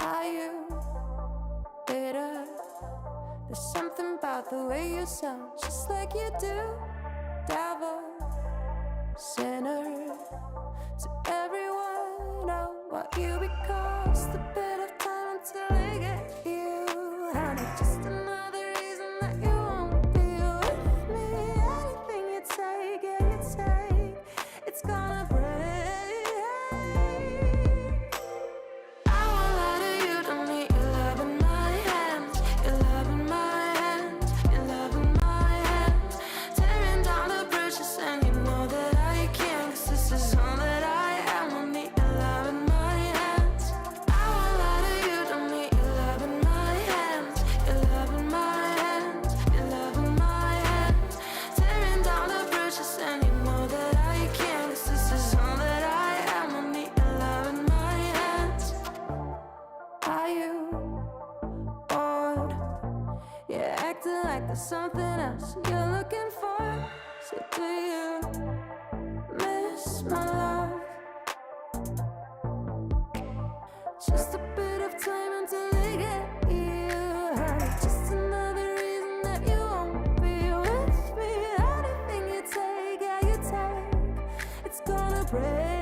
Are you bitter? There's something about the way you sound, just like you do. Devil, sinner, to everyone, oh, what you because the bit of time until they get you. And it's just another reason that you won't be with me. Anything you take, yeah, you take, it's gonna break. Something else you're looking for. So do you miss my love? Just a bit of time until they get you. Just another reason that you won't be with me. Anything you take, yeah, you take, it's gonna break.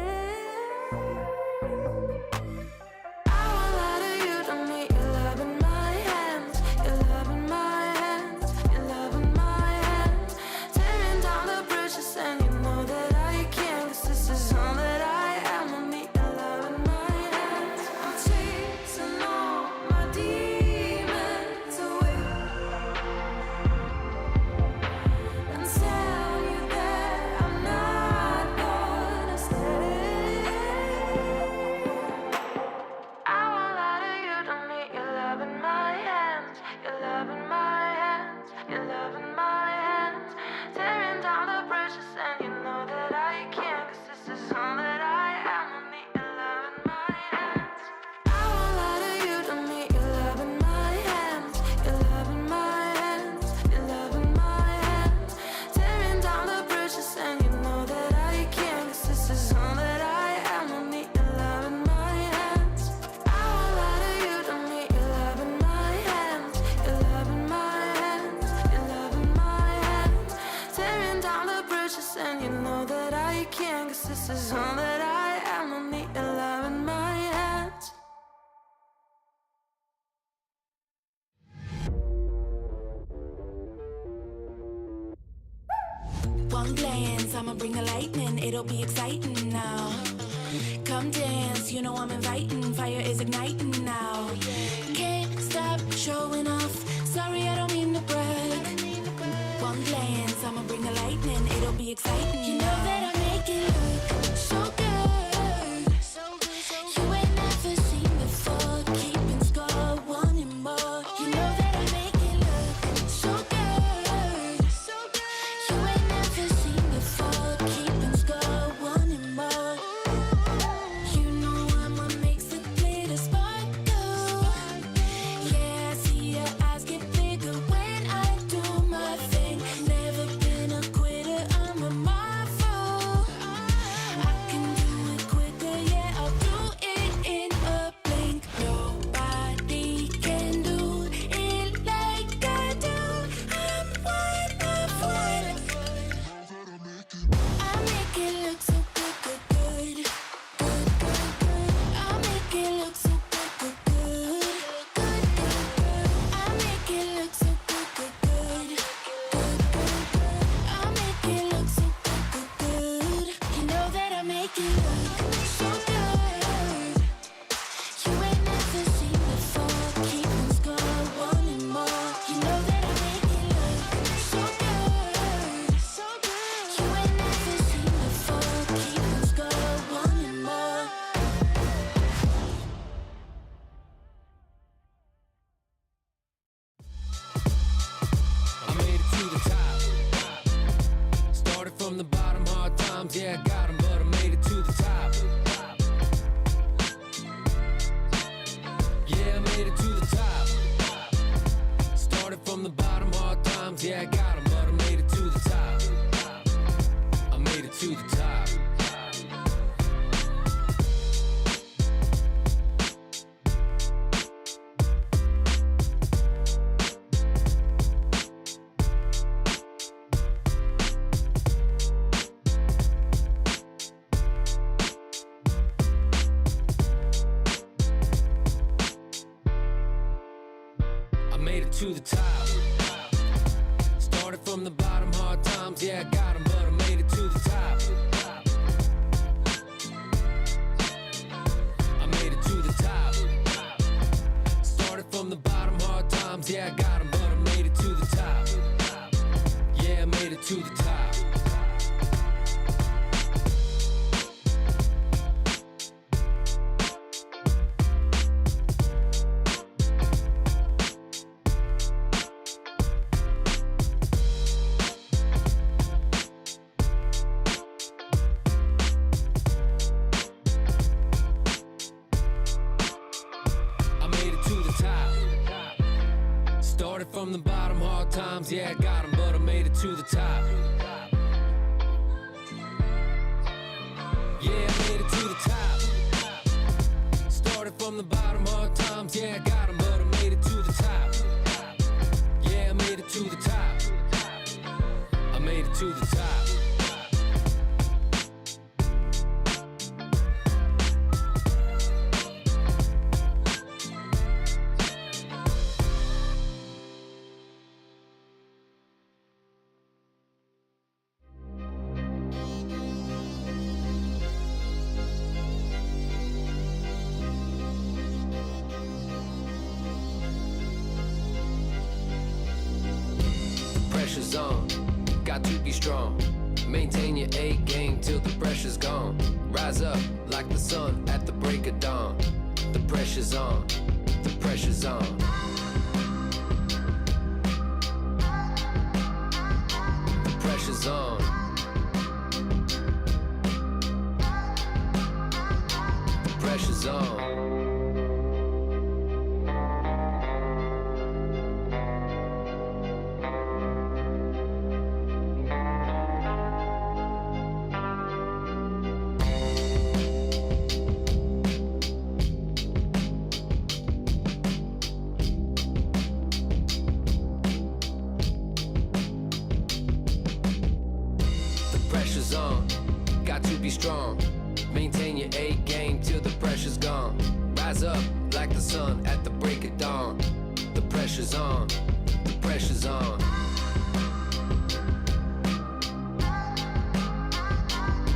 One glance, I'ma bring the lightning, it'll be exciting now. Come dance, you know I'm inviting, fire is igniting now. Can't stop showing off, sorry I don't mean to brag. One glance, I'ma bring the lightning, it'll be exciting. You know that I make it look so good. You ain't never seen before, keeping score, wanting more. You know that I make it look so good. You ain't never seen before, keeping score, wanting more. You know I'ma make the glitter sparkle. Yeah, I see your eyes get bigger when I do my thing. Never been a quitter, I'm a marvel. I can do it quicker, yeah, I'll do it in a blink. Nobody can do it like I do. I'm one of one. I make it look so good, good, good. Good, good, good. I make it look so good, good, good. Good, good, good. I make it look so good, good, good. Good, good, good. I make it look so good, good, good. You know that I make it look so good. You ain't never seen before, keeping score, wanting more. You know that I make it look so good. So good. You ain't never seen before, keeping score, wanting more. I made it to the top. Started from the bottom, hard times, yeah, I got 'em, but I made it to the top. Yeah, I made it to the top. Started from the bottom, hard times, yeah, I got 'em, but I made it to the top. I made it to the top. made it to the top. Started from the bottom, hard times, yeah, I got 'em, but I made it to the top. I made it to the top. Started from the bottom, hard times, yeah, I got 'em, but I made it to the top. Yeah, I made it to the top. Started from the bottom, hard times, yeah, I got 'em, but I made it to the top. Yeah, I made it to the top. Started from the bottom, hard times, yeah, I got 'em, but I made it to the top. Yeah, I made it to the top. I made it to the top. Pressure's on, got to be strong. Maintain your A game till the pressure's gone. Rise up like the sun at the break of dawn. The pressure's on, the pressure's on. The pressure's on. The pressure's on. Pressure's on, got to be strong. Maintain your A game till the pressure's gone. Rise up like the sun at the break of dawn. The pressure's on, the pressure's on.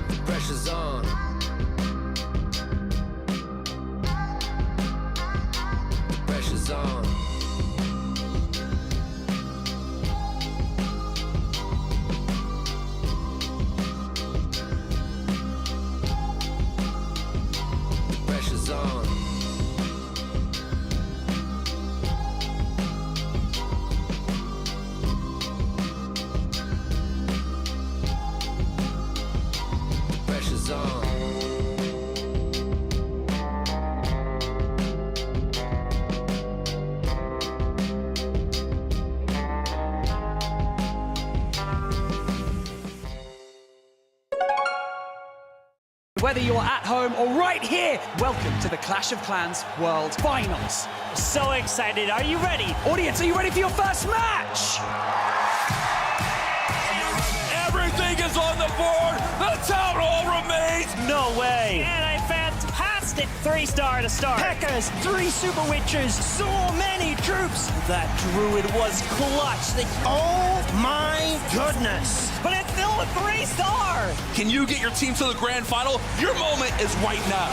The pressure's on. The pressure's on. Pressure's on. Pressure's on. Whether you're at home or right here, welcome to the Clash of Clans World Finals. So excited. Are you ready? Audience, are you ready for your first match? Everything is on the board. The town hall remains. No way. And a fantastic 3-star to start. Pekkas, 3 super witches, so many troops. That druid was clutch. Oh my goodness. But it's still a 3-star. Can you get your team to the grand final? Your moment is right now.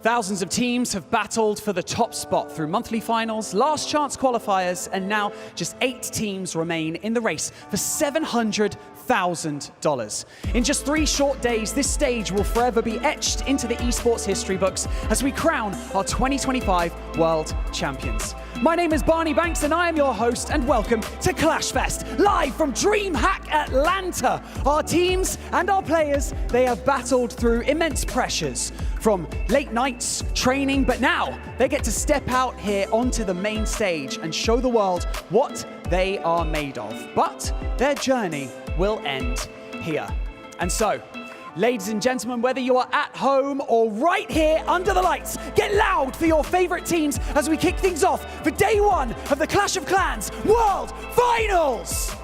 Thousands of teams have battled for the top spot through monthly finals, last chance qualifiers, and now just 8 teams remain in the race for $700,000. In just 3 short days, this stage will forever be etched into the esports history books as we crown our 2025 World Champions. My name is Barney Banks and I am your host, and welcome to Clash Fest, live from DreamHack Atlanta. Our teams and our players, they have battled through immense pressures from late nights, training, but now they get to step out here onto the main stage and show the world what they are made of. But their journey will end here. And so, ladies and gentlemen, whether you are at home or right here under the lights, get loud for your favorite teams as we kick things off for day 1 of the Clash of Clans World Finals!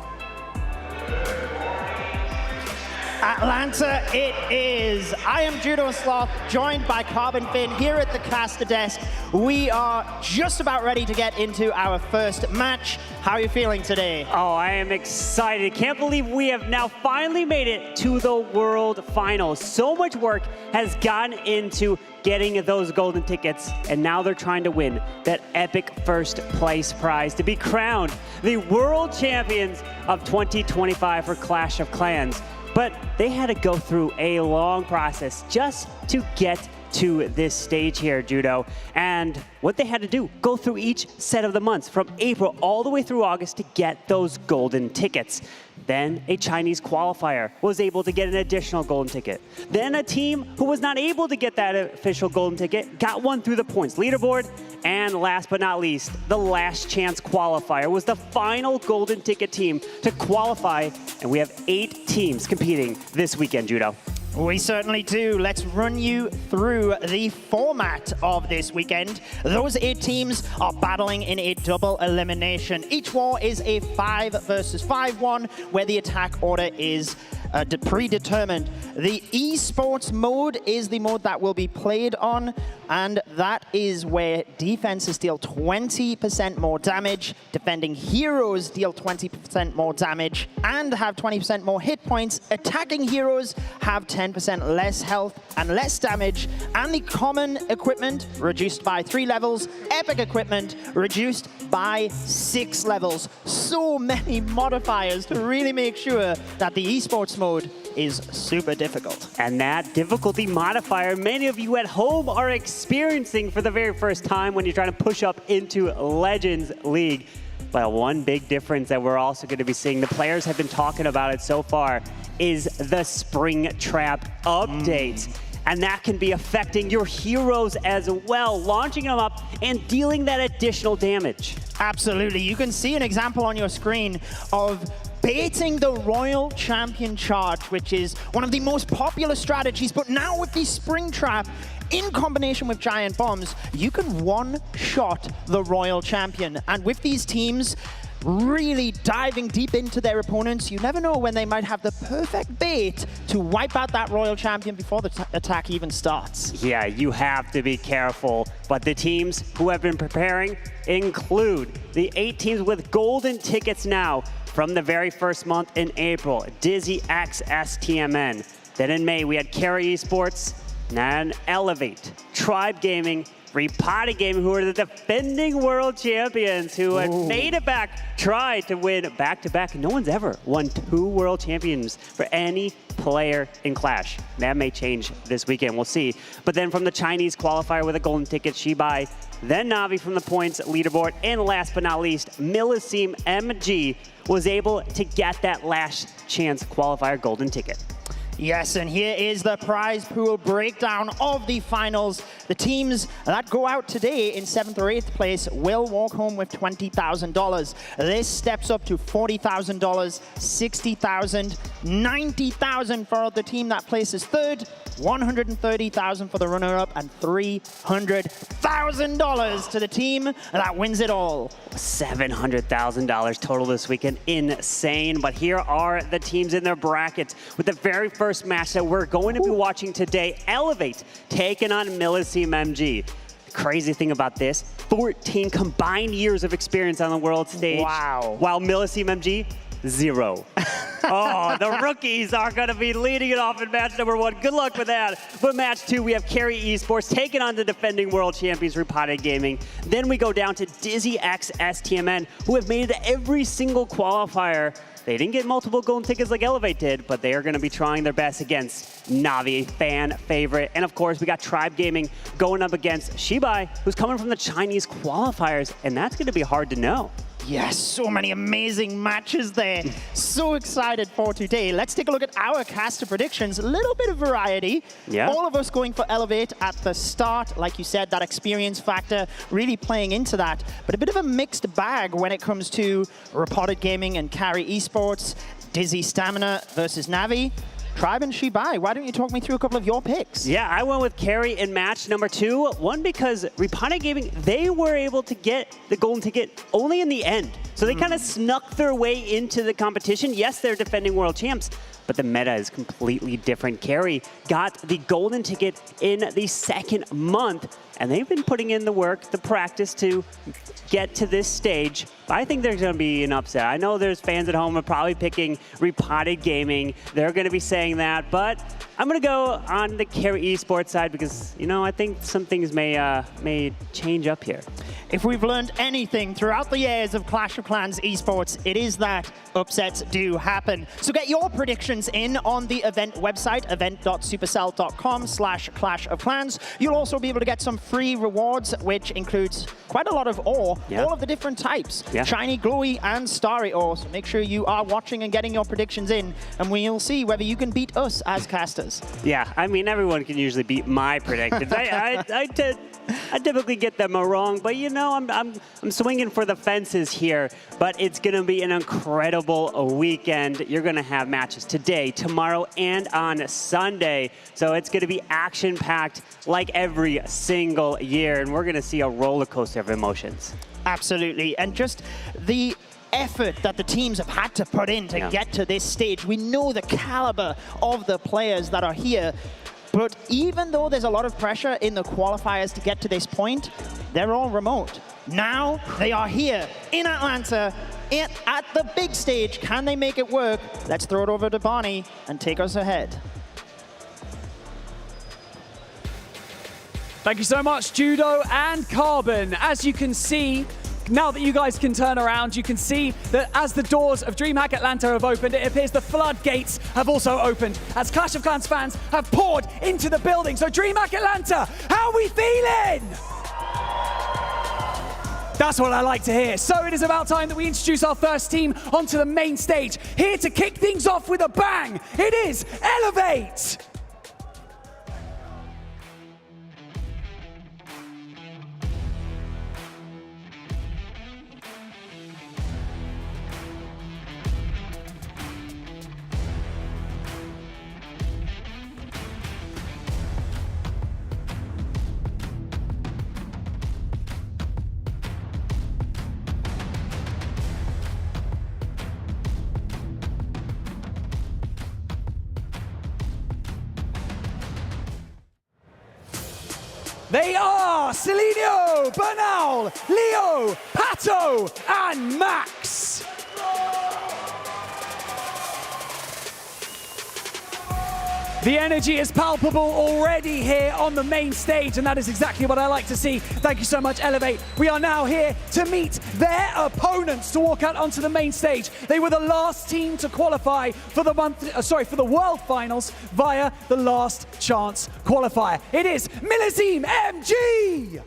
Atlanta it is. I am Judo Sloth, joined by Carbon Finn here at the caster desk. We are just about ready to get into our first match. How are you feeling today? Oh, I am excited. Can't believe we have now finally made it to the World Finals. So much work has gone into getting those golden tickets, and now they're trying to win that epic first place prize to be crowned the World Champions of 2025 for Clash of Clans. But they had to go through a long process just to get to this stage here, Judo. And what they had to do, go through each set of the months from April all the way through August to get those golden tickets. Then a Chinese qualifier was able to get an additional golden ticket. Then a team who was not able to get that official golden ticket got one through the points leaderboard. And last but not least, the last chance qualifier was the final golden ticket team to qualify. And we have 8 teams competing this weekend, Judo. We certainly do. Let's run you through the format of this weekend. Those 8 teams are battling in a double elimination. Each war is a 5 versus 5 one, where the attack order is predetermined. The esports mode is the mode that will be played on, and that is where defenses deal 20% more damage, defending heroes deal 20% more damage, and have 20% more hit points. Attacking heroes have 10% less health and less damage, and the common equipment reduced by 3 levels, epic equipment reduced by 6 levels. So many modifiers to really make sure that the esports mode is super difficult. And that difficulty modifier many of you at home are experiencing for the very first time when you're trying to push up into Legends League. But one big difference that we're also going to be seeing, the players have been talking about it so far, is the Spring Trap update. And that can be affecting your heroes as well, launching them up and dealing that additional damage. Absolutely. You can see an example on your screen of baiting the Royal Champion charge, which is one of the most popular strategies. But now with the Spring Trap, in combination with Giant Bombs, you can one-shot the Royal Champion. And with these teams really diving deep into their opponents, you never know when they might have the perfect bait to wipe out that Royal Champion before the attack even starts. Yeah, you have to be careful. But the teams who have been preparing include the 8 teams with golden tickets now from the very first month in April, DIZI X STMN. Then in May, we had Carrie Esports, then Elevate, Tribe Gaming, Repotted Gaming, who are the defending world champions, who had made it back, tried to win back-to-back. No one's ever won 2 world champions for any player in Clash. That may change this weekend, we'll see. But then from the Chinese qualifier with a golden ticket, XiBai, then NAVI from the points leaderboard, and last but not least, Millesime MG was able to get that last chance qualifier golden ticket. Yes, and here is the prize pool breakdown of the finals. The teams that go out today in 7th or 8th place will walk home with $20,000. This steps up to $40,000, $60,000, $90,000 for the team that places 3rd, $130,000 for the runner-up, and $300,000 to the team that wins it all. $700,000 total this weekend. Insane. But here are the teams in their brackets with the very first match that we're going to be watching today. Elevate taking on Millesime MG. The crazy thing about this, 14 combined years of experience on the world stage. Wow. While Millesime MG, 0. Oh, the rookies are going to be leading it off in match number 1. Good luck with that. But match 2, we have Carrie Esports taking on the defending world champions, Repotted Gaming. Then we go down to DIZI X STMN, who have made it to every single qualifier. They didn't get multiple golden tickets like Elevate did, but they are going to be trying their best against NAVI, fan favorite. And of course, we got Tribe Gaming going up against XiBai, who's coming from the Chinese qualifiers, and that's going to be hard to know. Yes, so many amazing matches there. So excited for today. Let's take a look at our caster predictions. A little bit of variety. Yeah. All of us going for Elevate at the start. Like you said, that experience factor really playing into that. But a bit of a mixed bag when it comes to Repotted Gaming and Carrie Esports, DIZI Stamina versus NAVI. Tribe and XiBai, why don't you talk me through a couple of your picks? Yeah, I went with Carrie in match number 2. One, because Repotted Gaming, they were able to get the golden ticket only in the end. So they kind of snuck their way into the competition. Yes, they're defending world champs, but the meta is completely different. Carrie got the golden ticket in the second month, and they've been putting in the work, the practice to get to this stage. But I think there's going to be an upset. I know there's fans at home who are probably picking Repotted Gaming. They're going to be saying that, but I'm going to go on the Carrie Esports side because, you know, I think some things may change up here. If we've learned anything throughout the years of Clash of Clans Esports, it is that upsets do happen. So get your predictions in on the event website, event.supercell.com/Clash of Clans. You'll also be able to get some free rewards, which includes quite a lot of ore, all of the different types, shiny, glowy, and starry ore. So make sure you are watching and getting your predictions in, and we'll see whether you can beat us as casters. Yeah, I mean, everyone can usually beat my predictions. I typically get them wrong, but you know, I'm swinging for the fences here. But it's going to be an incredible weekend. You're going to have matches today, tomorrow, and on Sunday. So it's going to be action-packed like every single year, and we're going to see a roller coaster of emotions. Absolutely, and just the effort that the teams have had to put in to get to this stage. We know the caliber of the players that are here. But even though there's a lot of pressure in the qualifiers to get to this point, they're all remote. Now they are here in Atlanta at the big stage. Can they make it work? Let's throw it over to Barney and take us ahead. Thank you so much, Judo and Carbon. As you can see, now that you guys can turn around, you can see that as the doors of DreamHack Atlanta have opened, it appears the floodgates have also opened as Clash of Clans fans have poured into the building. So DreamHack Atlanta, how are we feeling? That's what I like to hear. So it is about time that we introduce our first team onto the main stage. Here to kick things off with a bang, it is Elevate. They are Celinio, Bernal, Leo, Pato, and Max. The energy is palpable already here on the main stage, and that is exactly what I like to see. Thank you so much, Elevate. We are now here to meet their opponents to walk out onto the main stage. They were the last team to qualify for the for the World Finals via the Last Chance qualifier. It is Millesime MG.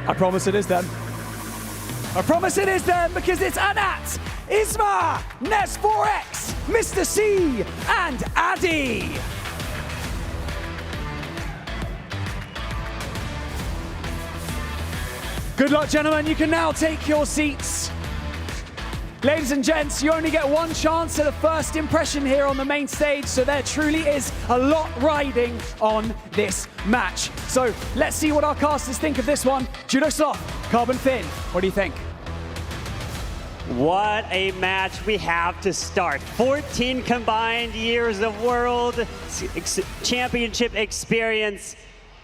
I promise it is them. I promise it is them because it's Anat, Isma, Nes4X, Mr. C, and Addy. Good luck, gentlemen. You can now take your seats. Ladies and gents, you only get one chance at a first impression here on the main stage, so there truly is a lot riding on this match. So let's see what our casters think of this one. Judo Sloth, Carbon Finn, what do you think? What a match we have to start. 14 combined years of World Championship experience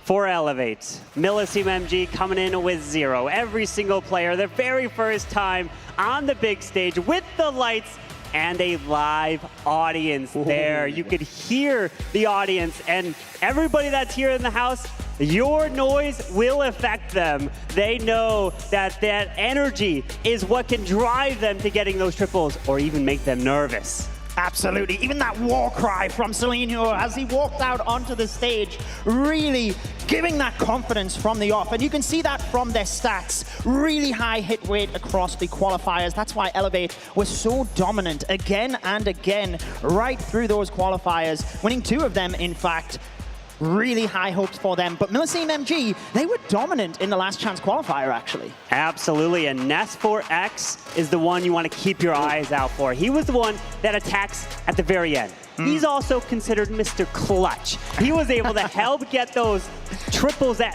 for Elevate. Millesime MG coming in with 0. Every single player, their very first time on the big stage with the lights and a live audience there. You could hear the audience, and everybody that's here in the house, your noise will affect them. They know that that energy is what can drive them to getting those triples or even make them nervous. Absolutely. Even that war cry from Celinio as he walked out onto the stage, really giving that confidence from the off. And you can see that from their stats. Really high hit rate across the qualifiers. That's why Elevate was so dominant again and again right through those qualifiers, winning 2 of them, in fact. really high hopes for them. But Millesime MG, they were dominant in the last chance qualifier, actually. Absolutely, and Ness4X is the one you want to keep your eyes out for. He was the one that attacks at the very end. He's also considered Mr. Clutch. He was able to help get those triples that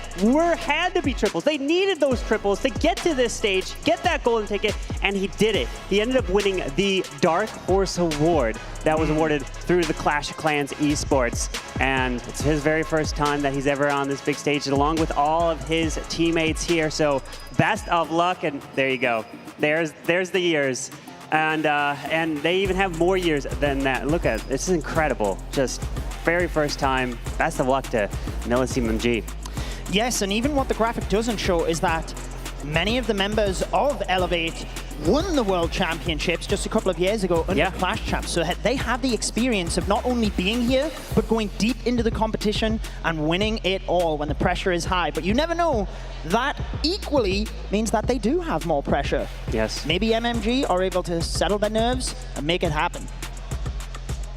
had to be triples. They needed those triples to get to this stage, get that golden ticket, and he did it. He ended up winning the Dark Horse Award that was awarded through the Clash of Clans Esports. And it's his very first time that he's ever on this big stage, along with all of his teammates here. So best of luck, and there you go. There's the years. And they even have more years than that. Look at it. This is incredible. Just very first time. Best of luck to Millesime MG. Yes, and even what the graphic doesn't show is that many of the members of Elevate won the World Championships just a couple of years ago under Clash Champs. So they have the experience of not only being here, but going deep into the competition and winning it all when the pressure is high. But you never know. That equally means that they do have more pressure. Yes. Maybe MMG are able to settle their nerves and make it happen.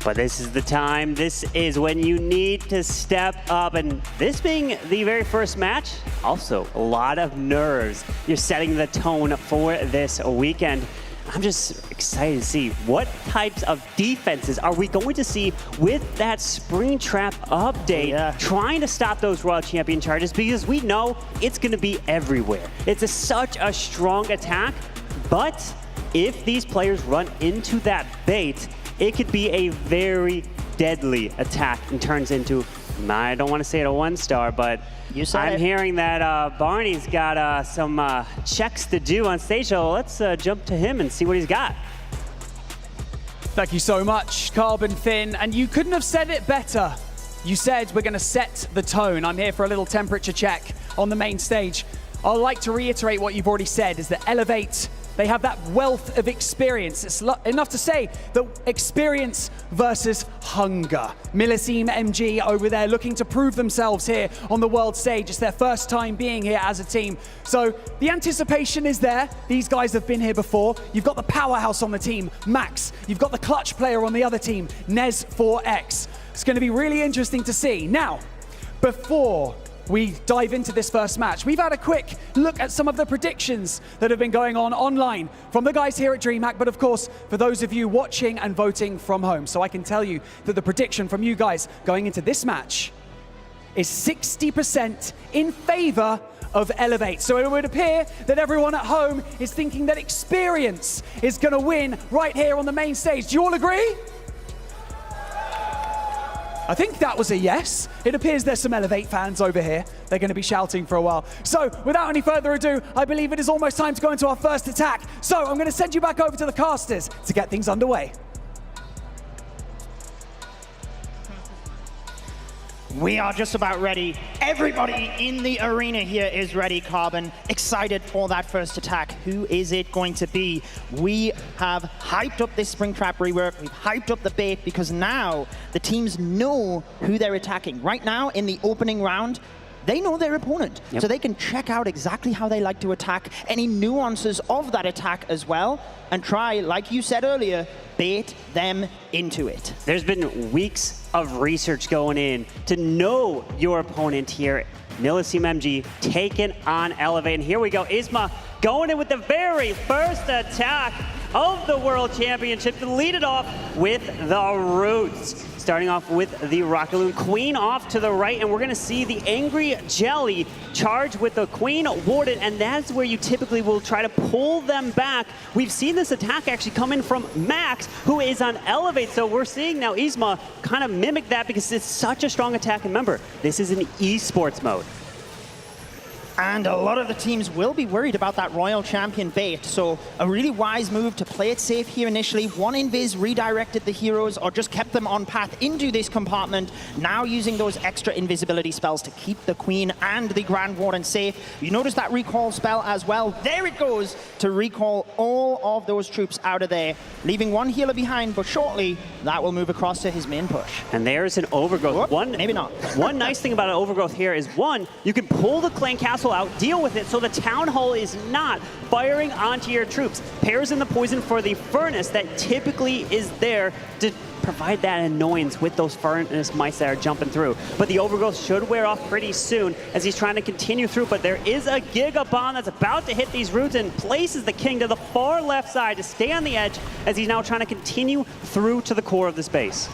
But this is the time. This is when you need to step up. And this being the very first match, also a lot of nerves. You're setting the tone for this weekend. I'm just excited to see what types of defenses are we going to see with that Springtrap update, trying to stop those Royal Champion charges, because we know it's going to be everywhere. It's such a strong attack, but if these players run into that bait, it could be a very deadly attack and turns into, I don't want to say it a 1-star, but I'm hearing that Barney's got some checks to do on stage, so let's jump to him and see what he's got. Thank you so much, Carbon Finn, and you couldn't have said it better. You said we're going to set the tone. I'm here for a little temperature check on the main stage. I'd like to reiterate what you've already said, is that Elevate, they have that wealth of experience. It's enough to say that experience versus hunger. Millesime MG over there looking to prove themselves here on the world stage. It's their first time being here as a team. So the anticipation is there. These guys have been here before. You've got the powerhouse on the team, Max. You've got the clutch player on the other team, Ness4X. It's going to be really interesting to see. Now, before we dive into this first match, we've had a quick look at some of the predictions that have been going on online from the guys here at DreamHack, but of course, for those of you watching and voting from home. So I can tell you that the prediction from you guys going into this match is 60% in favor of Elevate. So it would appear that everyone at home is thinking that experience is going to win right here on the main stage. Do you all agree? I think that was a yes. It appears there's some Elevate fans over here. They're going to be shouting for a while. So without any further ado, I believe it is almost time to go into our first attack. So I'm going to send you back over to the casters to get things underway. We are just about ready. Everybody in the arena here is ready, Carbon. Excited for that first attack. Who is it going to be? We have hyped up this Springtrap rework. We've hyped up the bait because now the teams know who they're attacking. Right now, in the opening round, they know their opponent. So they can check out exactly how they like to attack, any nuances of that attack as well, and try, like you said earlier, bait them into it. There's been weeks of research going in to know your opponent here. Millesime MG taking on Elevate. And here we go. Isma going in with the very first attack of the World Championship to lead it off with the Roots. Starting off with the Rocket Loon Queen off to the right, and we're going to see the Angry Jelly charge with the Queen Warden, and that's where you typically will try to pull them back. We've seen this attack actually come in from Max, who is on Elevate, so we're seeing now Isma kind of mimic that because it's such a strong attack. And remember, this is an esports mode. And a lot of the teams will be worried about that Royal Champion bait. So a really wise move to play it safe here initially. One invis redirected the heroes or just kept them on path into this compartment. Now using those extra invisibility spells to keep the Queen and the Grand Warden safe. You notice that recall spell as well. There it goes to recall all of those troops out of there, leaving one healer behind, but shortly that will move across to his main push. And there's an overgrowth. Whoop, maybe not. One nice thing about an overgrowth here is, one, you can pull the Clan Castle cancel out, deal with it, so the Town Hall is not firing onto your troops. Pairs in the poison for the Furnace that typically is there to provide that annoyance with those Furnace mice that are jumping through. But the Overgrowth should wear off pretty soon as he's trying to continue through, but there is a Giga Bomb that's about to hit these roots and places the King to the far left side to stay on the edge as he's now trying to continue through to the core of the space.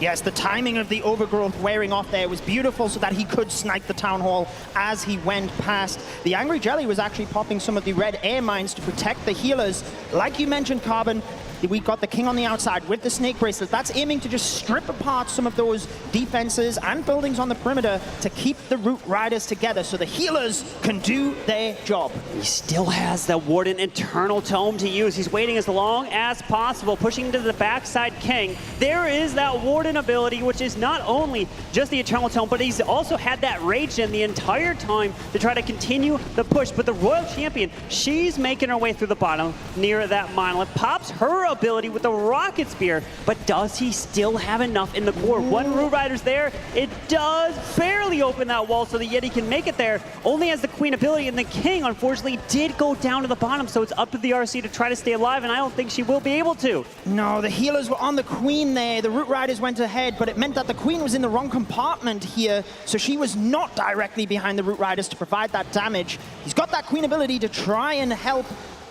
Yes, the timing of the Overgrowth wearing off there was beautiful so that he could snipe the Town Hall as he went past. The Angry Jelly was actually popping some of the red air mines to protect the healers. Like you mentioned, Carbon, we got the King on the outside with the Snake Bracelet. That's aiming to just strip apart some of those defenses and buildings on the perimeter to keep the Root Riders together so the healers can do their job. He still has the Warden Eternal Tome to use. He's waiting as long as possible, pushing into the backside King. There is that Warden ability, which is not only just the Eternal Tome, but he's also had that Rage Gen the entire time to try to continue the push. But the Royal Champion, she's making her way through the bottom near that monolith, pops her ability with the Rocket Spear, but does he still have enough in the core? One Root Rider's there. It does barely open that wall so the Yeti can make it there. Only has the Queen ability, and the King, unfortunately, did go down to the bottom, so it's up to the RC to try to stay alive, and I don't think she will be able to. No, the healers were on the Queen there. The Root Riders went ahead, but it meant that the Queen was in the wrong compartment here, so she was not directly behind the Root Riders to provide that damage. He's got that Queen ability to try and help,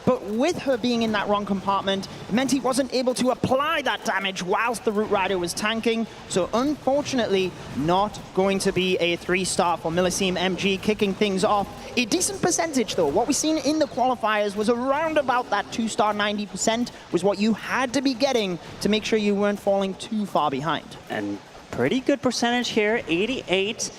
but with her being in that wrong compartment, it meant he wasn't able to apply that damage whilst the Root Rider was tanking. So unfortunately, not going to be a 3-star for Millesime MG, kicking things off. A decent percentage though. What we've seen in the qualifiers was around about that 2-star 90% was what you had to be getting to make sure you weren't falling too far behind. And pretty good percentage here, 88%.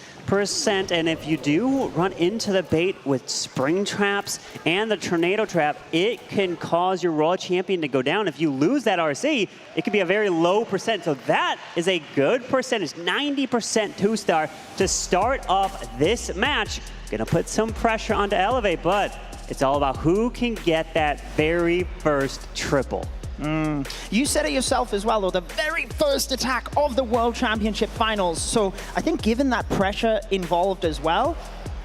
And if you do run into the bait with Spring Traps and the Tornado Trap, it can cause your Royal Champion to go down. If you lose that RC, it could be a very low percent. So that is a good percentage, 90% 2-star to start off this match. Gonna put some pressure onto Elevate, but it's all about who can get that very first triple. You said it yourself as well, though, the very first attack of the World Championship Finals. So I think given that pressure involved as well,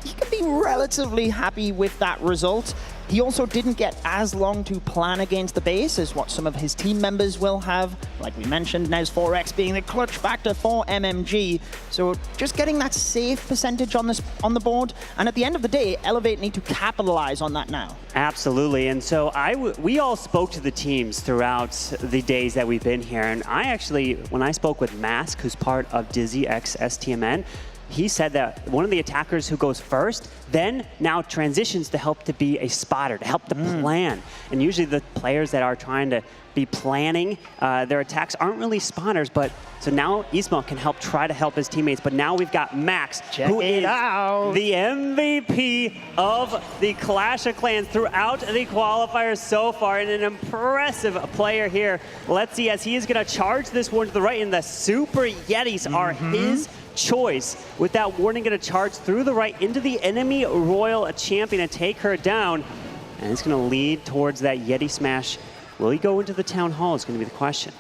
he can be relatively happy with that result. He also didn't get as long to plan against the base as what some of his team members will have. Like we mentioned, Nez4X being the clutch factor for MMG. So just getting that safe percentage on the board. And at the end of the day, Elevate need to capitalize on that now. Absolutely. And so we all spoke to the teams throughout the days that we've been here. And I actually, when I spoke with Mask, who's part of DIZI X STMN, he said that one of the attackers who goes first then now transitions to help to be a spotter, to help to plan. And usually the players that are trying to be planning their attacks aren't really spawners, but so now Ismail can try to help his teammates. But now we've got Max, who is the MVP of the Clash of Clans throughout the qualifiers so far, and an impressive player here. Let's see, as he is going to charge this one to the right, and the Super Yetis are his choice, with that warning going to charge through the right into the enemy Royal Champion and take her down. And it's going to lead towards that Yeti smash. Will he go into the Town Hall is going to be the question.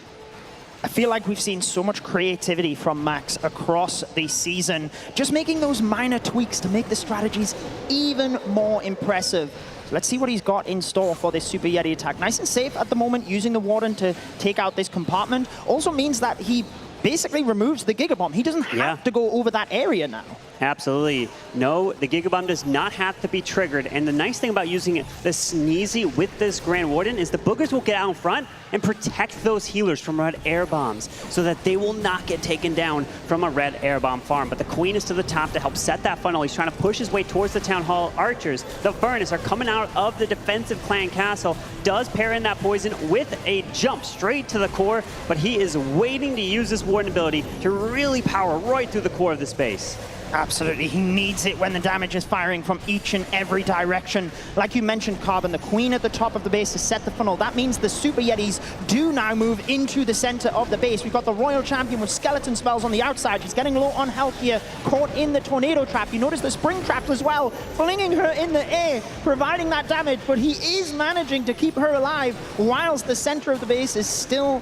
I feel like we've seen so much creativity from Max across the season, just making those minor tweaks to make the strategies even more impressive. So let's see what he's got in store for this Super Yeti attack. Nice and safe at the moment, using the Warden to take out this compartment. Also means that he basically removes the Giga Bomb. He doesn't have to go over that area now. Absolutely. No, the Giga Bomb does not have to be triggered. And the nice thing about using the Sneezy with this Grand Warden is the boogers will get out in front and protect those healers from red air bombs so that they will not get taken down from a red air bomb farm. But the Queen is to the top to help set that funnel. He's trying to push his way towards the Town Hall. Archers, the Furnace, are coming out of the defensive clan castle. Does pair in that poison with a jump straight to the core, but he is waiting to use this Warden ability to really power right through the core of the space. Absolutely, he needs it when the damage is firing from each and every direction. Like you mentioned, Carbon, the Queen at the top of the base to set the funnel. That means the Super Yetis do now move into the center of the base. We've got the Royal Champion with skeleton spells on the outside. She's getting low on health here, caught in the Tornado Trap. You notice the Spring Trap as well, flinging her in the air, providing that damage, but he is managing to keep her alive whilst the center of the base is still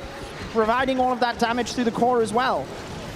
providing all of that damage through the core as well.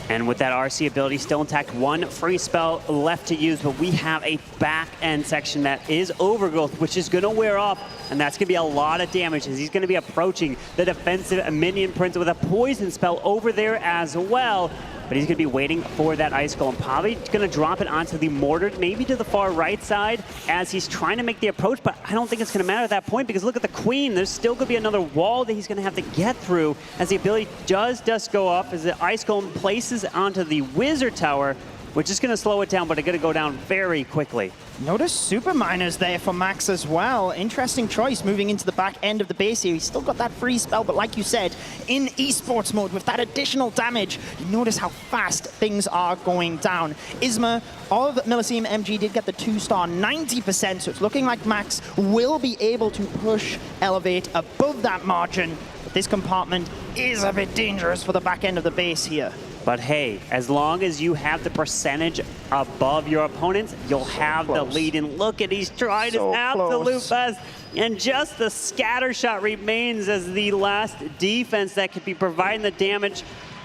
And with that RC ability still intact, one free spell left to use, but we have a back end section that is Overgrowth, which is gonna wear off, and that's gonna be a lot of damage as he's gonna be approaching the defensive Minion Prince with a poison spell over there as well. But he's gonna be waiting for that Ice Golem. Probably gonna drop it onto the Mortar, maybe to the far right side as he's trying to make the approach, but I don't think it's gonna matter at that point because look at the Queen. There's still gonna be another wall that he's gonna have to get through as the ability does go up as the Ice Golem places onto the Wizard Tower, which is gonna slow it down, but it's gonna go down very quickly. Notice Super Miners there for Max as well. Interesting choice moving into the back end of the base here. He's still got that free spell, but like you said, in esports mode with that additional damage, you notice how fast things are going down. Isma of Millesime MG did get the 2-star 90%, so it's looking like Max will be able to push Elevate above that margin. But this compartment is a bit dangerous for the back end of the base here. But hey, as long as you have the percentage above your opponents, you'll have the lead. And look at, he's tried his absolute best. And just the scatter shot remains as the last defense that could be providing the damage.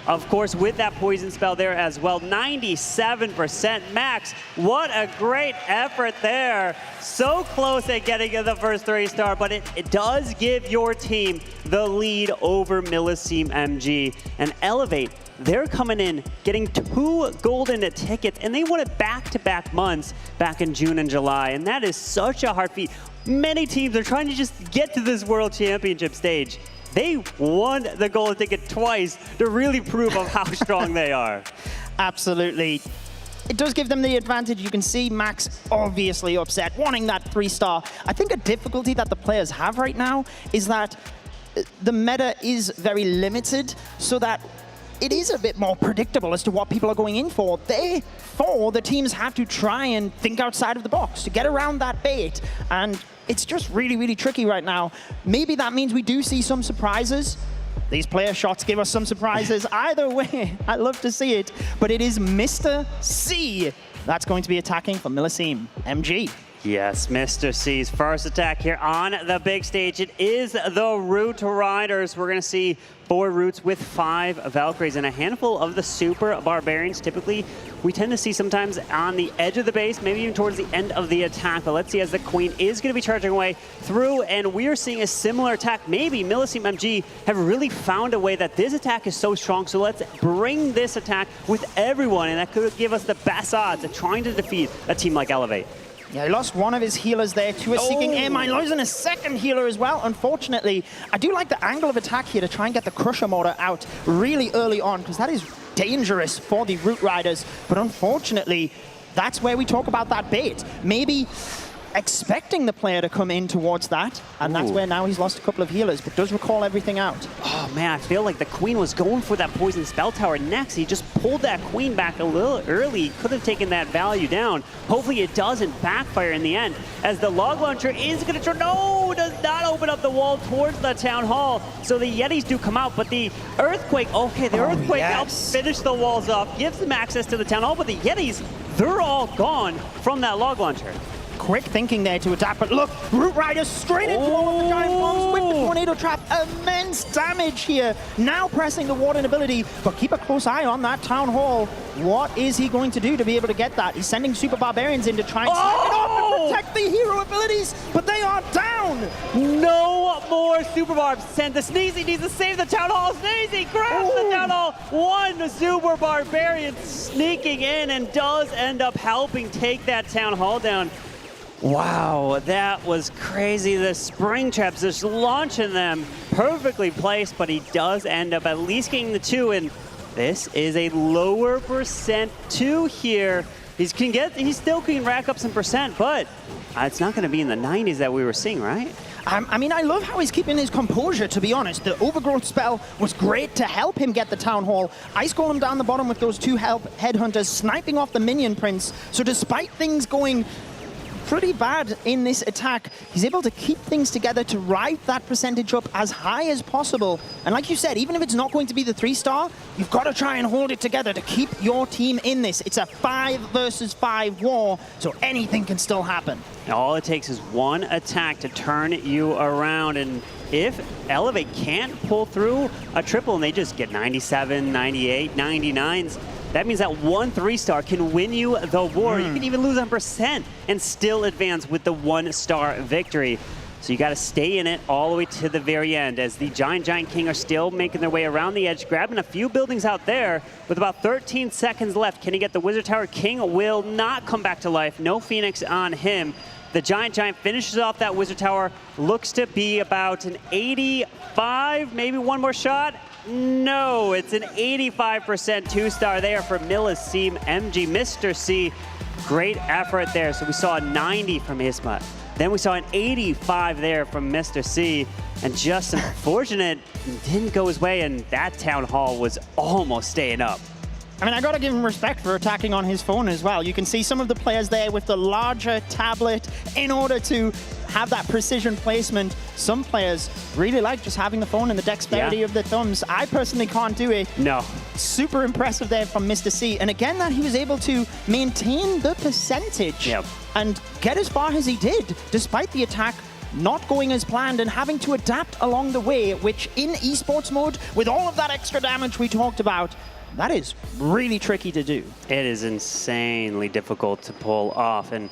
Of course, with that poison spell there as well, 97%. Max, what a great effort there. So close at getting the first 3-star, but it does give your team the lead over Millesime MG. And Elevate, they're coming in, getting 2 golden tickets, and they won it back-to-back months back in June and July. And that is such a hard feat. Many teams are trying to just get to this World Championship stage. They won the golden ticket twice to really prove of how strong they are. Absolutely. It does give them the advantage. You can see Max obviously upset, wanting that 3-star. I think a difficulty that the players have right now is that the meta is very limited, so that it is a bit more predictable as to what people are going in for. Therefore, the teams have to try and think outside of the box to get around that bait. And it's just really, really tricky right now. Maybe that means we do see some surprises. These player shots give us some surprises. Either way, I love to see it. But it is Mr. C that's going to be attacking for Millesime MG. Yes, Mr. C's first attack here on the big stage. It is the Root Riders. We're going to see 4 Roots with 5 Valkyries and a handful of the Super Barbarians. Typically, we tend to see sometimes on the edge of the base, maybe even towards the end of the attack. But let's see as the Queen is going to be charging away through, and we are seeing a similar attack. Maybe Millesime MG have really found a way that this attack is so strong, so let's bring this attack with everyone, and that could give us the best odds at trying to defeat a team like Elevate. Yeah, he lost one of his healers there to a Seeking Air Mine, losing a second healer as well, unfortunately. I do like the angle of attack here to try and get the Crusher Mortar out really early on, because that is dangerous for the Root Riders. But unfortunately, that's where we talk about that bait. Maybe expecting the player to come in towards that, and that's where now he's lost a couple of healers, but does recall everything out. Oh man, I feel like the Queen was going for that poison spell tower next. He just pulled that Queen back a little early. Could have taken that value down. Hopefully it doesn't backfire in the end, as the log launcher is going to try. No, does not open up the wall towards the town hall. So the Yetis do come out, but the Earthquake, okay, the Earthquake helps finish the walls off, gives them access to the town hall, but the Yetis, they're all gone from that log launcher. Quick thinking there to adapt, but look, Root Riders straight into all of the giant bombs with the Tornado Trap. Immense damage here. Now pressing the Warden ability, but keep a close eye on that Town Hall. What is he going to do to be able to get that? He's sending Super Barbarians in to try and snipe it off and protect the hero abilities, but they are down. No more Super Barbs. Send the Sneezy needs to save the Town Hall. Sneezy grabs the Town Hall. One Super Barbarian sneaking in and does end up helping take that Town Hall down. Wow, that was crazy. The spring traps just launching them perfectly placed, but he does end up at least getting the 2, and this is a lower percent 2 here. He still can rack up some percent, but it's not going to be in the 90s that we were seeing, right? I mean, I love how he's keeping his composure, to be honest. The Overgrowth spell was great to help him get the Town Hall. Ice Golem down the bottom with those 2 Headhunters, sniping off the Minion Prince. So despite things going pretty bad in this attack, he's able to keep things together to ride that percentage up as high as possible. And like you said, even if it's not going to be the 3-star, you've got to try and hold it together to keep your team in this. It's a 5 versus 5 war, so anything can still happen. All it takes is one attack to turn you around, and if Elevate can't pull through a triple and they just get 97, 98, 99s, That means that one 3-star can win you the war. You can even lose on percent and still advance with the 1-star victory. So you got to stay in it all the way to the very end, as the Giant King are still making their way around the edge, grabbing a few buildings out there with about 13 seconds left. Can he get the Wizard Tower? King will not come back to life. No Phoenix on him. The Giant finishes off that Wizard Tower. Looks to be about an 85, maybe one more shot. No, it's an 85% 2-star there for Millesime MG. Mr. C, great effort there. So we saw a 90 from Isma. Then we saw an 85 there from Mr. C, and just unfortunate, didn't go his way, and that Town Hall was almost staying up. I mean, I gotta give him respect for attacking on his phone as well. You can see some of the players there with the larger tablet in order to have that precision placement. Some players really like just having the phone and the dexterity of the thumbs. I personally can't do it. No. Super impressive there from Mr. C. And again, that he was able to maintain the percentage and get as far as he did, despite the attack not going as planned and having to adapt along the way, which in esports mode, with all of that extra damage we talked about, that is really tricky to do. It is insanely difficult to pull off. And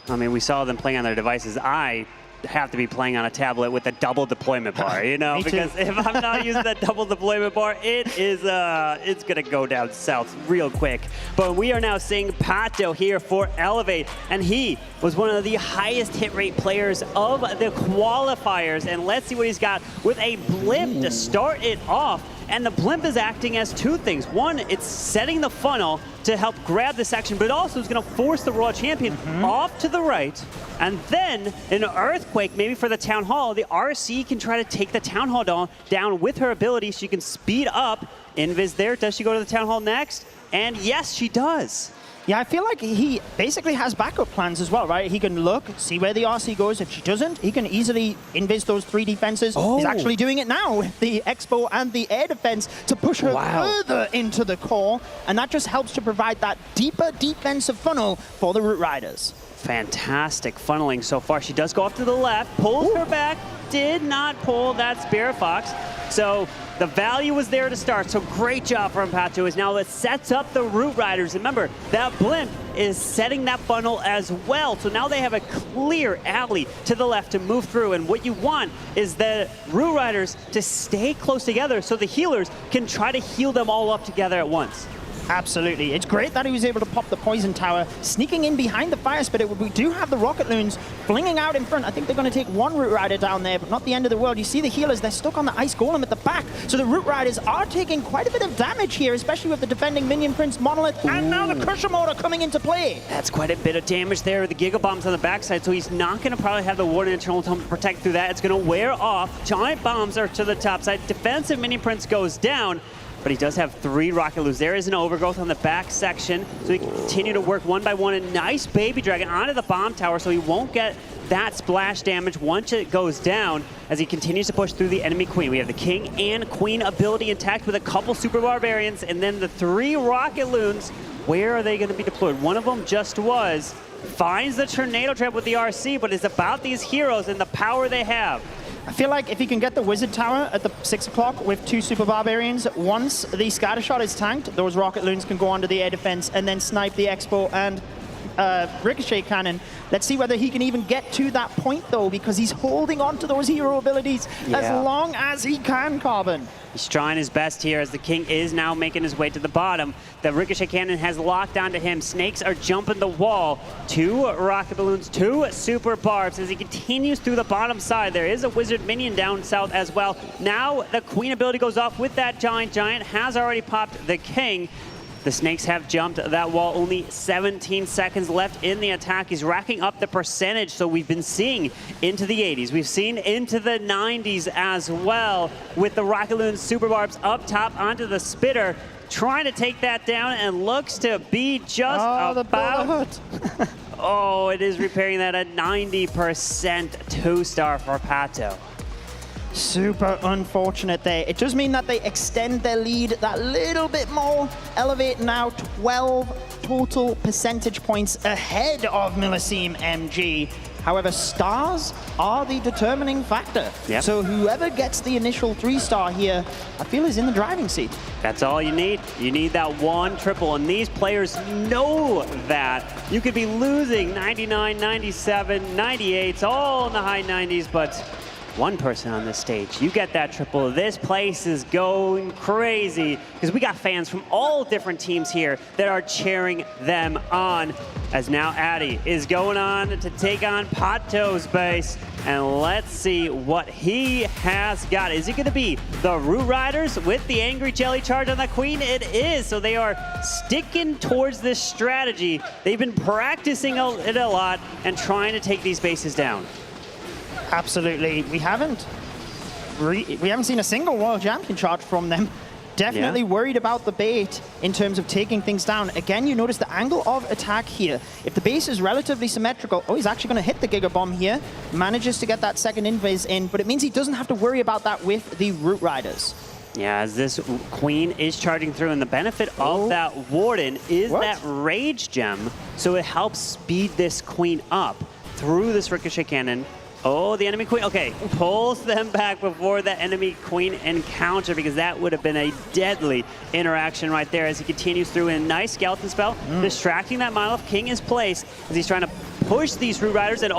I mean, we saw them playing on their devices. I have to be playing on a tablet with a double deployment bar, you know, because if I'm not using that double deployment bar, it is it's gonna go down south real quick. But we are now seeing Pato here for Elevate, and he was one of the highest hit rate players of the qualifiers. And let's see what he's got with a blimp to start it off. And the blimp is acting as two things. One, it's setting the funnel to help grab this action, but it also is going to force the Raw champion off to the right. And then an earthquake, maybe for the Town Hall. The RC can try to take the Town Hall down with her ability. She can speed up. Invis there. Does she go to the Town Hall next? And yes, she does. Yeah, I feel like he basically has backup plans as well, right? He can look, see where the RC goes. If she doesn't, he can easily invis those 3 defenses. He's actually doing it now with the Expo and the air defense to push her further into the core. And that just helps to provide that deeper defensive funnel for the Root Riders. Fantastic funneling so far. She does go off to the left, pulls her back, did not pull that Spirit Fox. So the value was there to start, so great job from Pato. Is now it sets up the Root Riders. Remember, that blimp is setting that funnel as well. So now they have a clear alley to the left to move through. And what you want is the Root Riders to stay close together so the healers can try to heal them all up together at once. Absolutely. It's great that he was able to pop the Poison Tower, sneaking in behind the Fire Spitter. We do have the Rocket Loons flinging out in front. I think they're going to take one Root Rider down there, but not the end of the world. You see the healers, they're stuck on the Ice Golem at the back. So the Root Riders are taking quite a bit of damage here, especially with the defending Minion Prince Monolith, and now the Crusher Mortar coming into play. That's quite a bit of damage there with the Giga Bombs on the backside, so he's not going to probably have the Warden Internal Tome to protect through that. It's going to wear off. Giant Bombs are to the top side. Defensive Minion Prince goes down, but he does have 3 Rocket Loons. There is an overgrowth on the back section, so he can continue to work one by one. A nice Baby Dragon onto the Bomb Tower, so he won't get that splash damage once it goes down as he continues to push through the enemy Queen. We have the King and Queen ability intact with a couple Super Barbarians, and then the 3 Rocket Loons. Where are they going to be deployed? One of them just was. Finds the Tornado Trap with the RC, but it's about these heroes and the power they have. I feel like if he can get the Wizard Tower at the 6 o'clock with 2 Super Barbarians, once the Scatter Shot is tanked, those Rocket Loons can go onto the air defense and then snipe the Expo and Ricochet Cannon. Let's see whether he can even get to that point, though, because he's holding on to those hero abilities as long as he can, Carbon. He's trying his best here as the King is now making his way to the bottom. The Ricochet Cannon has locked onto him. Snakes are jumping the wall. 2 Rocket Balloons, 2 Super Barbs as he continues through the bottom side. There is a Wizard Minion down south as well. Now the Queen ability goes off with that Giant. Has already popped the King. The Snakes have jumped that wall. Only 17 seconds left in the attack. He's racking up the percentage, so we've been seeing into the 80s. We've seen into the 90s as well with the Rocket Loon Super Barbs up top onto the Spitter, trying to take that down, and looks to be just about... Oh, it is repairing that at 90%. 2-star for Pato. Super unfortunate there. It does mean that they extend their lead that little bit more. Elevate now 12 total percentage points ahead of Millesime MG. However, stars are the determining factor. Yep. So whoever gets the initial 3-star here, I feel is in the driving seat. That's all you need. You need that one triple, and these players know that. You could be losing 99, 97, 98s, all in the high 90s, but one person on this stage, you get that triple. This place is going crazy because we got fans from all different teams here that are cheering them on. As now Addy is going on to take on Pato's base. And let's see what he has got. Is it going to be the Root Riders with the Angry Jelly charge on the Queen? It is. So they are sticking towards this strategy. They've been practicing it a lot and trying to take these bases down. Absolutely. We haven't seen a single World Champion charge from them. Definitely worried about the bait in terms of taking things down. Again, you notice the angle of attack here. If the base is relatively symmetrical, oh, he's actually going to hit the Giga Bomb here. Manages to get that second invis in, but it means he doesn't have to worry about that with the Root Riders. Yeah, as this Queen is charging through, and the benefit of that Warden is that Rage Gem, so it helps speed this Queen up through this Ricochet Cannon. Oh, the enemy Queen, okay, pulls them back before the enemy Queen encounter, because that would have been a deadly interaction right there as he continues through in a nice Skeleton spell, distracting that Monolith King is placed as he's trying to push these Root Riders, and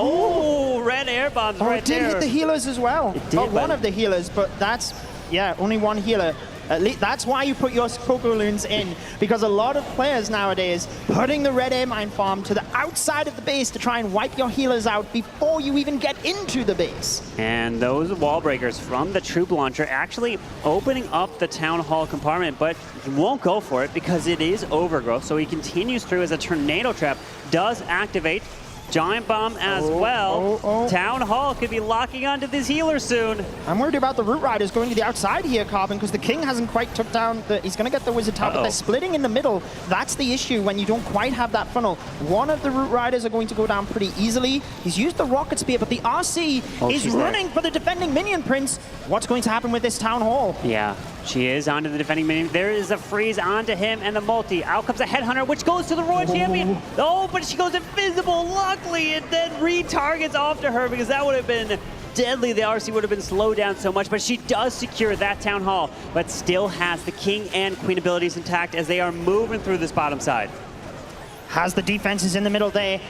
red air bombs right there. It did hit the healers as well. It did, one of the healers, but that's, only one healer. At least that's why you put your Coco Loons in, because a lot of players nowadays putting the red air mine farm to the outside of the base to try and wipe your healers out before you even get into the base. And those wall breakers from the troop launcher actually opening up the town hall compartment, but he won't go for it because it is overgrowth. So he continues through as a tornado trap does activate. Giant Bomb as well. Town Hall could be locking onto this healer soon. I'm worried about the Root Riders going to the outside here, Carbon, because the King hasn't quite took down the... He's going to get the Wizard Tower, but they're splitting in the middle. That's the issue when you don't quite have that funnel. One of the Root Riders are going to go down pretty easily. He's used the Rocket Spear, but the RC is running for the defending Minion Prince. What's going to happen with this Town Hall? Yeah, she is onto the defending Minion. There is a freeze onto him and the multi. Out comes a Headhunter, which goes to the Royal Champion. Oh, but she goes invisible. Luckily, it then retargets off to her because that would have been deadly. The RC would have been slowed down so much, but she does secure that Town Hall, but still has the King and Queen abilities intact as they are moving through this bottom side. Has the defenses in the middle there.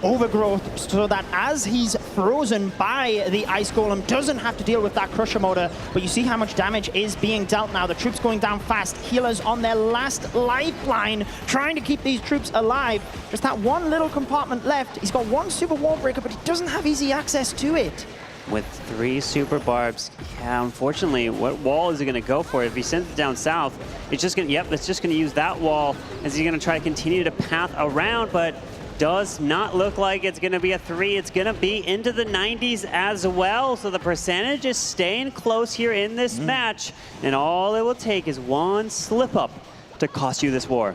Overgrowth, so that as he's frozen by the Ice Golem, doesn't have to deal with that Crusher Motor. But you see how much damage is being dealt now. The troops going down fast. Healers on their last lifeline, trying to keep these troops alive. Just that one little compartment left. He's got one super wall breaker, but he doesn't have easy access to it. With 3 super barbs, yeah, unfortunately, what wall is he going to go for? If he sends it down south, it's just going to, it's just going to use that wall as he's going to try to continue to path around, but does not look like it's going to be a 3. It's going to be into the 90s as well. So the percentage is staying close here in this match. And all it will take is one slip up to cost you this war.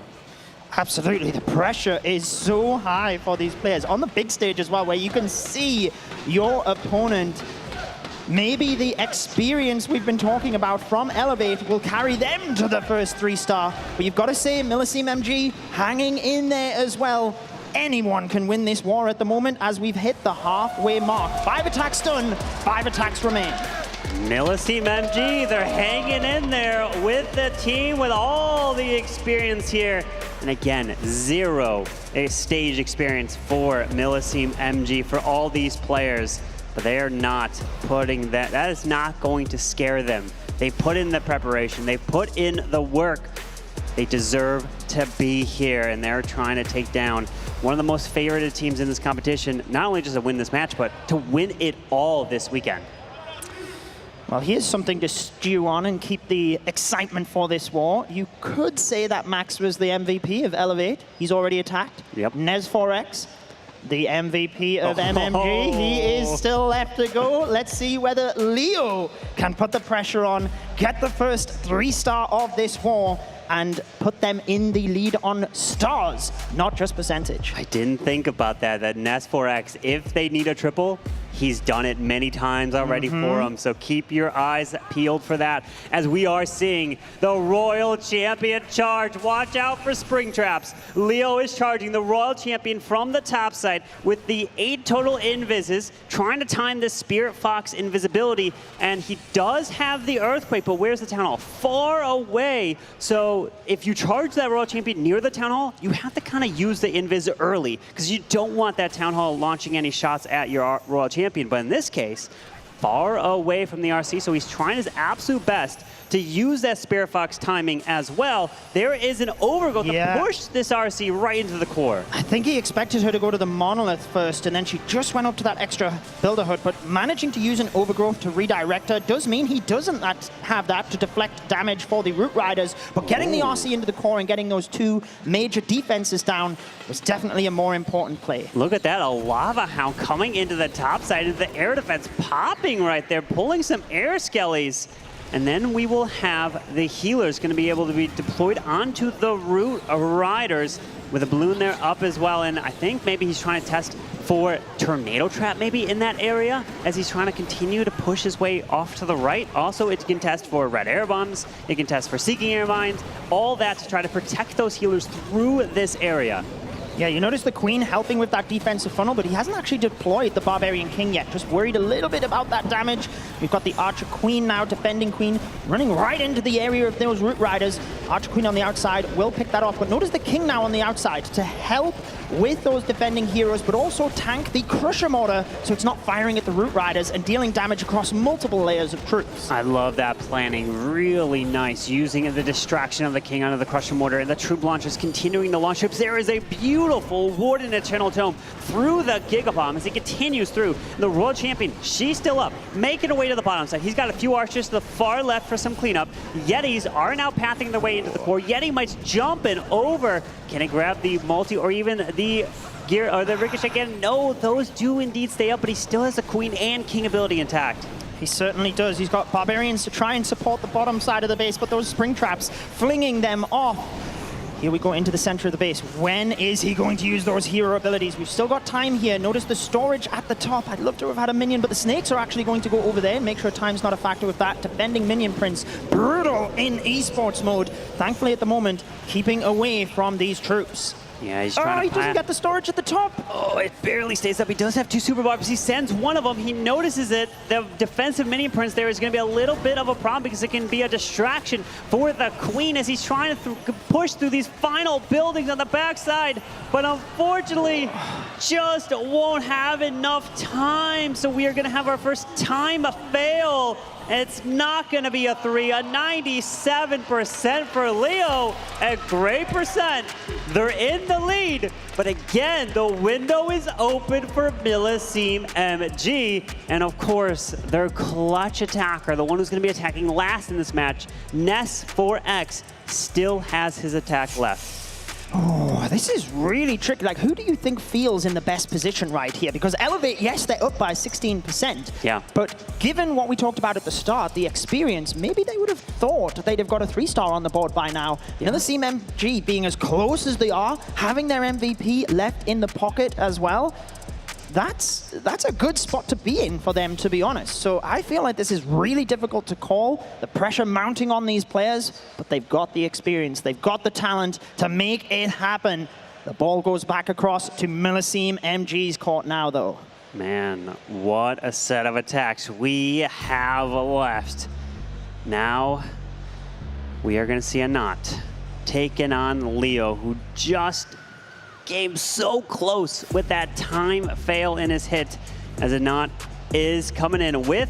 Absolutely. The pressure is so high for these players. On the big stage as well, where you can see your opponent. Maybe the experience we've been talking about from Elevate will carry them to the first 3-star. But you've got to say, Millesime MG hanging in there as well. Anyone can win this war at the moment as we've hit the halfway mark. 5 attacks done, 5 attacks remain. Millesime MG, they're hanging in there with the team with all the experience here. And again, 0 stage experience for Millesime MG for all these players. But they are not putting that is not going to scare them. They put in the preparation, they put in the work. They deserve to be here, and they're trying to take down one of the most favorited teams in this competition, not only just to win this match, but to win it all this weekend. Well, here's something to stew on and keep the excitement for this war. You could say that Max was the MVP of Elevate. He's already attacked. Yep. Nez4X, the MVP of MMG. He is still left to go. Let's see whether Leo can put the pressure on, get the first 3-star of this war, and put them in the lead on stars, not just percentage. I didn't think about that Nez4X, if they need a triple, He's done it many times already for him, so keep your eyes peeled for that. As we are seeing the Royal Champion charge. Watch out for spring traps. Leo is charging the Royal Champion from the top side with the 8 total invises, trying to time the Spirit Fox invisibility, and he does have the Earthquake, but where's the Town Hall? Far away. So if you charge that Royal Champion near the Town Hall, you have to kind of use the invis early, because you don't want that Town Hall launching any shots at your Royal Champion. But in this case, far away from the RC, so he's trying his absolute best to use that Spirit Fox timing as well. There is an overgrowth to push this RC right into the core. I think he expected her to go to the Monolith first, and then she just went up to that extra Builder Hut, but managing to use an overgrowth to redirect her does mean he doesn't have that to deflect damage for the Root Riders, but getting the RC into the core and getting those 2 major defenses down was definitely a more important play. Look at that, a Lava Hound coming into the top side of the air defense, popping right there, pulling some air skellies. And then we will have the healers going to be able to be deployed onto the Root Riders with a balloon there up as well. And I think maybe he's trying to test for Tornado Trap maybe in that area as he's trying to continue to push his way off to the right. Also, it can test for Red Air Bombs. It can test for Seeking Air Mines. All that to try to protect those healers through this area. Yeah, you notice the Queen helping with that defensive funnel, but he hasn't actually deployed the Barbarian King yet. Just worried a little bit about that damage. We've got the Archer Queen now, defending Queen, running right into the area of those Root Riders. Archer Queen on the outside will pick that off, but notice the King now on the outside to help with those defending heroes, but also tank the Crusher Mortar so it's not firing at the Root Riders and dealing damage across multiple layers of troops. I love that planning. Really nice. Using the distraction of the King onto the Crusher Mortar and the troop launchers continuing to launch troops. There is a beautiful Warden Eternal Tome through the Gigabomb as he continues through. The Royal Champion, she's still up, making her way to the bottom side. He's got a few archers to the far left for some cleanup. Yetis are now pathing their way into the core. Yeti might jump in over. Can it grab the multi or even the gear or the ricochet again? No, those do indeed stay up, but he still has the Queen and King ability intact. He certainly does. He's got Barbarians to try and support the bottom side of the base, but those spring traps flinging them off. Here we go into the center of the base. When is he going to use those hero abilities? We've still got time here. Notice the storage at the top. I'd love to have had a minion, but the snakes are actually going to go over there. Make sure time's not a factor with that. Defending Minion Prince. Brutal in esports mode. Thankfully at the moment, keeping away from these troops. Yeah, he's trying to he doesn't get the storage at the top. Oh, it barely stays up. He does have 2 super barbs. He sends one of them. He notices it. The defensive Minion Prince there is going to be a little bit of a problem because it can be a distraction for the Queen as he's trying to push through these final buildings on the backside. But unfortunately, just won't have enough time. So we are going to have our first time fail. It's not going to be a 3, a 97% for Leo, a great percent. They're in the lead, but again, the window is open for Millesime MG, and of course, their clutch attacker, the one who's going to be attacking last in this match, Ness4X, still has his attack left. Oh, this is really tricky. Like, who do you think feels in the best position right here? Because Elevate, yes, they're up by 16%. Yeah. But given what we talked about at the start, the experience, maybe they would have thought they'd have got a 3-star on the board by now. You know, the Millesime MG being as close as they are, having their MVP left in the pocket as well. That's a good spot to be in for them, to be honest. So I feel like this is really difficult to call. The pressure mounting on these players, but they've got the experience. They've got the talent to make it happen. The ball goes back across to Millesime MG's court now, though. Man, what a set of attacks we have left. Now, we are going to see a Knot taking on Leo, who just came so close with that time fail in his hit, as a Knot is coming in with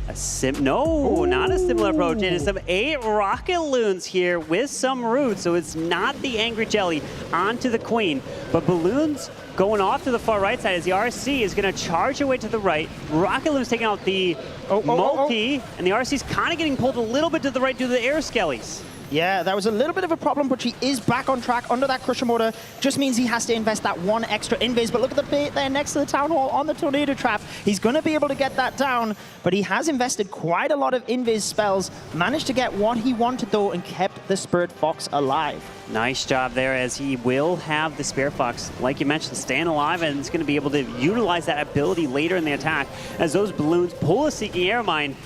a not a similar approach. It is some 8 rocket loons here with some roots, so it's not the Angry Jelly onto the Queen, but balloons going off to the far right side as the RC is going to charge away to the right. Rocket loons taking out the multi, and the RC is kind of getting pulled a little bit to the right due to the air skellies. Yeah, that was a little bit of a problem, but she is back on track under that Crusher Mortar. Just means he has to invest that one extra invis. But look at the bait there next to the Town Hall on the Tornado Trap. He's going to be able to get that down, but he has invested quite a lot of invis spells. Managed to get what he wanted, though, and kept the Spirit Fox alive. Nice job there, as he will have the Spirit Fox, like you mentioned, staying alive, and it's going to be able to utilize that ability later in the attack as those balloons pull a Seeking Air Mine,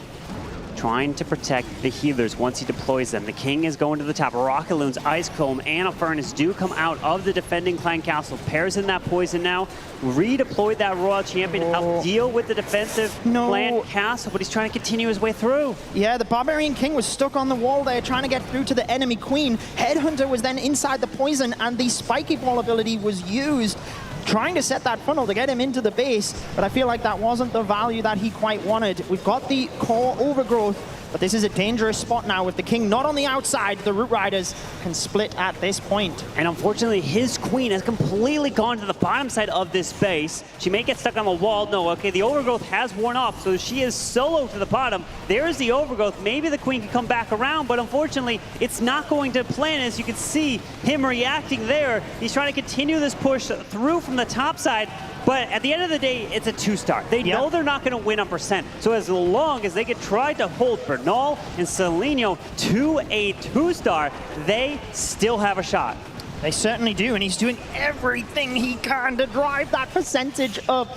trying to protect the healers once he deploys them. The King is going to the top. Rocket Loons, Ice Comb, and a Furnace do come out of the defending Clan Castle. Pairs in that Poison now. Redeployed that Royal Champion. Help deal with the defensive Clan Castle, but he's trying to continue his way through. Yeah, the Barbarian King was stuck on the wall there, trying to get through to the enemy Queen. Headhunter was then inside the Poison, and the Spiky Ball ability was used, trying to set that funnel to get him into the base, but I feel like that wasn't the value that he quite wanted. We've got the core overgrowth, but this is a dangerous spot now with the King not on the outside. The Root Riders can split at this point. And unfortunately, his Queen has completely gone to the bottom side of this base. She may get stuck on the wall. No, okay, the overgrowth has worn off, so she is solo to the bottom. There's the overgrowth. Maybe the Queen can come back around, but unfortunately, it's not going to plan. As you can see him reacting there, he's trying to continue this push through from the top side. But at the end of the day, it's a 2-star. They know they're not going to win on percent. So as long as they can try to hold Bernal and Seleno to a 2-star, they still have a shot. They certainly do, and he's doing everything he can to drive that percentage up.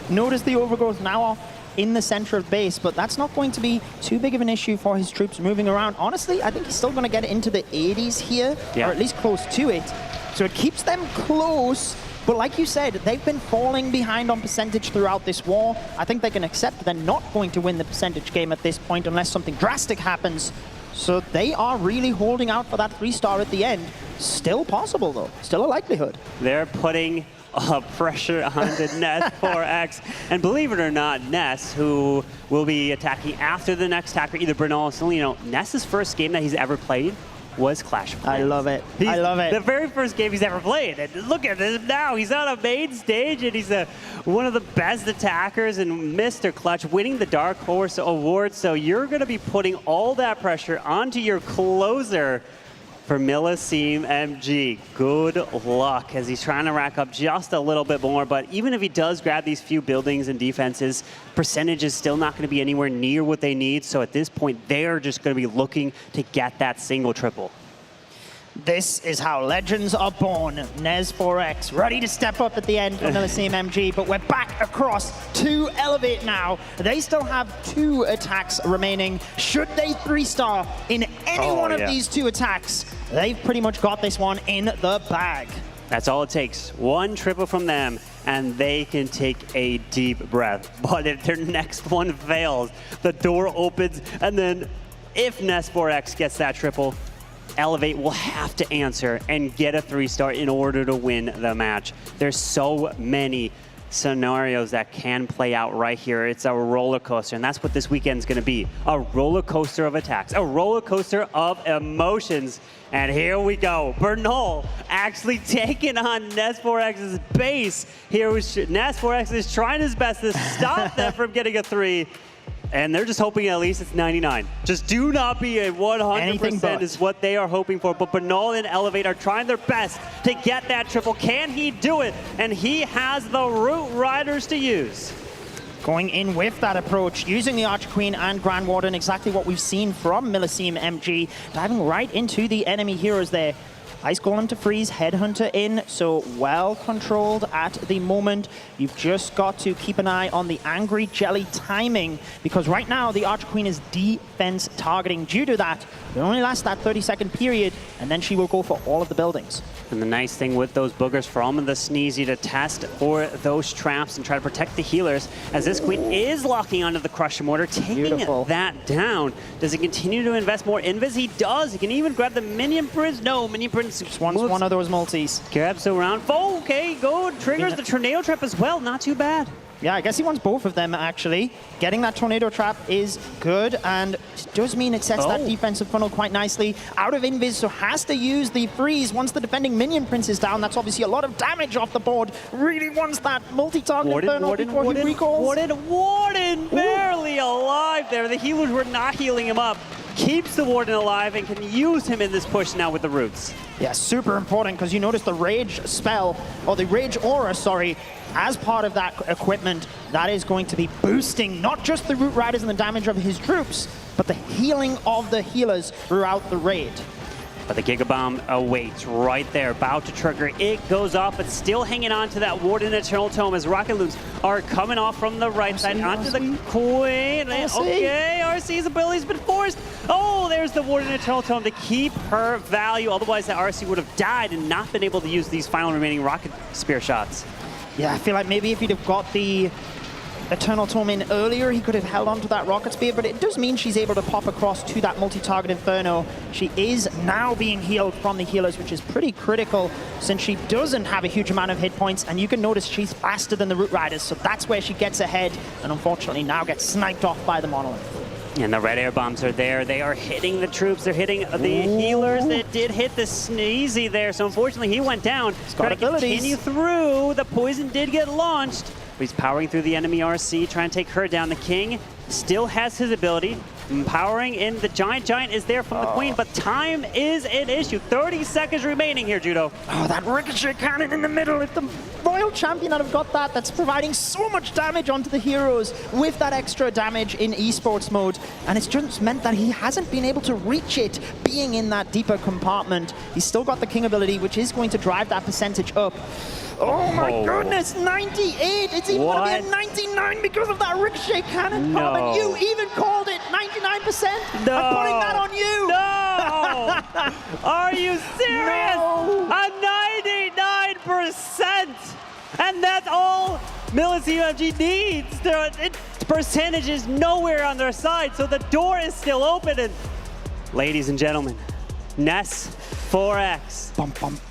Notice the overgrowth now off in the center of base, but that's not going to be too big of an issue for his troops moving around. Honestly, I think he's still going to get into the 80s here, or at least close to it. So it keeps them close. But like you said, they've been falling behind on percentage throughout this war. I think they can accept they're not going to win the percentage game at this point unless something drastic happens. So they are really holding out for that 3-star at the end. Still possible, though. Still a likelihood. They're putting pressure onto Ness 4X. And believe it or not, Ness, who will be attacking after the next attacker, either Bernal or Seleno, Ness's first game that he's ever played was Clash of Clans. I love it. I love it. The very first game he's ever played. And look at him now. He's on a main stage, and he's one of the best attackers and Mr. Clutch, winning the Dark Horse Award. So you're going to be putting all that pressure onto your closer for Millesime MG. Good luck, as he's trying to rack up just a little bit more. But even if he does grab these few buildings and defenses, percentage is still not going to be anywhere near what they need. So at this point, they're just going to be looking to get that single triple. This is how legends are born. Nez 4X ready to step up at the end for Millesime MG, but we're back across to Elevate now. They still have 2 attacks remaining. Should they 3-star in any one of these 2 attacks, they've pretty much got this one in the bag. That's all it takes. 1 triple from them, and they can take a deep breath. But if their next one fails, the door opens, and then if Nez 4X gets that triple, Elevate will have to answer and get a 3-star in order to win the match. There's so many scenarios that can play out right here. It's a roller coaster, and that's what this weekend's going to be. A roller coaster of attacks, a roller coaster of emotions. And here we go. Bernal actually taking on Nez 4X's base. Here Nez 4X is trying his best to stop them from getting a 3. And they're just hoping at least it's 99. Just do not be a 100% is what they are hoping for. But Bernal and Elevate are trying their best to get that triple. Can he do it? And he has the Root Riders to use. Going in with that approach, using the Archer Queen and Grand Warden, exactly what we've seen from Millesime MG, diving right into the enemy heroes there. Ice Golem to freeze, Headhunter in, so well controlled at the moment. You've just got to keep an eye on the Angry Jelly timing, because right now the Archer Queen is defense targeting. Due to that, it only lasts that 30-second period, and then she will go for all of the buildings. And the nice thing with those boogers from the Sneezy to test for those traps and try to protect the healers, as this Queen is locking onto the Crusher Mortar, taking that down. Does he continue to invest more invis? He does. He can even grab the Minion Prince. No, Minion Prince just wants one of those multis. Grabs around. Oh, okay, good. Triggers the Tornado Trap as well. Not too bad. Yeah, I guess he wants both of them, actually. Getting that Tornado Trap is good, and it does mean it sets that defensive funnel quite nicely. Out of invis, so has to use the freeze once the defending Minion Prince is down. That's obviously a lot of damage off the board. Really wants that multi-target Inferno before he recalls. Warden barely alive there. The healers were not healing him up. keeps the Warden alive and can use him in this push now with the roots. Yeah, super important, because you notice the Rage spell, or the Rage Aura, sorry, as part of that equipment, that is going to be boosting not just the Root Riders and the damage of his troops, but the healing of the healers throughout the raid. But the Giga Bomb awaits right there, about to trigger. It goes off, but still hanging on to that Warden Eternal Tome as Rocket Loons are coming off from the right side onto the Queen. Okay, RC's ability's been forced. Oh, there's the Warden Eternal Tome to keep her value. Otherwise, that RC would have died and not been able to use these final remaining Rocket Spear shots. Yeah, I feel like maybe if he'd have got the Eternal Tome in earlier, he could have held on to that Rocket Spear, but it does mean she's able to pop across to that multi-target Inferno. She is now being healed from the healers, which is pretty critical since she doesn't have a huge amount of hit points, and you can notice she's faster than the Root Riders, so that's where she gets ahead, and unfortunately now gets sniped off by the Monolith. And the red air bombs are there. They are hitting the troops. They're hitting the healers. That did hit the Sneezy there, so unfortunately he went down. He's got abilities. Continue through. The poison did get launched. He's powering through the enemy RC, trying to take her down. The King still has his ability. Powering in the Giant. Giant is there from the Queen, but time is an issue. 30 seconds remaining here, Judo. Oh, that Ricochet Cannon in the middle. If the Royal Champion had have got that, that's providing so much damage onto the heroes with that extra damage in esports mode. And it's just meant that he hasn't been able to reach it, being in that deeper compartment. He's still got the King ability, which is going to drive that percentage up. Oh my goodness, 98! It's even going to be a 99 because of that Ricochet Cannon. No. And you even called it 99%? No. I'm putting that on you! No! Are you serious? No. A 99%! And that's all Millesime MG needs. Its percentage is nowhere on their side, so the door is still open. And ladies and gentlemen, Ness 4X,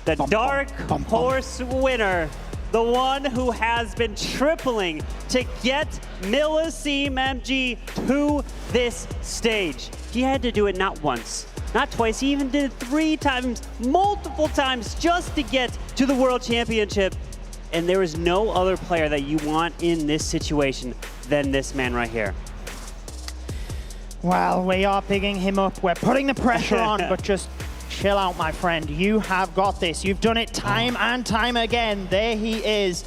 the Dark Horse winner, the one who has been tripling to get Millesime MG to this stage. He had to do it not once, not twice, he even did it 3 times, multiple times, just to get to the World Championship. And there is no other player that you want in this situation than this man right here. Well, we are bigging him up. We're putting the pressure on, but just chill out, my friend. You have got this. You've done it time and time again. There he is.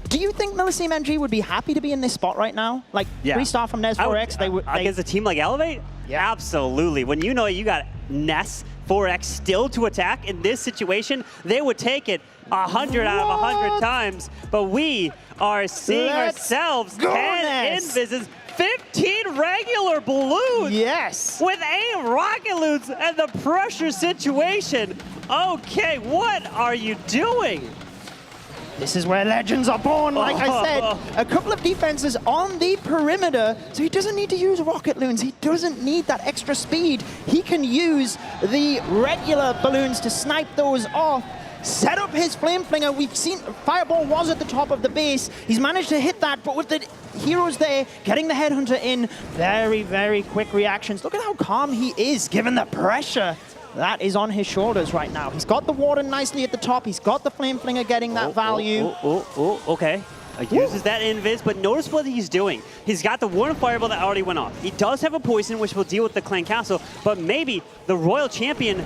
Do you think Millesime MG would be happy to be in this spot right now? Like, restart from Ness 4X, they would... Against a team like Elevate? Yeah. Absolutely. When you know you got Ness 4X still to attack in this situation, they would take it 100 out of 100 times. But we are seeing ourselves 10 invises, 15 regular balloons. Yes. With 8 rocket loons and the pressure situation. Okay, what are you doing? This is where legends are born, like I said. A couple of defenses on the perimeter, so he doesn't need to use rocket loons. He doesn't need that extra speed. He can use the regular balloons to snipe those off. Set up his Flame Flinger. We've seen Fireball was at the top of the base. He's managed to hit that, but with the heroes there, getting the Headhunter in, very, very quick reactions. Look at how calm he is, given the pressure that is on his shoulders right now. He's got the Warden nicely at the top. He's got the Flame Flinger getting that value. Okay. Uses that invis, but notice what he's doing. He's got the Warden Fireball that already went off. He does have a poison, which will deal with the Clan Castle, but maybe the Royal Champion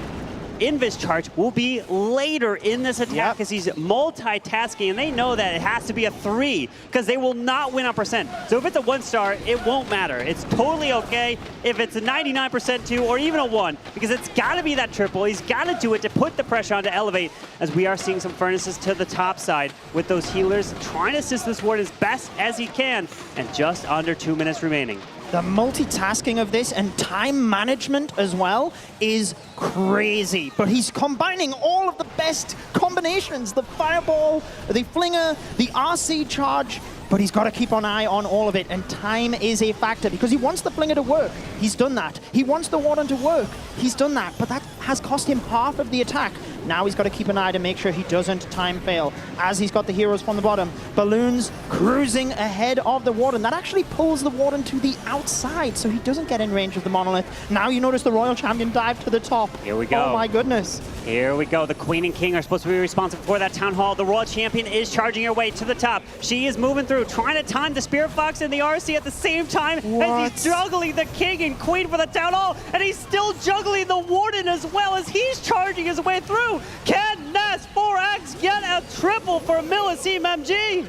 invis charge will be later in this attack because he's multitasking, and they know that it has to be a 3 because they will not win on percent. So if it's a 1-star, it won't matter. It's totally okay if it's a 99% 2 or even a 1 because it's got to be that triple. He's got to do it to put the pressure on to Elevate, as we are seeing some furnaces to the top side with those healers trying to assist this ward as best as he can, and just under 2 minutes remaining. The multitasking of this and time management as well is crazy. But he's combining all of the best combinations. The Fireball, the Flinger, the RC charge. But he's got to keep an eye on all of it. And time is a factor because he wants the Flinger to work. He's done that. He wants the Warden to work. He's done that. But that has cost him half of the attack. Now he's got to keep an eye to make sure he doesn't time fail. As he's got the heroes from the bottom, Balloons cruising ahead of the Warden. That actually pulls the Warden to the outside, so he doesn't get in range of the Monolith. Now you notice the Royal Champion dive to the top. Here we go. Oh my goodness. Here we go. The Queen and King are supposed to be responsible for that Town Hall. The Royal Champion is charging her way to the top. She is moving through, trying to time the Spirit Fox and the RC at the same time as he's juggling the King and Queen for the Town Hall, and he's still juggling the Warden as well as he's charging his way through. Can Ness 4X get a triple for Millesime MG?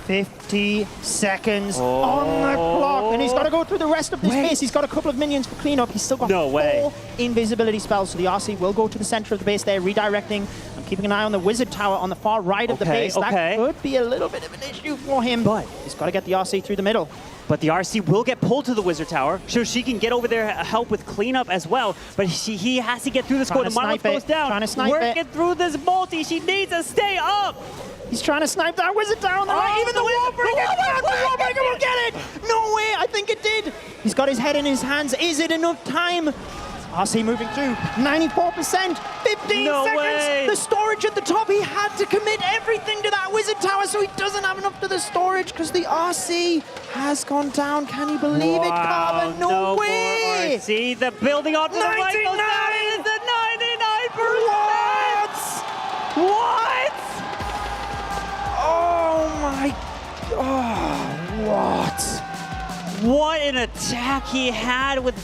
50 seconds on the clock, and he's got to go through the rest of this base. He's got a couple of minions for cleanup. He's still got 4 invisibility spells, so the RC will go to the center of the base there, redirecting. I'm keeping an eye on the Wizard Tower on the far right of the base. That could be a little bit of an issue for him, but he's got to get the RC through the middle. But the RC will get pulled to the Wizard Tower, so she can get over there, help with cleanup as well. But he has to get through the score. The Monolith goes down. Working through this multi. She needs to stay up. He's trying to snipe that Wizard Tower on the right. Even the Wallbreaker will get it. No way. I think it did. He's got his head in his hands. Is it enough time? RC moving through. 94%. 15 seconds. The storage at the top. He had to commit everything to that Wizard Tower, so he doesn't have enough to the storage because the RC has gone down. Can you believe it, Carbon? No way. RC, the building off to the right goes down. It is the 99%. What? Oh my, what? What an attack he had with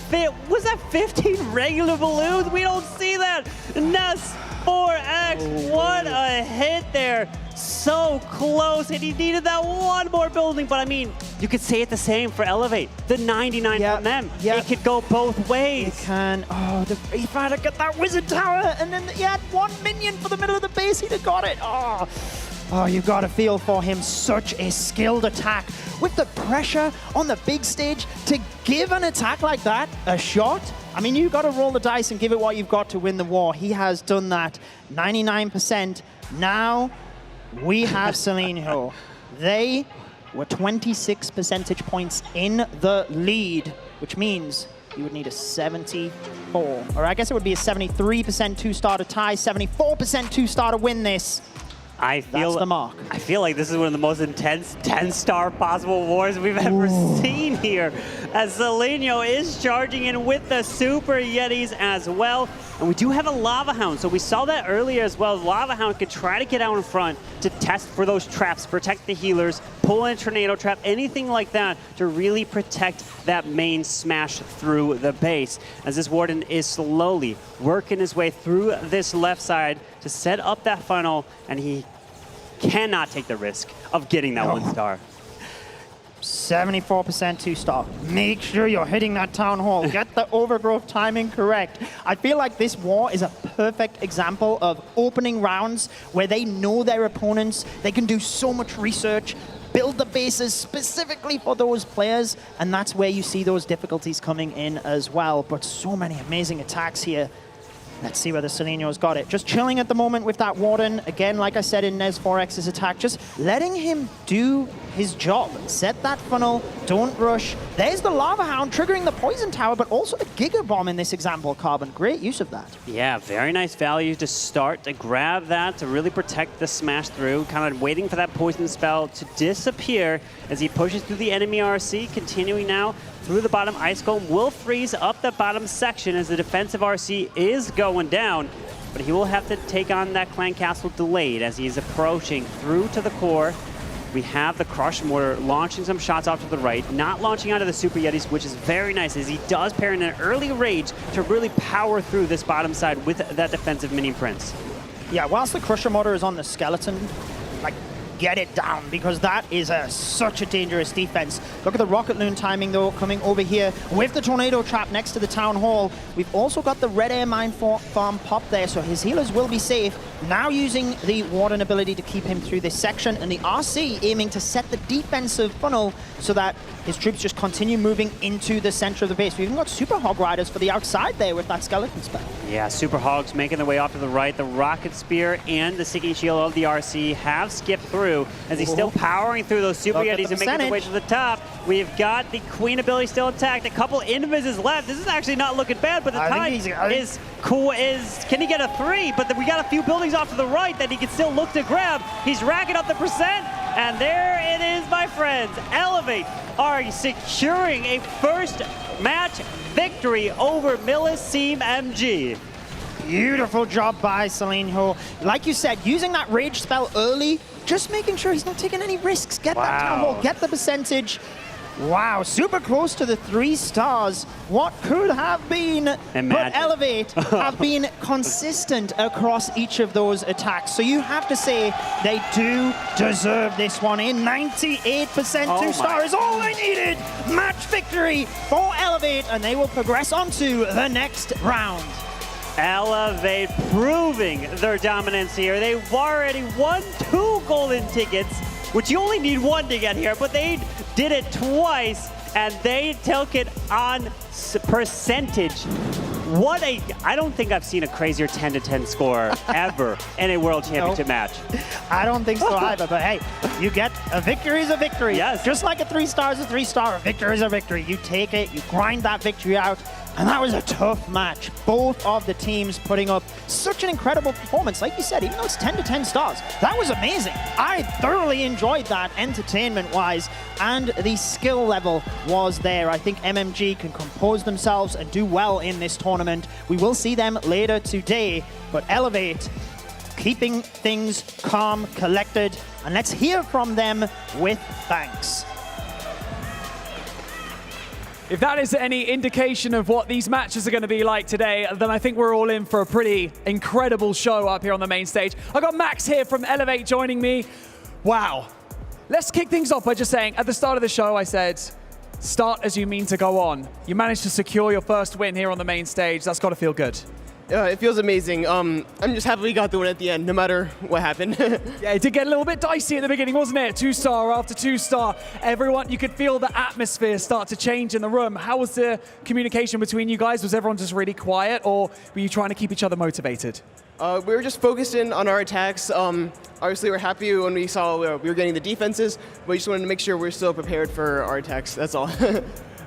was that 15 regular balloons? We don't see that. Ness 4X, what a hit there. So close, and he needed that one more building, but I mean, you could say it the same for Elevate. The 99 from them. It could go both ways. It can. Oh, he tried to get that Wizard Tower, and then he had 1 minion for the middle of the base. He'd have got it. Oh, you've got to feel for him. Such a skilled attack. With the pressure on the big stage, to give an attack like that a shot, I mean, you've got to roll the dice and give it what you've got to win the war. He has done that. 99%. Now, we have Seleno. They were 26 percentage points in the lead, which means you would need a 74, or I guess it would be a 73% two-star to tie, 74% two-star to win this. That's the mark. I feel like this is one of the most intense 10-star possible wars we've ever seen here, as Seleno is charging in with the Super Yetis as well. And we do have a Lava Hound, so we saw that earlier as well. Lava Hound could try to get out in front to test for those traps, protect the healers, pull in a Tornado Trap, anything like that to really protect that main smash through the base. As this Warden is slowly working his way through this left side to set up that funnel, and he cannot take the risk of getting that 1 star. 74% two-star. Make sure you're hitting that Town Hall. Get the overgrowth timing correct. I feel like this war is a perfect example of opening rounds where they know their opponents. They can do so much research, build the bases specifically for those players, and that's where you see those difficulties coming in as well. But so many amazing attacks here. Let's see whether Seleno's got it. Just chilling at the moment with that Warden. Again, like I said in Nez 4X's attack, just letting him do his job. Set that funnel, don't rush. There's the Lava Hound triggering the Poison Tower, but also the Giga Bomb in this example, Carbon. Great use of that. Yeah, very nice value to start, to grab that, to really protect the smash through, kind of waiting for that Poison spell to disappear as he pushes through the enemy RC, continuing now through the bottom. Ice Golem will freeze up the bottom section as the defensive RC is going down, but he will have to take on that Clan Castle delayed as he is approaching through to the core. We have the Crush Mortar launching some shots off to the right, not launching onto the Super Yetis, which is very nice as he does pair in an early rage to really power through this bottom side with that defensive Mini Prince. Yeah, whilst the Crusher Mortar is on the skeleton, like, get it down, because that is such a dangerous defense. Look at the Rocket Loon timing, though, coming over here with the Tornado Trap next to the Town Hall. We've also got the Red Air Mine Farm pop there, so his healers will be safe. Now using the Warden ability to keep him through this section, and the RC aiming to set the defensive funnel so that his troops just continue moving into the center of the base. We've even got Super Hog Riders for the outside there with that skeleton spell. Yeah, Super Hogs making their way off to the right. The Rocket Spear and the Seeking Shield of the RC have skipped through. through as he's still powering through those super yetis and making the way to the top. We've got the Queen ability still intact. A couple invises left. This is actually not looking bad, but the time is cool. Can he get a 3? But we got a few buildings off to the right that he can still look to grab. He's racking up the percent, and there it is, my friends. Elevate are securing a first match victory over Millesime MG. Beautiful job by Selenho. Like you said, using that rage spell early, just making sure he's not taking any risks. Get that town hall, get the percentage. Wow, super close to the 3 stars. What could have been? Imagine. But Elevate have been consistent across each of those attacks. So you have to say they do deserve this one in. 98% 2-star is all they needed. Match victory for Elevate, and they will progress on to the next round. Elevate proving their dominance here. They've already won 2 golden tickets, which you only need 1 to get here, but they did it twice, and they took it on percentage. I don't think I've seen a crazier 10-10 score ever in a World Championship match. I don't think so either, but hey, you get a victory is a victory. Yes. Just like a 3-star is a 3-star, a victory is a victory. You take it, you grind that victory out, and that was a tough match. Both of the teams putting up such an incredible performance. Like you said, even though it's 10-10 stars, that was amazing. I thoroughly enjoyed that entertainment-wise, and the skill level was there. I think MMG can compose themselves and do well in this tournament. We will see them later today, but Elevate keeping things calm, collected, and let's hear from them with thanks. If that is any indication of what these matches are going to be like today, then I think we're all in for a pretty incredible show up here on the main stage. I got Max here from Elevate joining me. Wow. Let's kick things off by just saying, at the start of the show, I said, start as you mean to go on. You managed to secure your first win here on the main stage. That's got to feel good. It feels amazing. I'm just happy we got the win at the end, no matter what happened. Yeah, it did get a little bit dicey at the beginning, wasn't it? 2-star after 2-star. Everyone, you could feel the atmosphere start to change in the room. How was the communication between you guys? Was everyone just really quiet, or were you trying to keep each other motivated? We were just focused in on our attacks. Obviously, we're happy when we saw we were getting the defenses, but we just wanted to make sure we're still prepared for our attacks. That's all.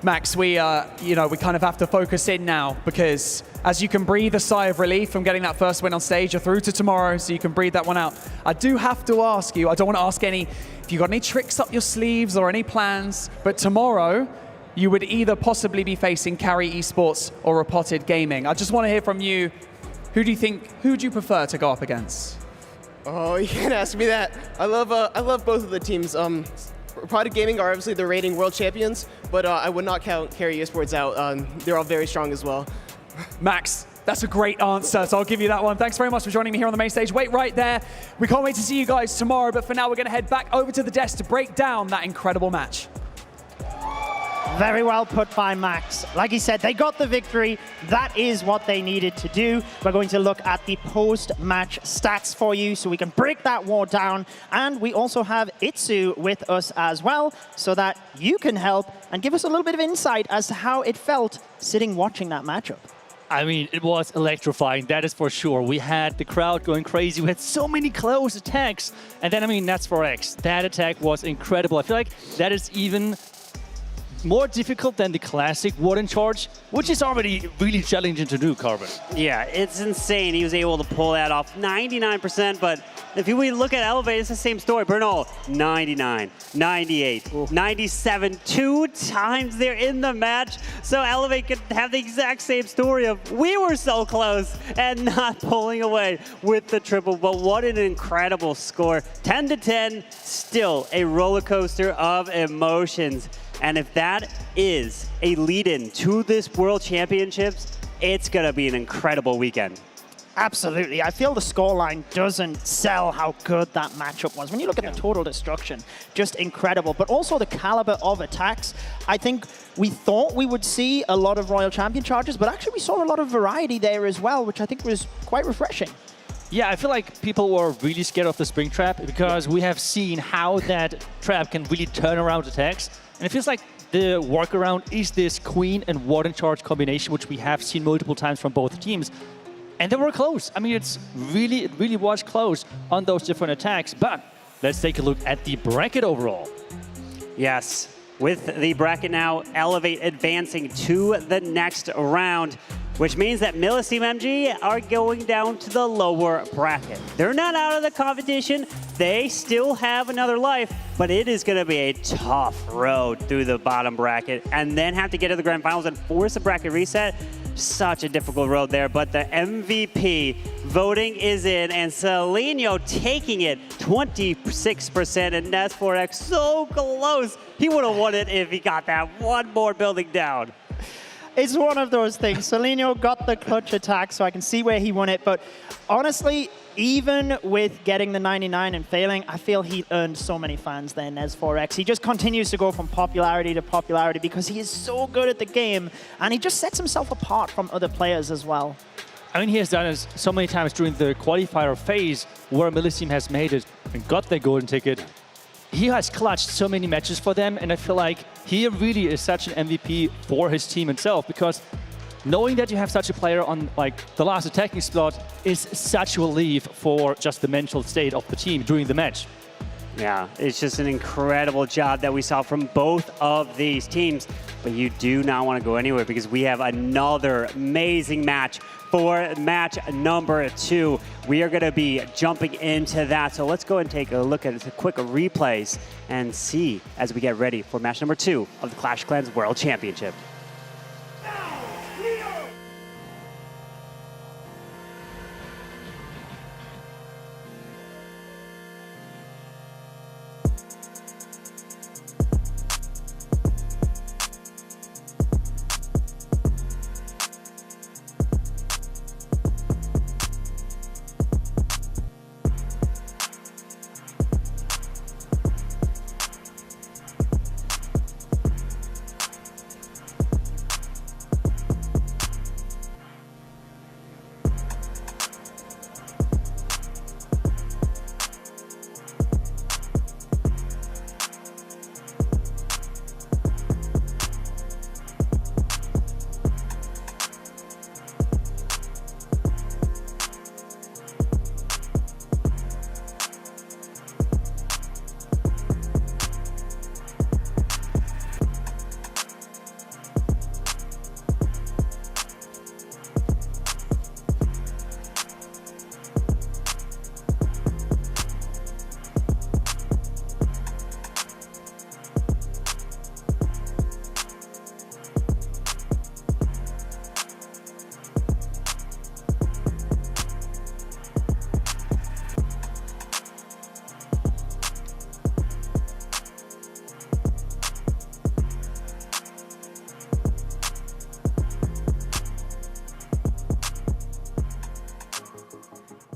Max, we kind of have to focus in now, because as you can breathe a sigh of relief from getting that first win on stage, you're through to tomorrow, so you can breathe that one out. I do have to ask you, I don't want to ask if you got any tricks up your sleeves or any plans, but tomorrow you would either possibly be facing Carrie Esports or Repotted Gaming. I just want to hear from you. Who do you prefer to go up against? Oh, you can't ask me that. I love both of the teams. Repotted Gaming are obviously the reigning world champions, but I would not count Carrie Esports out. They're all very strong as well. Max, that's a great answer, so I'll give you that one. Thanks very much for joining me here on the main stage. Wait right there. We can't wait to see you guys tomorrow, but for now, we're going to head back over to the desk to break down that incredible match. Very well put by Max. Like he said, they got the victory. That is what they needed to do. We're going to look at the post-match stats for you so we can break that war down. And we also have Itsu with us as well, so that you can help and give us a little bit of insight as to how it felt sitting watching that matchup. I mean, it was electrifying, that is for sure. We had the crowd going crazy. We had so many close attacks. And then, I mean, that's for X. That attack was incredible. I feel like that is even more difficult than the classic Warden Charge, which is already really challenging to do, Carbon. Yeah, it's insane. He was able to pull that off 99%, but if we look at Elevate, it's the same story. Bruno, 99, 98, 97, 2 times they're in the match. So Elevate could have the exact same story of we were so close and not pulling away with the triple. But what an incredible score. 10-10, still a roller coaster of emotions. And if that is a lead-in to this World Championships, it's going to be an incredible weekend. Absolutely. I feel the scoreline doesn't sell how good that matchup was. When you look at the total destruction, just incredible. But also the caliber of attacks. I think we thought we would see a lot of Royal Champion charges, but actually we saw a lot of variety there as well, which I think was quite refreshing. Yeah, I feel like people were really scared of the Spring Trap because we have seen how that trap can really turn around attacks. And it feels like the workaround is this Queen and Warden Charge combination, which we have seen multiple times from both teams. And they were close. I mean, it really was close on those different attacks. But let's take a look at the bracket overall. Yes, with the bracket now, Elevate advancing to the next round, which means that Millesime MG are going down to the lower bracket. They're not out of the competition. They still have another life, but it is going to be a tough road through the bottom bracket and then have to get to the grand finals and force a bracket reset. Such a difficult road there, but the MVP voting is in, and Celino taking it 26%, and S4X so close. He would have won it if he got that one more building down. It's one of those things. Celino got the clutch attack, so I can see where he won it. But honestly, even with getting the 99 and failing, I feel he earned so many fans there, Nez4X. He just continues to go from popularity to popularity because he is so good at the game, and he just sets himself apart from other players as well. I mean, he has done it so many times during the qualifier phase where Millesime has made it and got their golden ticket. He has clutched so many matches for them, and I feel like he really is such an MVP for his team itself, because knowing that you have such a player on like the last attacking slot is such a relief for just the mental state of the team during the match. Yeah, it's just an incredible job that we saw from both of these teams. But you do not want to go anywhere because we have another amazing match for match number 2. We are going to be jumping into that. So let's go and take a look at the quick replays and see as we get ready for match number 2 of the Clash Clans World Championship.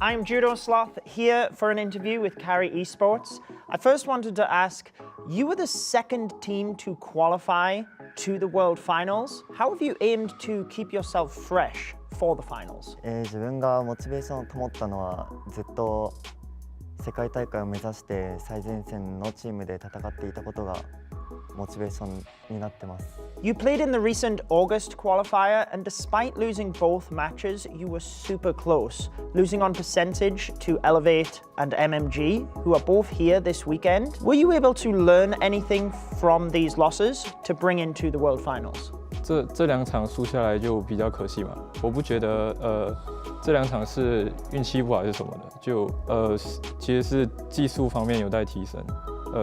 I'm Judo Sloth here for an interview with Carrie Esports. I first wanted to ask, you were the second team to qualify to the World Finals. How have you aimed to keep yourself fresh for the finals? 自分がモチベーションを保ったのはずっと世界大会を目指して最前線のチームで戦っていたことがモチベーションになってます。 You played in the recent August qualifier, and despite losing both matches, you were super close, losing on percentage to Elevate and MMG, who are both here this weekend. Were you able to learn anything from these losses to bring into the World Finals? 这两场输下来就比较可惜嘛，我不觉得这两场是运气不好还是什么的，就其实是技术方面有待提升，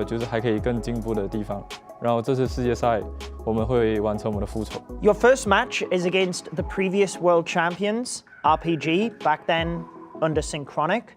就是还可以更进步的地方。然后这次世界赛我们会完成我们的复仇。Your first match is against the previous world champions, RPG, back then under Synchronic.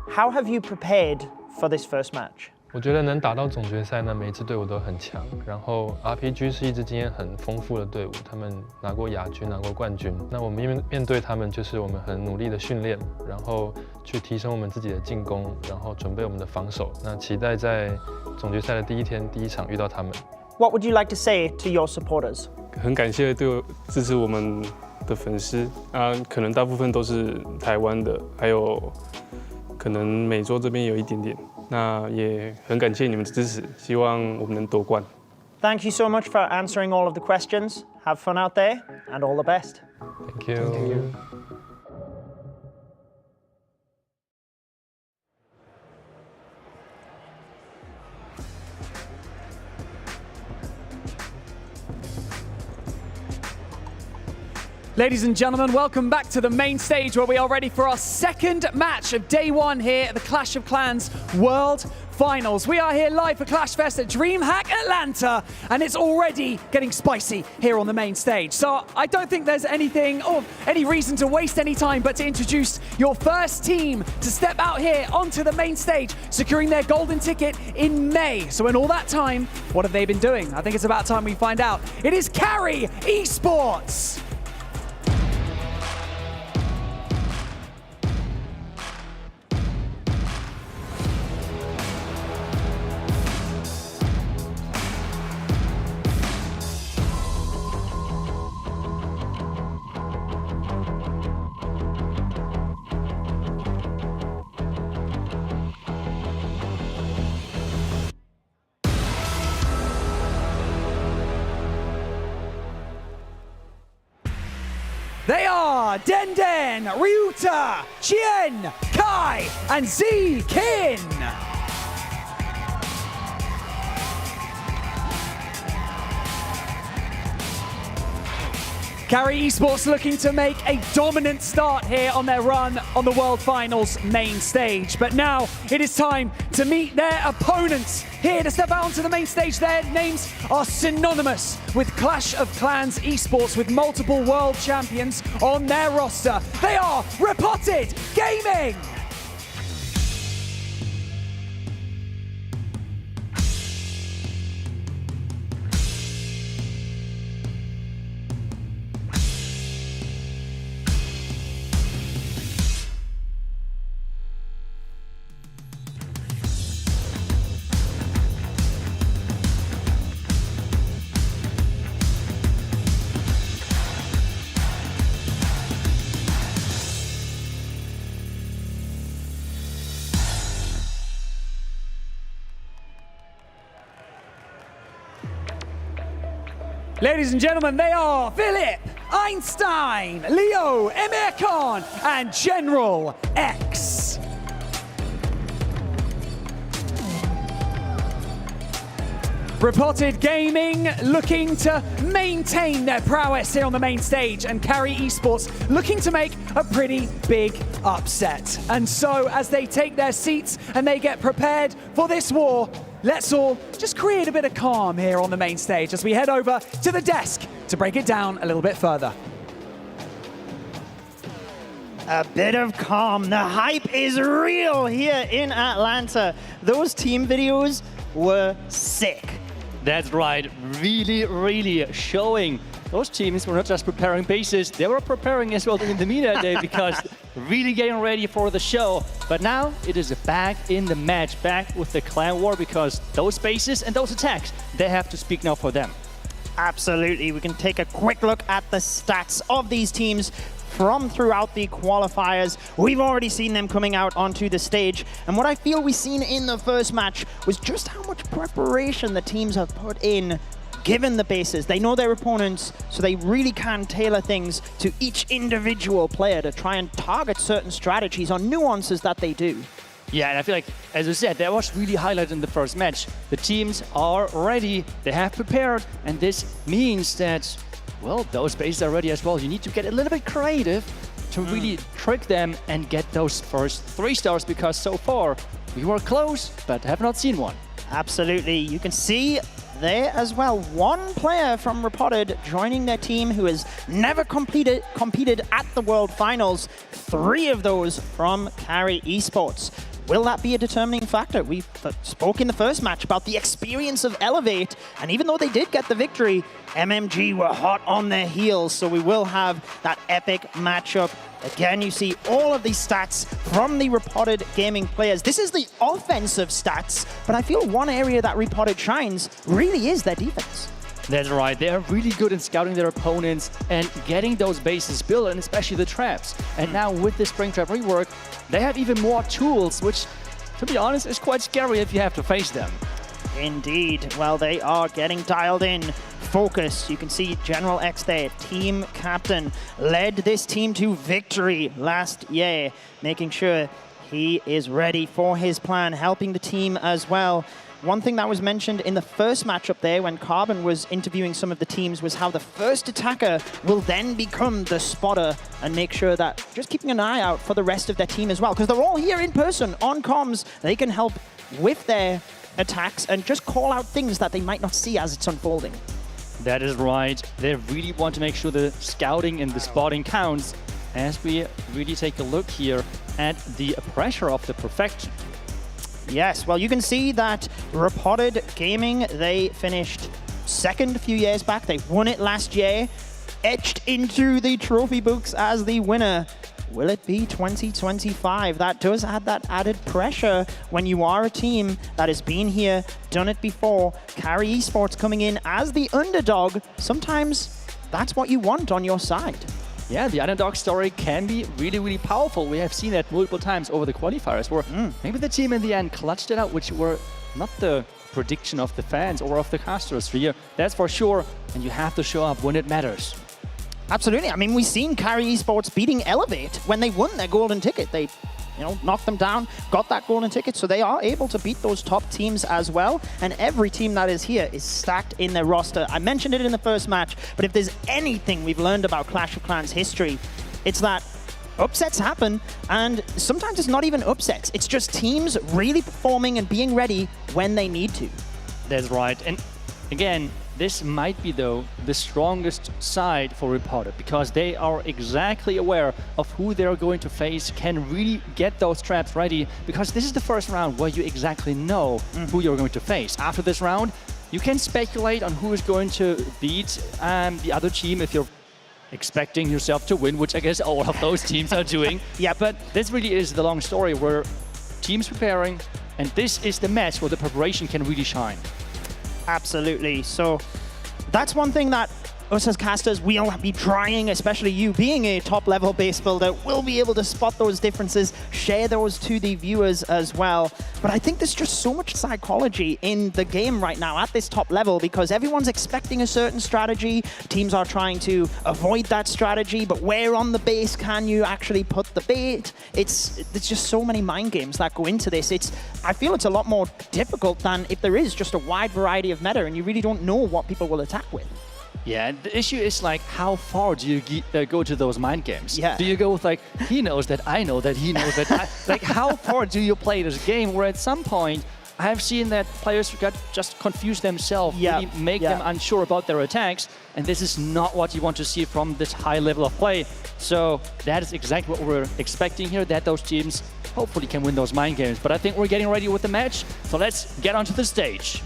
How have you prepared for this first match? 我觉得能打到总决赛呢，每一支队伍都很强。然后 RPG 是一支经验很丰富的队伍，他们拿过亚军，拿过冠军。那我们面对他们，就是我们很努力的训练，然后去提升我们自己的进攻，然后准备我们的防守。那期待在总决赛的第一天、第一场遇到他们。What would you like to say to your supporters? 很感谢对支持我们的粉丝啊，可能大部分都是台湾的，还有可能美洲这边有一点点。 那也很感谢你们的支持，希望我们能夺冠。Thank you so much for answering all of the questions. Have fun out there, and all the best. Thank you. Thank you. Ladies and gentlemen, welcome back to the main stage where we are ready for our second match of day one here at the Clash of Clans World Finals. We are here live for Clash Fest at DreamHack Atlanta, and it's already getting spicy here on the main stage. So I don't think there's anything or any reason to waste any time but to introduce your first team to step out here onto the main stage, securing their golden ticket in May. So in all that time, what have they been doing? I think it's about time we find out. It is Carrie Esports. They are Den, Ryuta, Chien, Kai, and Z Kin. Carrie Esports looking to make a dominant start here on their run on the World Finals main stage. But now it is time to meet their opponents. Here to step out onto the main stage, their names are synonymous with Clash of Clans Esports, with multiple world champions on their roster. They are Repotted Gaming. Ladies and gentlemen, they are Philip, Einstein, Leo, Emirkon, and General X. Repotted Gaming looking to maintain their prowess here on the main stage, and Carrie Esports looking to make a pretty big upset. And so as they take their seats and they get prepared for this war, let's all just create a bit of calm here on the main stage as we head over to the desk to break it down a little bit further. A bit of calm. The hype is real here in Atlanta. Those team videos were sick. That's right, really showing those teams were not just preparing bases, they were preparing as well in the media day because really getting ready for the show. But now it is back in the match, back with the clan war, because those bases and those attacks, they have to speak now for them. Absolutely. We can take a quick look at the stats of these teams from throughout the qualifiers. We've already seen them coming out onto the stage, and what I feel we've seen in the first match was just how much preparation the teams have put in, given the bases. They know their opponents, so they really can tailor things to each individual player to try and target certain strategies or nuances that they do. Yeah, and I feel like, as I said, that was really highlighted in the first match. The teams are ready, they have prepared, and this means that, well, those bases are ready as well. You need to get a little bit creative to really trick them and get those first 3 stars, because so far we were close, but have not seen one. Absolutely. You can see there as well, one player from Repotted joining their team who has never competed at the World Finals. 3 of those from Carrie Esports. Will that be a determining factor? We spoke in the first match about the experience of Elevate, and even though they did get the victory, MMG were hot on their heels, so we will have that epic matchup. Again, you see all of these stats from the Repotted Gaming players. This is the offensive stats, but I feel one area that Repotted shines really is their defense. That's right, they are really good in scouting their opponents and getting those bases built, and especially the traps. And now with the Springtrap rework, they have even more tools, which, to be honest, is quite scary if you have to face them. Indeed. Well, they are getting dialed in. Focus. You can see General X there, team captain, led this team to victory last year, making sure he is ready for his plan, helping the team as well. One thing that was mentioned in the first matchup there when Carbon was interviewing some of the teams was how the first attacker will then become the spotter and make sure that just keeping an eye out for the rest of their team as well, because they're all here in person on comms. They can help with their attacks and just call out things that they might not see as it's unfolding. That is right. They really want to make sure the scouting and the spotting counts as we really take a look here at the pressure of the perfection. Yes, well, you can see that Repotted Gaming, they finished second a few years back. They won it last year, etched into the trophy books as the winner. Will it be 2025? That does add that added pressure when you are a team that has been here, done it before. Carrie Esports coming in as the underdog. Sometimes that's what you want on your side. Yeah, the underdog story can be really, really powerful. We have seen that multiple times over the qualifiers where maybe the team in the end clutched it out, which were not the prediction of the fans or of the casters here. That's for sure. And you have to show up when it matters. Absolutely. I mean, we've seen Carrie Esports beating Elevate when they won their golden ticket. They, knocked them down, got that golden ticket, so they are able to beat those top teams as well. And every team that is here is stacked in their roster. I mentioned it in the first match, but if there's anything we've learned about Clash of Clans history, it's that upsets happen, and sometimes it's not even upsets. It's just teams really performing and being ready when they need to. That's right. And again, this might be, though, the strongest side for Repotted because they are exactly aware of who they're going to face, can really get those traps ready, because this is the first round where you exactly know who you're going to face. After this round, you can speculate on who is going to beat the other team if you're expecting yourself to win, which I guess all of those teams are doing. Yeah, but this really is the long story where teams preparing, and this is the match where the preparation can really shine. Absolutely. So that's one thing that us as casters, we'll be trying, especially you being a top-level base builder, we'll be able to spot those differences, share those to the viewers as well. But I think there's just so much psychology in the game right now at this top level because everyone's expecting a certain strategy. Teams are trying to avoid that strategy, but where on the base can you actually put the bait? There's just so many mind games that go into this. I feel it's a lot more difficult than if there is just a wide variety of meta and you really don't know what people will attack with. Yeah, the issue is like, how far do you go to those mind games? Yeah. Do you go with like, he knows that I know that he knows that like, how far do you play this game? Where at some point, I've seen that players just confuse themselves, really make them unsure about their attacks, and this is not what you want to see from this high level of play. So that is exactly what we're expecting here, that those teams hopefully can win those mind games. But I think we're getting ready with the match, so let's get onto the stage.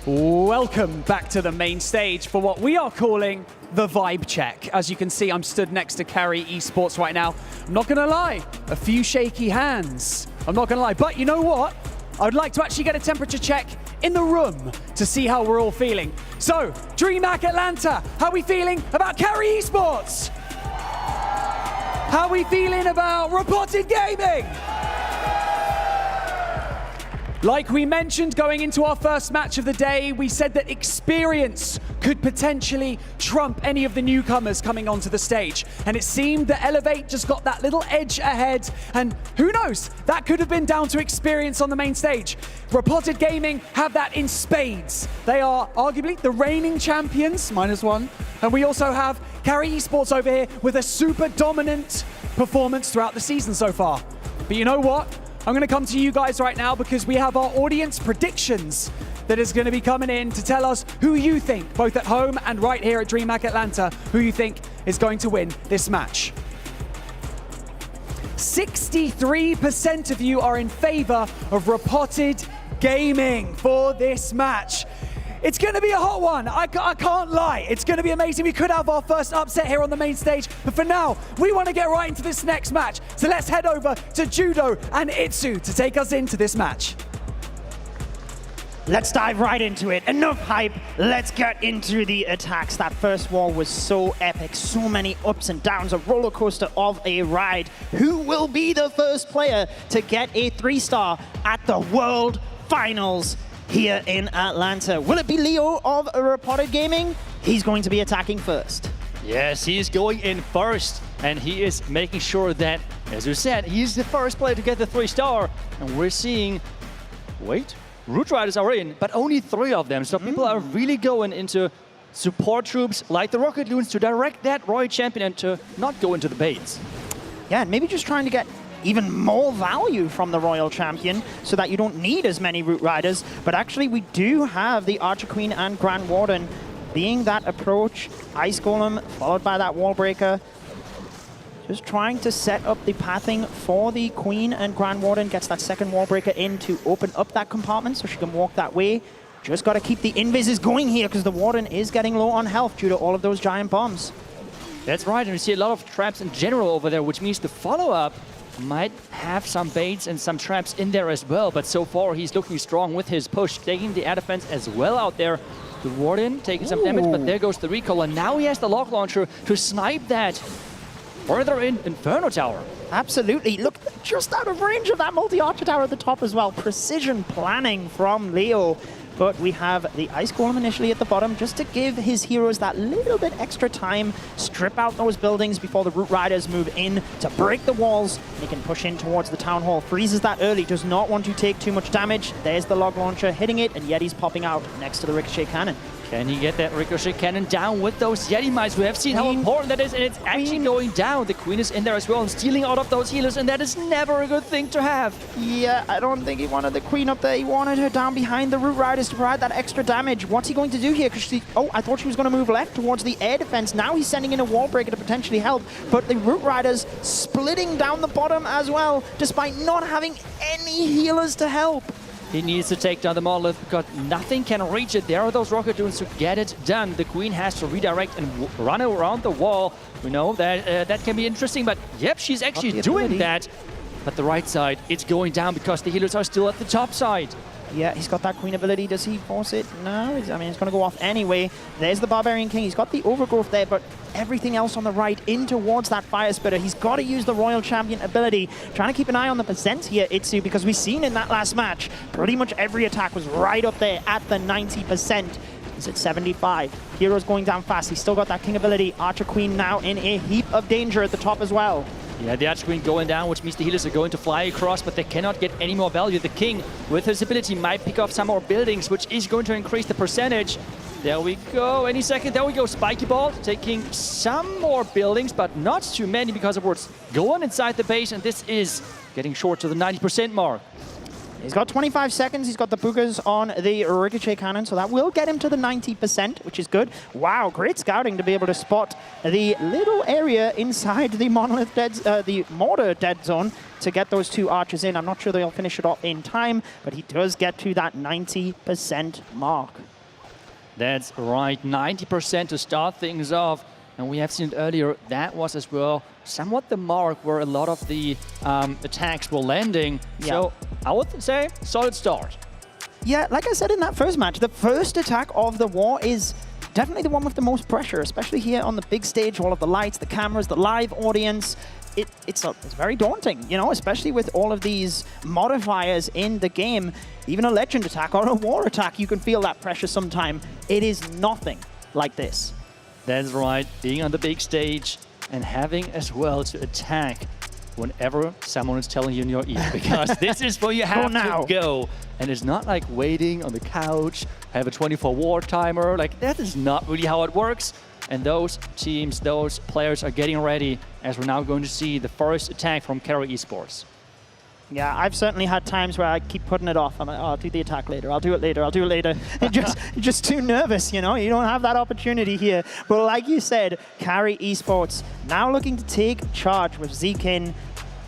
Welcome back to the main stage for what we are calling the vibe check. As you can see, I'm stood next to Carrie Esports right now. I'm not gonna lie, a few shaky hands. I'm not gonna lie, but you know what? I would like to actually get a temperature check in the room to see how we're all feeling. So, DreamHack Atlanta, how are we feeling about Carrie Esports? How are we feeling about Repotted Gaming? Like we mentioned going into our first match of the day, we said that experience could potentially trump any of the newcomers coming onto the stage. And it seemed that Elevate just got that little edge ahead. And who knows, that could have been down to experience on the main stage. Repotted Gaming have that in spades. They are arguably the reigning champions, -1. And we also have Carrie Esports over here with a super dominant performance throughout the season so far. But you know what? I'm going to come to you guys right now because we have our audience predictions that is going to be coming in to tell us who you think, both at home and right here at DreamHack Atlanta, who you think is going to win this match. 63% of you are in favor of Repotted Gaming for this match. It's going to be a hot one. I can't lie. It's going to be amazing. We could have our first upset here on the main stage. But for now, we want to get right into this next match. So let's head over to Judo and Itsu to take us into this match. Let's dive right into it. Enough hype. Let's get into the attacks. That first wall was so epic. So many ups and downs. A roller coaster of a ride. Who will be the first player to get a 3-star at the World Finals here in Atlanta? Will it be Leo of Repotted Gaming? He's going to be attacking first. Yes, he's going in first. and he is making sure that, as you said, he's the first player to get the 3-star. And we're seeing, wait, Root Riders are in, but only 3 of them. So people are really going into support troops like the Rocket Loons to direct that Royal Champion and to not go into the baits. Yeah, and maybe just trying to get even more value from the Royal Champion so that you don't need as many Root Riders. But actually, we do have the Archer Queen and Grand Warden being that approach. Ice Golem followed by that Wall Breaker. Just trying to set up the pathing for the Queen, and Grand Warden gets that second Wall Breaker in to open up that compartment so she can walk that way. Just got to keep the invises going here because the Warden is getting low on health due to all of those giant bombs. That's right, and we see a lot of traps in general over there, which means the follow-up might have some baits and some traps in there as well. But so far, he's looking strong with his push, taking the air defense as well out there. The Warden taking some damage, but there goes the recall, and now he has the lock launcher to snipe that further in Inferno Tower. Absolutely. Look, just out of range of that multi-archer tower at the top as well. Precision planning from Leo. But we have the Ice Golem initially at the bottom just to give his heroes that little bit extra time, strip out those buildings before the Root Riders move in to break the walls. They can push in towards the Town Hall. Freezes that early, does not want to take too much damage. There's the log launcher hitting it, and Yeti's popping out next to the Ricochet Cannon. Can he get that Ricochet Cannon down with those Yeti Mites? We have seen how important that is, and it's actually going down. The Queen is in there as well and stealing out of those healers, and that is never a good thing to have. Yeah, I don't think he wanted the Queen up there. He wanted her down behind the Root Riders to provide that extra damage. What's he going to do here? Because I thought she was going to move left towards the air defense. Now he's sending in a Wall Breaker to potentially help, but the Root Riders splitting down the bottom as well, despite not having any healers to help. He needs to take down the Monolith because nothing can reach it. There are those Rocket Dunes to get it done. The Queen has to redirect and run around the wall. We know that that can be interesting, but yep, she's actually doing that. But the right side, it's going down because the healers are still at the top side. Yeah, he's got that Queen ability. Does he force it? No, I mean, it's going to go off anyway. There's the Barbarian King. He's got the overgrowth there, but everything else on the right in towards that Fire Spitter. He's got to use the Royal Champion ability. Trying to keep an eye on the percent here, Itsu, because we've seen in that last match, pretty much every attack was right up there at the 90%. He's at 75. Hero's going down fast. He's still got that King ability. Archer Queen now in a heap of danger at the top as well. Yeah, the Archer Queen going down, which means the healers are going to fly across, but they cannot get any more value. The King, with his ability, might pick off some more buildings, which is going to increase the percentage. There we go. Any second. There we go. Spiky Ball taking some more buildings, but not too many because of what's going inside the base, and this is getting short to the 90% mark. He's got 25 seconds. He's got the boogers on the Ricochet Cannon, so that will get him to the 90%, which is good. Wow, great scouting to be able to spot the little area inside the Monolith the Mortar dead zone to get those 2 archers in. I'm not sure they'll finish it off in time, but he does get to that 90% mark. That's right, 90% to start things off. And we have seen it earlier, that was as well somewhat the mark where a lot of the attacks were landing. Yeah. So I would say solid start. Yeah, like I said in that first match, the first attack of the war is definitely the one with the most pressure, especially here on the big stage, all of the lights, the cameras, the live audience. It's very daunting, you know, especially with all of these modifiers in the game. Even a legend attack or a war attack, you can feel that pressure sometime. It is nothing like this. That's right, being on the big stage and having as well to attack whenever someone is telling you in your ear, because this is where you have to go. And it's not like waiting on the couch, have a 24 war timer, like that is not really how it works. And those teams, those players are getting ready as we're now going to see the first attack from Carrie Esports. Yeah, I've certainly had times where I keep putting it off. I'm like, oh, I'll do the attack later. I'll do it later. I'll do it later. just too nervous, you know? You don't have that opportunity here. But like you said, Carrie Esports now looking to take charge with Zekin.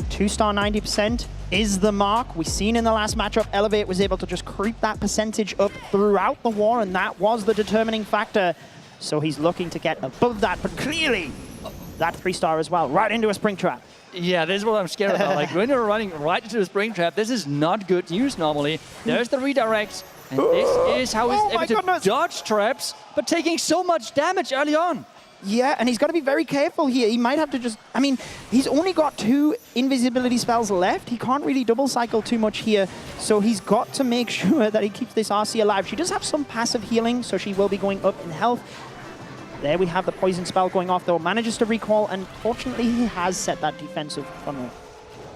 2-star 90% is the mark. We've seen in the last matchup, Elevate was able to just creep that percentage up throughout the war, and that was the determining factor. So he's looking to get above that, but clearly that 3-star as well, right into a spring trap. Yeah, this is what I'm scared about. Like when you're running right into the spring trap, this is not good news normally. There's the redirect, and this is how he's able to dodge traps, but taking so much damage early on. Yeah, and he's got to be very careful here. He might have to just, I mean, he's only got 2 invisibility spells left. He can't really double cycle too much here, so he's got to make sure that he keeps this RC alive. She does have some passive healing, so she will be going up in health. There we have the poison spell going off, though. Manages to recall, and fortunately he has set that defensive funnel.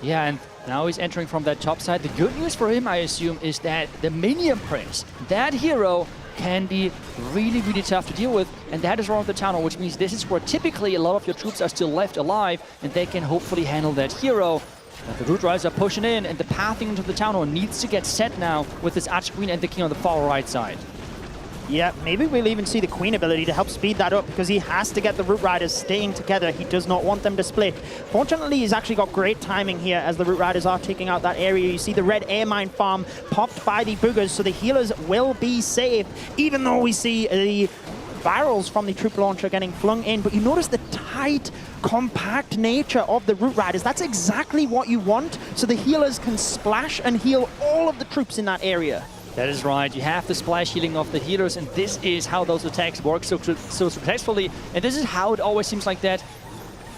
Yeah, and now he's entering from that top side. The good news for him, I assume, is that the Minion Prince, that hero, can be really, really tough to deal with, and that is around the tunnel, which means this is where typically a lot of your troops are still left alive, and they can hopefully handle that hero. But the Root Riders are pushing in, and the pathing into the tunnel needs to get set now with this Archqueen and the King on the far right side. Yeah, maybe we'll even see the Queen ability to help speed that up, because he has to get the Root Riders staying together. He does not want them to split. Fortunately, he's actually got great timing here as the Root Riders are taking out that area. You see the red air mine farm popped by the boogers, so the healers will be safe, even though we see the barrels from the troop launcher getting flung in. But you notice the tight, compact nature of the Root Riders. That's exactly what you want, so the healers can splash and heal all of the troops in that area. That is right. You have the splash healing of the healers, and this is how those attacks work so successfully. And this is how it always seems like that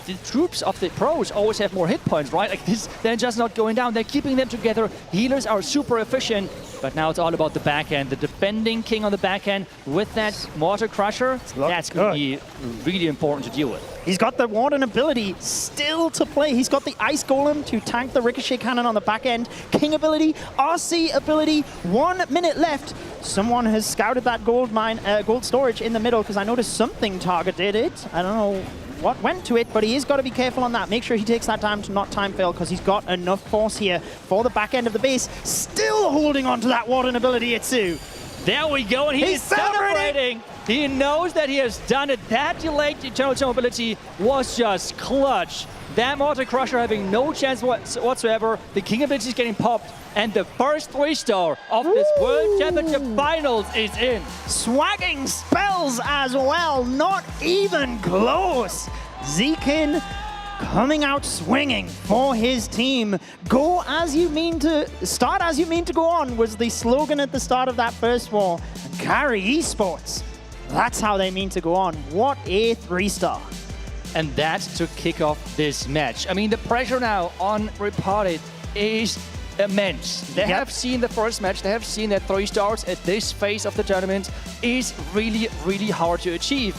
the troops of the pros always have more hit points, right? Like this, they're just not going down. They're keeping them together. Healers are super efficient, but now it's all about the backhand. The defending king on the backhand with that Mortar Crusher, that's going to be really important to deal with. He's got the Warden ability still to play. He's got the Ice Golem to tank the Ricochet Cannon on the back end. King ability, RC ability, 1 minute left. Someone has scouted that gold mine, gold storage in the middle, because I noticed something targeted it. I don't know what went to it, but he has got to be careful on that. Make sure he takes that time to not time fail, because he's got enough force here for the back end of the base. Still holding on to that Warden ability, Itsu. There we go, and he's celebrating. He knows that he has done it. That delayed Eternal Gem ability was just clutch. That Mortar Crusher having no chance whatsoever. The King ability is getting popped, and the first 3-star of this World Championship Finals is in. Swagging spells as well, not even close. Zekin coming out swinging for his team. Go as you mean to, start as you mean to go on was the slogan at the start of that first war. And Carrie Esports, that's how they mean to go on. What a 3-star. And that's to kick off this match. I mean, the pressure now on Repotted is immense. They have seen the first match, they have seen that 3 stars at this phase of the tournament is really, really hard to achieve.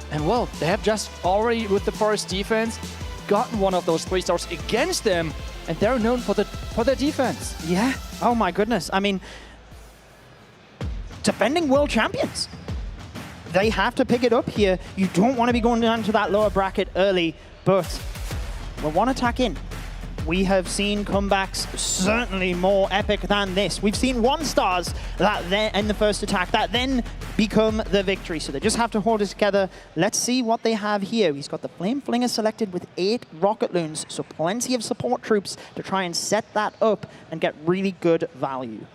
And well, they have just already, with the first defense, gotten one of those 3 stars against them, and they're known for their defense. Yeah, oh my goodness. I mean, defending world champions. They have to pick it up here. You don't want to be going down to that lower bracket early, but we're 1 attack in. We have seen comebacks certainly more epic than this. We've seen 1-stars that then in the first attack that then become the victory. So they just have to hold it together. Let's see what they have here. He's got the Flame Flinger selected with 8 rocket loons, so plenty of support troops to try and set that up and get really good value.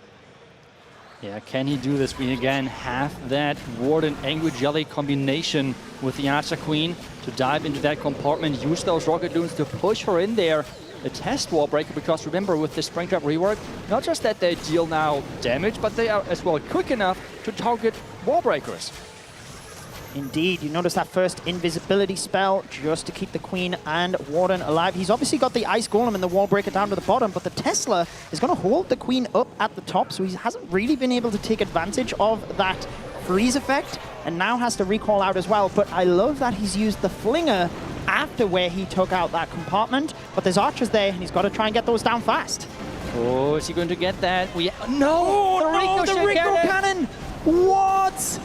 Yeah, can he do this? We again have that Warden Angry Jelly combination with the Archer Queen to dive into that compartment, use those rocket loons to push her in there. A test wall breaker, because remember, with this Springtrap rework, not just that they deal now damage, but they are as well quick enough to target wall breakers. Indeed, you notice that first invisibility spell just to keep the Queen and Warden alive. He's obviously got the Ice Golem and the wall breaker down to the bottom, but the Tesla is going to hold the Queen up at the top, so he hasn't really been able to take advantage of that freeze effect, and now has to recall out as well. But I love that he's used the Flinger after where he took out that compartment, but there's archers there, and he's got to try and get those down fast. Oh, is he going to get that? No! Oh, the Rico Cannon! What?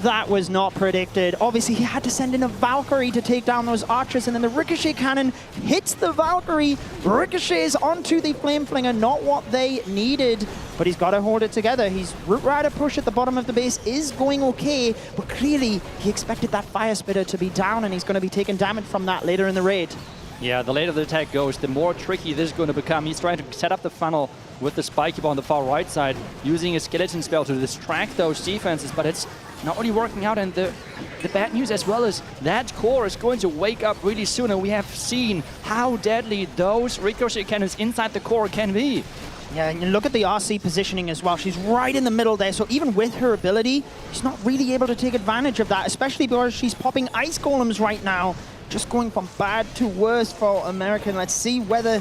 That was not predicted. Obviously, he had to send in a Valkyrie to take down those archers, and then the Ricochet Cannon hits the Valkyrie, ricochets onto the Flame Flinger, not what they needed, but he's got to hold it together. His Root Rider push at the bottom of the base is going okay, but clearly he expected that Fire Spitter to be down, and he's going to be taking damage from that later in the raid. Yeah, the later the attack goes, the more tricky this is going to become. He's trying to set up the funnel with the Spike on the far right side, using a skeleton spell to distract those defenses, but it's not really working out. And the bad news as well is that core is going to wake up really soon, and we have seen how deadly those ricochet cannons inside the core can be. Yeah, and you look at the RC positioning as well. She's right in the middle there, so even with her ability, she's not really able to take advantage of that, especially because she's popping Ice Golems right now. Just going from bad to worse for American. Let's see whether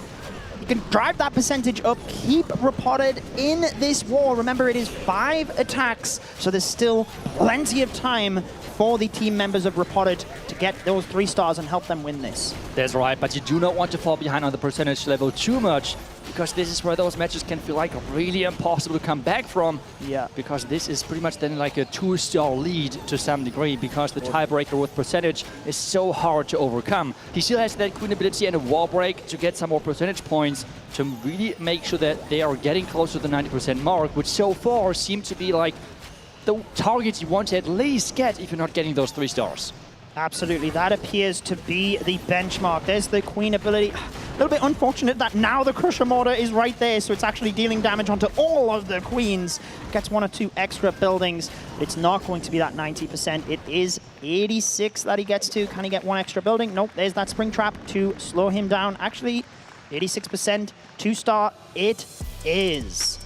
You can drive that percentage up, keep Repotted in this war. Remember, it is 5 attacks, so there's still plenty of time for the team members of Repotted to get those 3 stars and help them win this. That's right, but you do not want to fall behind on the percentage level too much, because this is where those matches can feel like really impossible to come back from. Yeah. Because this is pretty much then like a 2-star lead to some degree, because the tiebreaker with percentage is so hard to overcome. He still has that queen ability and a wall break to get some more percentage points to really make sure that they are getting close to the 90% mark, which so far seem to be like the targets you want to at least get if you're not getting those 3 stars. Absolutely, that appears to be the benchmark. There's the queen ability. A little bit unfortunate that now the Crusher Mortar is right there, so it's actually dealing damage onto all of the queens. Gets 1 or 2 extra buildings. It's not going to be that 90%. It is 86 that he gets to. Can he get 1 extra building? Nope, there's that spring trap to slow him down. Actually, 86%, 2-star it is.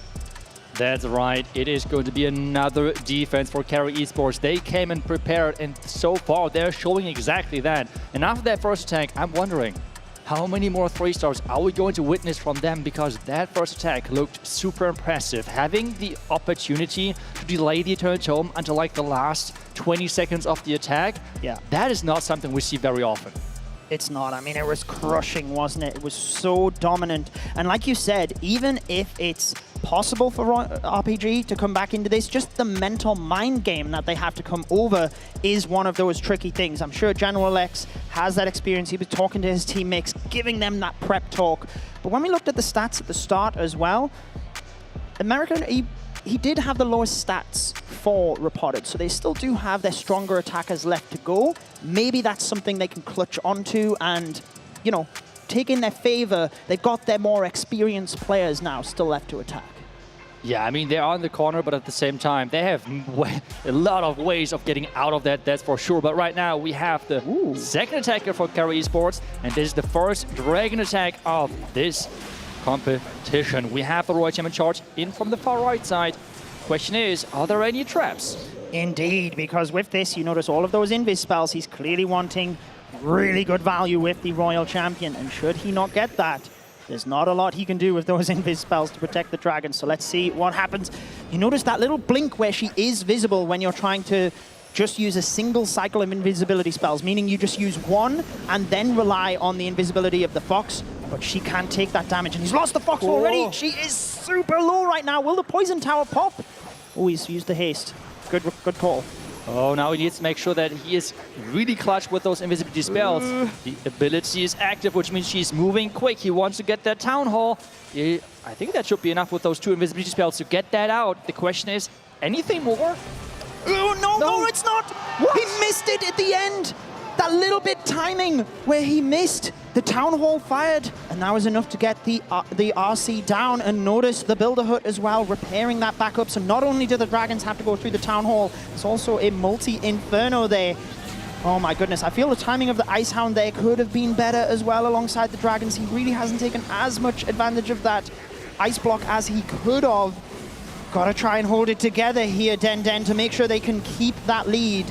That's right, it is going to be another defense for Carrie Esports. They came in prepared, and so far they're showing exactly that. And after that first attack, I'm wondering, how many more 3 stars are we going to witness from them? Because that first attack looked super impressive. Having the opportunity to delay the Eternal Tome until like the last 20 seconds of the attack, yeah, that is not something we see very often. It's not. I mean, it was crushing, wasn't it? It was so dominant. And like you said, even if it's possible for RPG to come back into this, just the mental mind game that they have to come over is one of those tricky things. I'm sure General X has that experience. He was talking to his teammates, giving them that prep talk. But when we looked at the stats at the start as well, American, he did have the lowest stats for Repotted, so they still do have their stronger attackers left to go. Maybe that's something they can clutch onto and, you know, take in their favor. They've got their more experienced players now still left to attack. Yeah, I mean, they are in the corner, but at the same time, they have a lot of ways of getting out of that, that's for sure. But right now, we have the second attacker for Carrie Esports, and this is the first Dragon attack of this competition. We have the Royal Champion charge in from the far right side. Question is, are there any traps? Indeed, because with this, you notice all of those invis spells. He's clearly wanting really good value with the Royal Champion, and should he not get that, there's not a lot he can do with those invis spells to protect the dragon. So let's see what happens. You notice that little blink where she is visible when you're trying to just use a single cycle of invisibility spells, meaning you just use 1 and then rely on the invisibility of the fox, but she can't take that damage. And he's lost the fox already. She is super low right now. Will the poison tower pop? Oh, he's used the haste. Good call. Oh, now he needs to make sure that he is really clutch with those invisibility spells. The ability is active, which means she's moving quick. He wants to get that Town Hall. I think that should be enough with those 2 invisibility spells to get that out. The question is, anything more? Oh, no, it's not. What? He missed it at the end. That little bit timing where he missed. The Town Hall fired, and that was enough to get the RC down. And notice the Builder Hut as well, repairing that back up. So not only do the dragons have to go through the Town Hall, there's also a multi-inferno there. Oh my goodness, I feel the timing of the Ice Hound there could have been better as well alongside the dragons. He really hasn't taken as much advantage of that ice block as he could have. Gotta try and hold it together here, Den, to make sure they can keep that lead.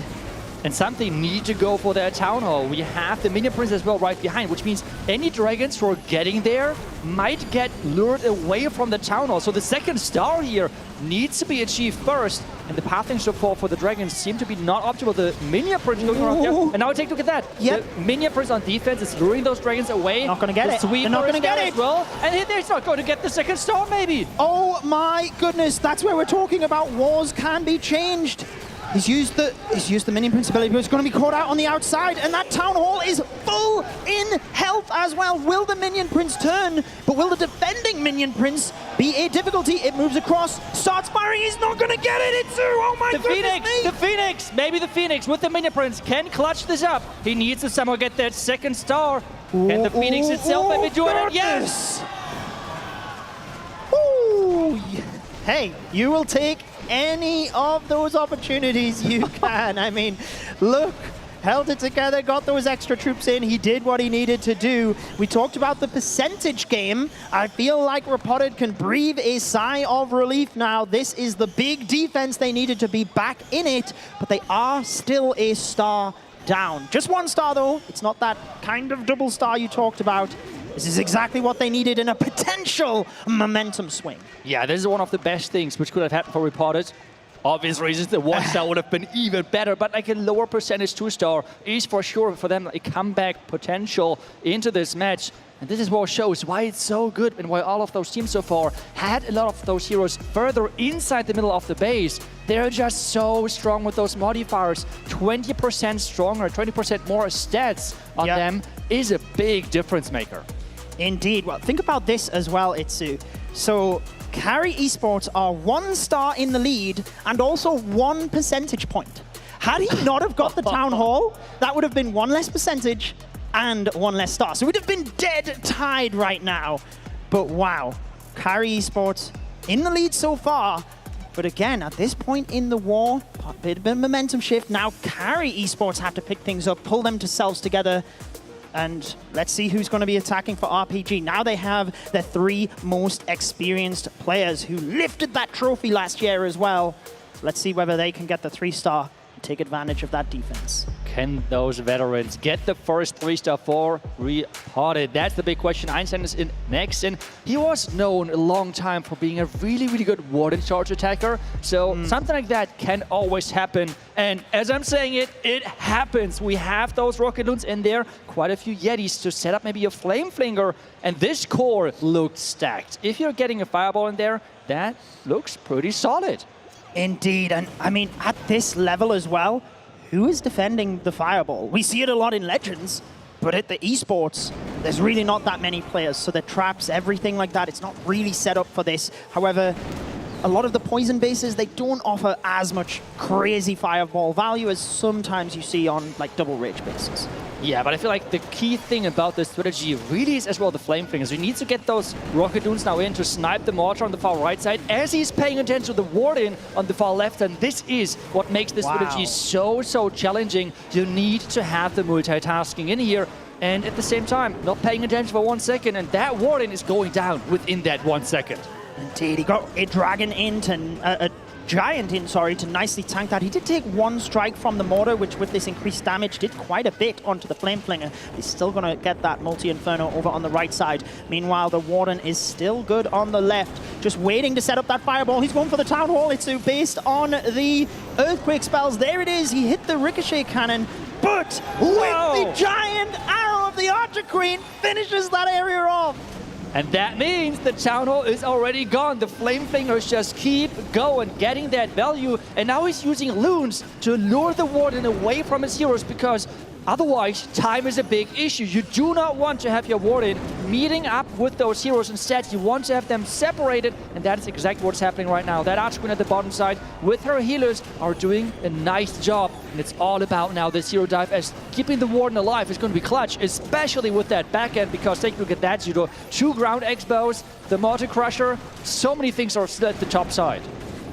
And something need to go for their Town Hall. We have the Minion Prince as well right behind, which means any dragons who are getting there might get lured away from the Town Hall. So the second star here needs to be achieved first. And the pathing support for the dragons seem to be not optimal. The Minion Prince going around there. And now take a look at that. Yep. The Minion Prince on defense is luring those dragons away. Not going to get it. They're not going to get it. As well. And he's not going to get the second star maybe. Oh my goodness, that's where we're talking about. Wars can be changed. He's used the Minion Prince ability, but it's going to be caught out on the outside, and that Town Hall is full in health as well. Will the Minion Prince turn, but will the defending Minion Prince be a difficulty? It moves across, starts firing, he's not going to get it, Itsu! Oh my goodness me! The Phoenix, maybe the Phoenix with the Minion Prince can clutch this up. He needs to somehow get that second star, and the Phoenix itself may be doing it, yes! Ooh. Hey, you will take any of those opportunities you can. I mean, look, held it together, got those extra troops in. He did what he needed to do. We talked about the percentage game. I feel like Repotted can breathe a sigh of relief now. This is the big defense they needed to be back in it, but they are still a star down. Just 1 star though. It's not that kind of double star you talked about. This is exactly what they needed in a potential momentum swing. Yeah, this is one of the best things which could have happened for Repotted. Obvious reasons, the 1-star would have been even better, but like a lower percentage 2-star is for sure for them a comeback potential into this match. And this is what shows why it's so good and why all of those teams so far had a lot of those heroes further inside the middle of the base. They're just so strong with those modifiers. 20% stronger, 20% more stats on them is a big difference maker. Indeed. Well, think about this as well, Itsu. So Carrie Esports are 1 star in the lead and also 1 percentage point. Had he not have got the Town Hall, that would have been 1 less percentage and 1 less star. So we'd have been dead tied right now. But wow, Carrie Esports in the lead so far. But again, at this point in the war, a bit of a momentum shift. Now Carrie Esports have to pick things up, pull themselves together. And let's see who's going to be attacking for RPG. Now they have the 3 most experienced players who lifted that trophy last year as well. Let's see whether they can get the 3-star and take advantage of that defense. Can those veterans get the first 3-star for Repotted? That's the big question. Einstein is in next, and he was known a long time for being a really, really good ward charge attacker. So something like that can always happen. And as I'm saying it, it happens. We have those rocket loons in there, quite a few Yetis to set up maybe a flame flinger, and this core looks stacked. If you're getting a fireball in there, that looks pretty solid. Indeed, and I mean, at this level as well, who is defending the fireball? We see it a lot in Legends, but at the Esports, there's really not that many players. So the traps, everything like that, it's not really set up for this. However, a lot of the poison bases, they don't offer as much crazy fireball value as sometimes you see on like double rage bases. Yeah, but I feel like the key thing about this strategy really is as well the flame fingers. We need to get those rocket dunes now in to snipe the mortar on the far right side as he's paying attention to the warden on the far left, and this is what makes this strategy so challenging. You need to have the multitasking in here and at the same time not paying attention for 1 second, and that warden is going down within that 1 second. Indeed, he got a dragon in to, a giant in, sorry, to nicely tank that. He did take 1 strike from the mortar, which with this increased damage did quite a bit onto the flame flinger. He's still going to get that multi-inferno over on the right side. Meanwhile, the warden is still good on the left, just waiting to set up that fireball. He's going for the Town Hall. It's based on the earthquake spells. There it is. He hit the ricochet cannon, but with the giant arrow of the Archer Queen finishes that area off. And that means the Town Hall is already gone. The Flame Flingers just keep going, getting that value. And now he's using loons to lure the Warden away from his heroes, because otherwise time is a big issue. You do not want to have your Warden meeting up with those heroes. Instead, you want to have them separated. And that is exactly what's happening right now. That Archqueen at the bottom side with her healers are doing a nice job. And it's all about now this hero dive, as keeping the Warden alive is going to be clutch, especially with that back end, because take a look at that, Judo. 2 ground X-bows, the Mortar Crusher, so many things are still at the top side.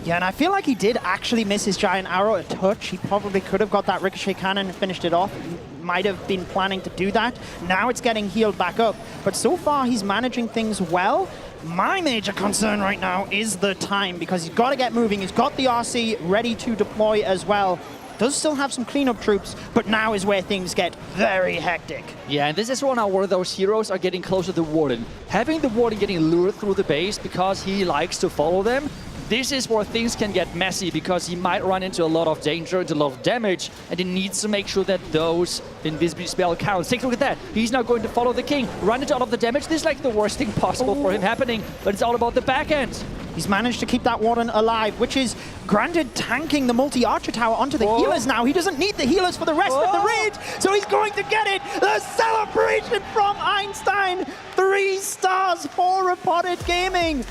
Yeah, and I feel like he did actually miss his giant arrow a touch. He probably could have got that ricochet cannon and finished it off. He might have been planning to do that. Now it's getting healed back up. But so far, he's managing things well. My major concern right now is the time, because he's got to get moving. He's got the RC ready to deploy as well. Does still have some cleanup troops, but now is where things get very hectic. Yeah, and this is one now where those heroes are getting closer to the Warden. Having the Warden getting lured through the base because he likes to follow them, this is where things can get messy, because he might run into a lot of danger, into a lot of damage, and he needs to make sure that those invisibility spell counts. Take a look at that. He's now going to follow the king, run into all of the damage. This is like the worst thing possible for him happening, but it's all about the back end. He's managed to keep that Warden alive, which is granted tanking the multi-archer tower onto the healers now. He doesn't need the healers for the rest of the raid, so he's going to get it. The celebration from Einstein. 3 stars for Repotted Gaming.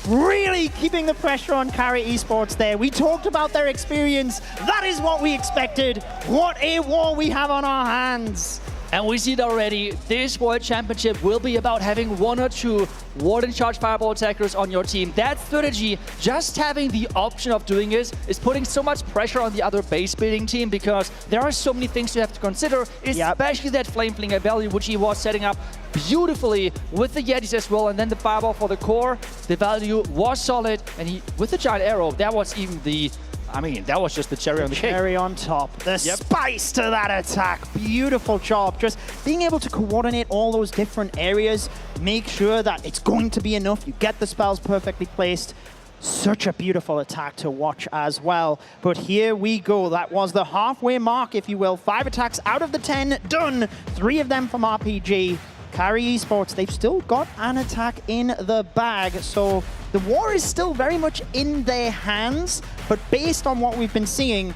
Really keeping the pressure on Carrie Esports there. We talked about their experience. That is what we expected. What a war we have on our hands. And we see it already. This World Championship will be about having 1 or 2 Warden Charge Fireball attackers on your team. That strategy, just having the option of doing it, is putting so much pressure on the other base building team, because there are so many things you have to consider, especially that Flame Flinger value, which he was setting up beautifully with the Yetis as well. And then the Fireball for the core, the value was solid. And he, with the Giant Arrow, that was even the I mean, that was just the cherry on the cake. Cherry on top. The spice to that attack. Beautiful job. Just being able to coordinate all those different areas, make sure that it's going to be enough. You get the spells perfectly placed. Such a beautiful attack to watch as well. But here we go. That was the halfway mark, if you will. 5 attacks out of the 10 done. 3 of them from RPG. Carrie Esports, they've still got an attack in the bag, so the war is still very much in their hands, but based on what we've been seeing,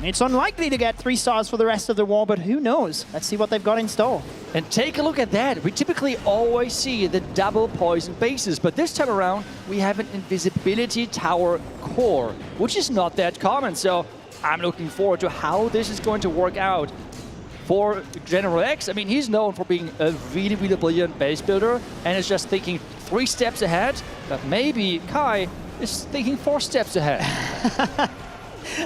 it's unlikely to get 3 stars for the rest of the war, but who knows? Let's see what they've got in store. And take a look at that. We typically always see the double poison bases, but this time around, we have an invisibility tower core, which is not that common, so I'm looking forward to how this is going to work out. For General X, I mean, he's known for being a really, really brilliant base builder and is just thinking 3 steps ahead, but maybe Kai is thinking 4 steps ahead.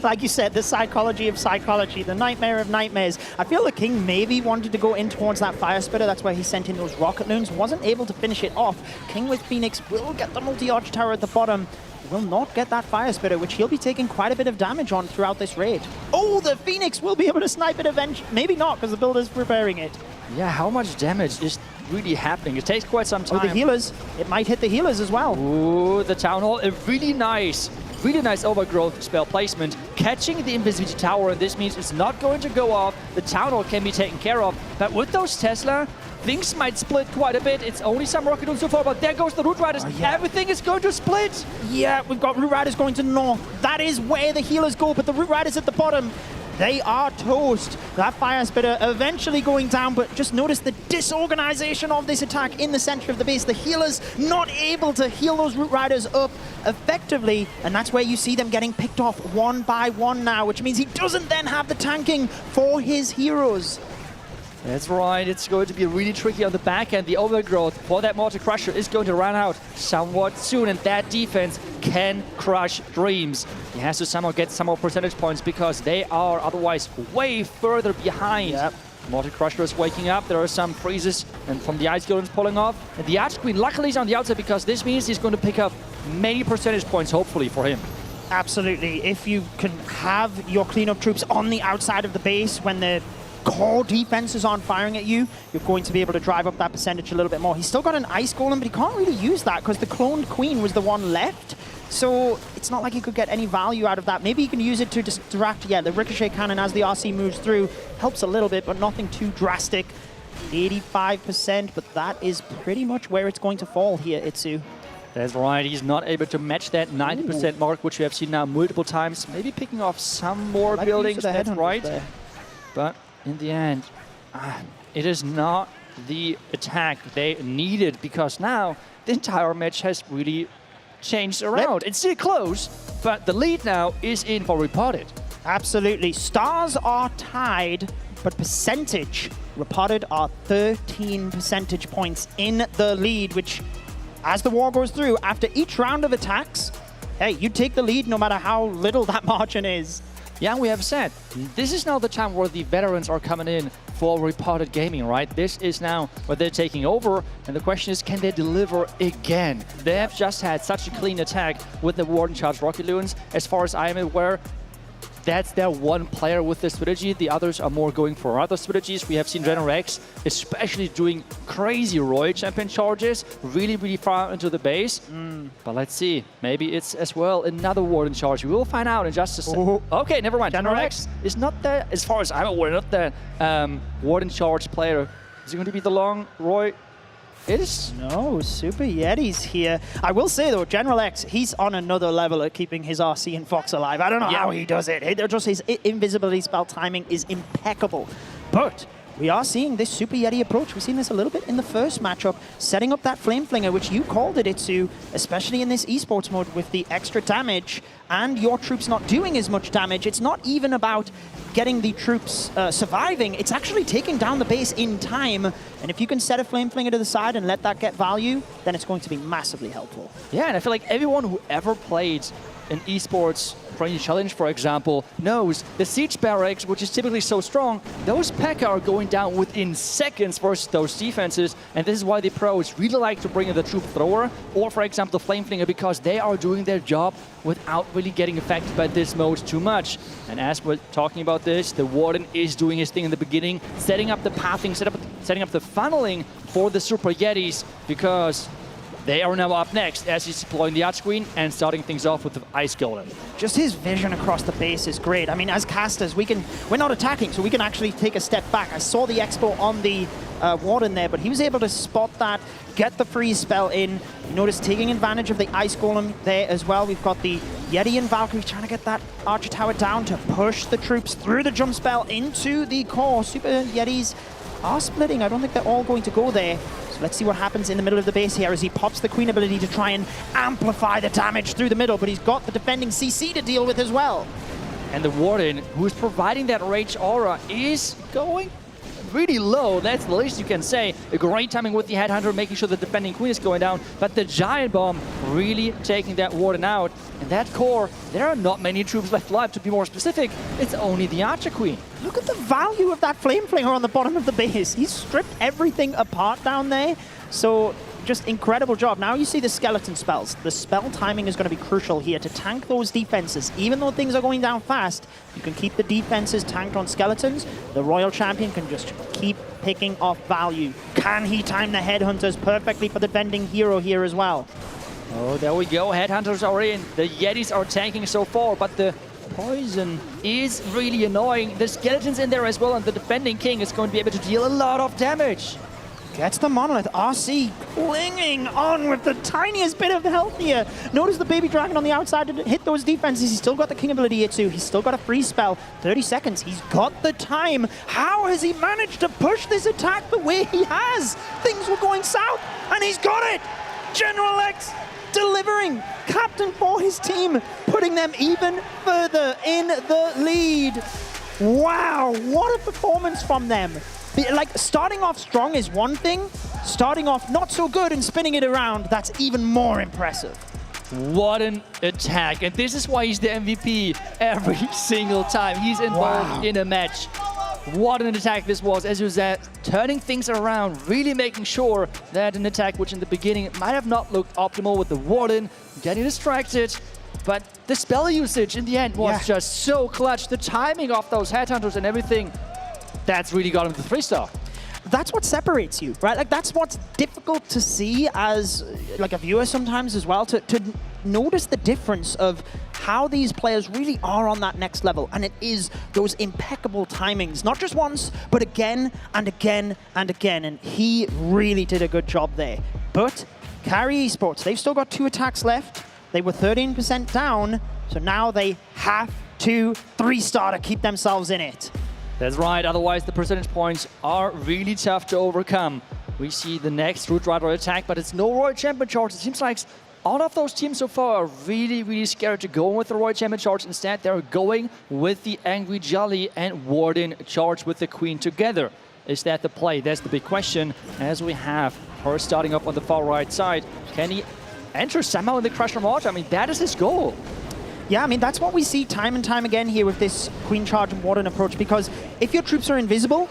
Like you said, the psychology of psychology, the nightmare of nightmares. I feel the King maybe wanted to go in towards that fire spitter. That's why he sent in those rocket loons. Wasn't able to finish it off. King with Phoenix will get the multi-arch tower at the bottom. Will not get that fire spitter, which he'll be taking quite a bit of damage on throughout this raid. Oh, the Phoenix will be able to snipe it eventually. Maybe not, because the builder's preparing it. Yeah, how much damage is really happening? It takes quite some time. Oh, the healers. It might hit the healers as well. Ooh, the Town Hall. A really nice overgrowth spell placement. Catching the invisibility tower, and this means it's not going to go off. The Town Hall can be taken care of. But with those Tesla, things might split quite a bit. It's only some rocket on so far, but there goes the Root Riders. Everything is going to split. Yeah, we've got Root Riders going to north. That is where the healers go, but the Root Riders at the bottom, they are toast. That fire spitter eventually going down, but just notice the disorganization of this attack in the center of the base. The healers not able to heal those Root Riders up effectively, and that's where you see them getting picked off one by one now, which means he doesn't then have the tanking for his heroes. That's right, it's going to be really tricky on the back end. The overgrowth for that Mortar Crusher is going to run out somewhat soon, and that defense can crush dreams. He has to somehow get some more percentage points because they are otherwise way further behind. Yep. Mortar Crusher is waking up. There are some freezes and from the Ice Golems pulling off. And the Arch Queen luckily is on the outside because this means he's going to pick up many percentage points, hopefully, for him. Absolutely. If you can have your cleanup troops on the outside of the base when the core defenses aren't firing at you, you're going to be able to drive up that percentage a little bit more. He's still got an Ice Golem, but he can't really use that because the cloned Queen was the one left. So it's not like he could get any value out of that. Maybe he can use it to distract, the Ricochet Cannon as the RC moves through. Helps a little bit, but nothing too drastic. 85%, but that is pretty much where it's going to fall here, Itsu. That's right, he's not able to match that 90% mark, which we have seen now multiple times. Maybe picking off some more buildings, that's right. There. But in the end, it is not the attack they needed because now the entire match has really changed around. It's still close, but the lead now is in for Repotted. Absolutely. Stars are tied, but percentage, Repotted are 13 percentage points in the lead, which, as the war goes through, after each round of attacks, hey, you take the lead no matter how little that margin is. Yeah, we have said, this is now the time where the veterans are coming in for Repotted Gaming, right? This is now where they're taking over, and the question is, can they deliver again? They have just had such a clean attack with the Warden Charge Rocket Loons. As far as I am aware, that's their one player with this strategy. The others are more going for other strategies. We have seen General X especially doing crazy Royal Champion charges really, really far into the base. But let's see. Maybe it's as well another Warden charge. We will find out in just a second. Okay, never mind. General X is not the, as far as I'm aware, not the Warden charge player. Is it going to be the long Roy? It is. No, Super Yeti's here. I will say, though, General X, he's on another level at keeping his RC and Fox alive. I don't know how he does it. Just his invisibility spell timing is impeccable. But we are seeing this Super Yeti approach. We've seen this a little bit in the first matchup, setting up that Flame Flinger, which you called it, Itsu, especially in this esports mode with the extra damage and your troops not doing as much damage. It's not even about getting the troops surviving. It's actually taking down the base in time. And if you can set a Flame Flinger to the side and let that get value, then it's going to be massively helpful. Yeah, and I feel like everyone who ever played in esports Friendly Challenge, for example, knows the Siege Barracks, which is typically so strong, those P.E.K.K.A are going down within seconds versus those defenses, and this is why the pros really like to bring in the Troop Thrower, or for example the Flame Flinger, because they are doing their job without really getting affected by this mode too much. And as we're talking about this, the Warden is doing his thing in the beginning, setting up the pathing, setting up the funneling for the Super Yetis, because they are now up next as he's deploying the Arch Queen and starting things off with the Ice Golem. Just his vision across the base is great. I mean, as casters, we're not attacking, so we can actually take a step back. I saw the Expo on the Warden there, but he was able to spot that, get the freeze spell in. You notice taking advantage of the Ice Golem there as well. We've got the Yeti and Valkyrie trying to get that Archer Tower down to push the troops through the jump spell into the core. Super Yetis are splitting. I don't think they're all going to go there. So let's see what happens in the middle of the base here as he pops the Queen ability to try and amplify the damage through the middle, but he's got the defending CC to deal with as well. And the Warden, who's providing that Rage Aura, is going really low. That's the least you can say. A great timing with the Headhunter, making sure the defending Queen is going down, but the Giant Bomb really taking that Warden out. And that core, there are not many troops left alive. To be more specific, it's only the Archer Queen. Look at the value of that Flame Flinger on the bottom of the base. He's stripped everything apart down there. So just incredible job. Now you see the skeleton spells. The spell timing is going to be crucial here to tank those defenses. Even though things are going down fast, you can keep the defenses tanked on skeletons. The Royal Champion can just keep picking off value. Can he time the Headhunters perfectly for the defending hero here as well? Oh, there we go. Headhunters are in. The Yetis are tanking so far, but the poison is really annoying. The skeleton's in there as well, and the defending king is going to be able to deal a lot of damage. Gets the Monolith. RC clinging on with the tiniest bit of health here. Notice the Baby Dragon on the outside to hit those defenses. He's still got the King ability here too. He's still got a freeze spell. 30 seconds. He's got the time. How has he managed to push this attack the way he has? Things were going south, and he's got it. General X delivering. Captain for his team, putting them even further in the lead. Wow, what a performance from them. Like, starting off strong is one thing. Starting off not so good and spinning it around, that's even more impressive. What an attack. And this is why he's the MVP every single time he's involved in a match. What an attack this was, as you said, turning things around, really making sure that an attack which in the beginning might have not looked optimal with the Warden, getting distracted, but the spell usage in the end was just so clutch. The timing of those Headhunters and everything, that's really got him the 3-star. That's what separates you, right? Like, that's what's difficult to see as like a viewer sometimes as well, to notice the difference of how these players really are on that next level. And it is those impeccable timings, not just once, but again and again and again. And he really did a good job there. But Carrie Esports, they've still got 2 attacks left. They were 13% down, so now they have to 3-star to keep themselves in it. That's right, otherwise the percentage points are really tough to overcome. We see the next Root Rider attack, but it's no Royal Champion charge. It seems like all of those teams so far are really, really scared to go with the Royal Champion charge. Instead, they're going with the Angry Jolly and Warden charge with the Queen together. Is that the play? That's the big question, as we have her starting up on the far right side. Can he enter somehow in the clash-a-rama? I mean, that is his goal. Yeah, I mean, that's what we see time and time again here with this Queen Charge and Warden approach, because if your troops are invisible,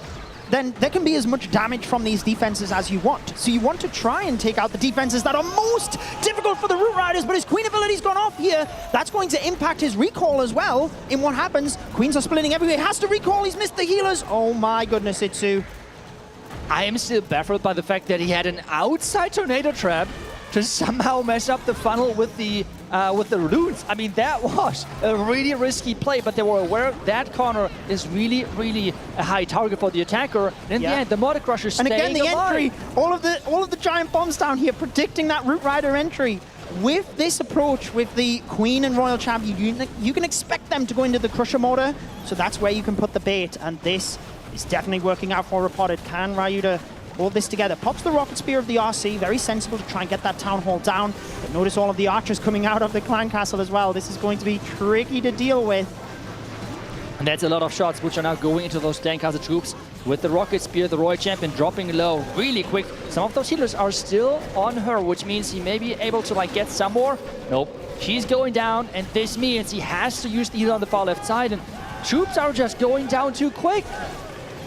then there can be as much damage from these defenses as you want. So you want to try and take out the defenses that are most difficult for the Root Riders, but his Queen ability's gone off here. That's going to impact his recall as well. In what happens, Queens are splitting everywhere. He has to recall, he's missed the healers. Oh my goodness, Itsu. I am still baffled by the fact that he had an outside Tornado Trap to somehow mess up the funnel with the runes. I mean, that was a really risky play, but they were aware that corner is really, really a high target for the attacker. And in the end, the Mortar Crusher staying alive. And again, the entry, all of the giant bombs down here, predicting that Root Rider entry. With this approach, with the Queen and Royal Champion, you can expect them to go into the Crusher Mortar, so that's where you can put the bait, and this is definitely working out for Repotted. Can Ryuda hold this together? Pops the Rocket Spear of the RC, very sensible to try and get that Town Hall down. But notice all of the archers coming out of the Clan Castle as well. This is going to be tricky to deal with. And that's a lot of shots which are now going into those Clan Castle troops. With the Rocket Spear, the Royal Champion dropping low really quick. Some of those healers are still on her, which means he may be able to like get some more. Nope. She's going down, and this means he has to use the heal on the far left side, and troops are just going down too quick.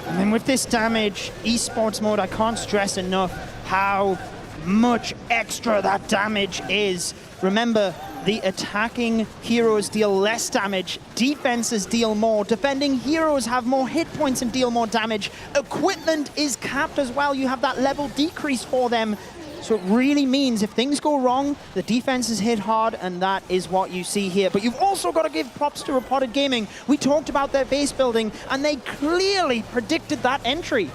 I mean, with this damage, Esports mode, I can't stress enough how much extra that damage is. Remember, the attacking heroes deal less damage, defenses deal more, defending heroes have more hit points and deal more damage. Equipment is capped as well, you have that level decrease for them. So it really means if things go wrong, the defense is hit hard, and that is what you see here. But you've also got to give props to Repotted Gaming. We talked about their base building, and they clearly predicted that entry.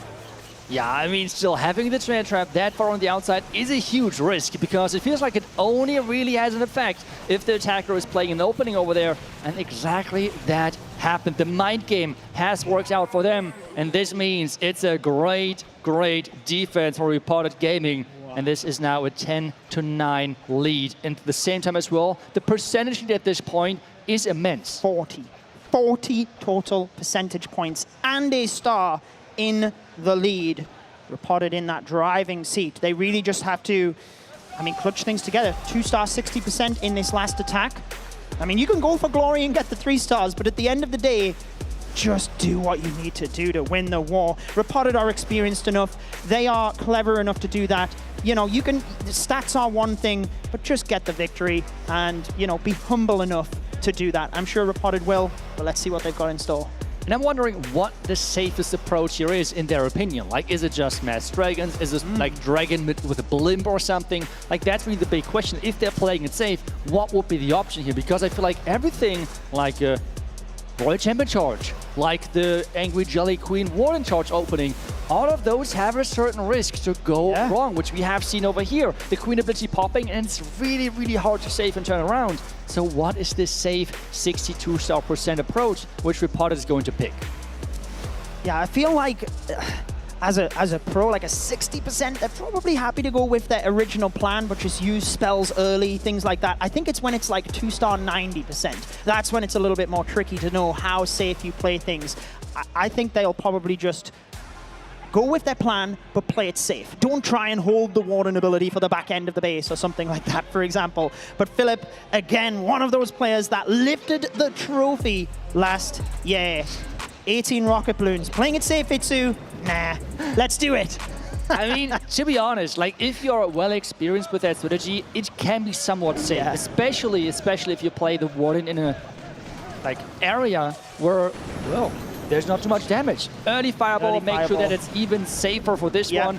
Yeah, I mean, still having the trade trap that far on the outside is a huge risk, because it feels like it only really has an effect if the attacker is playing an opening over there, and exactly that happened. The mind game has worked out for them, and this means it's a great, great defense for Repotted Gaming. And this is now a 10-9 lead. And at the same time as well, the percentage lead at this point is immense. 40 total percentage points and a star in the lead. Repotted in that driving seat. They really just have to, I mean, clutch things together. 2-star, 60% in this last attack. I mean, you can go for glory and get the 3 stars, but at the end of the day, just do what you need to do to win the war. Repotted are experienced enough. They are clever enough to do that. You know, you can, the stats are one thing, but just get the victory and, you know, be humble enough to do that. I'm sure Repotted will, but let's see what they've got in store. And I'm wondering what the safest approach here is, in their opinion. Like, is it just mass dragons? Is it like dragon with a blimp or something? Like, that's really the big question. If they're playing it safe, what would be the option here? Because I feel like everything like Royal Champion charge, like the Angry Jelly Queen Warden charge opening, all of those have a certain risk to go wrong, which we have seen over here. The Queen ability popping, and it's really, really hard to save and turn around. So what is this safe 62% approach, which Repotted is going to pick? Yeah, I feel like as a pro, like a 60%, they're probably happy to go with their original plan, but just use spells early, things like that. I think it's when it's like 2-star 90%. That's when it's a little bit more tricky to know how safe you play things. I think they'll probably just go with their plan, but play it safe. Don't try and hold the Warden ability for the back end of the base or something like that, for example. But Philip, again, one of those players that lifted the trophy last year. 18 rocket balloons. Playing it safe, Itsu? Nah, let's do it. I mean, to be honest, like, if you're well experienced with that strategy, it can be somewhat safe, especially if you play the Warden in a like area where, well, there's not too much damage. Early Fireball, make sure that it's even safer for this one.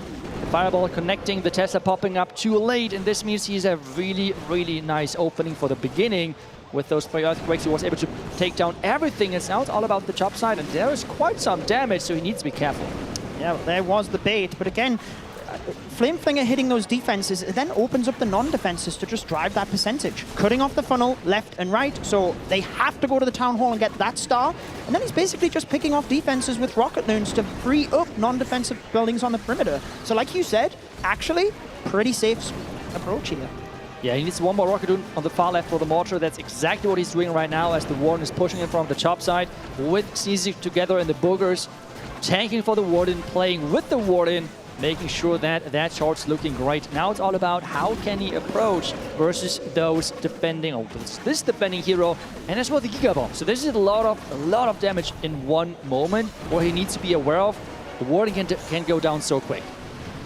Fireball connecting, the Tesla popping up too late, and this means he's a really, really nice opening for the beginning. With those 3 earthquakes, he was able to take down everything. It's now all about the chop side, and there is quite some damage, so he needs to be careful. Yeah, well, there was the bait, but again, Flameflinger hitting those defenses, it then opens up the non-defenses to just drive that percentage. Cutting off the funnel left and right, so they have to go to the Town Hall and get that star. And then he's basically just picking off defenses with rocket loons to free up non-defensive buildings on the perimeter. So like you said, actually, pretty safe approach here. Yeah, he needs one more rocket on the far left for the mortar. That's exactly what he's doing right now as the Warden is pushing in from the chop side with DIZI together in the boogers, tanking for the Warden, playing with the Warden, making sure that that charge's looking great. Now it's all about how can he approach versus those defending, or this defending hero, and as well the Giga Bomb. So this is a lot of damage in one moment, where he needs to be aware of. The Warden can go down so quick.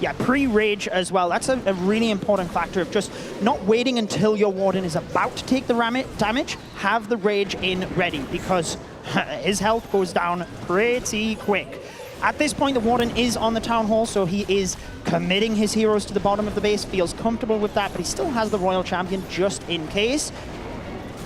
Yeah, pre-rage as well. That's a really important factor of just not waiting until your Warden is about to take the damage. Have the rage in ready, because his health goes down pretty quick. At this point, the Warden is on the Town Hall, so he is committing his heroes to the bottom of the base, feels comfortable with that, but he still has the Royal Champion just in case.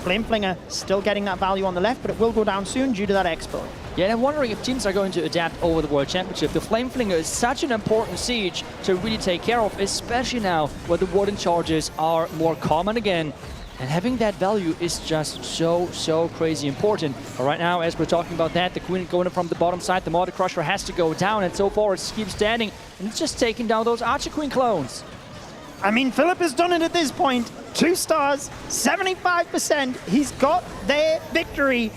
Flameflinger still getting that value on the left, but it will go down soon due to that expo. Yeah, and I'm wondering if teams are going to adapt over the World Championship. The Flameflinger is such an important siege to really take care of, especially now where the Warden charges are more common again. And having that value is just so crazy important. But right now, as we're talking about that, the Queen going from the bottom side, the Mortar Crusher has to go down, and so far it keeps standing, and it's just taking down those Archer Queen clones. I mean, Philip has done it at this point. 2 stars, 75%. He's got their victory.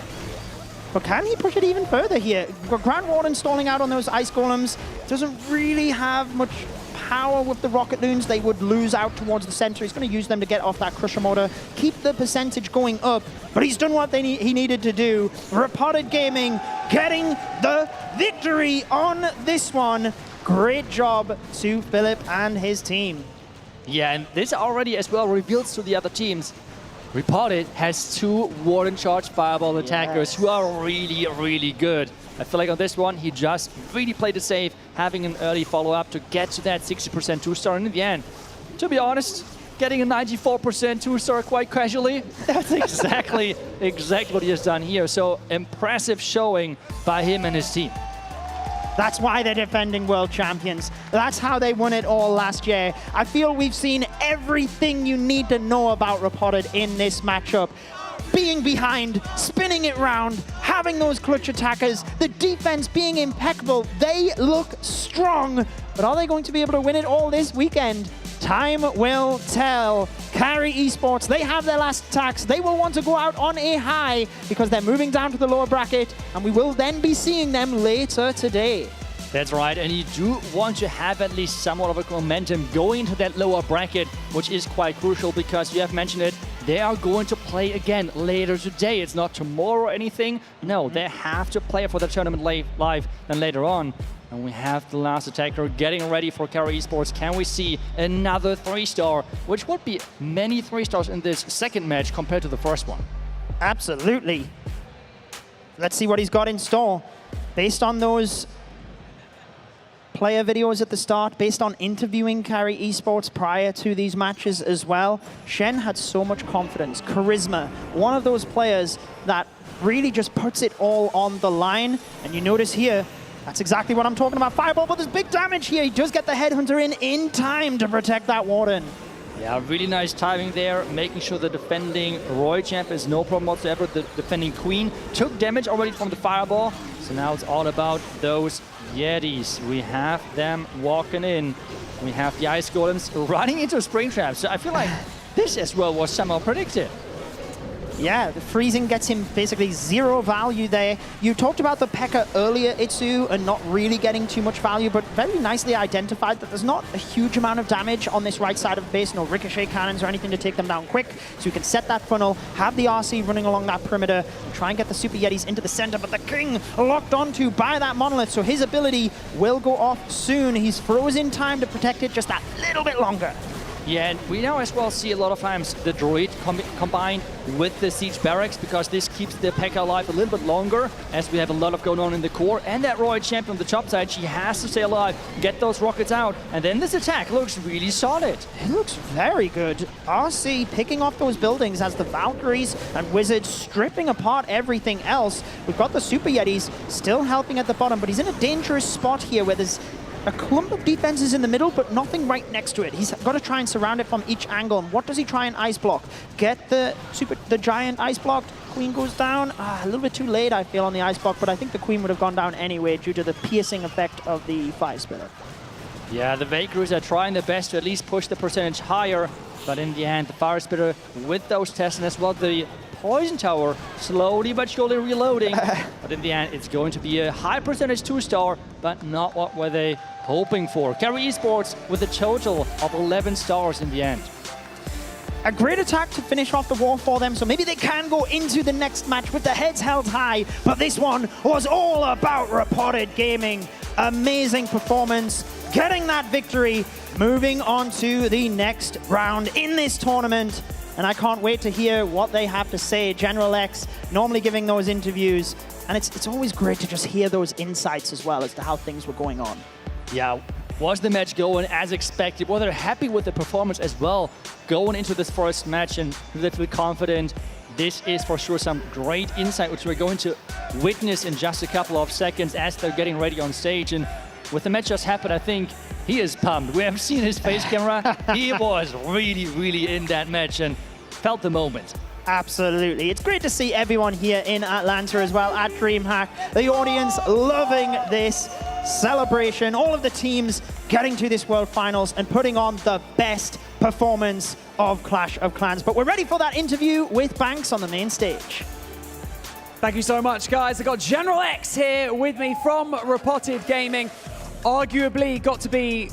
But can he push it even further here? Grand Warden stalling out on those Ice Golems. Doesn't really have much power with the rocket loons, they would lose out towards the center. He's going to use them to get off that crusher mortar, keep the percentage going up, but he's done what he needed to do. Repotted Gaming getting the victory on this one. Great job to Philip and his team. Yeah, and this already as well reveals to the other teams. Repotted has 2 Warden Charge Fireball attackers who are really, really good. I feel like on this one, he just really played it safe, having an early follow-up to get to that 60% 2-star. And in the end, to be honest, getting a 94% 2-star quite casually, that's exactly what he has done here. So impressive showing by him and his team. That's why they're defending world champions. That's how they won it all last year. I feel we've seen everything you need to know about Repotted in this matchup. Being behind, spinning it round, having those clutch attackers, the defense being impeccable. They look strong, but are they going to be able to win it all this weekend? Time will tell. Carrie Esports, they have their last attacks. They will want to go out on a high because they're moving down to the lower bracket, and we will then be seeing them later today. That's right, and you do want to have at least somewhat of a momentum going into that lower bracket, which is quite crucial because you have mentioned it, they are going to play again later today. It's not tomorrow or anything. No, they have to play for the tournament live and later on. And we have the last attacker getting ready for Carrie Esports. Can we see another 3-star, which would be many 3-stars in this second match compared to the first one? Absolutely. Let's see what he's got in store. Based on those player videos at the start, based on interviewing Carrie Esports prior to these matches as well, Shen had so much confidence, charisma, one of those players that really just puts it all on the line. And you notice here, that's exactly what I'm talking about. Fireball, but there's big damage here. He does get the Headhunter in time to protect that Warden. Yeah, really nice timing there, making sure the defending Roy champ is no problem whatsoever. The defending Queen took damage already from the Fireball, so now it's all about those Yetis. We have them walking in. We have the Ice Golems running into Springtrap, so I feel like this as well was somehow predicted. Yeah, the freezing gets him basically 0 value there. You talked about the P.E.K.K.A earlier, Itsu, and not really getting too much value, but very nicely identified that there's not a huge amount of damage on this right side of the base, no ricochet cannons or anything to take them down quick. So you can set that funnel, have the RC running along that perimeter, and try and get the Super Yetis into the center, but the King locked onto by that Monolith, so his ability will go off soon. He's frozen time to protect it just that little bit longer. Yeah, and we now as well see a lot of times the Druid combined with the Siege Barracks because this keeps the P.E.K.K.A alive a little bit longer as we have a lot of going on in the core. And that Roy champion on the top side, she has to stay alive, get those rockets out, and then this attack looks really solid. It looks very good. RC picking off those buildings as the Valkyries and Wizards stripping apart everything else. We've got the Super Yetis still helping at the bottom, but he's in a dangerous spot here where there's a clump of defenses in the middle, but nothing right next to it. He's got to try and surround it from each angle. And what does he try and ice block? Get the giant ice blocked. Queen goes down. A little bit too late, I feel, on the ice block, but I think the Queen would have gone down anyway due to the piercing effect of the Fire Spitter. Yeah, the Valkyries are trying their best to at least push the percentage higher, but in the end, the Fire Spitter with those tests and as well the Poison Tower slowly but surely reloading. But in the end, it's going to be a high percentage 2-star, but not what were they hoping for. Carrie Esports with a total of 11 stars in the end. A great attack to finish off the war for them, so maybe they can go into the next match with their heads held high. But this one was all about Repotted Gaming. Amazing performance, getting that victory, moving on to the next round in this tournament. And I can't wait to hear what they have to say. General X normally giving those interviews, and it's always great to just hear those insights as well as to how things were going on. Yeah, was the match going as expected? Were they happy with the performance as well going into this first match, and do they feel confident? This is for sure some great insight which we're going to witness in just a couple of seconds as they're getting ready on stage. And with the match just happened, I think he is pumped. We have seen his face camera. He was really, really in that match and felt the moment. Absolutely. It's great to see everyone here in Atlanta as well at DreamHack. The audience loving this celebration. All of the teams getting to this World Finals and putting on the best performance of Clash of Clans. But we're ready for that interview with Banks on the main stage. Thank you so much, guys. I've got General X here with me from Repotted Gaming. Arguably got to be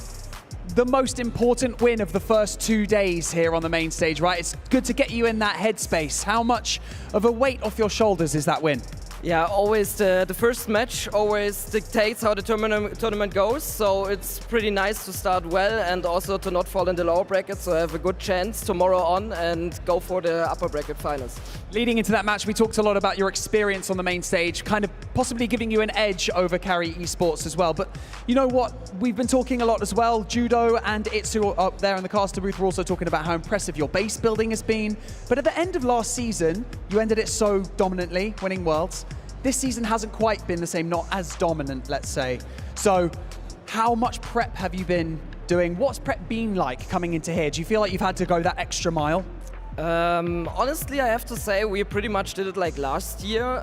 the most important win of the first 2 days here on the main stage, right? It's good to get you in that headspace. How much of a weight off your shoulders is that win? Yeah, always the first match always dictates how the tournament goes, so it's pretty nice to start well and also to not fall in the lower bracket, so have a good chance tomorrow on and go for the upper bracket finals. Leading into that match, we talked a lot about your experience on the main stage, kind of possibly giving you an edge over Carrie Esports as well. But you know what? We've been talking a lot as well. Judo and Itsu up there in the caster booth were also talking about how impressive your base building has been. But at the end of last season, you ended it so dominantly, winning Worlds. This season hasn't quite been the same, not as dominant, let's say. So how much prep have you been doing? What's prep been like coming into here? Do you feel like you've had to go that extra mile? Honestly, I have to say we pretty much did it like last year.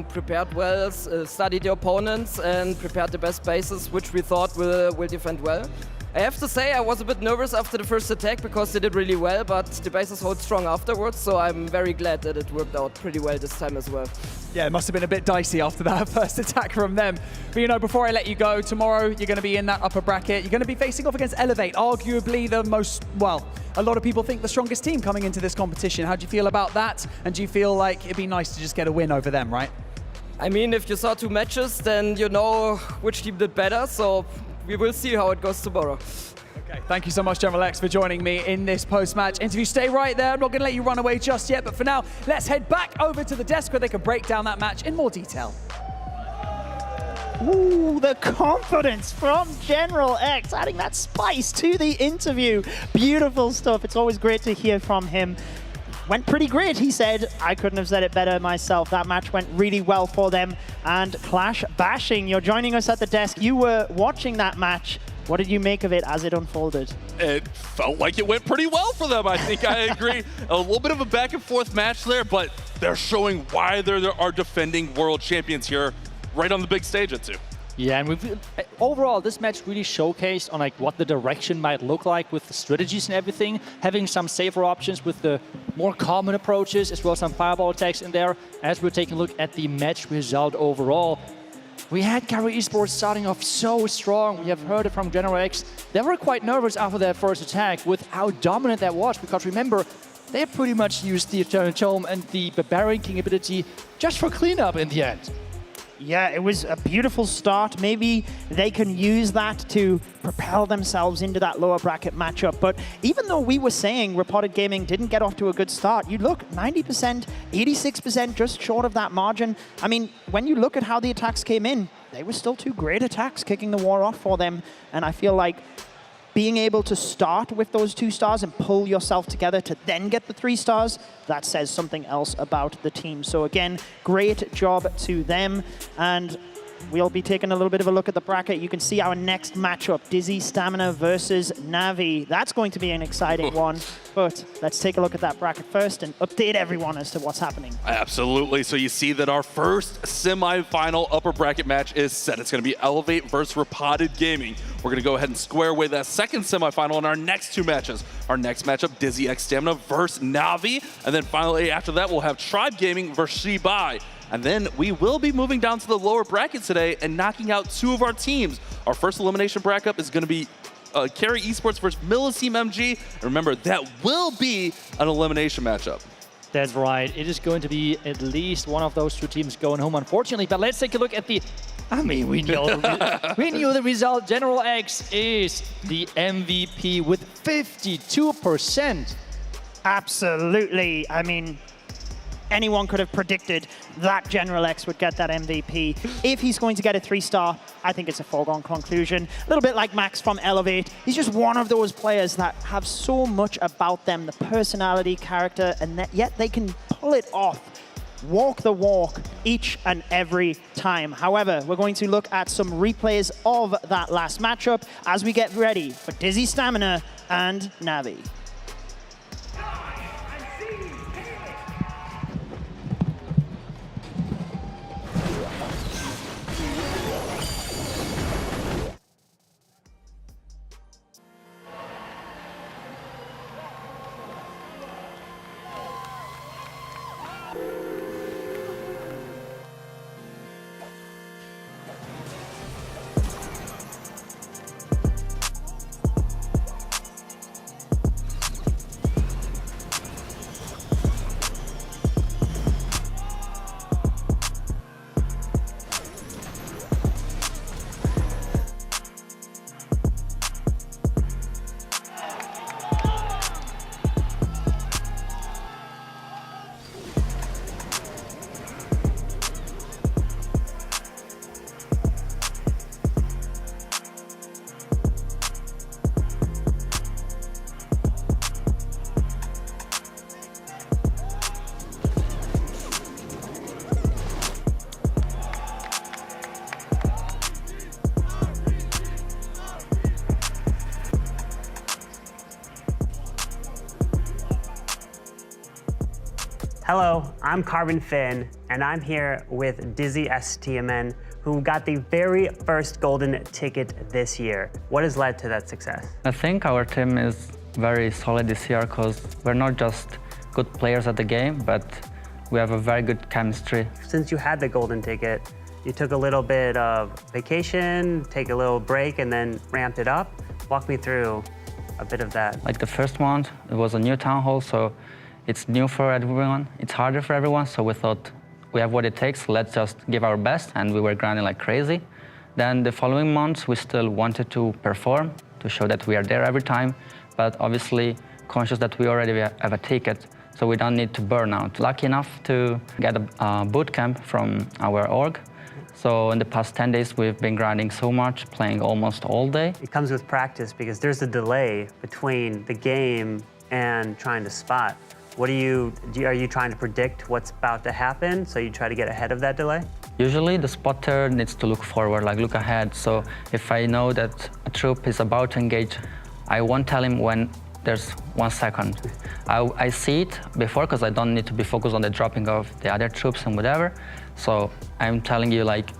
Prepared well, studied the opponents and prepared the best bases which we thought will defend well. I have to say I was a bit nervous after the first attack because they did really well, but the bases hold strong afterwards, so I'm very glad that it worked out pretty well this time as well. Yeah, it must have been a bit dicey after that first attack from them. But you know, before I let you go, tomorrow you're going to be in that upper bracket. You're going to be facing off against Elevate, arguably the most, well, a lot of people think the strongest team coming into this competition. How do you feel about that? And do you feel like it'd be nice to just get a win over them, right? I mean, if you saw 2 matches, then you know which team did better, so we will see how it goes tomorrow. Okay, thank you so much, General X, for joining me in this post-match interview. Stay right there. I'm not going to let you run away just yet, but for now, let's head back over to the desk where they can break down that match in more detail. Ooh, the confidence from General X, adding that spice to the interview. Beautiful stuff. It's always great to hear from him. Went pretty great, he said. I couldn't have said it better myself. That match went really well for them. And Clash Bashing, you're joining us at the desk. You were watching that match. What did you make of it as it unfolded? It felt like it went pretty well for them. I think I agree. A little bit of a back and forth match there, but they're showing why they are defending world champions here right on the big stage at 2. Yeah, and overall, this match really showcased on like what the direction might look like with the strategies and everything, having some safer options with the more common approaches, as well as some fireball attacks in there. As we're taking a look at the match result overall, we had Carrie Esports starting off so strong. We have heard it from General X. They were quite nervous after that first attack with how dominant that was, because remember, they pretty much used the Eternal Tome and the Barbarian King ability just for cleanup in the end. Yeah, it was a beautiful start. Maybe they can use that to propel themselves into that lower bracket matchup. But even though we were saying Repotted Gaming didn't get off to a good start, you look, 90%, 86%, just short of that margin. I mean, when you look at how the attacks came in, they were still 2 great attacks kicking the war off for them. And I feel like being able to start with those 2 stars and pull yourself together to then get the 3 stars, that says something else about the team. So again, great job to them. And we'll be taking a little bit of a look at the bracket. You can see our next matchup, DIZI Stamina versus NAVI. That's going to be an exciting one. But let's take a look at that bracket first and update everyone as to what's happening. Absolutely. So you see that our first semi-final upper bracket match is set. It's going to be Elevate versus Repotted Gaming. We're going to go ahead and square away that second semi-final in our next 2 matches. Our next matchup, DIZI X Stamina versus NAVI. And then finally after that, we'll have Tribe Gaming versus XiBai. And then we will be moving down to the lower bracket today and knocking out 2 of our teams. Our first elimination bracket is going to be Carrie Esports versus Millesime MG. And remember, that will be an elimination matchup. That's right. It is going to be at least one of those 2 teams going home, unfortunately. But let's take a look at the... I mean, we knew the result. General X is the MVP with 52%. Absolutely. I mean, anyone could have predicted that General X would get that MVP. If he's going to get a 3-star, I think it's a foregone conclusion. A little bit like Max from Elevate. He's just one of those players that have so much about them, the personality, character, and yet they can pull it off. Walk the walk each and every time. However, we're going to look at some replays of that last matchup as we get ready for DIZI Stamina and NAVI. Hello, I'm Carbon Finn, and I'm here with DIZI STMN, who got the very first golden ticket this year. What has led to that success? I think our team is very solid this year because we're not just good players at the game, but we have a very good chemistry. Since you had the golden ticket, you took a little bit of vacation, take a little break, and then ramped it up. Walk me through a bit of that. Like the first month, it was a new town hall, so it's new for everyone. It's harder for everyone, so we thought we have what it takes, let's just give our best, and we were grinding like crazy. Then the following months, we still wanted to perform, to show that we are there every time, but obviously conscious that we already have a ticket, so we don't need to burn out. Lucky enough to get a boot camp from our org. So in the past 10 days, we've been grinding so much, playing almost all day. It comes with practice because there's a delay between the game and trying to spot. Are you trying to predict what's about to happen, so you try to get ahead of that delay? Usually the spotter needs to look forward, like look ahead. So if I know that a troop is about to engage, I won't tell him when there's 1 second. I see it before because I don't need to be focused on the dropping of the other troops and whatever. So I'm telling you like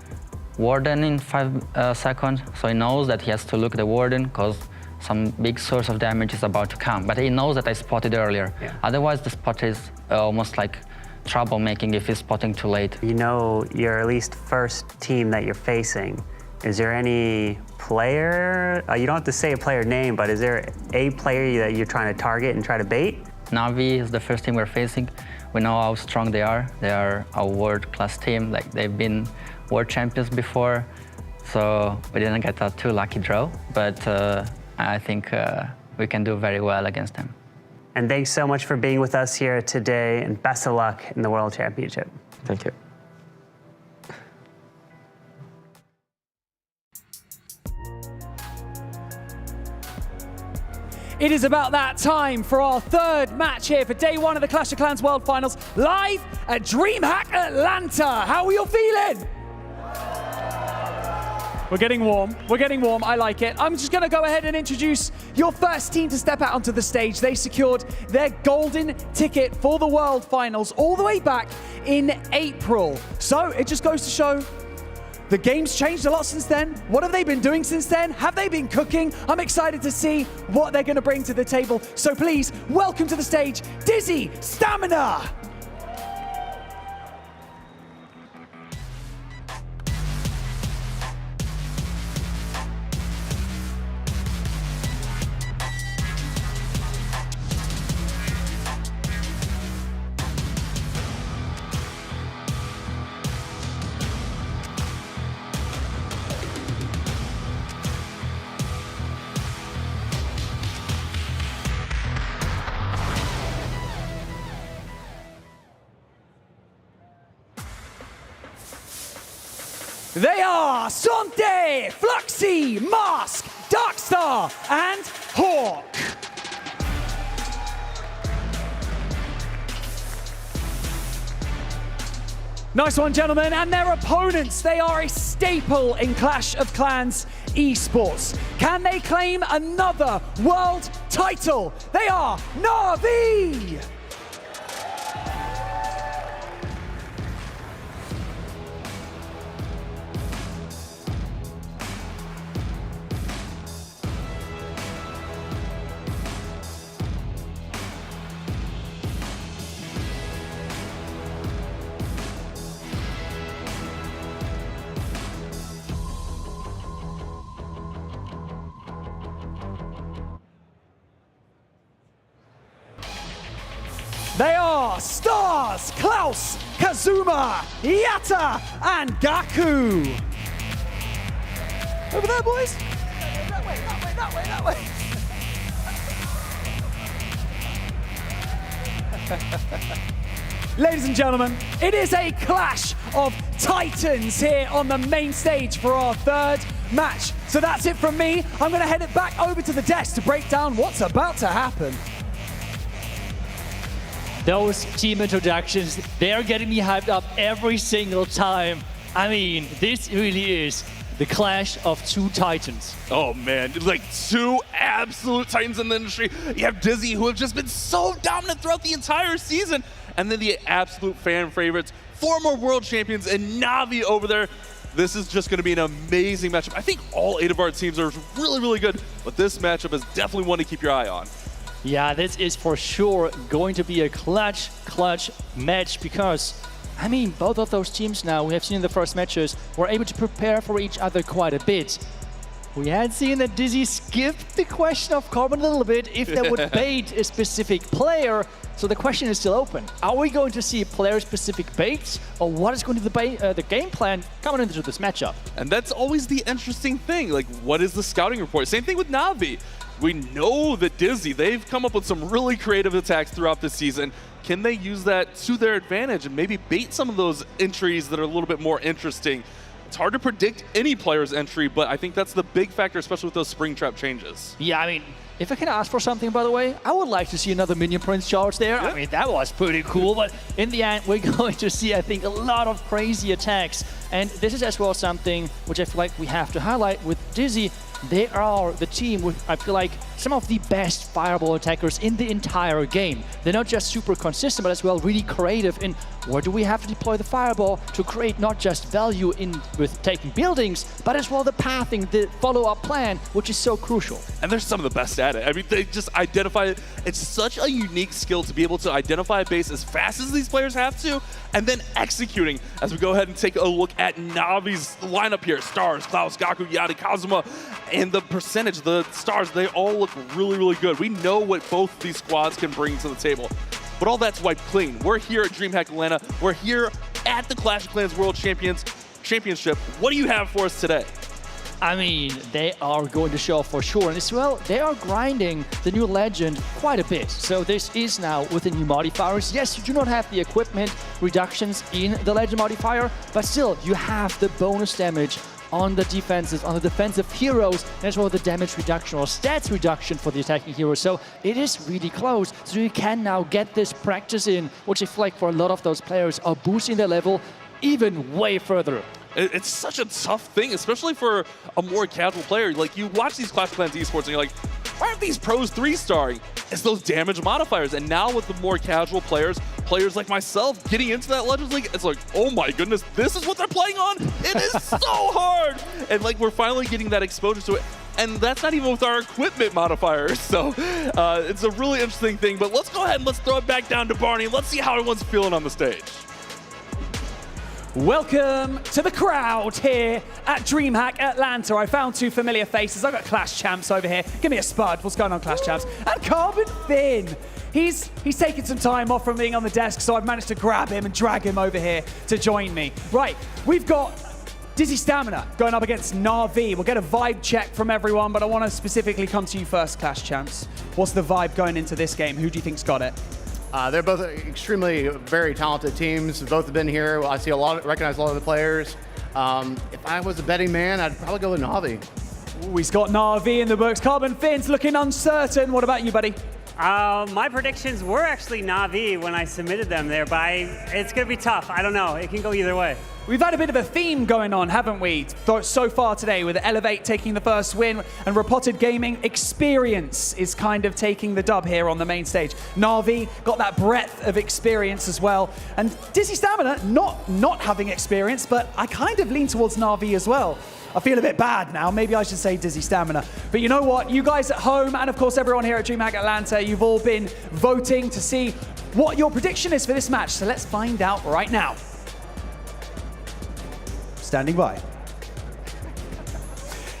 warden in 5 seconds, so he knows that he has to look at the warden because some big source of damage is about to come. But he knows that I spotted earlier. Yeah. Otherwise the spot is almost like troublemaking if he's spotting too late. You know your at least first team that you're facing. Is there any player, you don't have to say a player name, but is there a player that you're trying to target and try to bait? NAVI is the first team we're facing. We know how strong they are. They are a world-class team. Like they've been world champions before, so we didn't get a too lucky draw, but I think we can do very well against them. And thanks so much for being with us here today, and best of luck in the World Championship. Thank you. It is about that time for our third match here for day one of the Clash of Clans World Finals, live at DreamHack Atlanta. How are you feeling? We're getting warm. We're getting warm. I like it. I'm just going to go ahead and introduce your first team to step out onto the stage. They secured their golden ticket for the World Finals all the way back in April. So it just goes to show the game's changed a lot since then. What have they been doing since then? Have they been cooking? I'm excited to see what they're going to bring to the table. So please, welcome to the stage, DIZI Stamina. They are Sante, Fluxy, Mask, Darkstar, and Hawk. Nice one, gentlemen. And their opponents, they are a staple in Clash of Clans Esports. Can they claim another world title? They are NAVI. They are Stars, Klaus, Kazuma, Yatta, and Gaku. Over there, boys. That way, that way, that way, that way. Ladies and gentlemen, it is a clash of titans here on the main stage for our third match. So that's it from me. I'm going to head it back over to the desk to break down what's about to happen. Those team introductions, they're getting me hyped up every single time. I mean, this really is the clash of two titans. Oh man, like two absolute titans in the industry. You have DIZI, who have just been so dominant throughout the entire season, And then the absolute fan favorites, former world champions and NAVI over there. This is just going to be an amazing matchup. I think all 8 of our teams are really, really good, but this matchup is definitely one to keep your eye on. Yeah, this is for sure going to be a clutch match because, I mean, both of those teams now, we have seen in the first matches, were able to prepare for each other quite a bit. We had seen that DIZI skipped the question of Carbon a little bit if they would bait a specific player. So the question is still open. Are we going to see player-specific baits, or what is going to be the game plan coming into this matchup? And that's always the interesting thing. Like, what is the scouting report? Same thing with NAVI. We know that DIZI, they've come up with some really creative attacks throughout the season. Can they use that to their advantage and maybe bait some of those entries that are a little bit more interesting? It's hard to predict any player's entry, but I think that's the big factor, especially with those Springtrap changes. Yeah, I mean, if I can ask for something, by the way, I would like to see another Minion Prince charge there. Yeah. I mean, that was pretty cool, but in the end, we're going to see, I think, a lot of crazy attacks. And this is as well something which I feel like we have to highlight with DIZI. They are the team with, I feel like, some of the best fireball attackers in the entire game. They're not just super consistent, but as well really creative in where do we have to deploy the fireball to create not just value in with taking buildings, but as well the pathing, the follow-up plan, which is so crucial. And they're some of the best at it. I mean, they just identify it. It's such a unique skill to be able to identify a base as fast as these players have to, and then executing. As we go ahead and take a look at Navi's lineup here, Stars, Klaus, Gaku, Yadi, Kazuma, and the percentage, the Stars, they all look really, really good. We know what both these squads can bring to the table. But all that's wiped clean. We're here at DreamHack Atlanta. We're here at the Clash of Clans World Championship. What do you have for us today? I mean, they are going to show for sure. And as well, they are grinding the new Legend quite a bit. So this is now with the new modifiers. Yes, you do not have the equipment reductions in the Legend modifier, but still, you have the bonus damage on the defenses, on the defensive heroes, and as well the damage reduction or stats reduction for the attacking heroes. So it is really close. So you can now get this practice in, which I feel like for a lot of those players are boosting their level even way further. It's such a tough thing, especially for a more casual player. Like, you watch these Clash of Clans esports and you're like, why aren't these pros 3-starring? It's those damage modifiers. And now with the more casual players like myself getting into that Legends League, it's like, oh my goodness, this is what they're playing on? It is so hard! And like, we're finally getting that exposure to it. And that's not even with our equipment modifiers. So it's a really interesting thing. But let's go ahead and let's throw it back down to Barney. Let's see how everyone's feeling on the stage. Welcome to the crowd here at DreamHack Atlanta. I found 2 familiar faces. I've got Clash Champs over here. Give me a spud. What's going on, Clash Champs? And Carbon Finn. He's taken some time off from being on the desk, so I've managed to grab him and drag him over here to join me. Right, we've got DIZI Stamina going up against NAVI. We'll get a vibe check from everyone, but I want to specifically come to you first, Clash Champs. What's the vibe going into this game? Who do you think's got it? They're both extremely very talented teams. Both have been here. I see recognize a lot of the players. If I was a betting man, I'd probably go with NAVI. Ooh, he's got NAVI in the books. Carbon Finn's looking uncertain. What about you, buddy? My predictions were actually NAVI when I submitted them there, but it's going to be tough. I don't know. It can go either way. We've had a bit of a theme going on, haven't we, so far today, with Elevate taking the first win and Repotted Gaming Experience is kind of taking the dub here on the main stage. NAVI got that breadth of experience as well. And DIZI Stamina, not having experience, but I kind of lean towards NAVI as well. I feel a bit bad now. Maybe I should say DIZI Stamina. But you know what? You guys at home, and of course everyone here at DreamHack Atlanta, you've all been voting to see what your prediction is for this match. So let's find out right now. Standing by.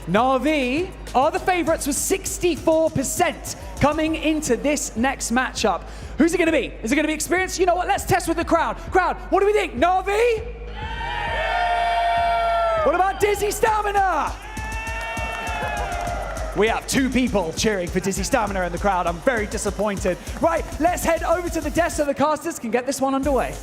NAVI are the favorites with 64% coming into this next matchup. Who's it going to be? Is it going to be Experience? You know what? Let's test with the crowd. Crowd, what do we think? NAVI? What about DIZI Stamina? We have 2 people cheering for DIZI Stamina in the crowd. I'm very disappointed. Right, let's head over to the desk so the casters can get this one underway.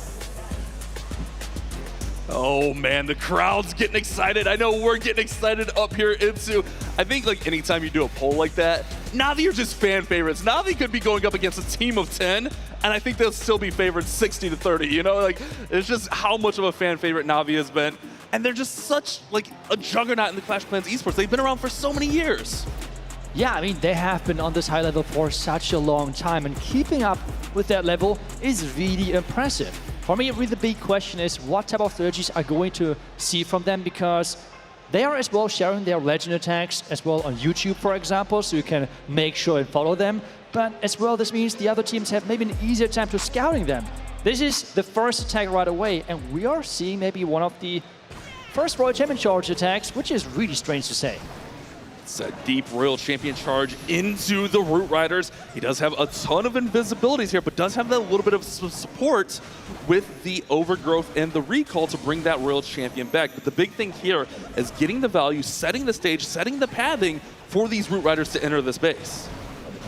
Oh man, the crowd's getting excited. I know we're getting excited up here into, I think like anytime you do a poll like that, NAVI are just fan favorites. NAVI could be going up against a team of 10, and I think they'll still be favored 60-30, you know? Like, it's just how much of a fan favorite NAVI has been. And they're just such like a juggernaut in the Clash of Clans esports. They've been around for so many years. Yeah, I mean, they have been on this high level for such a long time, and keeping up with that level is really impressive. For me, really the big question is what type of strategies are going to see from them, because they are as well sharing their legend attacks as well on YouTube, for example, so you can make sure and follow them. But as well, this means the other teams have maybe an easier time to scouting them. This is the first attack right away, and we are seeing maybe one of the first Royal Champion charge attacks, which is really strange to say. It's a deep Royal Champion charge into the Root Riders. He does have a ton of invisibilities here, but does have that little bit of support with the Overgrowth and the Recall to bring that Royal Champion back. But the big thing here is getting the value, setting the stage, setting the pathing for these Root Riders to enter this base.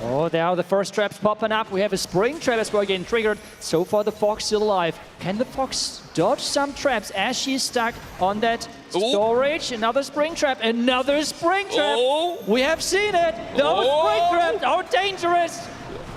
Oh, now the first traps popping up. We have a Spring Trap as well getting triggered. So far, the Fox still alive. Can the Fox dodge some traps as she's stuck on that storage? Another Spring Trap, another Spring Trap. We have seen it. Those Spring Traps are dangerous.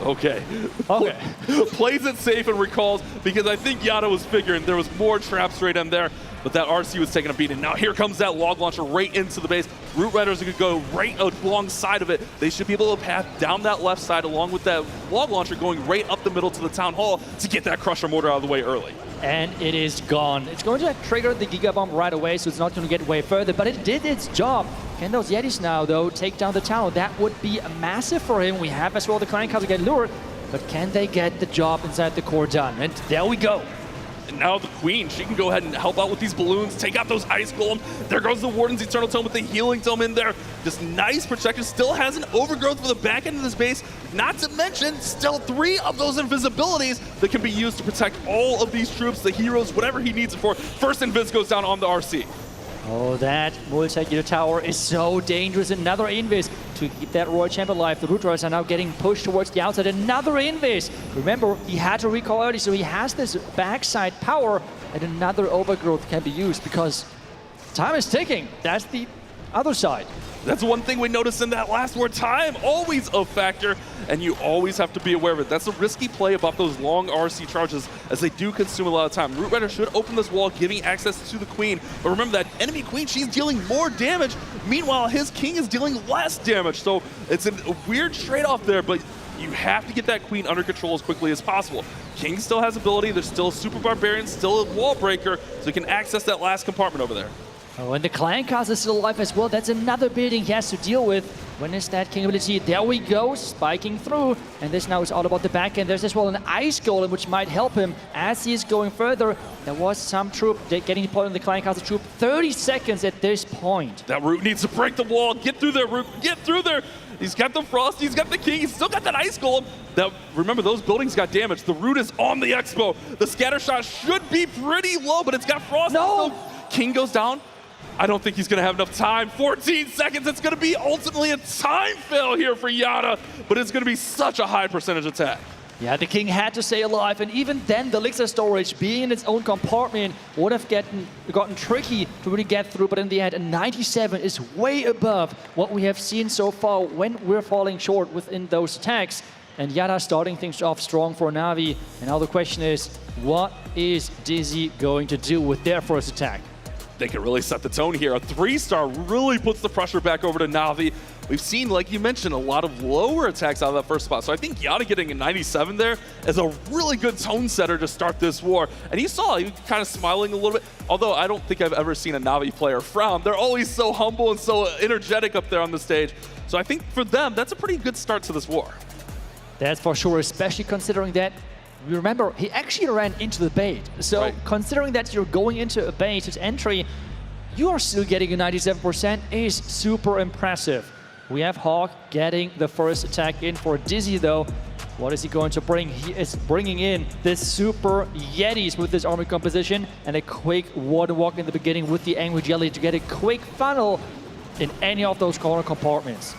Okay. Okay. Plays it safe and recalls, because I think Yada was figuring there was more traps right in there, but that RC was taking a beating. Now here comes that log launcher right into the base. Root Riders are going to go right alongside of it. They should be able to path down that left side along with that log launcher going right up the middle to the Town Hall to get that Crusher Mortar out of the way early. And it is gone. It's going to trigger the Giga Bomb right away, so it's not going to get way further, but it did its job. Can those Yetis now, though, take down the tower? That would be massive for him. We have as well the Clan Castle get lured, but can they get the job inside the core done? And there we go. And now the Queen, she can go ahead and help out with these balloons, take out those Ice Golem. There goes the Warden's Eternal Tome with the Healing Tome in there. Just nice protection. Still has an Overgrowth for the back end of this base. Not to mention, still 3 of those invisibilities that can be used to protect all of these troops, the heroes, whatever he needs it for. First Invis goes down on the RC. Oh, that multi-unit tower is so dangerous. Another Invis to keep that Royal Champion alive. The Root Riders are now getting pushed towards the outside. Another Invis. Remember, he had to recall early, so he has this backside power, and another Overgrowth can be used because time is ticking. That's the other side. That's one thing we noticed in that last war. Time, always a factor, and you always have to be aware of it. That's a risky play about those long RC charges, as they do consume a lot of time. Root Rider should open this wall, giving access to the Queen. But remember that enemy Queen, she's dealing more damage. Meanwhile, his King is dealing less damage. So it's a weird trade-off there, but you have to get that Queen under control as quickly as possible. King still has ability. There's still Super Barbarian, still a wall breaker, so he can access that last compartment over there. Oh, and the Clan Castle is still alive as well. That's another building he has to deal with. When is that King ability? There we go, spiking through. And this now is all about the back end. There's as well an Ice Golem, which might help him as he is going further. There was some troop getting deployed on the Clan Castle troop. 30 seconds at this point. That Root needs to break the wall. Get through there, Root. Get through there. He's got the Frost. He's got the King. He's still got that Ice Golem. Remember, those buildings got damaged. The Root is on the Expo. The scatter shot should be pretty low, but it's got Frost. No! So King goes down. I don't think he's going to have enough time. 14 seconds. It's going to be ultimately a time fail here for Yada, but it's going to be such a high percentage attack. Yeah, the King had to stay alive, and even then the elixir storage, being in its own compartment, would have gotten tricky to really get through, but in the end, a 97 is way above what we have seen so far when we're falling short within those attacks. And Yada starting things off strong for NAVI, and now the question is, what is DIZI going to do with their first attack? They can really set the tone here. A 3-star really puts the pressure back over to NAVI. We've seen, like you mentioned, a lot of lower attacks out of that first spot. So I think Yada getting a 97 there is a really good tone setter to start this war. And you saw, he was kind of smiling a little bit. Although I don't think I've ever seen a NAVI player frown. They're always so humble and so energetic up there on the stage. So I think for them, that's a pretty good start to this war. That's for sure, especially considering that remember, he actually ran into the bait. So considering that you're going into a baited entry, you are still getting a 97% is super impressive. We have Hawk getting the first attack in for DIZI though. What is he going to bring? He is bringing in this Super Yetis with this army composition and a quick water walk in the beginning with the Angry Jelly to get a quick funnel in any of those corner compartments.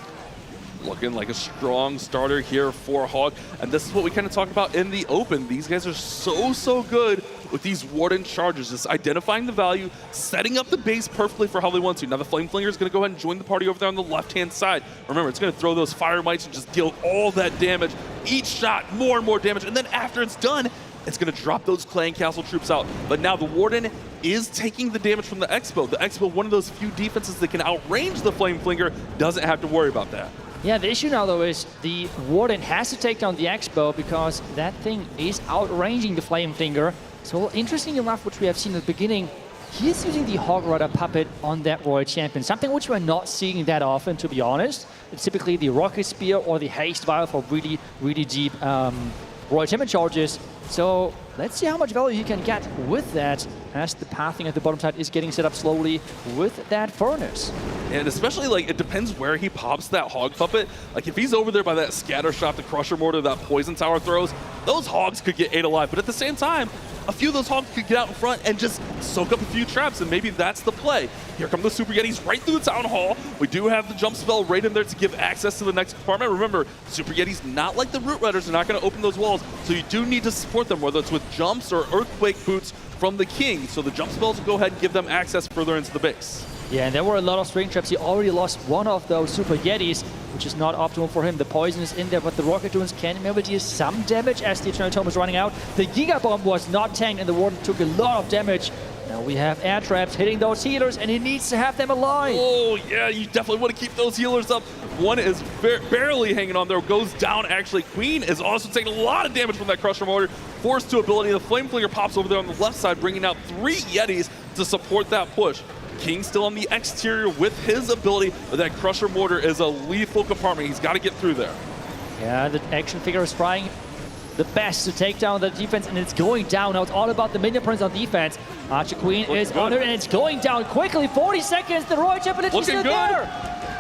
Looking like a strong starter here for Hawk. And this is what we kind of talked about in the open. These guys are so good with these Warden charges, just identifying the value, setting up the base perfectly for how they want to. Now the Flame Flinger is going to go ahead and join the party over there on the left-hand side. Remember, it's going to throw those Fire Mites and just deal all that damage. Each shot, more and more damage. And then after it's done, it's going to drop those Clan Castle troops out. But now the Warden is taking the damage from the Expo. The Expo, one of those few defenses that can outrange the Flame Flinger, doesn't have to worry about that. Yeah, the issue now, though, is the Warden has to take down the X-Bow because that thing is outranging the Flame Finger. So interesting enough, which we have seen at the beginning, he's using the Hog Rider puppet on that Royal Champion, something which we're not seeing that often, to be honest. It's typically the Rocket Spear or the Haste Vial for really, really deep Royal Champion charges. So let's see how much value he can get with that, as the pathing at the bottom side is getting set up slowly with that Furnace. And especially, like, it depends where he pops that Hog Puppet. Like, if he's over there by that Scatter Shot, the Crusher Mortar, that Poison Tower throws, those Hogs could get ate alive. But at the same time, a few of those Hogs could get out in front and just soak up a few traps, and maybe that's the play. Here come the Super Yetis right through the Town Hall. We do have the jump spell right in there to give access to the next compartment. Remember, Super Yetis, not like the Root Riders, are not going to open those walls, so you do need to support them, whether it's with jumps or Earthquake Boots from the King. So the jump spells will go ahead and give them access further into the base. Yeah, and there were a lot of string traps. He already lost one of those Super Yetis, which is not optimal for him. The poison is in there, but the Rocket Dunes can maybe deal some damage as the Eternal Tome is running out. The Giga Bomb was not tanked, and the Warden took a lot of damage. Now we have air traps hitting those healers, and he needs to have them alive. Oh, yeah, you definitely want to keep those healers up. One is barely hanging on there, goes down actually. Queen is also taking a lot of damage from that Crusher Mortar. Force 2 ability, the Flame Flinger pops over there on the left side, bringing out 3 Yetis to support that push. King still on the exterior with his ability, but that Crusher Mortar is a lethal compartment. He's got to get through there. Yeah, the action figure is trying the best to take down the defense, and it's going down. Now it's all about the Minion Prince on defense. Archer Queen is on it, and it's going down quickly. 40 seconds, the Royal Champion is still there.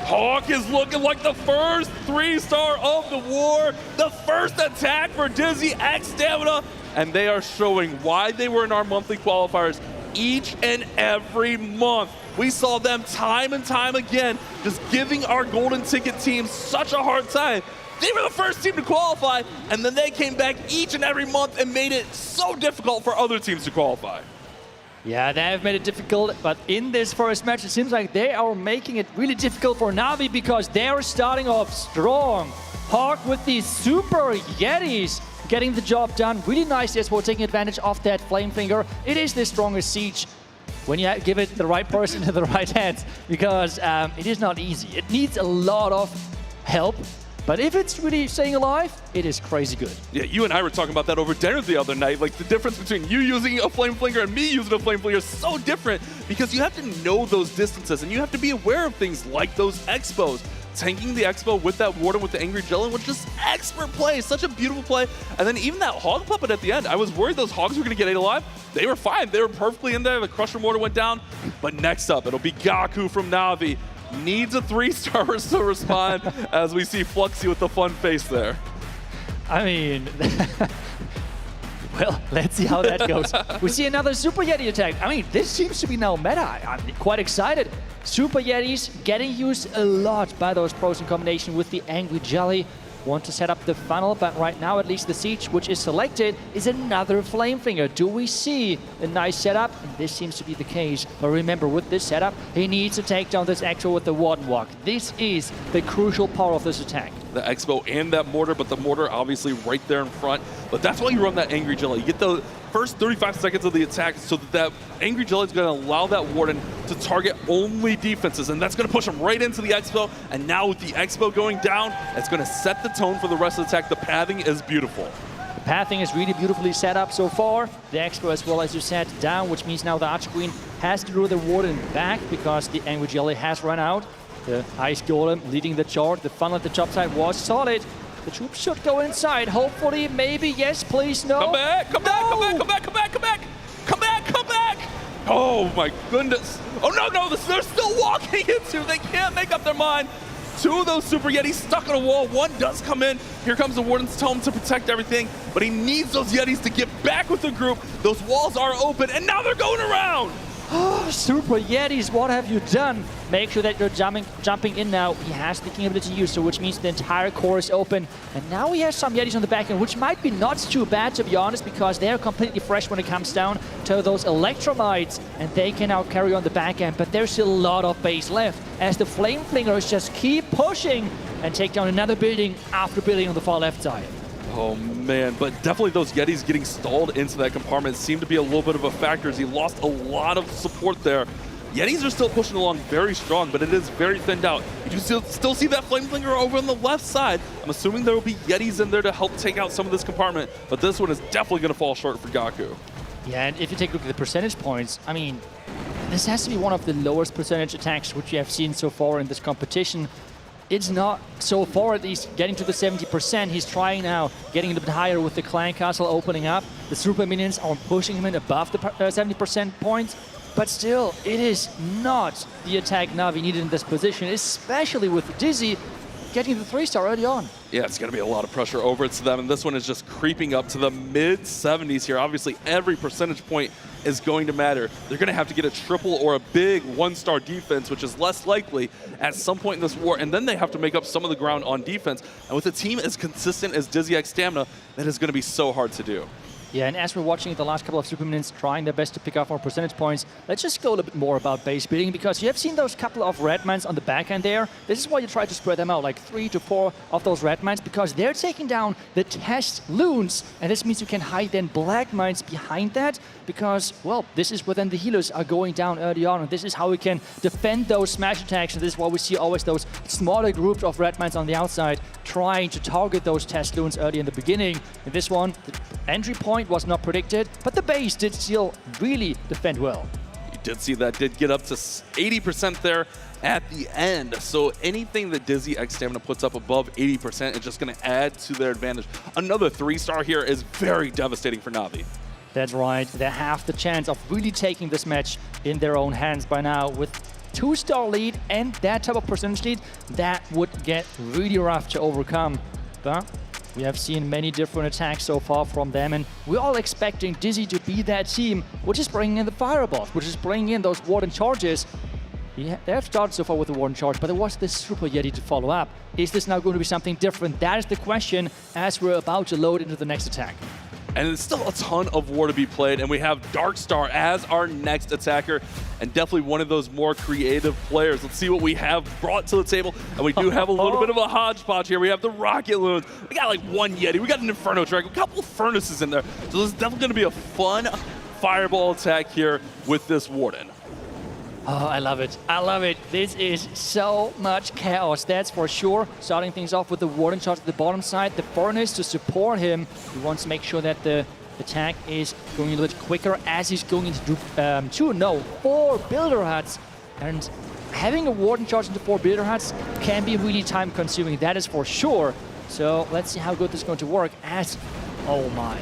Hawk is looking like the first 3-star of the war. The first attack for DIZI X Stamina, and they are showing why they were in our monthly qualifiers each and every month. We saw them time and time again, just giving our golden ticket team such a hard time. They were the first team to qualify, and then they came back each and every month and made it so difficult for other teams to qualify. Yeah, they have made it difficult, but in this first match, it seems like they are making it really difficult for NAVI because they are starting off strong. Hawk with these Super Yetis getting the job done. Really nice as well, taking advantage of that Flame Finger. It is the strongest siege when you give it the right person to the right hands, because it is not easy. It needs a lot of help. But if it's really staying alive, it is crazy good. Yeah, you and I were talking about that over dinner the other night. Like, the difference between you using a Flame Flinger and me using a Flame Flinger is so different because you have to know those distances and you have to be aware of things like those Expos. Tanking the Expo with that Warden with the Angry Jelly was just expert play. Such a beautiful play. And then even that Hog Puppet at the end, I was worried those Hogs were going to get ate alive. They were fine. They were perfectly in there. The Crusher Mortar went down. But next up, it'll be Gaku from NAVI. Needs a 3-star to respond as we see Fluxy with the fun face there. I mean, well, let's see how that goes. We see another Super Yeti attack. I mean, this seems to be now meta. I'm quite excited. Super Yetis getting used a lot by those pros in combination with the Angry Jelly. Want to set up the funnel, but right now at least the Siege, which is selected, is another Flame Finger. Do we see a nice setup? And this seems to be the case. But remember, with this setup, he needs to take down this Expo with the Warden Walk. This is the crucial part of this attack. The Expo and that Mortar, but the Mortar obviously right there in front. But that's why you run that Angry Jelly. You get the first 35 seconds of the attack so that Angry Jelly is going to allow that Warden to target only defenses, and that's going to push him right into the Expo. And now with the Expo going down, it's going to set the tone for the rest of the attack. The pathing is beautiful. The pathing is really beautifully set up so far. The Expo as well, as you said, down, which means now the Archer Queen has to lure the Warden back because the Angry Jelly has run out. The Ice Golem leading the charge. The funnel at the top side was solid. The troops should go inside. Hopefully, maybe, yes, please, no. Come back, come back, come back, come back, come back, come back. Come back, come back. Oh my goodness. Oh no, they're still walking into. They can't make up their mind. 2 of those Super Yetis stuck on a wall. 1 does come in. Here comes the Warden's Tome to protect everything, but he needs those Yetis to get back with the group. Those walls are open, and now they're going around. Super Yetis, what have you done? Make sure that you're jumping in now. He has the King ability to use, so which means the entire core is open. And now he has some Yetis on the back end, which might be not too bad, to be honest, because they're completely fresh when it comes down to those Electromites, and they can now carry on the back end. But there's still a lot of base left, as the Flame Flingers just keep pushing and take down another building after building on the far left side. Oh man, but definitely those Yetis getting stalled into that compartment seemed to be a little bit of a factor as he lost a lot of support there. Yetis are still pushing along very strong, but it is very thinned out. You do still see that Flame Flinger over on the left side. I'm assuming there will be Yetis in there to help take out some of this compartment, but this one is definitely going to fall short for Gaku. Yeah, and if you take a look at the percentage points, I mean, this has to be one of the lowest percentage attacks which we have seen so far in this competition. It's not so far, at least, getting to the 70%. He's trying now, getting a little bit higher with the Clan Castle opening up. The super minions are pushing him in above the 70% points. But still, it is not the attack Navi needed in this position, especially with DIZI getting the 3-star early on. Yeah, it's going to be a lot of pressure over to them, and this one is just creeping up to the mid-70s here. Obviously, every percentage point is going to matter. They're going to have to get a triple or a big 1-star defense, which is less likely at some point in this war, and then they have to make up some of the ground on defense. And with a team as consistent as DIZI X Stamina, that is going to be so hard to do. Yeah, and as we're watching the last couple of super minions trying their best to pick up more percentage points, let's just go a little bit more about base building, because you have seen those couple of red mines on the back end there. This is why you try to spread them out, like 3 to 4 of those red mines, because they're taking down the test loons, and this means you can hide then black mines behind that, because, well, this is where then the healers are going down early on, and this is how we can defend those smash attacks, and this is why we see always those smaller groups of red mines on the outside trying to target those test loons early in the beginning. In this one, the entry point was not predicted, but the base did still really defend well. You did see that did get up to 80% there at the end. So anything that DIZI X Stamina puts up above 80% is just going to add to their advantage. Another 3-star here is very devastating for Navi. That's right. They have the chance of really taking this match in their own hands by now. With 2-star lead and that type of percentage lead, that would get really rough to overcome. But we have seen many different attacks so far from them, and we're all expecting DIZI to be that team which is bringing in the fireballs, which is bringing in those Warden charges. They have started so far with the Warden charge, but there was this Super Yeti to follow up. Is this now going to be something different? That is the question as we're about to load into the next attack. And it's still a ton of war to be played, and we have Darkstar as our next attacker, and definitely one of those more creative players. Let's see what we have brought to the table, and we do have a little bit of a hodgepodge here. We have the Rocket Loons, we got like one Yeti, we got an Inferno Dragon, a couple of Furnaces in there, so this is definitely going to be a fun fireball attack here with this Warden. Oh, I love it. I love it. This is so much chaos, that's for sure. Starting things off with the Warden charge at the bottom side. The Furnace to support him. He wants to make sure that the attack is going a little bit quicker as he's going into 4 Builder Huts. And having a Warden charge into 4 Builder Huts can be really time consuming, that is for sure. So let's see how good this is going to work as, oh my.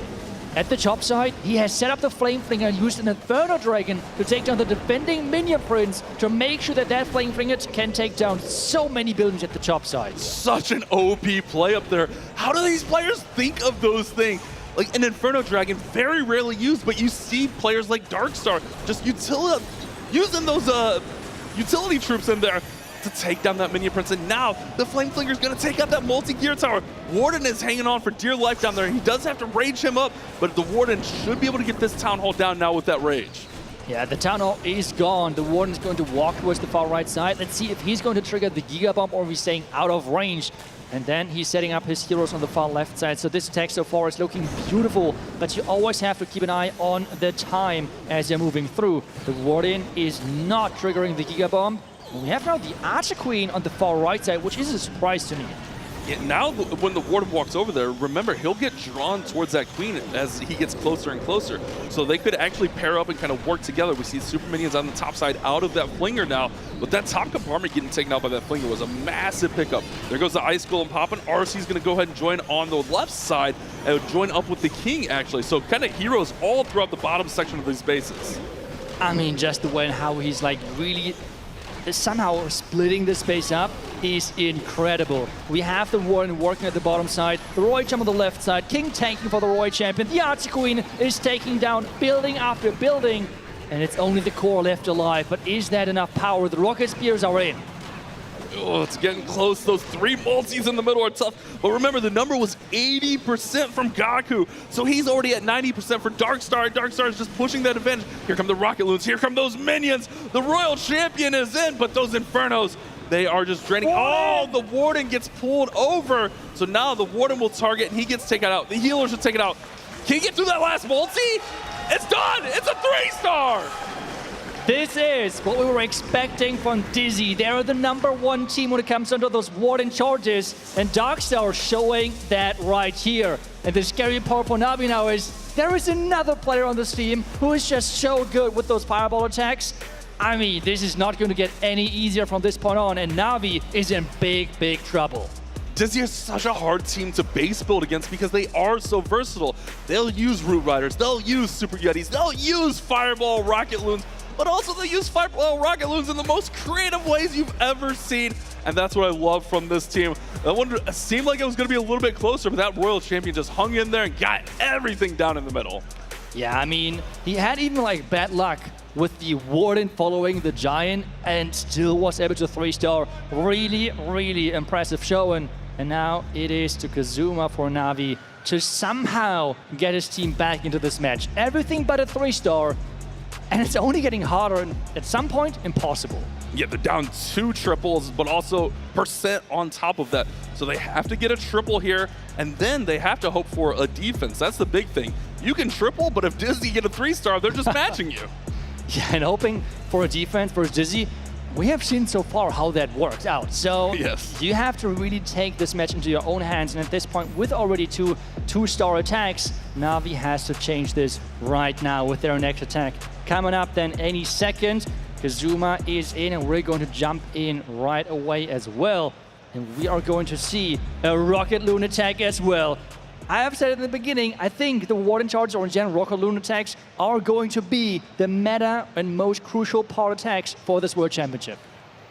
At the top side, he has set up the Flame Flinger and used an Inferno Dragon to take down the defending Minion Prince to make sure that that Flame Flinger can take down so many buildings at the top side. Such an OP play up there. How do these players think of those things? Like an Inferno Dragon, very rarely used, but you see players like Darkstar just using those utility troops in there to take down that Minion Prince, and now the Flame Flinger is going to take out that multi-gear tower. Warden is hanging on for dear life down there. He does have to rage him up, but the Warden should be able to get this Town Hall down now with that rage. Yeah, the Town Hall is gone. The Warden is going to walk towards the far right side. Let's see if he's going to trigger the Giga Bomb or if he's staying out of range. And then he's setting up his heroes on the far left side. So this attack so far is looking beautiful, but you always have to keep an eye on the time as you're moving through. The Warden is not triggering the Giga Bomb. We have now the Archer Queen on the far right side, which is a surprise to me. Yeah, now when the Warden walks over there, remember, he'll get drawn towards that Queen as he gets closer and closer. So they could actually pair up and kind of work together. We see Super Minions on the top side out of that Flinger now. But that top compartment getting taken out by that Flinger was a massive pickup. There goes the Ice Golem popping. RC's going to go ahead and join on the left side and join up with the King, actually. So kind of heroes all throughout the bottom section of these bases. I mean, just the way how he's like really somehow splitting the space up is incredible. We have the Warden working at the bottom side, the Roy Champ on the left side, King tanking for the Roy Champion, the Archer Queen is taking down building after building, and it's only the core left alive. But is that enough power? The Rocket Spears are in. Oh, it's getting close. Those 3 multis in the middle are tough. But remember, the number was 80% from Gaku. So he's already at 90% for Darkstar. Darkstar is just pushing that advantage. Here come the Rocket Loons. Here come those Minions. The Royal Champion is in, but those Infernos, they are just draining. Oh, the Warden gets pulled over. So now the Warden will target, and he gets taken out. The healers will take it out. Can he get through that last multi? It's done. It's a 3-star. This is what we were expecting from DIZI. They are the #1 team when it comes down to those warden charges, and Darkstar showing that right here. And the scary part for NAVI now is there is another player on this team who is just so good with those fireball attacks. I mean, this is not going to get any easier from this point on, and NAVI is in big, big trouble. DIZI is such a hard team to base build against because they are so versatile. They'll use Root Riders, they'll use Super Yetis, they'll use Fireball Rocket Loons, but also they use Fireball Rocket Loons in the most creative ways you've ever seen. And that's what I love from this team. That one seemed like it was going to be a little bit closer, but that Royal Champion just hung in there and got everything down in the middle. Yeah, I mean, he had even like bad luck with the Warden following the Giant and still was able to 3-star. Really, really impressive showing. And now it is to Kazuma for NAVI to somehow get his team back into this match. Everything but a 3-star, and it's only getting harder and at some point impossible. Yeah, they're down 2 triples, but also percent on top of that. So they have to get a triple here, and then they have to hope for a defense. That's the big thing. You can triple, but if DIZI get a 3-star, they're just matching you. Yeah, and hoping for a defense versus DIZI, we have seen so far how that works out. So yes, you have to really take this match into your own hands. And at this point, with already 2-star attacks, NAVI has to change this right now with their next attack. Coming up then any second, Kazuma is in, and we're going to jump in right away as well. And we are going to see a Rocket Loon attack as well. I have said in the beginning, I think the Warden charges or in general Rocket Loon attacks are going to be the meta and most crucial part attacks for this World Championship.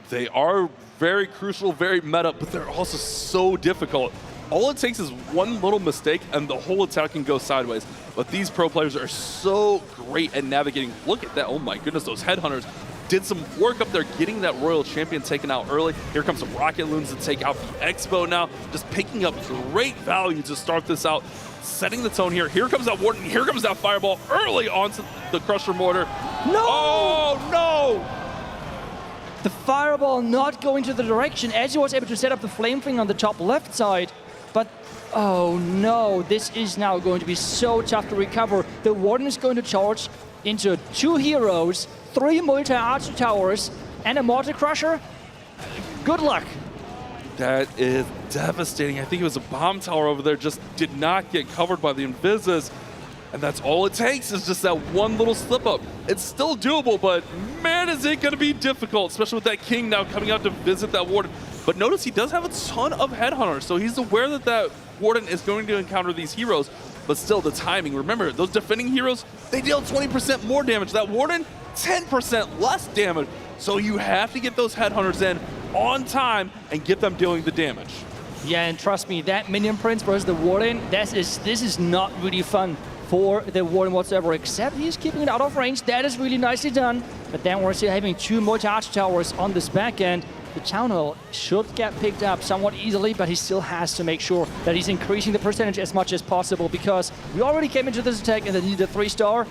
They are very crucial, very meta, but they're also so difficult. All it takes is one little mistake and the whole attack can go sideways. But these pro players are so great at navigating. Look at that, oh my goodness, those headhunters did some work up there getting that Royal Champion taken out early. Here comes some Rocket Loons to take out the Expo now. Just picking up great value to start this out. Setting the tone here. Here comes that Warden, here comes that Fireball early onto the Crusher Mortar. No! Oh no! The Fireball not going to the direction as he was able to set up the Flame Thing on the top left side. But, oh no, this is now going to be so tough to recover. The Warden is going to charge into 2 heroes, 3 multi-archer towers, and a Mortar Crusher. Good luck. That is devastating. I think it was a bomb tower over there, just did not get covered by the Invises. And that's all it takes is just that one little slip up. It's still doable, but man, is it going to be difficult, especially with that King now coming out to visit that Warden. But notice he does have a ton of headhunters, so he's aware that that Warden is going to encounter these heroes. But still, the timing. Remember, those defending heroes, they deal 20% more damage. That Warden, 10% less damage. So you have to get those headhunters in on time and get them dealing the damage. Yeah, and trust me, that Minion Prince versus the Warden, this is not really fun for the Warden whatsoever, except he's keeping it out of range. That is really nicely done. But then we're still having 2 multi-archer towers on this back end. The Town Hall should get picked up somewhat easily, but he still has to make sure that he's increasing the percentage as much as possible, because we already came into this attack and they needed a 3-star,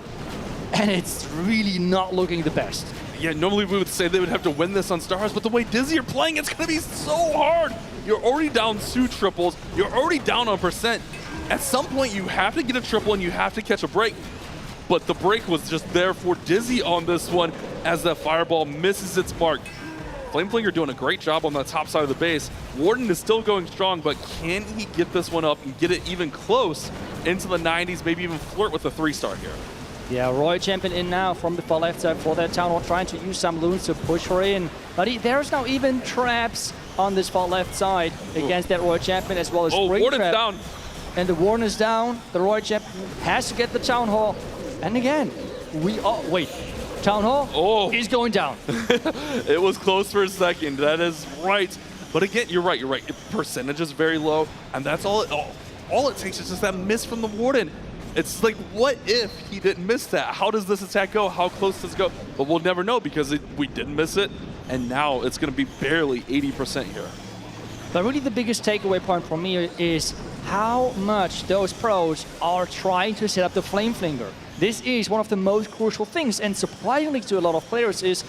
and it's really not looking the best. Yeah, normally we would say they would have to win this on stars, but the way DIZI are playing, it's going to be so hard. You're already down 2 triples. You're already down on percent. At some point, you have to get a triple and you have to catch a break. But the break was just there for DIZI on this one as that Fireball misses its mark. Flameflinger doing a great job on the top side of the base. Warden is still going strong, but can he get this one up and get it even close into the 90s, maybe even flirt with a 3-star here? Yeah, Royal Champion in now from the far left side for that Town Hall, trying to use some loons to push her in. But there's now even traps on this far left side against that Royal Champion, as well as Spring Warden's Trap. down. And the Warden is down. The Royal Champion has to get the Town Hall. And again, wait. Town Hall is going down. It was close for a second. That is right. But again, you're right. Percentage is very low, and that's all it takes is just that miss from the Warden. It's like, what if he didn't miss that? How does this attack go? How close does it go? But we'll never know, because we didn't miss it, and now it's going to be barely 80% here. But really the biggest takeaway point for me is how much those pros are trying to set up the Flameflinger. This is one of the most crucial things, and surprisingly to a lot of players is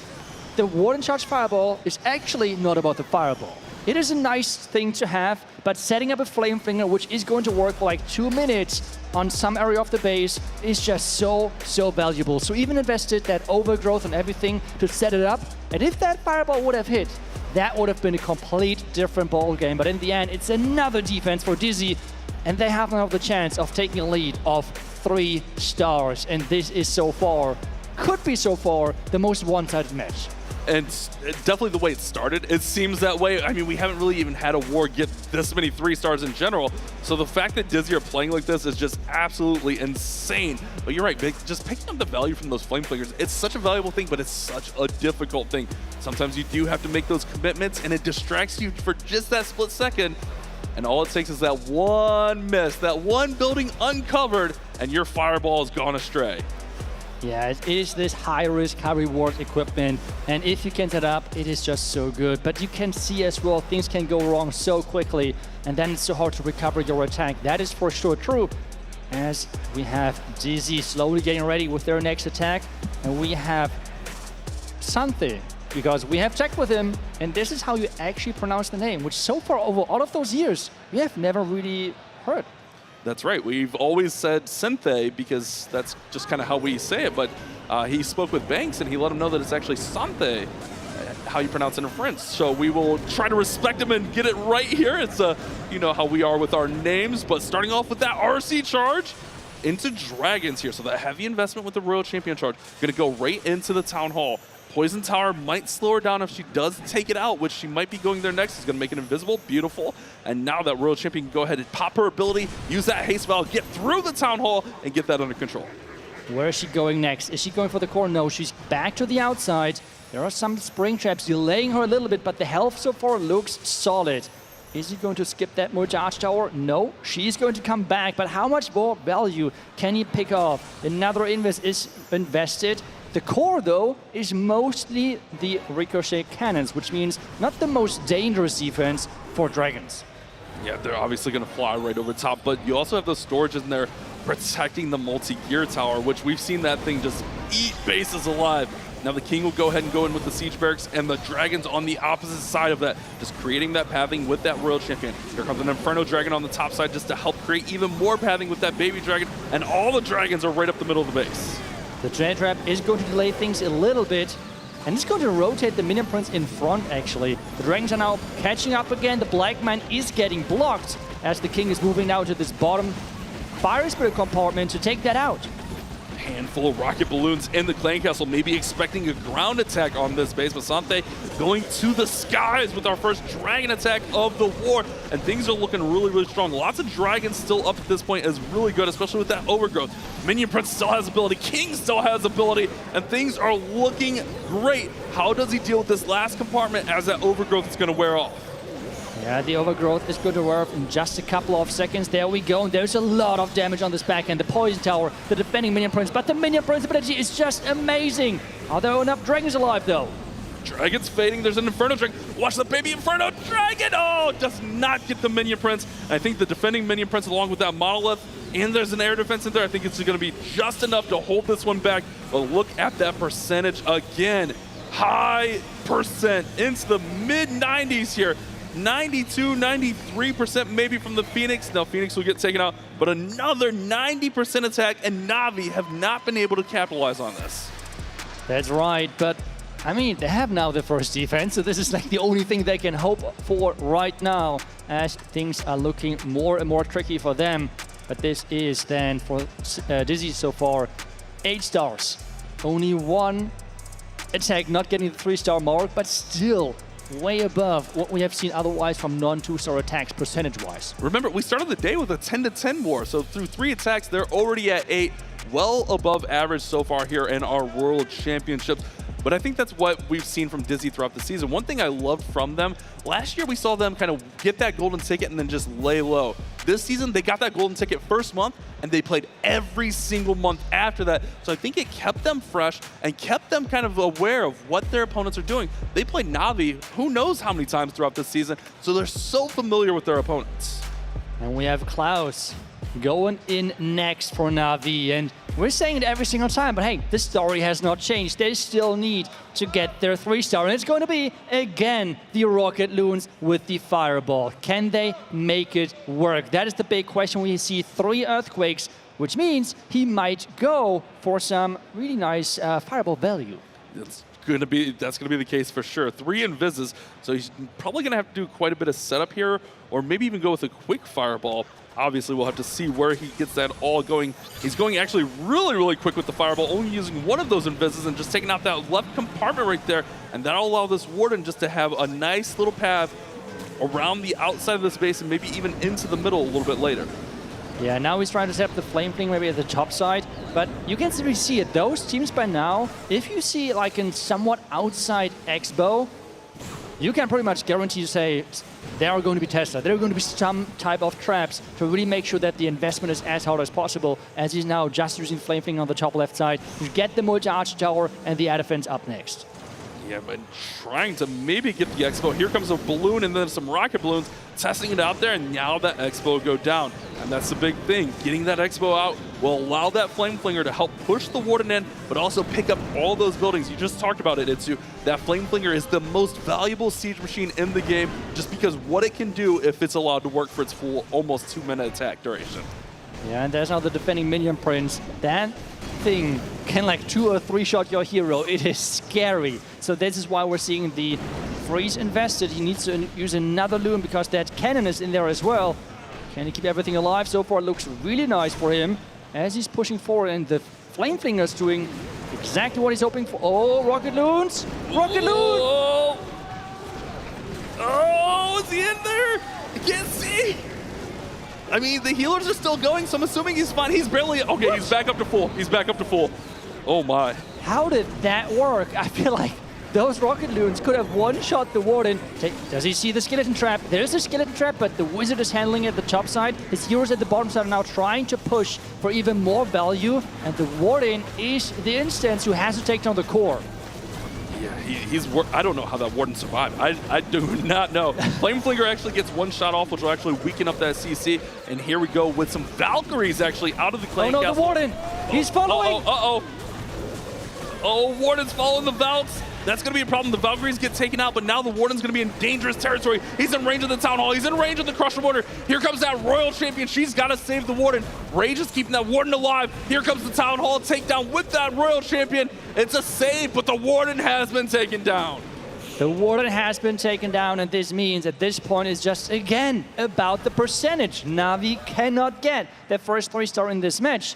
the Warden Charge Fireball is actually not about the Fireball. it is a nice thing to have, but setting up a flame finger, which is going to work for like 2 minutes on some area of the base, is just so valuable. So even invested that overgrowth and everything to set it up, and if that fireball would have hit, that would have been a complete different ball game. But in the end, it's another defense for DIZI, and they have now the chance of taking a lead of 3 stars. And this is could be so far, the most one-sided match. And definitely the way it started, it seems that way. I mean, we haven't really even had a war get this many 3 stars in general. So the fact that DIZI are playing like this is just absolutely insane. But you're right, just picking up the value from those flame fingers, it's such a valuable thing, but it's such a difficult thing. Sometimes you do have to make those commitments, and it distracts you for just that split second. And all it takes is that one miss, that one building uncovered, and your fireball has gone astray. Yeah, it is this high-risk, high-reward equipment, and if you can set up, it is just so good. But you can see as well, things can go wrong so quickly, and then it's so hard to recover your attack. That is for sure true, as we have DIZI slowly getting ready with their next attack, and we have Sante, because we have checked with him, and this is how you actually pronounce the name, which so far over all of those years, we have never really heard. That's right. We've always said Sante because that's just kind of how we say it. But he spoke with Banks and he let him know that it's actually Sante, how you pronounce it in French. So we will try to respect him and get it right here. It's you know how we are with our names. But starting off with that RC charge into Dragons here. So that heavy investment with the Royal Champion charge. Going to go right into the Town Hall. Poison Tower might slow her down if she does take it out, which she might be going there next. Is going to make it invisible. Beautiful. And now that Royal Champion can go ahead and pop her ability, use that haste valve, get through the Town Hall, and get that under control. Where is she going next? Is she going for the core? No, she's back to the outside. There are some spring traps delaying her a little bit, but the health so far looks solid. Is he going to skip that Mustache Tower? No, she's going to come back, but how much more value can he pick off? Another invest is invested. The core, though, is mostly the ricochet cannons, which means not the most dangerous defense for Dragons. Yeah, they're obviously going to fly right over top, but you also have those storages in there protecting the multi-gear tower, which we've seen that thing just eat bases alive. Now the King will go ahead and go in with the Siege Barracks, and the Dragons on the opposite side of that, just creating that pathing with that Royal Champion. Here comes an Inferno Dragon on the top side just to help create even more pathing with that Baby Dragon, and all the Dragons are right up the middle of the base. The Dread Trap is going to delay things a little bit, and it's going to rotate the Minion Prince in front, actually. The Dragons are now catching up again. The Black Man is getting blocked as the King is moving now to this bottom Fire Spirit compartment to take that out. Handful of rocket balloons in the Clan Castle, maybe expecting a ground attack on this base. But Sante going to the skies with our first dragon attack of the war, and things are looking really strong. Lots of dragons still up at this point is really good, especially with that overgrowth. Minion Prince still has ability, King still has ability, and things are looking great. How does he deal with this last compartment as that overgrowth is going to wear off? Yeah, the overgrowth is going to wear off in just a couple of seconds. There we go. There's a lot of damage on this back end. The Poison Tower, the defending Minion Prince, but the Minion Prince ability is just amazing. Are there enough dragons alive, though? Dragon's fading. There's an Inferno Dragon. Watch the baby Inferno Dragon. Oh, does not get the Minion Prince. I think the defending Minion Prince along with that Monolith, and there's an air defense in there. I think it's going to be just enough to hold this one back. But look at that percentage again. High percent into the mid-90s here. 92, 93% maybe from the Phoenix. Now Phoenix will get taken out, but another 90% attack, and NAVI have not been able to capitalize on this. That's right, but I mean, they have now the first defense, so this is like the only thing they can hope for right now as things are looking more and more tricky for them. But this is then for DIZI so far 8 stars. Only one attack not getting the 3-star mark, but still way above what we have seen otherwise from non-2-star attacks percentage-wise. Remember, we started the day with a 10-10 war, so through 3 attacks, they're already at 8, well above average so far here in our World Championships. But I think that's what we've seen from DIZI throughout the season. One thing I loved from them, last year we saw them kind of get that golden ticket and then just lay low. This season, they got that golden ticket first month, and they played every single month after that. So I think it kept them fresh and kept them kind of aware of what their opponents are doing. They played NAVI who knows how many times throughout this season, so they're so familiar with their opponents. And we have Klaus going in next for NAVI, and we're saying it every single time, but hey, the story has not changed. They still need to get their 3-star, and it's going to be, again, the Rocket Loons with the Fireball. Can they make it work? That is the big question. We see 3 Earthquakes, which means he might go for some really nice Fireball value. That's gonna be the case for sure. 3 Invises, so he's probably gonna have to do quite a bit of setup here, or maybe even go with a quick Fireball. Obviously, we'll have to see where he gets that all going. He's going actually really, really quick with the Fireball, only using 1 of those Invises and just taking out that left compartment right there, and that'll allow this Warden just to have a nice little path around the outside of the space and maybe even into the middle a little bit later. Yeah, now he's trying to set up the Flame Fling maybe at the top side, but you can really see it. Those teams by now, if you see like in somewhat outside X-Bow, you can pretty much guarantee to say they are going to be tested. There are going to be some type of traps to really make sure that the investment is as hard as possible, as he's now just using Flame Fling on the top left side to get the multi-arch tower and the air defense up next. Yeah, but trying to maybe get the X-Bow. Here comes a balloon and then some rocket balloons, testing it out there, and now that X-Bow go down. And that's the big thing. Getting that X-Bow out will allow that Flame Flinger to help push the Warden in, but also pick up all those buildings. You just talked about it, Itsu. That Flame Flinger is the most valuable siege machine in the game, just because what it can do if it's allowed to work for its full, almost 2-minute attack duration. Yeah, and there's now the defending Minion Prince. That thing can like 2 or 3 shot your hero. It is scary. So this is why we're seeing the freeze invested. He needs to use another Loon because that cannon is in there as well. Can he keep everything alive? So far it looks really nice for him as he's pushing forward, and the Flame Flinger is doing exactly what he's hoping for. Oh, Rocket Loons! Rocket Loon! Oh, is he in there? I can't see. I mean, the healers are still going, so I'm assuming he's fine. He's barely, okay, what? He's back up to full. He's back up to full. Oh my. How did that work? I feel like those Rocket Loons could have one-shot the Warden. Does he see the Skeleton Trap? There's a Skeleton Trap, but the Wizard is handling it at the top side. His heroes at the bottom side are now trying to push for even more value, and the Warden is the instance who has to take down the core. Yeah, I don't know how that Warden survived. I do not know. Flame Flinger actually gets 1 shot off, which will actually weaken up that CC. And here we go with some Valkyries actually out of the clan castle. The Warden! He's following! Oh, Warden's following the Valks. That's going to be a problem. The Valkyries get taken out, but now the Warden's going to be in dangerous territory. He's in range of the Town Hall. He's in range of the Crusher Mortar. Here comes that Royal Champion. She's got to save the Warden. Rage is keeping that Warden alive. Here comes the Town Hall takedown with that Royal Champion. It's a save, but the Warden has been taken down. The Warden has been taken down, and this means at this point it's just, again, about the percentage. Navi cannot get the first 3-star in this match,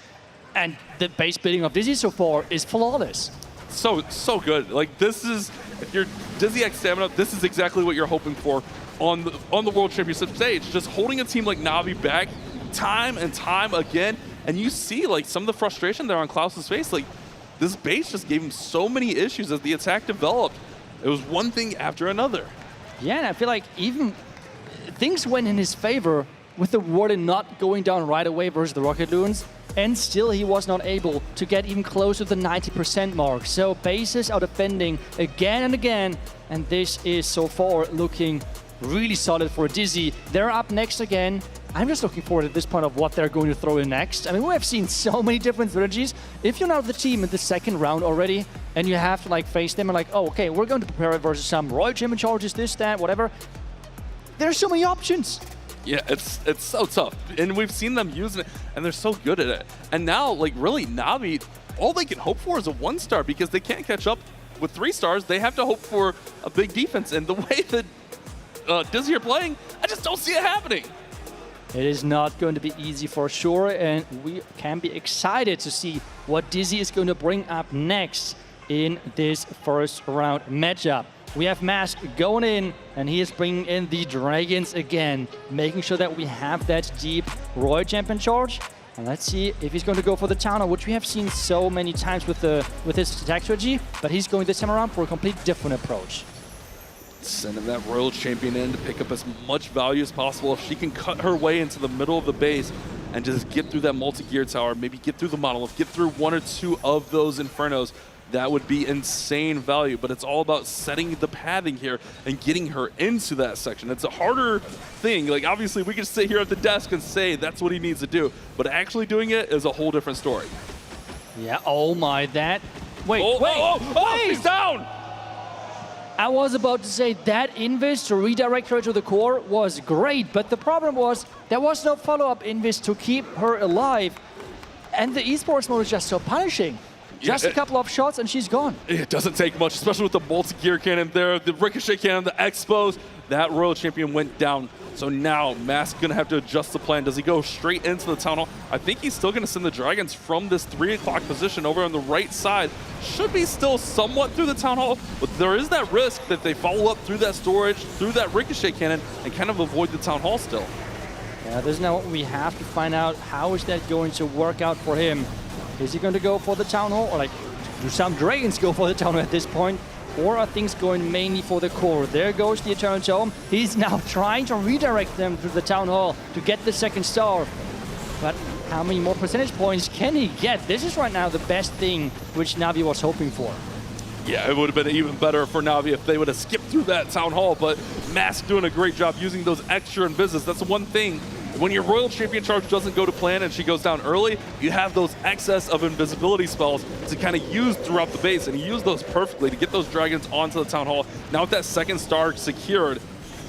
and the base building of DIZI so far is flawless. So good. Like, this is, if you're DIZI X Stamina, this is exactly what you're hoping for on the World Championship stage. Just holding a team like Navi back time and time again, and you see like some of the frustration there on Klaus's face. Like, this base just gave him so many issues as the attack developed. It was one thing after another. Yeah, and I feel like even things went in his favor with the Warden not going down right away versus the Rocket Loons, and still he was not able to get even close to the 90% mark. So bases are defending again and again, and this is so far looking really solid for DIZI. They're up next again. I'm just looking forward at this point of what they're going to throw in next. I mean, we have seen so many different strategies. If you're not the team in the second round already, and you have to like face them and like, oh, okay, we're going to prepare it versus some Royal Champion charges, this, that, whatever. There's so many options. Yeah, it's so tough, and we've seen them using it, and they're so good at it. And now, like, really, Navi, all they can hope for is a 1-star because they can't catch up with 3 stars. They have to hope for a big defense, and the way that DIZI are playing, I just don't see it happening. It is not going to be easy for sure, and we can be excited to see what DIZI is going to bring up next in this first round matchup. We have Mask going in, and he is bringing in the Dragons again, making sure that we have that deep Royal Champion charge. And let's see if he's going to go for the Town Hall, which we have seen so many times with his attack strategy, but he's going this time around for a complete different approach. Sending that Royal Champion in to pick up as much value as possible. If she can cut her way into the middle of the base and just get through that multi-gear tower, maybe get through the monolith, get through 1 or 2 of those Infernos, that would be insane value. But it's all about setting the pathing here and getting her into that section. It's a harder thing. Like, obviously, we can sit here at the desk and say that's what he needs to do, but actually doing it is a whole different story. Yeah, oh my, that... Wait, wait! He's down! I was about to say that invis to redirect her to the core was great, but the problem was there was no follow-up invis to keep her alive. And the esports mode is just so punishing. Just a couple of shots and she's gone. It doesn't take much, especially with the multi-gear cannon there, the ricochet cannon, the expos. That Royal Champion went down. So now Mask gonna have to adjust the plan. Does he go straight into the tunnel? I think he's still gonna send the Dragons from this 3 o'clock position over on the right side. Should be still somewhat through the Town Hall, but there is that risk that they follow up through that storage, through that ricochet cannon, and kind of avoid the Town Hall still. Yeah, this is now what we have to find out. How is that going to work out for him? Is he going to go for the Town Hall? Or like, do some Dragons go for the Town Hall at this point? Or are things going mainly for the core? There goes the Eternal Tome. He's now trying to redirect them to the Town Hall to get the second star. But how many more percentage points can he get? This is right now the best thing which NAVI was hoping for. Yeah, it would have been even better for NAVI if they would have skipped through that Town Hall, but Mask doing a great job using those extra invises. That's the one thing. When your Royal Champion charge doesn't go to plan and she goes down early, you have those excess of invisibility spells to kind of use throughout the base, and he used those perfectly to get those Dragons onto the Town Hall. Now with that second star secured,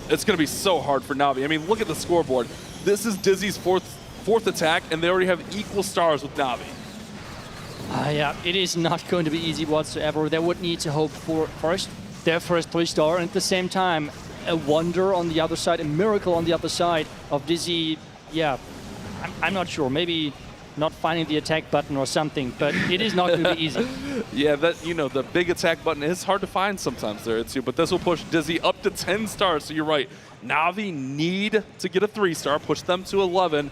it's going to be so hard for NAVI. I mean, look at the scoreboard. This is DIZI's fourth attack, and they already have equal stars with NAVI. Yeah, it is not going to be easy whatsoever. They would need to hope for their first 3-star, and at the same time, a wonder on the other side, a miracle on the other side of DIZI. Yeah, I'm not sure. Maybe not finding the attack button or something, but it is not going to be easy. Yeah, that, you know, the big attack button is hard to find sometimes there, but this will push DIZI up to 10 stars, so you're right. NAVI need to get a 3-star, push them to 11,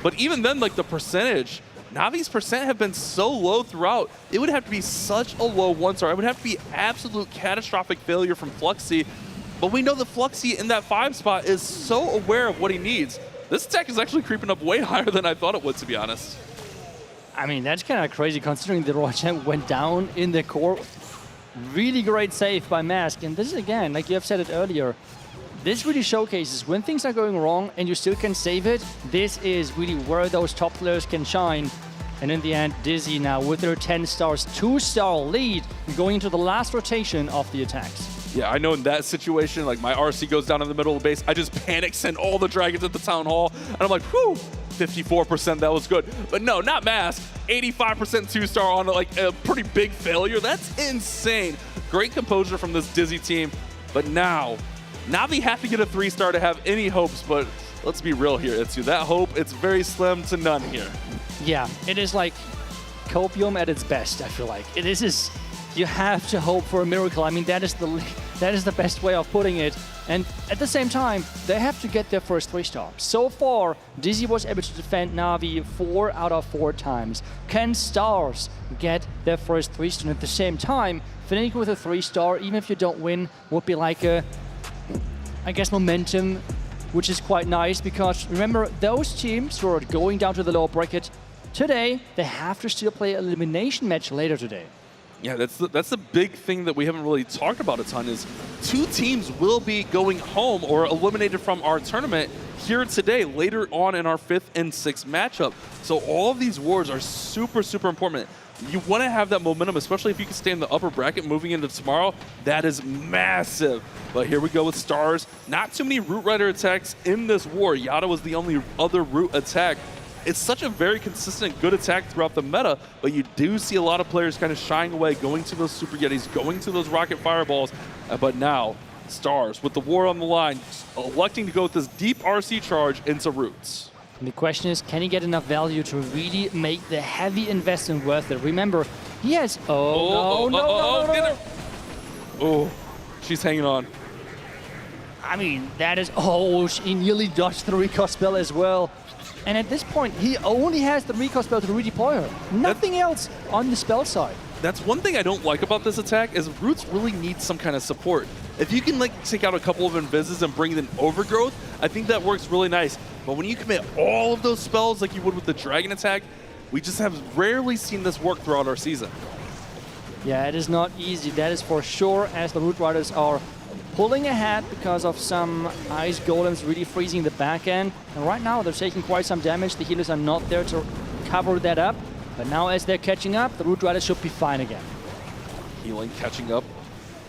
but even then, like the percentage, NAVI's percent have been so low throughout. It would have to be such a low 1-star. It would have to be absolute catastrophic failure from Fluxy. But we know that Fluxy in that 5 spot is so aware of what he needs. This attack is actually creeping up way higher than I thought it would, to be honest. I mean, that's kind of crazy considering the Royal Champ went down in the core. Really great save by Mask. And this is, again, like you have said it earlier, this really showcases when things are going wrong and you still can save it. This is really where those top players can shine. And in the end, DIZI now with their 10 stars, 2-star lead going into the last rotation of the attacks. Yeah, I know in that situation, like my RC goes down in the middle of the base, I just panic, send all the Dragons at the Town Hall, and I'm like, whew, 54%, that was good. But no, not Mask, 85% 2-star on like a pretty big failure. That's insane. Great composure from this DIZI team, but now, NAVI have to get a 3-star to have any hopes, but let's be real here, Itsu. That hope, it's very slim to none here. Yeah, it is like copium at its best, I feel like. This is, you have to hope for a miracle. I mean, that is the best way of putting it. And at the same time, they have to get their first 3-star. So far, DIZI was able to defend NAVI 4 out of 4 times. Can Stars get their first 3-star? And at the same time, finishing with a 3-star, even if you don't win, would be like a, I guess, momentum, which is quite nice because remember, those teams who are going down to the lower bracket today, they have to still play an elimination match later today. Yeah, that's the big thing that we haven't really talked about a ton is 2 teams will be going home or eliminated from our tournament here today, later on in our 5th and 6th matchup. So all of these wars are super, super important. You want to have that momentum, especially if you can stay in the upper bracket moving into tomorrow. That is massive. But here we go with Stars. Not too many Root Rider attacks in this war. Yada was the only other Root attack. It's such a very consistent, good attack throughout the meta, but you do see a lot of players kind of shying away, going to those Super Yetis, going to those Rocket Fireballs. But now, Stars, with the war on the line, electing to go with this deep RC charge into Roots. And the question is, can he get enough value to really make the heavy investment worth it? Remember, he has... no. Oh, she's hanging on. I mean, that is... Oh, she nearly dodged the recall spell as well. And at this point, he only has the recall spell to redeploy her. Nothing else on the spell side. That's one thing I don't like about this attack is Roots really needs some kind of support. If you can like take out a couple of invises and bring in Overgrowth, I think that works really nice. But when you commit all of those spells like you would with the Dragon attack, we just have rarely seen this work throughout our season. Yeah, it is not easy, that is for sure, as the Root Riders are pulling ahead because of some Ice Golems really freezing the back end. And right now they're taking quite some damage. The healers are not there to cover that up. But now as they're catching up, the Root Riders should be fine again. Healing, catching up,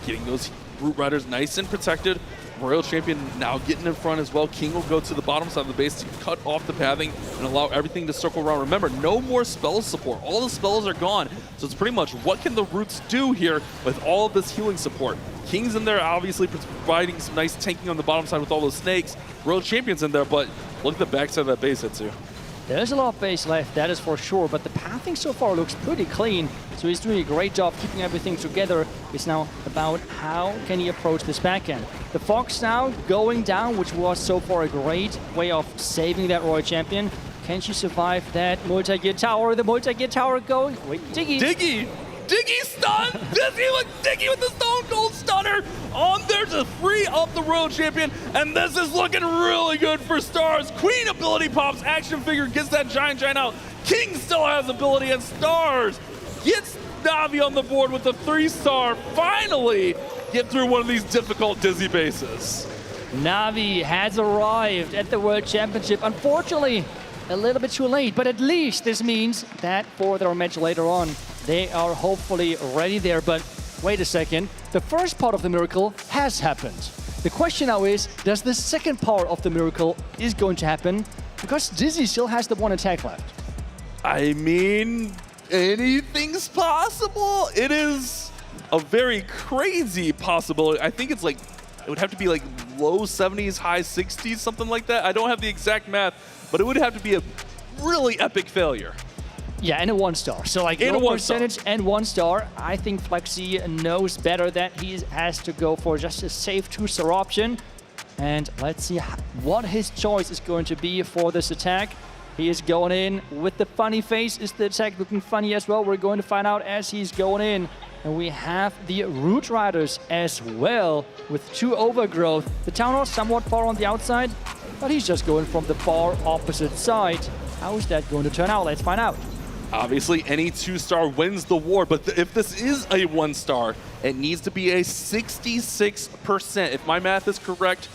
getting those Root Riders nice and protected. Royal Champion now getting in front as well. King will go to the bottom side of the base to cut off the pathing and allow everything to circle around. Remember, no more spell support. All the spells are gone. So it's pretty much what can the Roots do here with all of this healing support. King's in there, obviously providing some nice tanking on the bottom side with all those snakes. Royal Champion's in there, but look at the backside of that base hit too. There's a lot of base left, that is for sure, but the pathing so far looks pretty clean. So he's doing a great job keeping everything together. It's now about how can he approach this backhand. The Fox now going down, which was so far a great way of saving that Royal Champion. Can she survive that multi-gear tower? The multi-gear tower going, wait, Diggy. Diggy stun! Diggy with the Stone Cold Stunner on there to free up the Royal Champion, and this is looking really good for Stars. Queen ability pops, action figure gets that giant out. King still has ability, and Stars gets NAVI on the board with the 3-star. Finally get through one of these difficult DIZI bases. NAVI has arrived at the World Championship. Unfortunately, a little bit too late, but at least this means that for their match later on, they are hopefully ready there. But wait a second, the first part of the miracle has happened. The question now is, does the second part of the miracle is going to happen? Because DIZI still has the one attack left. I mean, anything's possible. It is a very crazy possibility. I think it's like, it would have to be like low 70s, high 60s, something like that. I don't have the exact math, but it would have to be a really epic failure. Yeah, and a 1-star. So like in no percentage and 1-star. I think Flexi knows better that he has to go for just a safe 2-star option. And let's see what his choice is going to be for this attack. He is going in with the funny face. Is the attack looking funny as well? We're going to find out as he's going in. And we have the Root Riders as well with 2 overgrowth. The Town Hall somewhat far on the outside, but he's just going from the far opposite side. How is that going to turn out? Let's find out. Obviously, any 2-star wins the war, but if this is a 1-star, it needs to be a 66%. If my math is correct,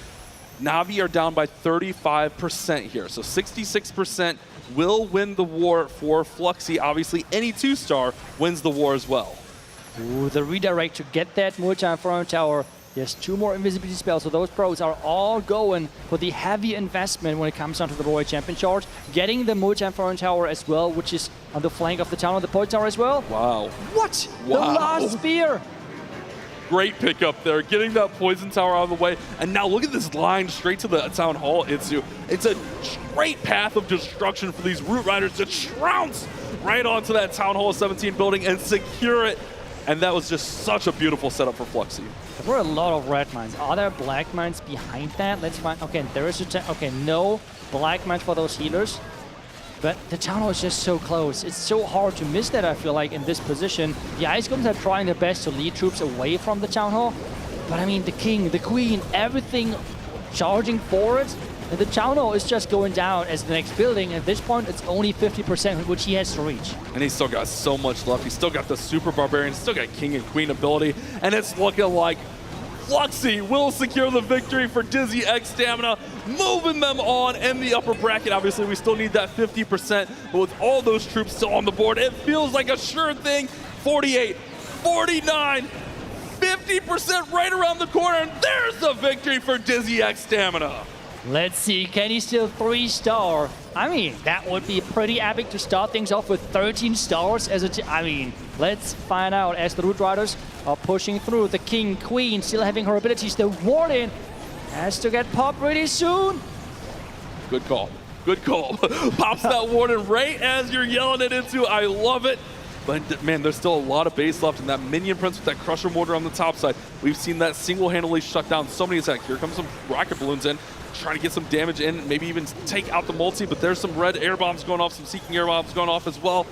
NAVI are down by 35% here. So 66% will win the war for Fluxy. Obviously, any 2-star wins the war as well. Ooh, the redirect to get that multi-front tower. There's 2 more invisibility spells, so those pros are all going for the heavy investment when it comes down to the Royal Champion charge. Getting the multi-front tower as well, which is on the flank of the town, on the point tower as well. Wow. What? Wow. The last spear. Great pickup there, getting that poison tower out of the way. And now look at this line straight to the Town Hall, Itsu. It's a straight path of destruction for these Root Riders to trounce right onto that Town Hall 17 building and secure it. And that was just such a beautiful setup for Fluxy. There were a lot of red mines. Are there black mines behind that? Let's find. Okay, there is a. Okay, no black mines for those healers. But the Town Hall is just so close. It's so hard to miss that, I feel like, in this position. The Ice Golems are trying their best to lead troops away from the Town Hall. But I mean, the King, the Queen, everything charging forward. And the Town Hall is just going down as the next building. At this point, it's only 50%, which he has to reach. And he's still got so much left. He's still got the Super Barbarians, still got King and Queen ability. And it's looking like Fluxy will secure the victory for DIZI X Stamina, moving them on in the upper bracket. Obviously, we still need that 50%, but with all those troops still on the board, it feels like a sure thing. 48, 49, 50% right around the corner, and there's the victory for DIZI X Stamina. Let's see, can he still 3-star? I mean, that would be pretty epic to start things off with 13 stars as a I mean, let's find out as the Root Riders are pushing through. The King, Queen still having her abilities. The Warden has to get popped really soon. Good call. Good call. Pops that Warden right as you're yelling it into. I love it. But man, there's still a lot of base left, and that Minion Prince with that Crusher Mortar on the top side. We've seen that single-handedly shut down so many attacks. Here comes some rocket balloons in, trying to get some damage in, maybe even take out the multi, but there's some red air bombs going off, some Seeking air bombs going off as well.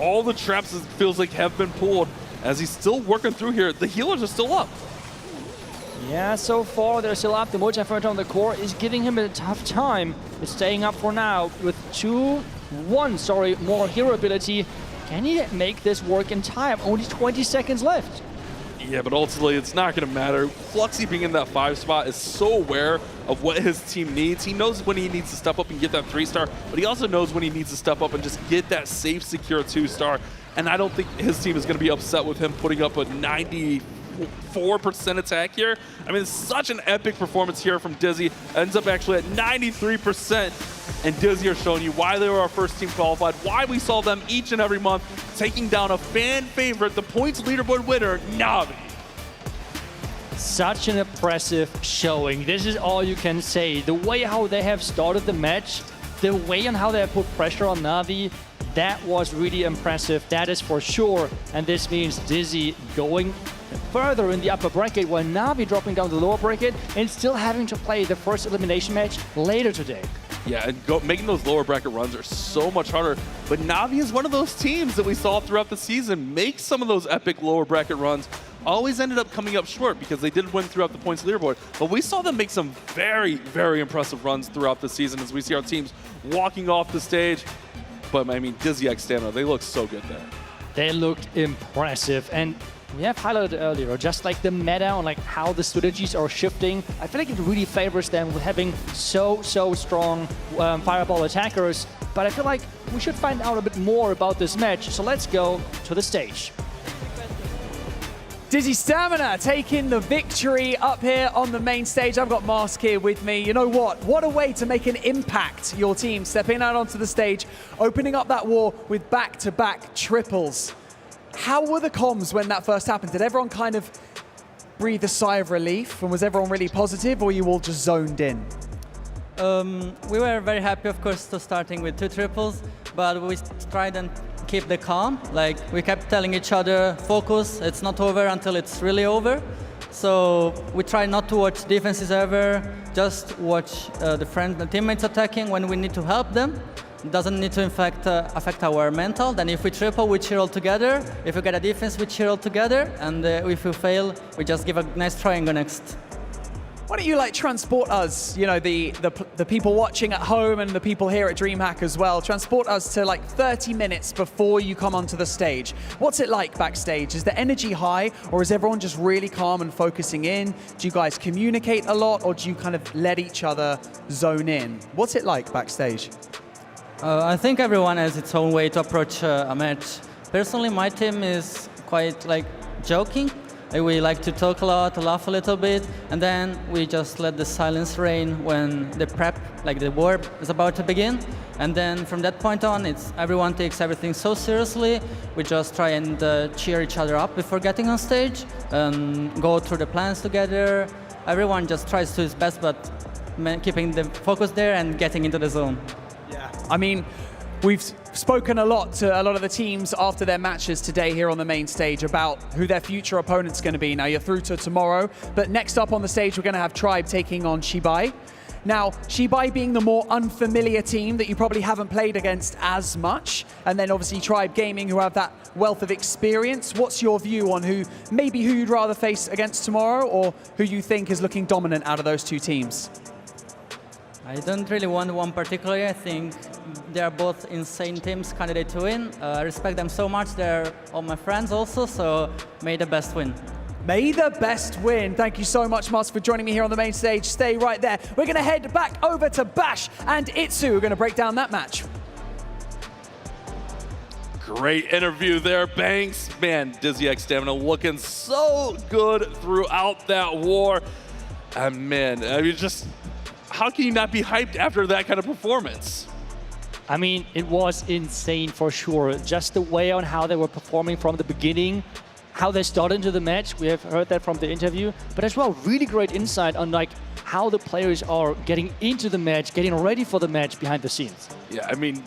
All the traps, it feels like, have been pulled as he's still working through here. The healers are still up. Yeah, so far they're still up. The multi-front on the core is giving him a tough time. It's staying up for now with more hero ability. Can he make this work in time? Only 20 seconds left. Yeah, but ultimately it's not going to matter. Fluxy being in that 5 spot is so aware of what his team needs. He knows when he needs to step up and get that 3-star, but he also knows when he needs to step up and just get that safe, secure 2-star. And I don't think his team is going to be upset with him putting up a 94% attack here. I mean, it's such an epic performance here from DIZI. Ends up actually at 93%. And DIZI are showing you why they were our first team qualified, why we saw them each and every month taking down a fan favorite, the points leaderboard winner, NAVI. Such an impressive showing. This is all you can say. The way how they have started the match, the way on how they have put pressure on NAVI, that was really impressive, that is for sure. And this means DIZI going further in the upper bracket, while NAVI dropping down the lower bracket and still having to play the first elimination match later today. Yeah, and making those lower bracket runs are so much harder. But NAVI is one of those teams that we saw throughout the season make some of those epic lower bracket runs. Always ended up coming up short because they did win throughout the points leaderboard. But we saw them make some very, very impressive runs throughout the season as we see our teams walking off the stage. But I mean, DIZI XiBai, they look so good there. They looked impressive. And we have highlighted earlier, just like the meta on like how the strategies are shifting. I feel like it really favors them with having so strong fireball attackers. But I feel like we should find out a bit more about this match. So let's go to the stage. DIZI Stamina taking the victory up here on the main stage. I've got Mask here with me. You know what? What a way to make an impact, your team. Stepping out onto the stage, opening up that war with back-to-back triples. How were the comms when that first happened? Did everyone kind of breathe a sigh of relief? And was everyone really positive, or were you all just zoned in? We were very happy, of course, to starting with 2 triples, but we tried and keep the calm. Like, we kept telling each other, focus, it's not over until it's really over. So we try not to watch defenses ever, just watch the teammates attacking when we need to help them. It doesn't need to affect our mental. Then if we triple, we cheer all together. If we get a defense, we cheer all together. And if we fail, we just give a nice try and go next. Why don't you like transport us, you know, the people watching at home and the people here at DreamHack as well, transport us to like 30 minutes before you come onto the stage. What's it like backstage? Is the energy high, or is everyone just really calm and focusing in? Do you guys communicate a lot, or do you kind of let each other zone in? What's it like backstage? I think everyone has its own way to approach a match. Personally, my team is quite like joking. We like to talk a lot, laugh a little bit, and then we just let the silence reign when the prep, like the war, is about to begin. And then from that point on, everyone takes everything so seriously. We just try and cheer each other up before getting on stage, and go through the plans together. Everyone just tries to do his best, but keeping the focus there and getting into the zone. Yeah, I mean, we've spoken a lot to a lot of the teams after their matches today here on the main stage about who their future opponent's going to be. Now, you're through to tomorrow, but next up on the stage, we're going to have Tribe taking on XiBai. Now, XiBai being the more unfamiliar team that you probably haven't played against as much, and then obviously Tribe Gaming, who have that wealth of experience. What's your view on who you'd rather face against tomorrow, or who you think is looking dominant out of those two teams? I don't really want one particularly. I think they are both insane teams, candidate to win. I respect them so much. They're all my friends also, so may the best win. May the best win. Thank you so much, Musk, for joining me here on the main stage. Stay right there. We're going to head back over to Bash and Itsu. We're going to break down that match. Great interview there, Banks. Man, DIZI XiBai looking so good throughout that war. And man, I mean, just how can you not be hyped after that kind of performance? I mean, it was insane for sure. Just the way on how they were performing from the beginning, how they started into the match. We have heard that from the interview, but as well, really great insight on like how the players are getting into the match, getting ready for the match behind the scenes. Yeah, I mean,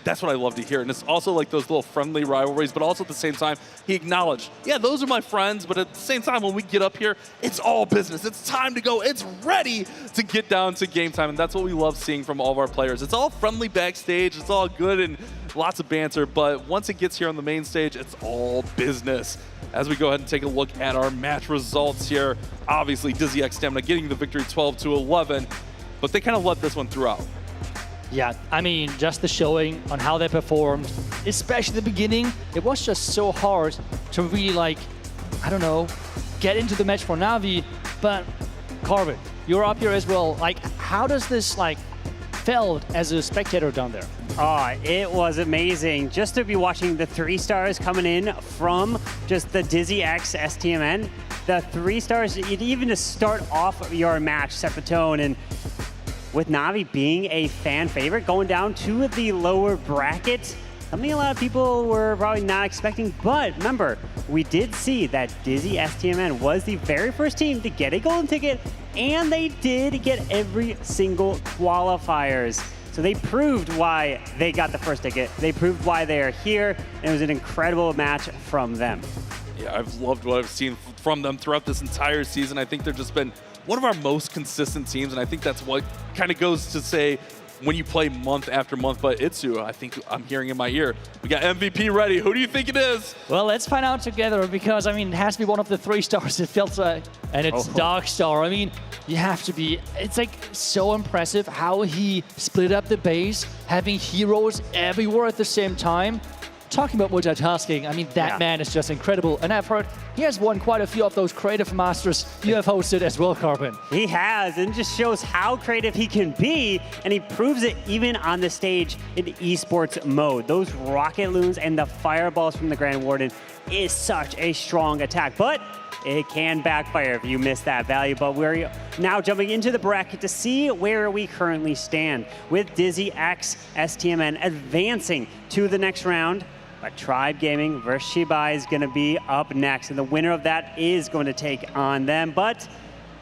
that's what I love to hear. And it's also like those little friendly rivalries, but also at the same time, he acknowledged, yeah, those are my friends, but at the same time, when we get up here, it's all business. It's time to go. It's ready to get down to game time. And that's what we love seeing from all of our players. It's all friendly backstage. It's all good and lots of banter. But once it gets here on the main stage, it's all business. As we go ahead and take a look at our match results here, obviously DIZI XiBai getting the victory 12-11, but they kind of led this one throughout. Yeah, I mean, just the showing on how they performed, especially the beginning, it was just so hard to really like, I don't know, get into the match for NAVI, but Corbin, you're up here as well. Like, how does this felt as a spectator down there? Oh, it was amazing just to be watching the 3 stars coming in from just the DIZI X STMN. The 3 stars, even to start off your match, set the tone. And with NAVI being a fan favorite, going down to the lower bracket, something a lot of people were probably not expecting. But remember, we did see that DIZI STMN was the very first team to get a golden ticket, and they did get every single qualifiers. So they proved why they got the first ticket. They proved why they are here, and it was an incredible match from them. Yeah, I've loved what I've seen from them throughout this entire season. I think they've just been one of our most consistent teams, and I think that's what kind of goes to say when you play month after month. But Itsu, I think I'm hearing in my ear, we got MVP ready. Who do you think it is? Well, let's find out together, because, I mean, it has to be one of the 3 stars, it feels like. And it's Dark Star. I mean, you have to be, it's so impressive how he split up the base, having heroes everywhere at the same time. Talking about multitasking, I mean, that man is just incredible. And I've heard he has won quite a few of those creative masters you have hosted as well, Carbon. He has, and just shows how creative he can be, and he proves it even on the stage in esports mode. Those rocket loons and the fireballs from the Grand Warden is such a strong attack, but it can backfire if you miss that value. But we're now jumping into the bracket to see where we currently stand, with DIZI X STMN advancing to the next round. But Tribe Gaming versus XiBai is going to be up next, and the winner of that is going to take on them. But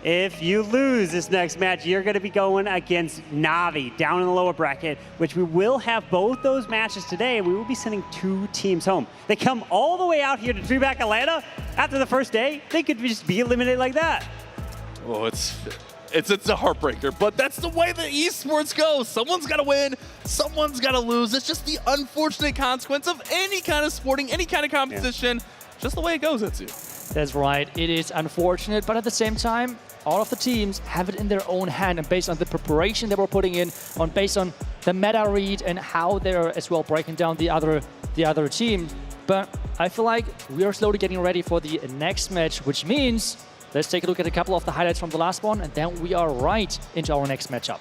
if you lose this next match, you're going to be going against NAVI down in the lower bracket, which we will have both those matches today. We will be sending 2 teams home. They come all the way out here to DreamHack Atlanta after the first day. They could just be eliminated like that. Oh, it's a heartbreaker, but that's the way the esports goes. Someone's got to win, someone's got to lose. It's just the unfortunate consequence of any kind of sporting, any kind of competition. Just the way it goes, Itsu. That's right. It is unfortunate, but at the same time, all of the teams have it in their own hand, and based on the preparation that we're putting in, based on the meta read and how they're as well breaking down the other team. But I feel like we are slowly getting ready for the next match, which means let's take a look at a couple of the highlights from the last one, and then we are right into our next matchup.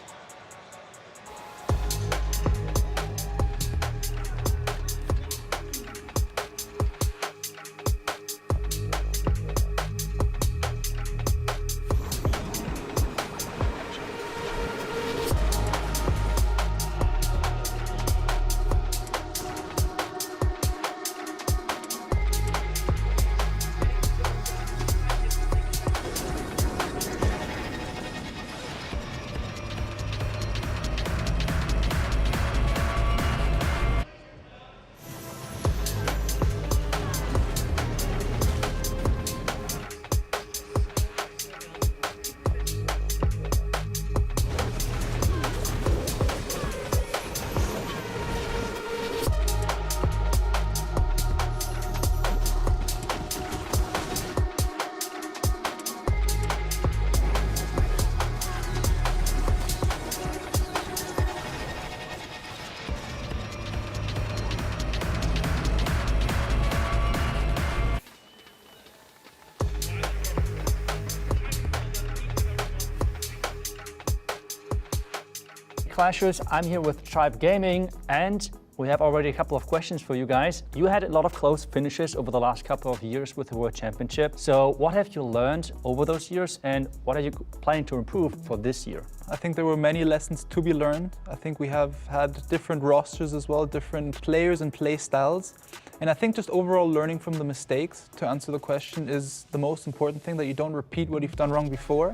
Clashers, I'm here with Tribe Gaming, and we have already a couple of questions for you guys. You had a lot of close finishes over the last couple of years with the World Championship. So what have you learned over those years, and what are you planning to improve for this year? I think there were many lessons to be learned. I think we have had different rosters as well, different players and play styles. And I think just overall learning from the mistakes, to answer the question, is the most important thing, that you don't repeat what you've done wrong before,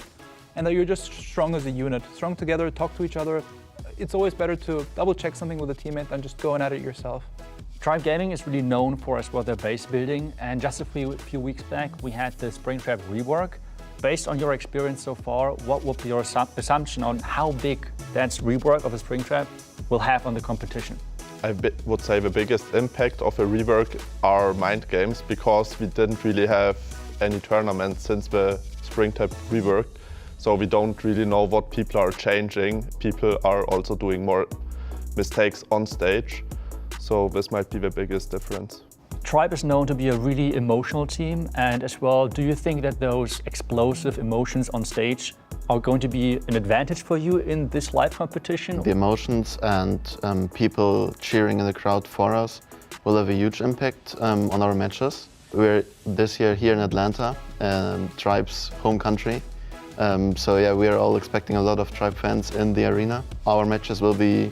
and that you're just strong as a unit, strong together, talk to each other. It's always better to double check something with a teammate than just going at it yourself. Tribe Gaming is really known for as well their base building, and just a few weeks back we had the Springtrap rework. Based on your experience so far, what would be your assumption on how big that rework of a Springtrap will have on the competition? I would say the biggest impact of a rework are mind games, because we didn't really have any tournaments since the Springtrap rework. So we don't really know what people are changing. People are also doing more mistakes on stage. So this might be the biggest difference. Tribe is known to be a really emotional team, and as well, do you think that those explosive emotions on stage are going to be an advantage for you in this live competition? The emotions and people cheering in the crowd for us will have a huge impact on our matches. We're this year here in Atlanta, Tribe's home country. So yeah, we are all expecting a lot of Tribe fans in the arena. Our matches will be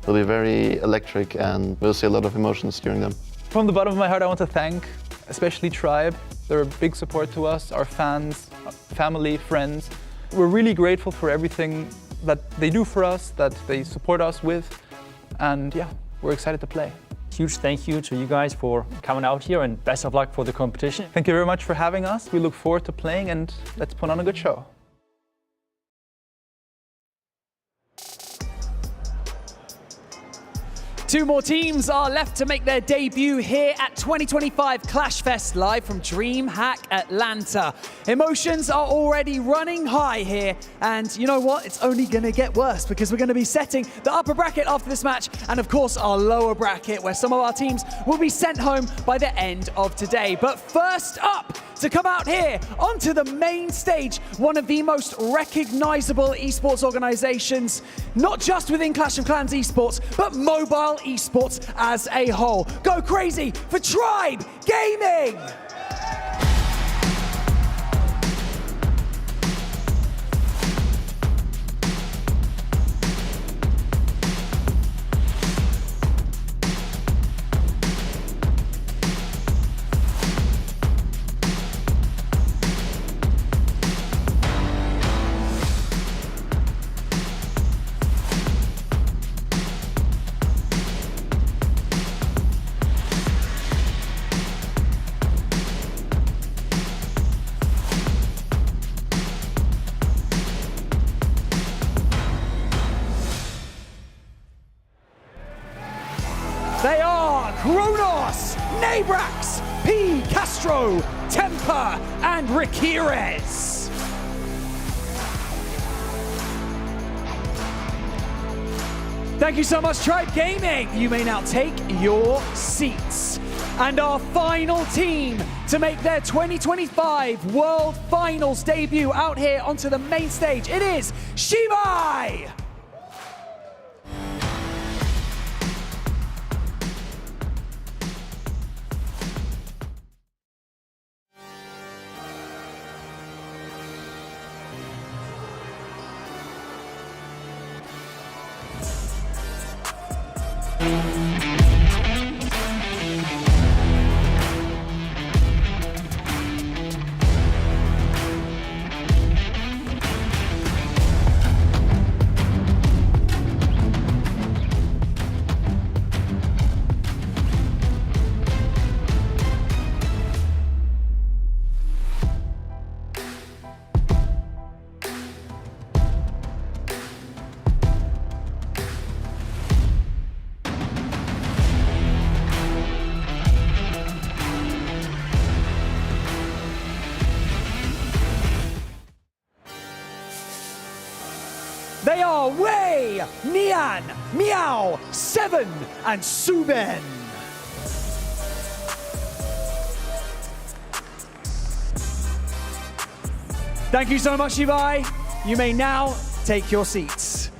very electric, and we'll see a lot of emotions during them. From the bottom of my heart, I want to thank especially Tribe. They're a big support to us, our fans, family, friends. We're really grateful for everything that they do for us, that they support us with, and yeah, we're excited to play. Huge thank you to you guys for coming out here, and best of luck for the competition. Thank you very much for having us. We look forward to playing, and let's put on a good show. Two more teams are left to make their debut here at 2025 Clash Fest live from DreamHack Atlanta. Emotions are already running high here, and you know what? It's only going to get worse because we're going to be setting the upper bracket after this match, and of course our lower bracket where some of our teams will be sent home by the end of today. But first up, to come out here onto the main stage, one of the most recognizable esports organizations, not just within Clash of Clans esports, but mobile esports as a whole. Go crazy for Tribe Gaming! They are Kronos, Nabrax, P. Castro, Temper, and Rikires. Thank you so much, Tribe Gaming. You may now take your seats. And our final team to make their 2025 World Finals debut out here onto the main stage, it is XiBai. They are Wei, Nian, Meow, Seven, and Suben. Thank you so much, XiBai. You may now take your seats.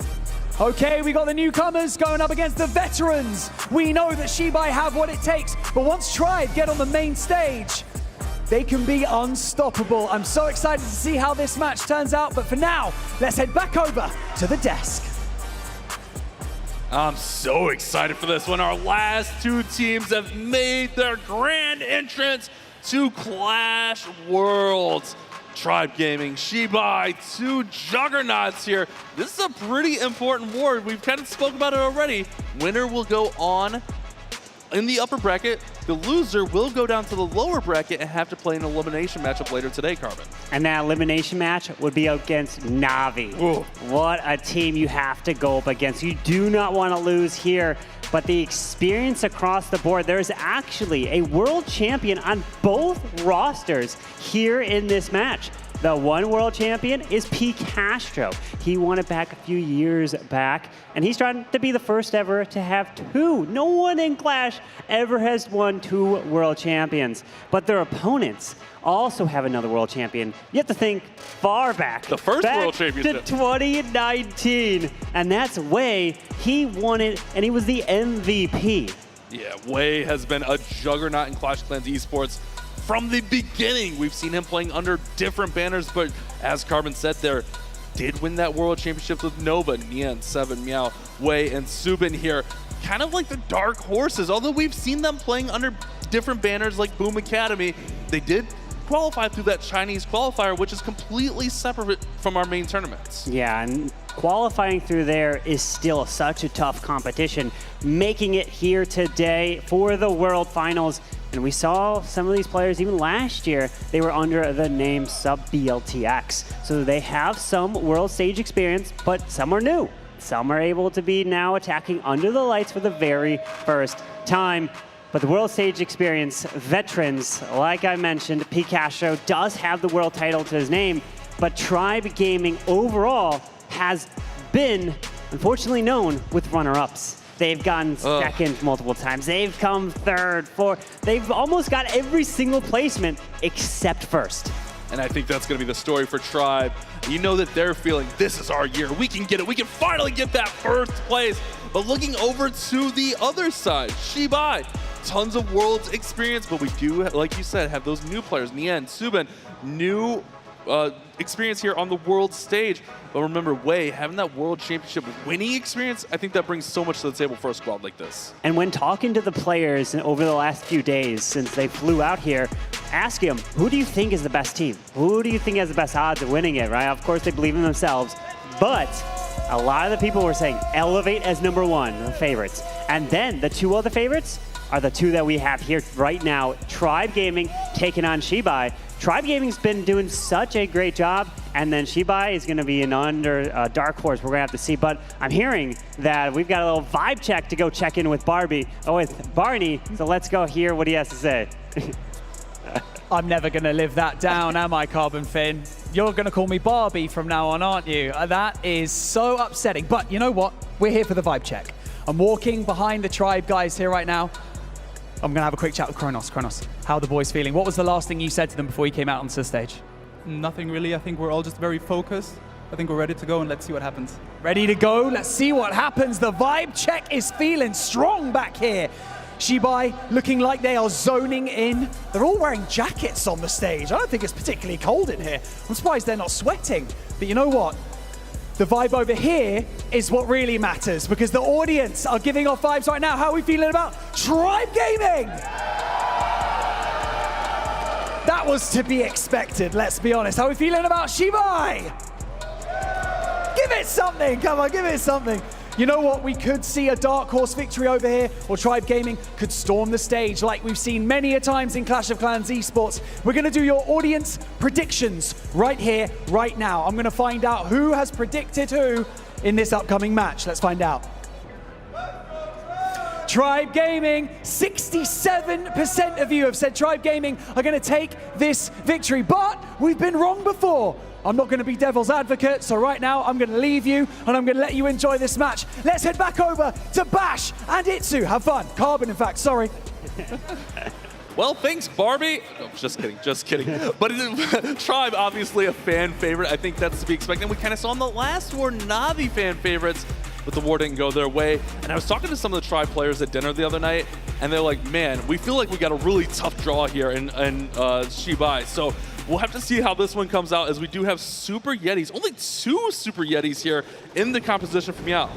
Okay, we got the newcomers going up against the veterans. We know that XiBai have what it takes, but once Tribe get on the main stage, they can be unstoppable. I'm so excited to see how this match turns out, but for now, let's head back over to the desk. I'm so excited for this one. Our last two teams have made their grand entrance to Clash Worlds. Tribe Gaming, XiBai, two juggernauts here. This is a pretty important war. We've kind of spoke about it already. Winner will go on in the upper bracket. The loser will go down to the lower bracket and have to play an elimination matchup later today, Carbon. And that elimination match would be against NAVI. Ooh. What a team you have to go up against. You do not want to lose here, but the experience across the board, there's actually a world champion on both rosters here in this match. The one world champion is P. Castro. He won it back a few years back, and he's trying to be the first ever to have two. No one in Clash ever has won 2 world champions, but their opponents also have another world champion. You have to think far back. The first back world championship. to 2019, and that's Wei. He won it, and he was the MVP. Yeah, Wei has been a juggernaut in Clash of Clans esports from the beginning. We've seen him playing under different banners, but as Carbon said there, did win that world championship with Nova, Nian, Seven, Meow, Wei, and Subin here. Kind of like the dark horses, although we've seen them playing under different banners like Boom Academy. They did qualify through that Chinese qualifier, which is completely separate from our main tournaments. Yeah, and qualifying through there is still such a tough competition, making it here today for the World Finals. And we saw some of these players even last year, they were under the name Sub-BLTX. So they have some world stage experience, but some are new. Some are able to be now attacking under the lights for the very first time. But the world stage experience, veterans, like I mentioned, P. Castro does have the world title to his name, but Tribe Gaming overall has been, unfortunately, known with runner-ups. They've gotten second multiple times. They've come third, fourth. They've almost got every single placement except first. And I think that's going to be the story for Tribe. You know that they're feeling, this is our year. We can get it. We can finally get that first place. But looking over to the other side, XiBai, tons of worlds experience, but we do, like you said, have those new players, Nian, Subin, new experience here on the world stage. But remember, Wei, having that world championship winning experience, I think that brings so much to the table for a squad like this. And when talking to the players over the last few days since they flew out here, ask him, who do you think is the best team? Who do you think has the best odds of winning it, right? Of course, they believe in themselves, but a lot of the people were saying Elevate as #1, the favorites. And then the 2 other favorites are the 2 that we have here right now. Tribe Gaming taking on XiBai. Tribe Gaming's been doing such a great job, and then XiBai is going to be an dark horse. We're going to have to see, but I'm hearing that we've got a little vibe check to go check in with with Barney, so let's go hear what he has to say. I'm never going to live that down, am I, Carbon Finn? You're going to call me Barbie from now on, aren't you? That is so upsetting, but you know what? We're here for the vibe check. I'm walking behind the Tribe guys here right now. I'm going to have a quick chat with Kronos. Kronos, how are the boys feeling? What was the last thing you said to them before you came out onto the stage? Nothing really. I think we're all just very focused. I think we're ready to go, and let's see what happens. Ready to go? Let's see what happens. The vibe check is feeling strong back here. XiBai looking like they are zoning in. They're all wearing jackets on the stage. I don't think it's particularly cold in here. I'm surprised they're not sweating. But you know what? The vibe over here is what really matters, because the audience are giving off vibes right now. How are we feeling about Tribe Gaming? That was to be expected, let's be honest. How are we feeling about XiBai? Give it something, come on, give it something. You know what, we could see a dark horse victory over here, or Tribe Gaming could storm the stage like we've seen many a times in Clash of Clans esports. We're gonna do your audience predictions right here, right now. I'm gonna find out who has predicted who in this upcoming match. Let's find out. Tribe Gaming, 67% of you have said Tribe Gaming are gonna take this victory, but we've been wrong before. I'm not going to be devil's advocate, so right now I'm going to leave you and I'm going to let you enjoy this match. Let's head back over to Bash and Itsu. Have fun. Carbon, in fact, sorry. Well, thanks, Barbie. No, just kidding, just kidding. But Tribe, obviously a fan favorite. I think that's to be expected. We kind of saw in the last war NAVI fan favorites, but the war didn't go their way. And I was talking to some of the Tribe players at dinner the other night, and they're like, man, we feel like we got a really tough draw here in XiBai. So we'll have to see how this one comes out, as we do have Super Yetis. Only 2 Super Yetis here in the composition from Meow.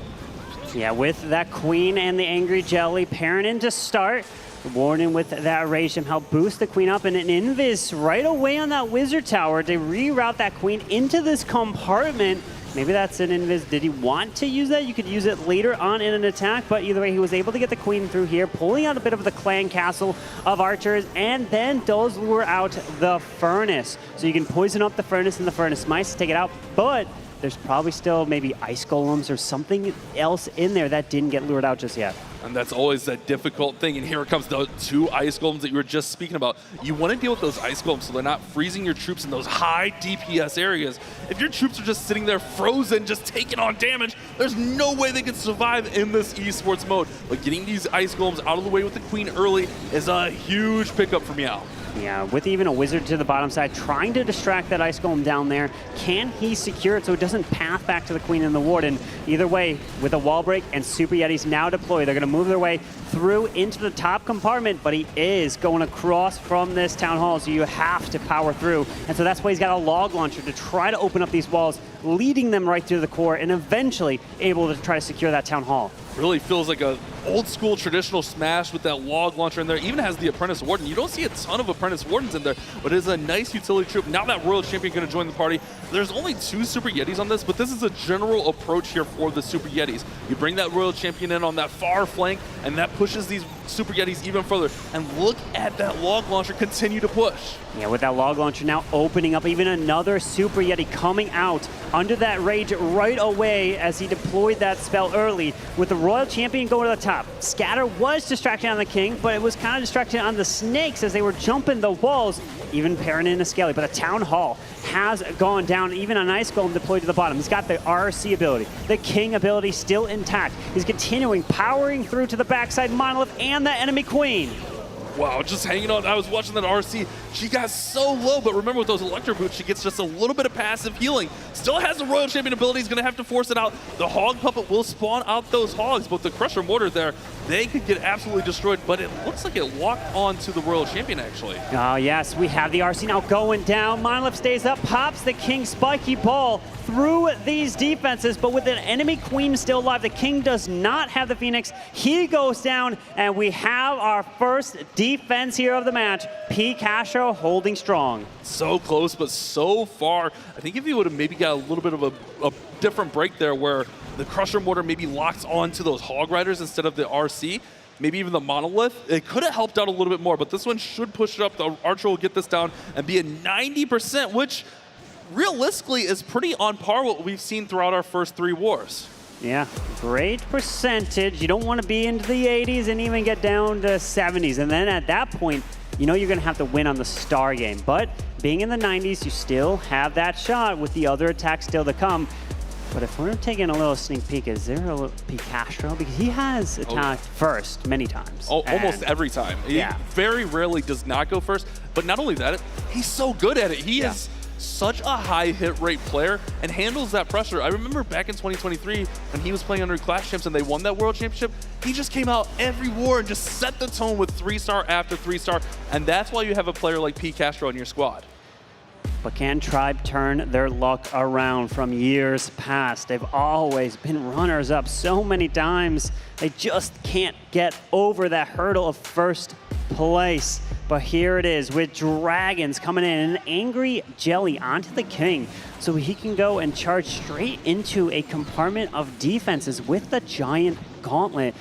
Yeah, with that Queen and the Angry Jelly pairing in to start. Warning with that Rage Gem help boost the Queen up, and an Invis right away on that Wizard Tower to reroute that Queen into this compartment. Maybe that's an invis. Did he want to use that? You could use it later on in an attack, but either way, he was able to get the queen through here, pulling out a bit of the clan castle of archers, and then does lure out the furnace. So you can poison up the furnace and the furnace mice to take it out, but there's probably still maybe ice golems or something else in there that didn't get lured out just yet. And that's always that difficult thing. And here it comes, the 2 ice golems that you were just speaking about. You want to deal with those ice golems so they're not freezing your troops in those high DPS areas. If your troops are just sitting there frozen, just taking on damage, there's no way they can survive in this esports mode. But getting these ice golems out of the way with the queen early is a huge pickup for Meow. Yeah, with even a wizard to the bottom side, trying to distract that ice golem down there. Can he secure it so it doesn't path back to the queen and the warden? Either way, with a wall break and Super Yetis now deployed, they're going to move their way through into the top compartment, but he is going across from this town hall, so you have to power through. And so that's why he's got a log launcher to try to open up these walls, leading them right through the core, and eventually able to try to secure that town hall. Really feels like a old school traditional Smash with that log launcher in there. Even has the Apprentice Warden. You don't see a ton of Apprentice Wardens in there, but it is a nice utility troop. Now that Royal Champion going to join the party. There's only 2 Super Yetis on this, but this is a general approach here for the Super Yetis. You bring that Royal Champion in on that far flank, and that pushes these Super Yetis even further. And look at that log launcher continue to push. Yeah, with that log launcher now opening up, even another Super Yeti coming out under that rage right away as he deployed that spell early. With the Royal Champion going to the top, Scatter was distracting on the King, but it was kind of distracting on the snakes as they were jumping the walls, even pairing in a Skelly. But the Town Hall has gone down, even an Ice Golem deployed to the bottom. He's got the RC ability, the King ability still intact. He's continuing, powering through to the backside Monolith and the enemy Queen. Wow, just hanging on. I was watching that RC. She got so low, but remember with those Electro Boots, she gets just a little bit of passive healing. Still has the Royal Champion ability. He's going to have to force it out. The Hog Puppet will spawn out those hogs, but the Crusher Mortar there, they could get absolutely destroyed, but it looks like it locked onto the Royal Champion, actually. Oh, yes, we have the RC now going down. Monolith stays up, pops the King Spiky Ball through these defenses, but with an enemy Queen still alive, the King does not have the Phoenix. He goes down, and we have our first defense here of the match. P. Castro holding strong. So close, but so far. I think if he would have maybe got a little bit of a different break there where the Crusher Mortar maybe locks onto those Hog Riders instead of the RC, maybe even the Monolith, it could have helped out a little bit more, but this one should push it up. The Archer will get this down and be at 90%, which realistically is pretty on par with what we've seen throughout our first 3 wars. Yeah, great percentage. You don't want to be into the 80s and even get down to 70s. And then at that point, you know you're going to have to win on the star game. But being in the 90s, you still have that shot with the other attacks still to come. But if we're taking a little sneak peek, is there a little Picastro? Because he has attacked first many times. Oh, almost every time. Yeah. He very rarely does not go first. But not only that, he's so good at it. He is such a high hit rate player and handles that pressure. I remember back in 2023 when he was playing under Clash Champs and they won that World Championship, he just came out every war and just set the tone with 3-star after 3-star. And that's why you have a player like P. Castro in your squad. But can Tribe turn their luck around from years past? They've always been runners-up so many times. They just can't get over that hurdle of first place. But here it is with Dragons coming in, an angry Jelly onto the King so he can go and charge straight into a compartment of defenses with the Giant Gauntlet.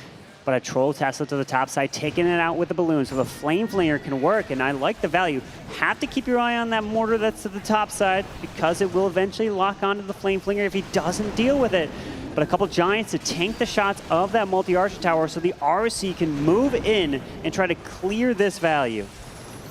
But a Troll Tesla to the top side, taking it out with the balloon, so the Flame Flinger can work, and I like the value. Have to keep your eye on that mortar that's to the top side, because it will eventually lock onto the Flame Flinger if he doesn't deal with it. But a couple Giants to tank the shots of that multi-archer tower so the RC can move in and try to clear this value.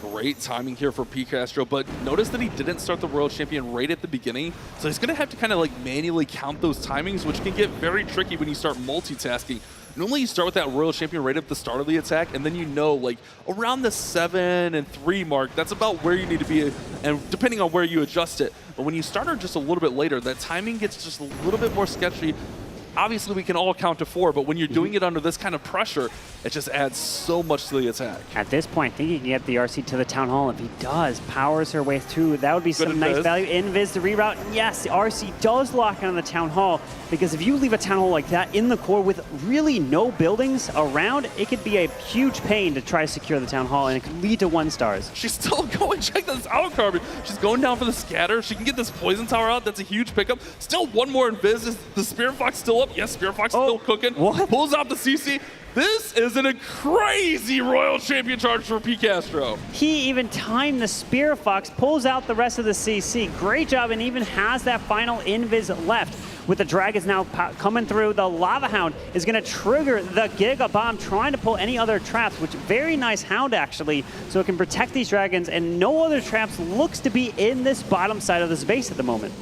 Great timing here for P. Castro, but notice that he didn't start the World Champion right at the beginning, so he's going to have to kind of like manually count those timings, which can get very tricky when you start multitasking. Normally you start with that Royal Champion right at the start of the attack, and then you know, like, around the 7 and 3 mark, that's about where you need to be, and depending on where you adjust it. But when you start her just a little bit later, that timing gets just a little bit more sketchy. obviously we can all count to 4, but when you're doing it under this kind of pressure, it just adds so much to the attack. At this point, I think he can get the RC to the Town Hall. If he does, powers her way through, that would be some nice value. Invis to reroute. Yes, the RC does lock on the Town Hall, because if you leave a Town Hall like that in the core with really no buildings around, it could be a huge pain to try to secure the Town Hall, and it could lead to 1-stars. She's still going. Check this out, Carbon. She's going down for the scatter. She can get this poison tower out. That's a huge pickup. Still one more Invis. Is the Spirit Fox still up? Yes, Spirit Fox still cooking. What? Pulls out the CC. This is a crazy Royal Champion charge for P. Castro. He even timed the Spirit Fox, pulls out the rest of the CC. Great job, and even has that final Invis left. With the Dragons now coming through, the Lava Hound is going to trigger the Giga Bomb, trying to pull any other traps, which very nice Hound actually, so it can protect these Dragons, and no other traps looks to be in this bottom side of this base at the moment.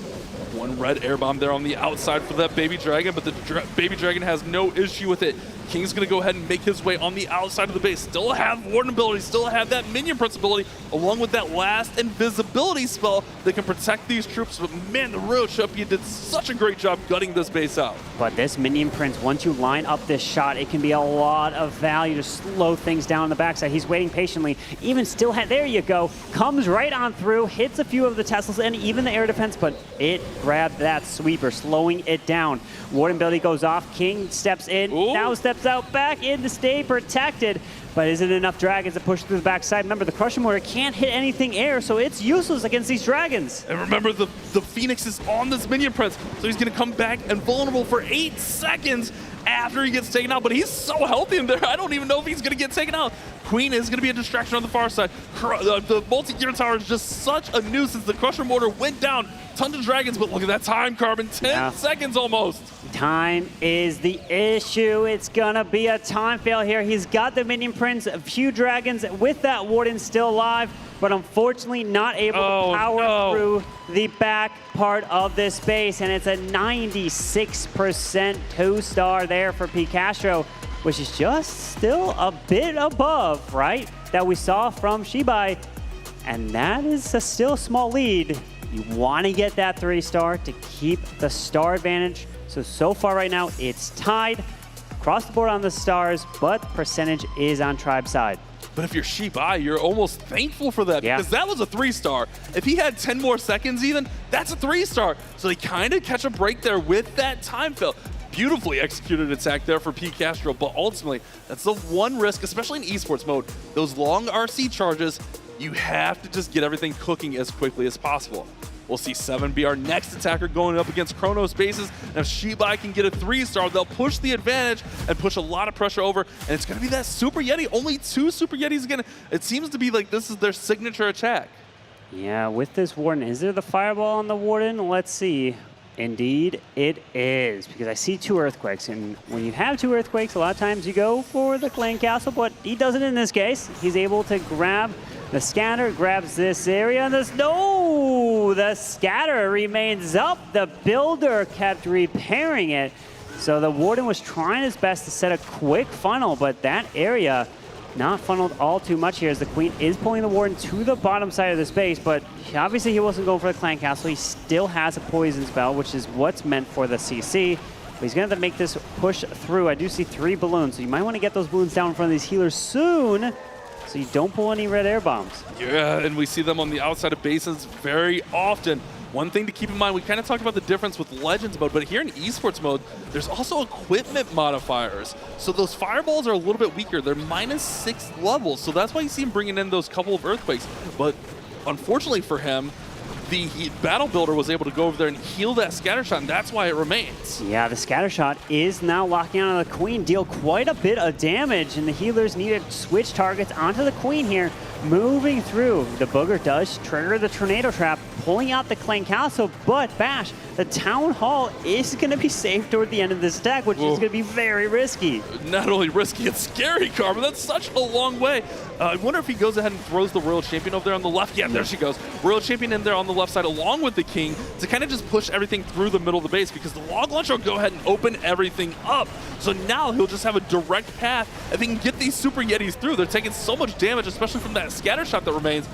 One red air bomb there on the outside for that Baby Dragon, but the Baby Dragon has no issue with it. King's going to go ahead and make his way on the outside of the base. Still have Warden ability, still have that Minion Prince ability, along with that last invisibility spell that can protect these troops. But man, the Royal Champion did such a great job gutting this base out. But this Minion Prince, once you line up this shot, it can be a lot of value to slow things down on the backside. He's waiting patiently. Even still, there you go. Comes right on through, hits a few of the Teslas and even the air defense, but it grabbed that sweeper, slowing it down. Warden ability goes off. King steps in, now steps out back in to stay protected. But is it enough Dragons to push through the backside? Remember, the Crushing Mortar can't hit anything air, so it's useless against these Dragons. And remember, the Phoenix is on this Minion Prince, so he's going to come back and vulnerable for 8 seconds after he gets taken out. But he's so healthy in there, I don't even know if he's going to get taken out. Queen is going to be a distraction on the far side. The multi-gear tower is just such a nuisance. The Crusher Mortar went down. Tons of Dragons, but look at that time, Carbon. 10 seconds almost. Time is the issue. It's going to be a time fail here. He's got the Minion Prince, a few Dragons with that Warden still alive, but unfortunately not able to power through the back part of this base. And it's a 96% 2-star there for P. Castro, which is just still a bit above, right, that we saw from XiBai. And that is a still small lead. You want to get that 3-star to keep the star advantage. So far right now, it's tied across the board on the stars, but percentage is on Tribe's side. But if you're XiBai, you're almost thankful for that, because that was a 3-star. If he had 10 more seconds even, that's a 3-star. So they kind of catch a break there with that time fill. Beautifully executed attack there for P. Castro, but ultimately, that's the one risk, especially in esports mode. Those long RC charges, you have to just get everything cooking as quickly as possible. We'll see 7 be our next attacker going up against Chronos bases. And if XiBai can get a 3-star, they'll push the advantage and push a lot of pressure over. And it's going to be that Super Yeti. Only 2 Super Yetis again. It seems to be like this is their signature attack. Yeah, with this Warden, is there the Fireball on the Warden? Let's see. Indeed, it is, because I see 2 Earthquakes, and when you have 2 Earthquakes, a lot of times you go for the Clan Castle, but he doesn't in this case. He's able to grab the scatter, grabs this area, and the scatter remains up. The builder kept repairing it, so the Warden was trying his best to set a quick funnel, but that area not funneled all too much here as the Queen is pulling the Warden to the bottom side of the space, but obviously he wasn't going for the Clan Castle. He still has a poison spell, which is what's meant for the CC. But he's going to have to make this push through. I do see 3 balloons, so you might want to get those balloons down in front of these healers soon so you don't pull any red air bombs. Yeah, and we see them on the outside of bases very often. One thing to keep in mind, we kind of talked about the difference with Legends mode, but here in Esports mode, there's also equipment modifiers. So those fireballs are a little bit weaker. They're -6 levels, so that's why you see him bringing in those couple of Earthquakes. But unfortunately for him, the Battle Builder was able to go over there and heal that scatter shot, and that's why it remains. Yeah, the scatter shot is now locking on the Queen, deal quite a bit of damage, and the healers need to switch targets onto the Queen here. Moving through, the Booger does trigger the Tornado Trap, pulling out the Clan Castle, but Bash, the Town Hall is going to be safe toward the end of this attack, which is going to be very risky. Not only risky, it's scary, Carmen. That's such a long way. I wonder if he goes ahead and throws the Royal Champion over there on the left. Yeah, there she goes. Royal Champion in there on the left side along with the King to kind of just push everything through the middle of the base, because the Log Launcher will go ahead and open everything up. So now he'll just have a direct path if he can get these Super Yetis through. They're taking so much damage, especially from that scatter shot that remains.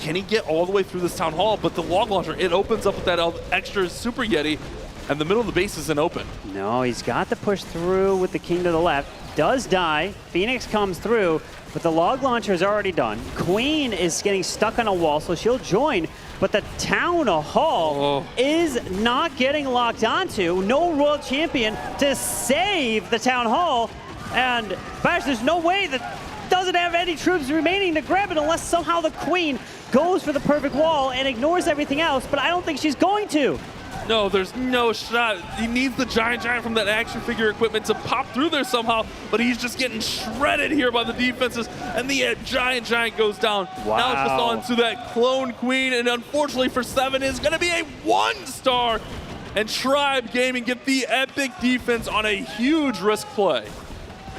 Can he get all the way through this Town Hall? But the Log Launcher, it opens up with that extra Super Yeti. and the middle of the base isn't open. No, he's got to push through with the king to the left. Does die. Phoenix comes through, but the log launcher is already done. Queen is getting stuck on a wall, so she'll join, but the Town Hall is not getting locked onto. No Royal Champion to save the Town Hall, and Bash, there's no way that doesn't have any troops remaining to grab it unless somehow the Queen goes for the perfect wall and ignores everything else, but I don't think she's going to. No, there's no shot. He needs the Giant from that action figure equipment to pop through there somehow, but he's just getting shredded here by the defenses, and the Giant goes down. Wow. Now it's just on to that Clone Queen, and unfortunately for 7 is going to be a 1-star, and Tribe Gaming get the epic defense on a huge risk play.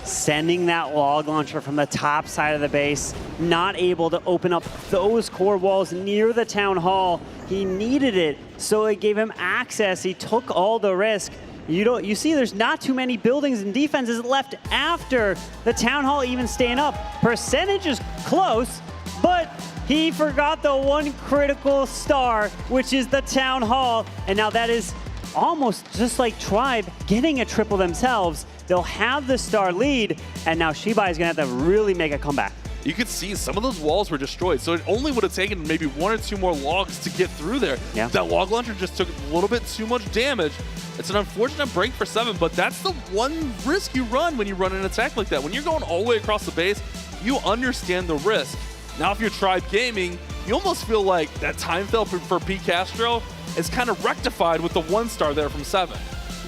Sending that log launcher from the top side of the base, not able to open up those core walls near the Town Hall. He needed it, so it gave him access. He took all the risk. You see there's not too many buildings and defenses left after the Town Hall even staying up. Percentage is close, but he forgot the one critical star, which is the Town Hall, and now that is almost just like Tribe getting a triple themselves. They'll have the star lead, and now XiBai is going to have to really make a comeback. You could see some of those walls were destroyed, so it only would have taken maybe 1 or 2 more logs to get through there. Yeah. That log launcher just took a little bit too much damage. It's an unfortunate break for 7, but that's the one risk you run when you run an attack like that. When you're going all the way across the base, you understand the risk. Now if you're Tribe Gaming, you almost feel like that time fail for P. Castro is kind of rectified with the 1-star there from 7.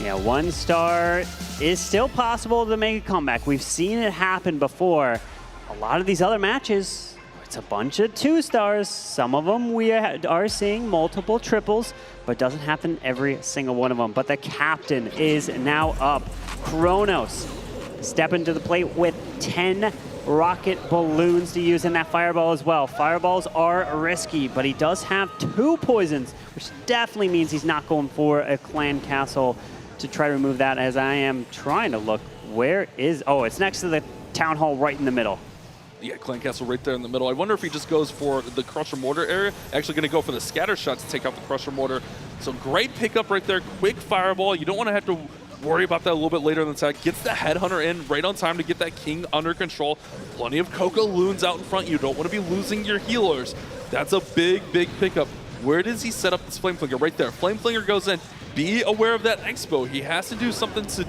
Yeah, 1-star is still possible to make a comeback. We've seen it happen before. A lot of these other matches, it's a bunch of 2-stars. Some of them we are seeing multiple triples, but it doesn't happen every single one of them. But the captain is now up. Kronos stepping to the plate with 10 rocket balloons to use in that fireball as well. Fireballs are risky, but he does have 2 poisons, which definitely means he's not going for a clan castle to try to remove that, as I am trying to look. Where is... Oh, it's next to the Town Hall right in the middle. Yeah, Clan Castle right there in the middle. I wonder if he just goes for the Crusher Mortar area. Actually going to go for the scatter shot to take out the Crusher Mortar. So great pickup right there. Quick fireball. You don't want to have to worry about that a little bit later in the attack. Gets the Headhunter in right on time to get that King under control. Plenty of Coco Loons out in front. You don't want to be losing your healers. That's a big pickup. Where does he set up this Flame Flinger? Right there. Flame Flinger goes in. Be aware of that Expo. He has to do something to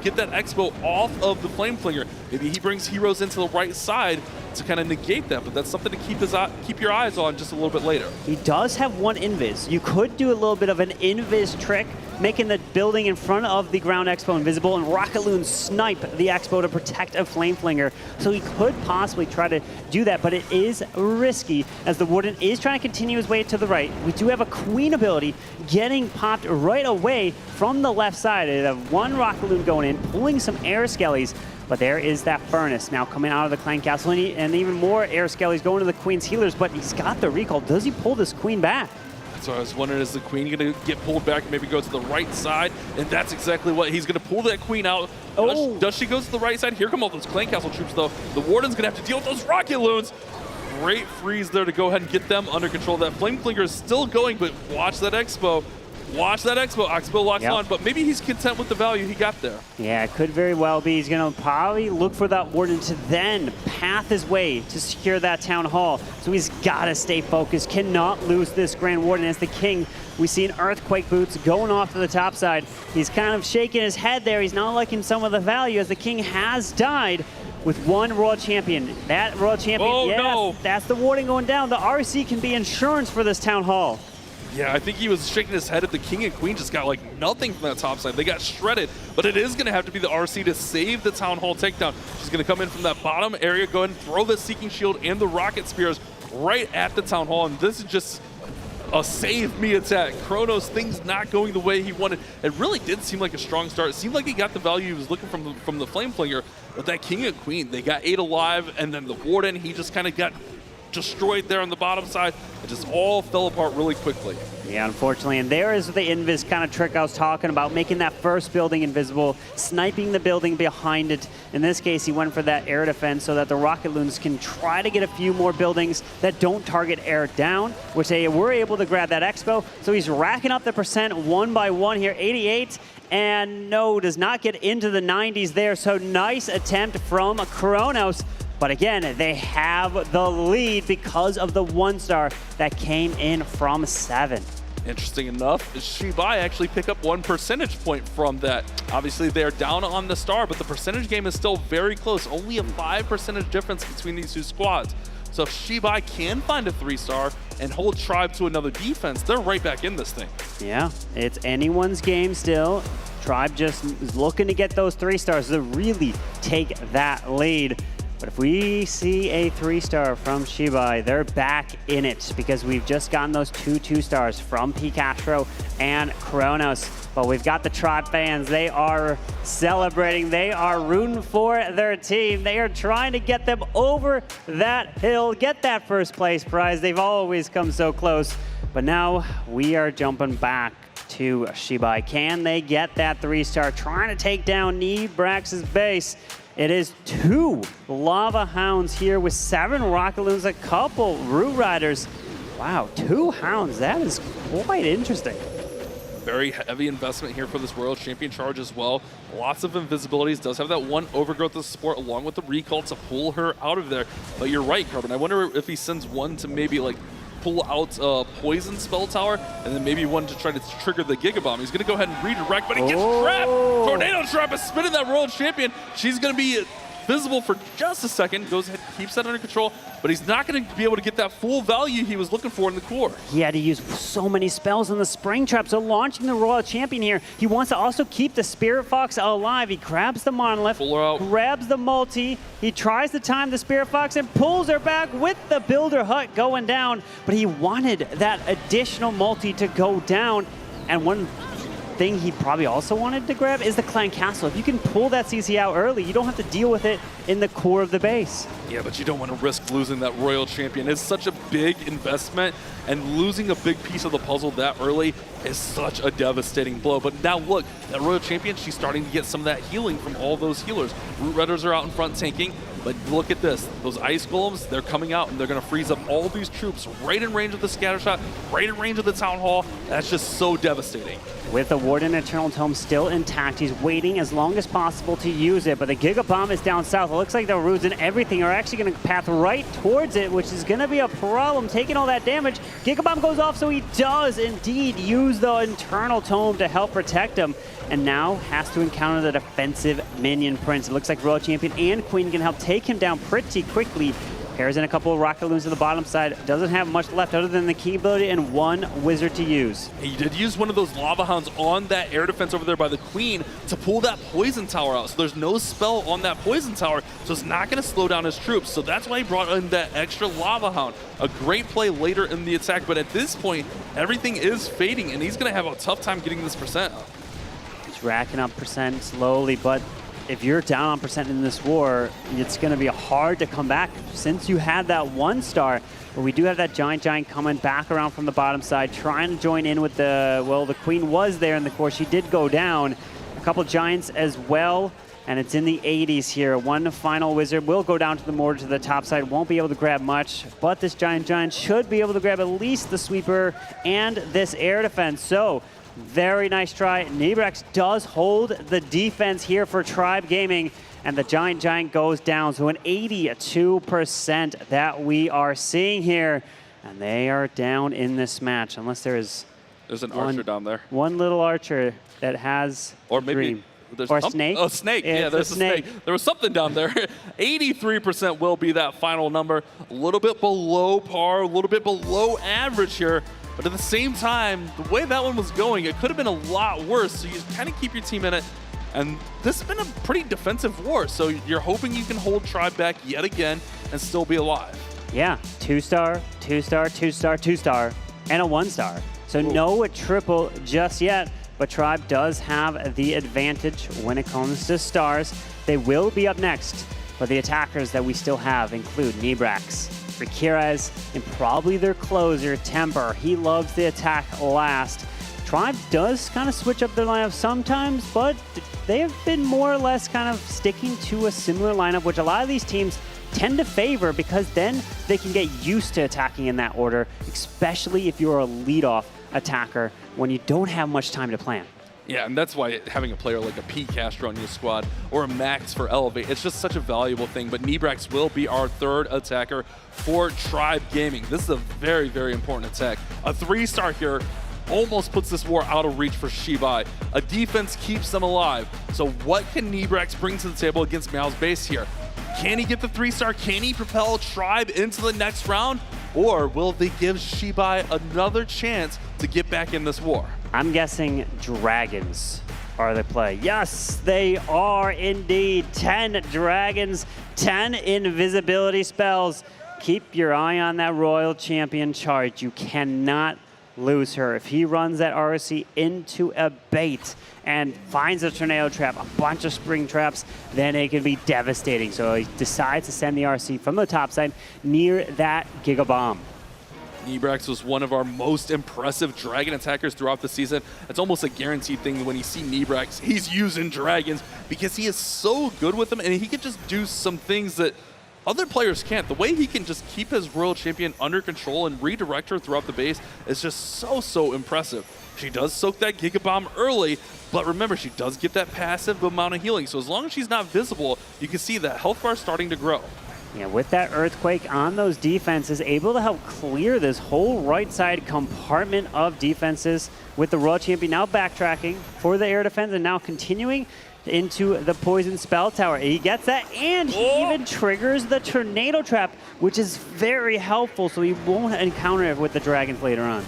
get that Expo off of the Flame Flinger. Maybe he brings heroes into the right side to kind of negate that, but that's something to keep your eyes on just a little bit later. He does have 1 invis. You could do a little bit of an invis trick, making the building in front of the ground Expo invisible, and Rocket Loon snipe the Expo to protect a Flame Flinger. So he could possibly try to do that, but it is risky as the Warden is trying to continue his way to the right. We do have a Queen ability getting popped right away from the left side. They have 1 Rocket Loon going in, pulling some air skellies. But there is that furnace now coming out of the Clan Castle, and even more air skellies going to the Queen's healers, but he's got the recall. Does he pull this Queen back? So I was wondering, is the Queen going to get pulled back, maybe go to the right side? And that's exactly what he's going to pull that Queen out. Oh. Does she go to the right side? Here come all those Clan Castle troops, though. The Warden's going to have to deal with those Rocket Loons. Great freeze there to go ahead and get them under control. That Flame Flinger is still going, but watch that Expo. Watch that Expo. Expo locks on, but maybe he's content with the value he got there. Yeah, it could very well be. He's going to probably look for that Warden to then path his way to secure that Town Hall. So he's got to stay focused, cannot lose this Grand Warden. As the King, we see an Earthquake Boots going off to the top side. He's kind of shaking his head there. He's not liking some of the value, as the King has died with 1 Royal Champion. That Royal Champion, no. That's the Warden going down. The RC can be insurance for this Town Hall. Yeah, I think he was shaking his head at the King and Queen, just got like nothing from that top side. They got shredded, but it is going to have to be the RC to save the Town Hall takedown. She's going to come in from that bottom area, go ahead and throw the Seeking Shield and the Rocket Spears right at the Town Hall, and this is just a save me attack. Kronos, things not going the way he wanted. It really did seem like a strong start. It seemed like he got the value he was looking from the Flame Flinger, but that King and Queen, they got 8 alive, and then the Warden, he just kind of got destroyed there on the bottom side. It just all fell apart really quickly. Yeah, unfortunately, and there is the invis kind of trick I was talking about, making that first building invisible, sniping the building behind it. In this case, he went for that air defense so that the Rocket Loons can try to get a few more buildings that don't target air down, which they were able to grab that Expo. So he's racking up the percent one by one here, 88, and no, does not get into the 90s there. So nice attempt from Kronos. But again, they have the lead because of the 1-star that came in from 7. Interesting enough, XiBai actually pick up 1 percentage point from that. Obviously, they're down on the star, but the percentage game is still very close. Only a 5% difference between these two squads. So if XiBai can find a 3-star and hold Tribe to another defense, they're right back in this thing. Yeah, it's anyone's game still. Tribe just is looking to get those 3-stars to really take that lead. But if we see a 3-star from XiBai, they're back in it because we've just gotten those 2-2-stars from Picastro and Kronos. But we've got the Tribe fans. They are celebrating. They are rooting for their team. They are trying to get them over that hill, get that first place prize. They've always come so close. But now we are jumping back to XiBai. Can they get that 3-star? Trying to take down Nebrax's base. It is 2 Lava Hounds here with 7 Rocket Loons, a couple Root Riders. Wow, 2 Hounds, that is quite interesting. Very heavy investment here for this Royal Champion charge as well. Lots of invisibilities, does have that 1 overgrowth of support along with the recall to pull her out of there. But you're right, Carbon, I wonder if he sends 1 to maybe like pull out Poison Spell Tower, and then maybe 1 to try to trigger the Giga Bomb. He's going to go ahead and redirect, but he gets trapped. Tornado Trap is spinning that Royal Champion. She's going to be visible for just a second, goes ahead, keeps that under control, but he's not going to be able to get that full value he was looking for in the core. He had to use so many spells in the Spring Trap, so launching the Royal Champion here, he wants to also keep the Spirit Fox alive. He grabs the Monolith, grabs the multi, he tries to time the Spirit Fox and pulls her back with the Builder Hut going down, but he wanted that additional multi to go down, and one thing he probably also wanted to grab is the Clan Castle. If you can pull that CC out early, you don't have to deal with it in the core of the base. Yeah, but you don't want to risk losing that Royal Champion. It's such a big investment, and losing a big piece of the puzzle that early is such a devastating blow. But now look, that Royal Champion, she's starting to get some of that healing from all those healers. Root Riders are out in front tanking, but look at this. Those Ice Golems, they're coming out and they're going to freeze up all these troops right in range of the Scatter Shot, right in range of the Town Hall. That's just so devastating. With the Warden Eternal Tome still intact, he's waiting as long as possible to use it, but the Giga Bomb is down south. It looks like the Roots and everything are actually going to path right towards it, which is going to be a problem, taking all that damage. Giga Bomb goes off, so he does indeed use the Eternal Tome to help protect him, and now has to encounter the defensive Minion Prince. It looks like Royal Champion and Queen can help take him down pretty quickly. Pairs in a couple of Rocket Loons to the bottom side. Doesn't have much left other than the key ability and 1 Wizard to use. He did use one of those Lava Hounds on that air defense over there by the Queen to pull that Poison Tower out. So there's no spell on that Poison Tower, so it's not going to slow down his troops. So that's why he brought in that extra Lava Hound. A great play later in the attack, but at this point, everything is fading, and he's going to have a tough time getting this percent up. He's racking up percent slowly, but if you're down on percent in this war, it's going to be hard to come back since you had that 1-star. But we do have that Giant coming back around from the bottom side, trying to join in with the, well, the Queen was there in the core. She did go down. A couple Giants as well, and it's in the 80s here. 1 final Wizard will go down to the mortar to the top side. Won't be able to grab much, but this Giant should be able to grab at least the Sweeper and this air defense. So very nice try. Nebrax does hold the defense here for Tribe Gaming, and the Giant goes down. So an 82% that we are seeing here, and they are down in this match, unless there's an archer down there. One little archer that has or maybe dream. There's or a snake? Oh, snake. Yeah, there's a snake. There was something down there. 83% will be that final number. A little bit below par, a little bit below average here. But at the same time, the way that one was going, it could have been a lot worse. So you kind of keep your team in it. And this has been a pretty defensive war. So you're hoping you can hold Tribe back yet again and still be alive. Yeah, 2-star, 2-star, 2-star, 2-star, and a 1-star. So no triple just yet. But Tribe does have the advantage when it comes to stars. They will be up next. But the attackers that we still have include Nebrax, Rakirez and probably their closer, Temper. He loves the attack last. Tribe does kind of switch up their lineup sometimes, but they have been more or less kind of sticking to a similar lineup, which a lot of these teams tend to favor because then they can get used to attacking in that order, especially if you're a leadoff attacker when you don't have much time to plan. Yeah, and that's why having a player like a P. Castro on your squad or a Max for Elevate, it's just such a valuable thing. But Nibrax will be our third attacker for Tribe Gaming. This is a very, very important attack. A 3-star here almost puts this war out of reach for XiBai. A defense keeps them alive. So what can Nibrax bring to the table against Meow's base here? Can he get the 3-star? Can he propel Tribe into the next round? Or will they give XiBai another chance to get back in this war? I'm guessing dragons are the play. Yes, they are indeed. 10 dragons, 10 invisibility spells. Keep your eye on that Royal Champion chart. You cannot lose her. If he runs that RC into a bait and finds a tornado trap, a bunch of spring traps, then it can be devastating. So he decides to send the RC from the top side near that Giga Bomb. Nibrax was one of our most impressive dragon attackers throughout the season. It's almost a guaranteed thing when you see Nibrax, he's using dragons because he is so good with them and he can just do some things that other players can't. The way he can just keep his Royal Champion under control and redirect her throughout the base is just so impressive. She does soak that Giga Bomb early, but remember, she does get that passive amount of healing. So as long as she's not visible, you can see that health bar starting to grow. Yeah, with that Earthquake on those defenses, able to help clear this whole right side compartment of defenses with the Royal Champion now backtracking for the air defense and now continuing into the Poison Spell Tower. He gets that, and he even triggers the Tornado Trap, which is very helpful, so he won't encounter it with the Dragons later on.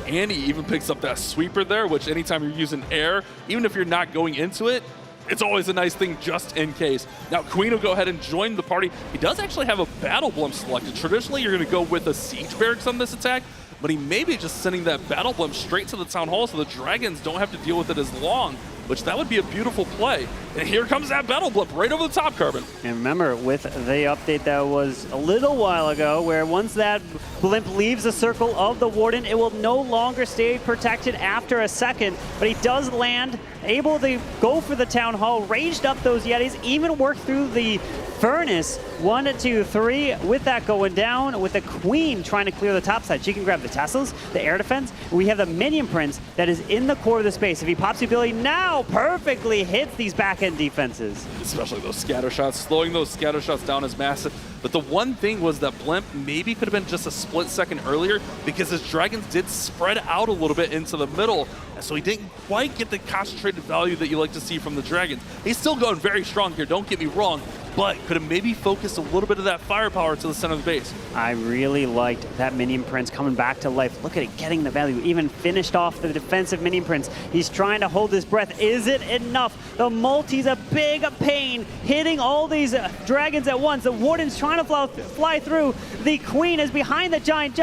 And he even picks up that Sweeper there, which anytime you're using air, even if you're not going into it, it's always a nice thing just in case. Now, Queen will go ahead and join the party. He does actually have a Battle Blimp selected. Traditionally, you're going to go with a Siege Barracks on this attack, but he may be just sending that Battle Blimp straight to the Town Hall so the Dragons don't have to deal with it as long, which that would be a beautiful play. And here comes that Battle Blimp right over the top, Carbon. And remember, with the update that was a little while ago, where once that blimp leaves the circle of the Warden, it will no longer stay protected after a second, but he does land, able to go for the Town Hall, raged up those Yetis, even worked through the Furnace. 1, 2, 3, with that going down, with the Queen trying to clear the top side. She can grab the Teslas, the air defense. We have the Minion Prince that is in the core of the space. If he pops the ability now, perfectly hits these back-end defenses. Especially those scatter shots. Slowing those scatter shots down is massive. But the one thing was that Blimp maybe could have been just a split second earlier because his Dragons did spread out a little bit into the middle. And so he didn't quite get the concentrated value that you like to see from the Dragons. He's still going very strong here, don't get me wrong, but could have maybe focused a little bit of that firepower to the center of the base. I really liked that Minion Prince coming back to life. Look at it, getting the value. Even finished off the defensive Minion Prince. He's trying to hold his breath. Is it enough? The multi's a big pain, hitting all these Dragons at once. The Warden's trying to fly through. The Queen is behind the Giant,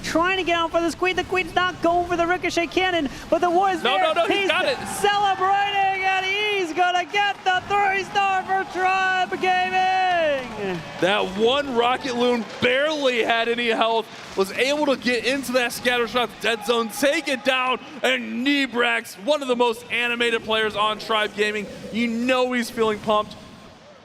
trying to get out for this Queen. The Queen's not going for the Ricochet Cannon, but the Warden's there. No, he's got it. Celebrating, and he's gonna get the 3-star for Tribe Gaming. That one Rocket Loon barely had any health, was able to get into that scatter shot dead zone, take it down, and Nibrax, one of the most animated players on Tribe Gaming, you know he's feeling pumped.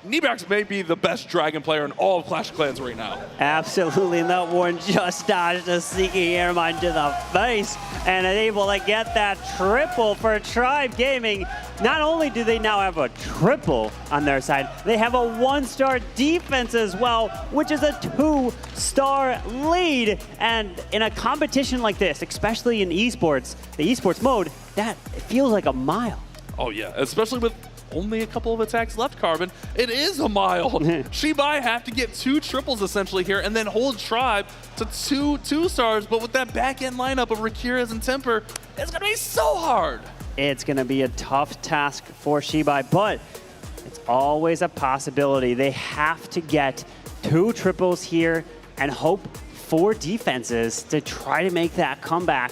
Nibrax may be the best Dragon player in all of Clash of Clans right now. Absolutely, and that Warden just dodged a Seeking Airmine to the face and is able to get that triple for Tribe Gaming. Not only do they now have a triple on their side, they have a 1-star defense as well, which is a 2-star lead. And in a competition like this, especially in esports, the esports mode, that feels like a mile. Oh yeah, especially with only a couple of attacks left, Carbon. It is a mile. XiBai have to get 2 triples essentially here and then hold Tribe to 2 stars, but with that back-end lineup of Rakirez and Temper, it's gonna be so hard. It's gonna be a tough task for XiBai, but it's always a possibility. They have to get 2 triples here and hope for defenses to try to make that comeback.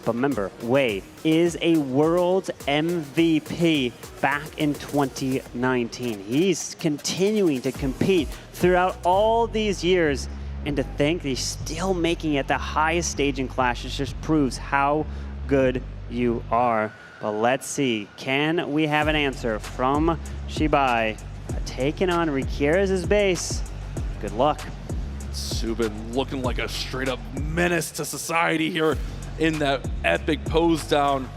But remember, Wei is a world MVP back in 2019. He's continuing to compete throughout all these years. And to think that he's still making it the highest stage in Clash, it just proves how good you are. But let's see, can we have an answer from XiBai? Taking on Rikira's base. Good luck. Subin looking like a straight up menace to society here in that epic pose down.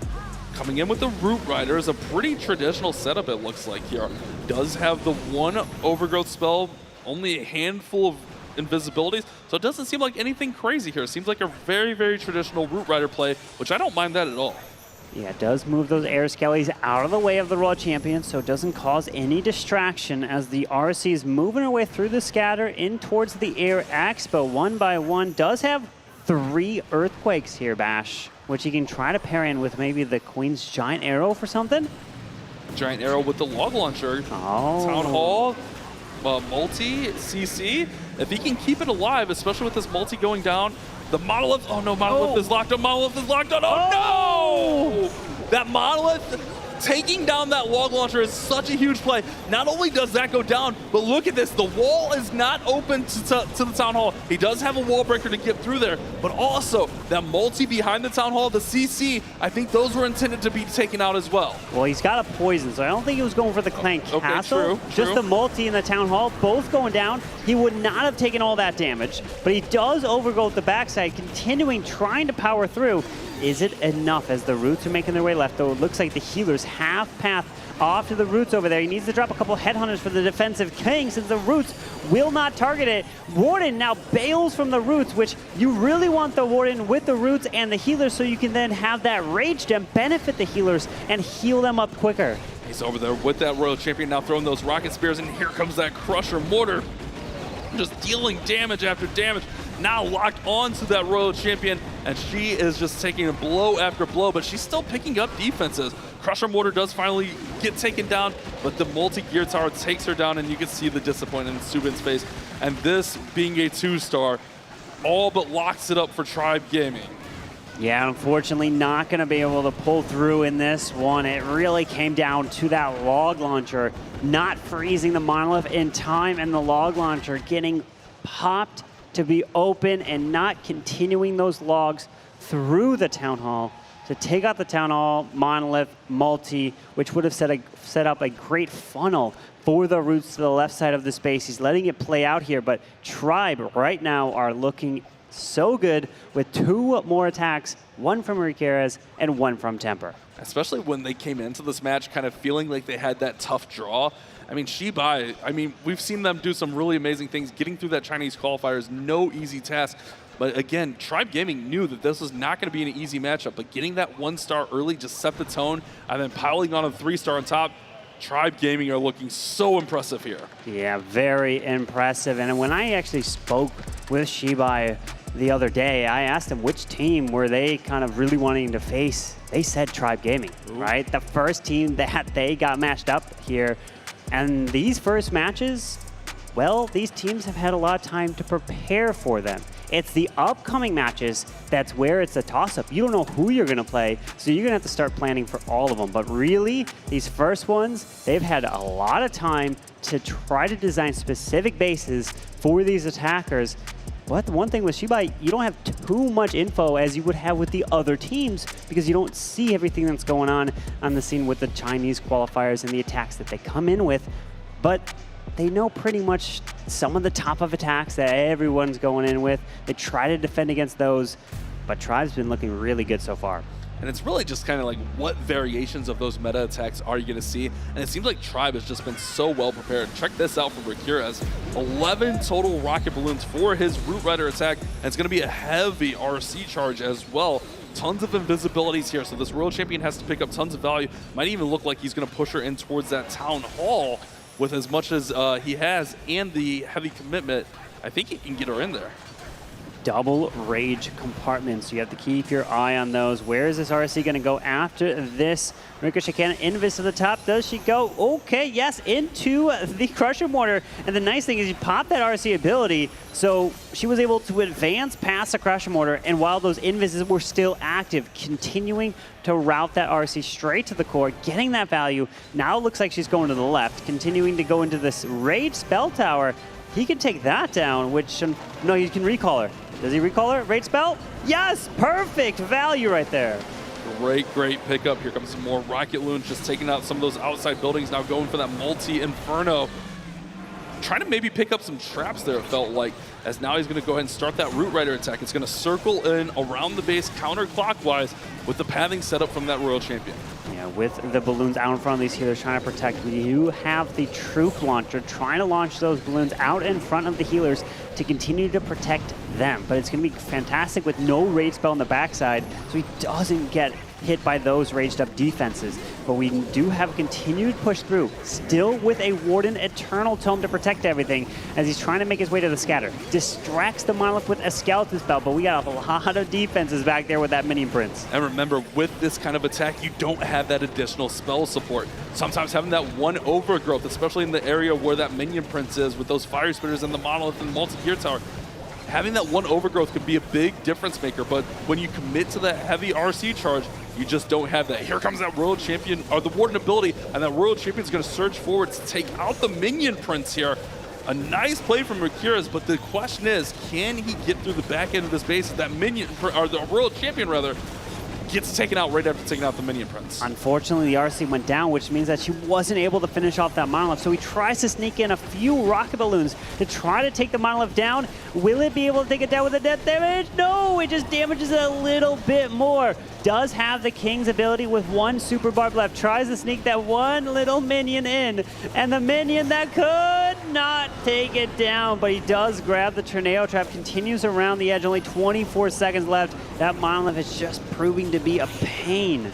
Coming in with the Root Rider is a pretty traditional setup, it looks like here. Does have the one overgrowth spell, only a handful of invisibilities, so it doesn't seem like anything crazy here. It seems like a very, very traditional Root Rider play, which I don't mind that at all. Yeah, it does move those air skellies out of the way of the Royal Champion, so it doesn't cause any distraction as the RC is moving her way through the scatter in towards the air axe, but one by one does have 3 earthquakes here, Bash, which he can try to pair in with maybe the Queen's Giant Arrow for something. Giant Arrow with the log launcher. Oh. Town Hall, multi, CC. If he can keep it alive, especially with this multi going down, the Monolith, oh no, Monolith is locked on, Monolith is locked on, oh no! That Monolith taking down that log launcher is such a huge play. Not only does that go down, but look at this, the wall is not open to the Town Hall. He does have a wall breaker to get through there, but also that multi behind the Town Hall, the CC, I think those were intended to be taken out as well. Well, he's got a poison, so I don't think he was going for the Clan Castle. True. Just the multi and the Town Hall, both going down. He would not have taken all that damage, but he does overgo at the backside, continuing, trying to power through. Is it enough as the Roots are making their way left, though? It looks like the healers half path off to the Roots over there. He needs to drop a couple headhunters for the defensive king since the Roots will not target it. Warden now bails from the Roots, which you really want the Warden with the Roots and the healers so you can then have that Rage Gem benefit the healers and heal them up quicker. He's over there with that Royal Champion now throwing those Rocket Spears, and here comes that Crusher Mortar. Just dealing damage after damage. Now locked onto that Royal Champion, and she is just taking blow after blow, but she's still picking up defenses. Crusher Mortar does finally get taken down, but the multi-gear tower takes her down, and you can see the disappointment in Subin's face. And this being a 2-star, all but locks it up for Tribe Gaming. Yeah, unfortunately not going to be able to pull through in this one. It really came down to that log launcher not freezing the Monolith in time, and the log launcher getting popped to be open and not continuing those logs through the Town Hall to take out the Town Hall, Monolith, multi, which would have set up a great funnel for the Roots to the left side of the space. He's letting it play out here, but Tribe right now are looking so good with 2 more attacks, one from Rikira's and one from Temper. Especially when they came into this match kind of feeling like they had that tough draw. I mean, XiBai, we've seen them do some really amazing things. Getting through that Chinese qualifier is no easy task. But again, Tribe Gaming knew that this was not going to be an easy matchup, but getting that 1-star early just set the tone, and then piling on a 3-star on top, Tribe Gaming are looking so impressive here. Yeah, very impressive. And when I actually spoke with XiBai the other day, I asked him which team were they kind of really wanting to face. They said Tribe Gaming, right? The first team that they got matched up here. And these first matches, well, these teams have had a lot of time to prepare for them. It's the upcoming matches that's where it's a toss-up. You don't know who you're going to play, so you're going to have to start planning for all of them. But really, these first ones, they've had a lot of time to try to design specific bases for these attackers. But the one thing with XiBai, you don't have too much info as you would have with the other teams because you don't see everything that's going on the scene with the Chinese qualifiers and the attacks that they come in with. But they know pretty much some of the top of attacks that everyone's going in with. They try to defend against those, but Tribe's been looking really good so far. And it's really just kind of like what variations of those meta attacks are you going to see? And it seems like Tribe has just been so well prepared. Check this out from Rikira's 11 total rocket balloons for his Root Rider attack. And it's going to be a heavy RC charge as well. Tons of invisibilities here, so this Royal Champion has to pick up tons of value. Might even look like he's going to push her in towards that Town Hall with as much as he has and the heavy commitment. I think he can get her in there. Double rage compartments. You have to keep your eye on those. Where is this RC going to go after this? Ricochet cannon, invis to the top. Does she go? Okay, yes, into the Crusher Mortar. And the nice thing is you pop that RC ability, so she was able to advance past the Crusher Mortar, and while those invises were still active, continuing to route that RC straight to the core, getting that value. Now it looks like she's going to the left, continuing to go into this Rage Spell Tower. he can take that down, which, no, he can recall her. Does he recall her? Rage spell? Yes, perfect value right there. Great pickup. Here comes some more Rocket Loons, just taking out some of those outside buildings, now going for that multi-inferno. Trying to maybe pick up some traps there, it felt like, as now he's going to go ahead and start that Root Rider attack. It's going to circle in around the base counterclockwise with the pathing set up from that Royal Champion. Yeah, with the balloons out in front of these healers trying to protect, you have the Troop Launcher trying to launch those balloons out in front of the healers to continue to protect them. But it's going to be fantastic with no Rage Spell on the backside, so he doesn't get hit by those raged up defenses. But we do have a continued push through, still with a Warden Eternal Tome to protect everything as he's trying to make his way to the scatter. Distracts the Monolith with a Skeleton Spell, but we got a lot of defenses back there with that Minion Prince. And remember, with this kind of attack, you don't have that additional spell support. Sometimes having that one overgrowth, especially in the area where that Minion Prince is with those Fire Spitters and the Monolith and multi-gear tower, having that one overgrowth could be a big difference maker, but when you commit to that heavy RC charge, you just don't have that. Here comes that Royal Champion, or the Warden ability, and that Royal Champion's going to surge forward to take out the Minion Prince here. A nice play from Rikiras, but the question is, can he get through the back end of this base? That Minion, or the Royal Champion rather, gets taken out right after taking out the Minion Prince. Unfortunately, the RC went down, which means that she wasn't able to finish off that Monolith. So he tries to sneak in a few Rocket Balloons to try to take the Monolith down. Will it be able to take it down with the death damage? No, it just damages it a little bit more. Does have the King's ability with one Super Barb left. Tries to sneak that one little minion in. And the minion that could not take it down, but he does grab the Tornado Trap, continues around the edge, only 24 seconds left. That Monolith is just proving to be a pain.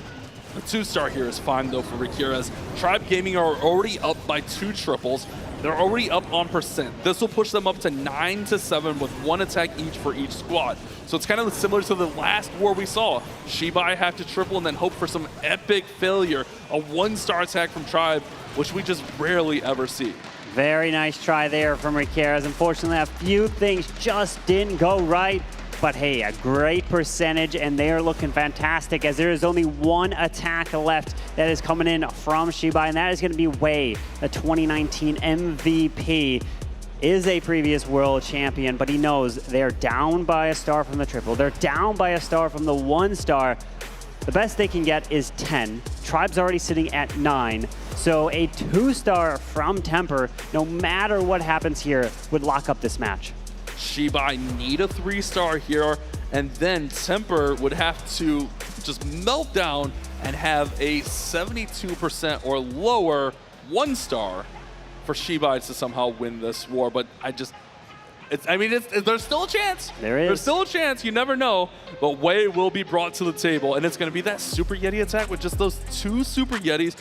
The 2-star here is fine though for Rikiras. Tribe Gaming are already up by 2 triples. They're already up on percent. This will push them up to 9-7 with 1 attack each for each squad. So it's kind of similar to the last war we saw. XiBai have to triple and then hope for some epic failure. A 1-star attack from Tribe, which we just rarely ever see. Very nice try there from Rikiras. Unfortunately, a few things just didn't go right. But hey, a great percentage, and they are looking fantastic as there is only 1 attack left that is coming in from XiBai, and that is going to be Wei, the 2019 MVP. Is a previous world champion, but he knows they're down by a star from the triple. They're down by a star from the 1-star. The best they can get is 10. Tribe's already sitting at 9. So a 2-star from Temper, no matter what happens here, would lock up this match. XiBai need a 3-star here, and then Temper would have to just melt down and have a 72% or lower 1-star for XiBai to somehow win this war. But there's still a chance. There's still a chance. You never know. But Wei will be brought to the table, and it's going to be that Super Yeti attack with just those 2 Super Yetis.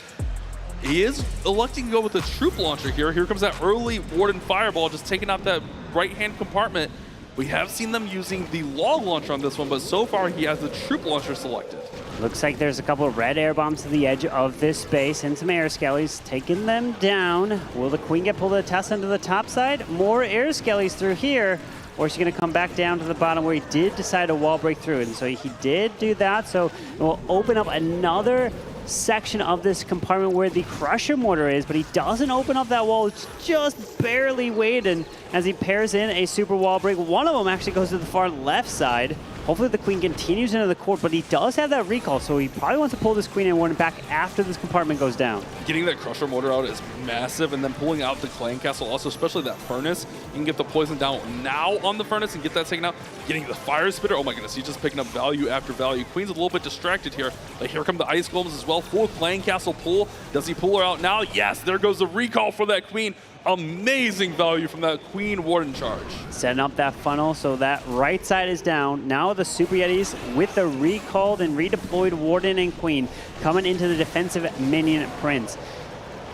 He is electing to go with the Troop Launcher here. Here comes that early Warden Fireball, just taking out that right-hand compartment. We have seen them using the Log Launcher on this one, but so far he has the Troop Launcher selected. Looks like there's a couple of red air bombs to the edge of this space, and some air skellies taking them down. Will the Queen get pulled to Tessa into the top side? More air skellies through here, or is she going to come back down to the bottom where he did decide to wall break through? And so he did do that, so it will open up another section of this compartment where the Crusher Mortar is, but he doesn't open up that wall. It's just barely waiting as he pairs in a super wall break. One of them actually goes to the far left side. Hopefully the Queen continues into the court, but he does have that recall, so he probably wants to pull this Queen and Warden back after this compartment goes down. Getting that Crusher Mortar out is massive, and then pulling out the Clan Castle also, especially that Furnace. You can get the poison down now on the Furnace and get that taken out. Getting the Fire Spitter, oh my goodness, he's just picking up value after value. Queen's a little bit distracted here, but here come the Ice Golems as well. Full Clan Castle pull. Does he pull her out now? Yes, there goes the recall for that Queen. Amazing value from that Queen Warden charge. Setting up that funnel so that right side is down. Now the Super Yetis with the recalled and redeployed Warden and Queen coming into the defensive Minion Prince.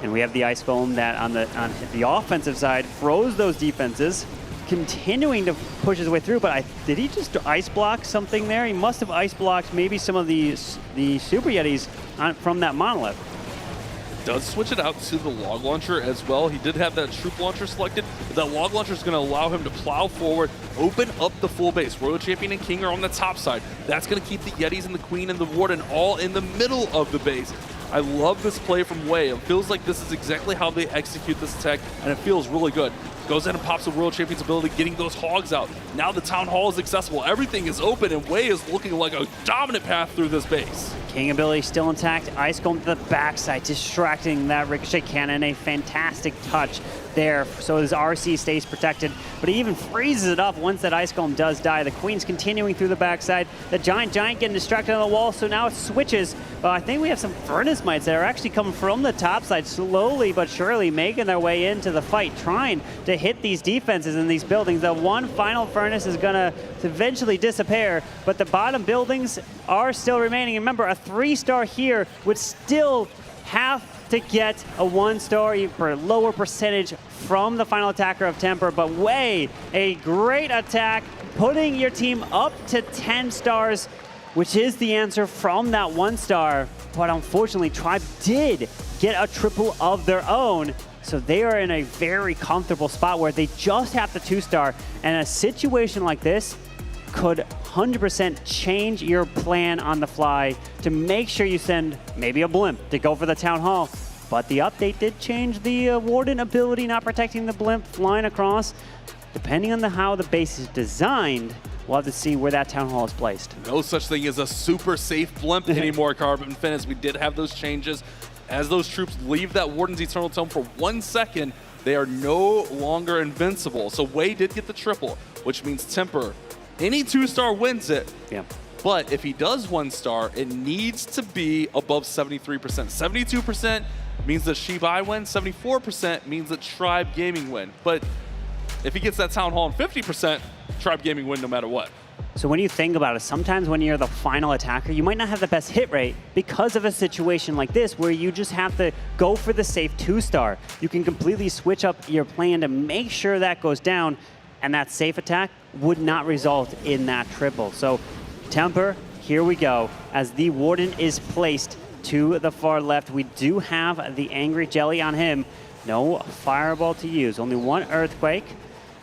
And we have the Ice Golem that on the offensive side froze those defenses, continuing to push his way through, but did he just ice block something there? He must have ice blocked maybe some of the Super Yetis from that Monolith. Does switch it out to the Log Launcher as well. He did have that Troop Launcher selected, but that Log Launcher is going to allow him to plow forward, open up the full base. Royal Champion and King are on the top side. That's going to keep the Yetis and the Queen and the Warden all in the middle of the base. I love this play from Wei. It feels like this is exactly how they execute this attack, and it feels really good. goes in and pops the World Champion's ability, getting those hogs out. Now the Town Hall is accessible. Everything is open, and Wei is looking like a dominant path through this base. King ability still intact. Ice Golem to the backside, distracting that Ricochet cannon. A fantastic touch there, so his RC stays protected, but he even freezes it up once that Ice Golem does die. The Queen's continuing through the backside. The Giant getting distracted on the wall, so now it switches. But I think we have some Furnace Mites that are actually coming from the top side, slowly but surely making their way into the fight, trying to hit these defenses in these buildings. The one final Furnace is gonna eventually disappear, but the bottom buildings are still remaining. And remember, a 3-star here would still have to get a 1-star for a lower percentage from the final attacker of Temper. But Wei, a great attack, putting your team up to 10 stars, which is the answer from that 1-star. But unfortunately, Tribe did get a triple of their own, so they are in a very comfortable spot where they just have the 2-star. And a situation like this could 100% change your plan on the fly to make sure you send maybe a blimp to go for the Town Hall. But the update did change the Warden ability, not protecting the blimp flying across. Depending on how the base is designed, we'll have to see where that Town Hall is placed. No such thing as a super safe blimp anymore, Carbon Finish. We did have those changes. As those troops leave that Warden's Eternal Tome for 1 second, they are no longer invincible. So Wei did get the triple, which means Temper, any 2-star wins it. Yeah. But if he does 1-star, it needs to be above 73%. 72% means that XiBai wins. 74% means that Tribe Gaming win. But if he gets that Town Hall in 50%, Tribe Gaming win no matter what. So when you think about it, sometimes when you're the final attacker, you might not have the best hit rate because of a situation like this where you just have to go for the safe 2-star. You can completely switch up your plan to make sure that goes down, and that safe attack would not result in that triple. So Temper, here we go. As the Warden is placed to the far left, we do have the Angry Jelly on him. No Fireball to use, only 1 Earthquake,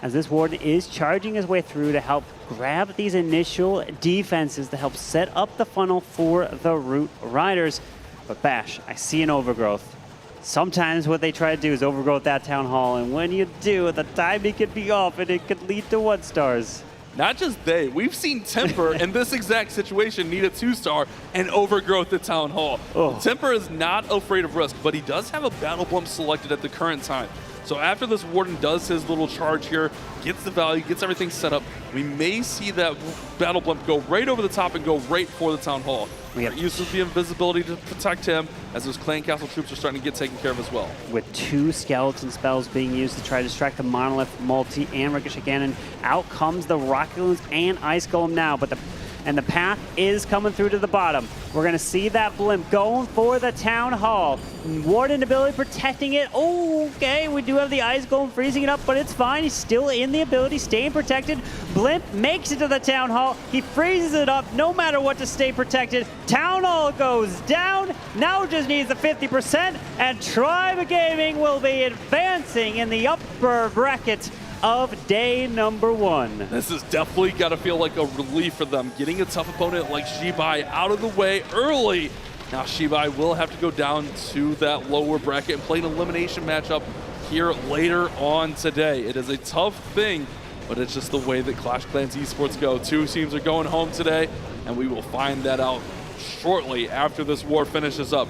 as this Warden is charging his way through to help grab these initial defenses to help set up the funnel for the Root Riders. But Bash, I see an Overgrowth. Sometimes what they try to do is overgrowth that Town Hall, and when you do, the timing could be off and it could lead to 1-stars. Not just they, we've seen Temper in this exact situation need a 2-star and overgrowth the Town Hall. Oh. Temper is not afraid of risk, but he does have a Battle Blimp selected at the current time. So after this Warden does his little charge here, gets the value, gets everything set up, we may see that Battle Blimp go right over the top and go right for the Town Hall. We have uses the invisibility to protect him, as those Clan Castle troops are starting to get taken care of as well. With 2 skeleton spells being used to try to distract the Monolith, Multi, and Ricochet Cannon, out comes the Rocket Loons and Ice Golem now, but the path is coming through to the bottom. We're gonna see that blimp going for the Town Hall. Warden ability protecting it. Oh, okay, we do have the Ice Golem freezing it up, but it's fine. He's still in the ability, staying protected. Blimp makes it to the Town Hall. He freezes it up no matter what to stay protected. Town Hall goes down. Now just needs the 50%, and Tribe Gaming will be advancing in the upper bracket of day number 1. This has definitely got to feel like a relief for them, getting a tough opponent like XiBai out of the way early. Now XiBai will have to go down to that lower bracket and play an elimination matchup here later on today. It is a tough thing, but it's just the way that Clash Clans Esports go. 2 teams are going home today, and we will find that out shortly after this war finishes up.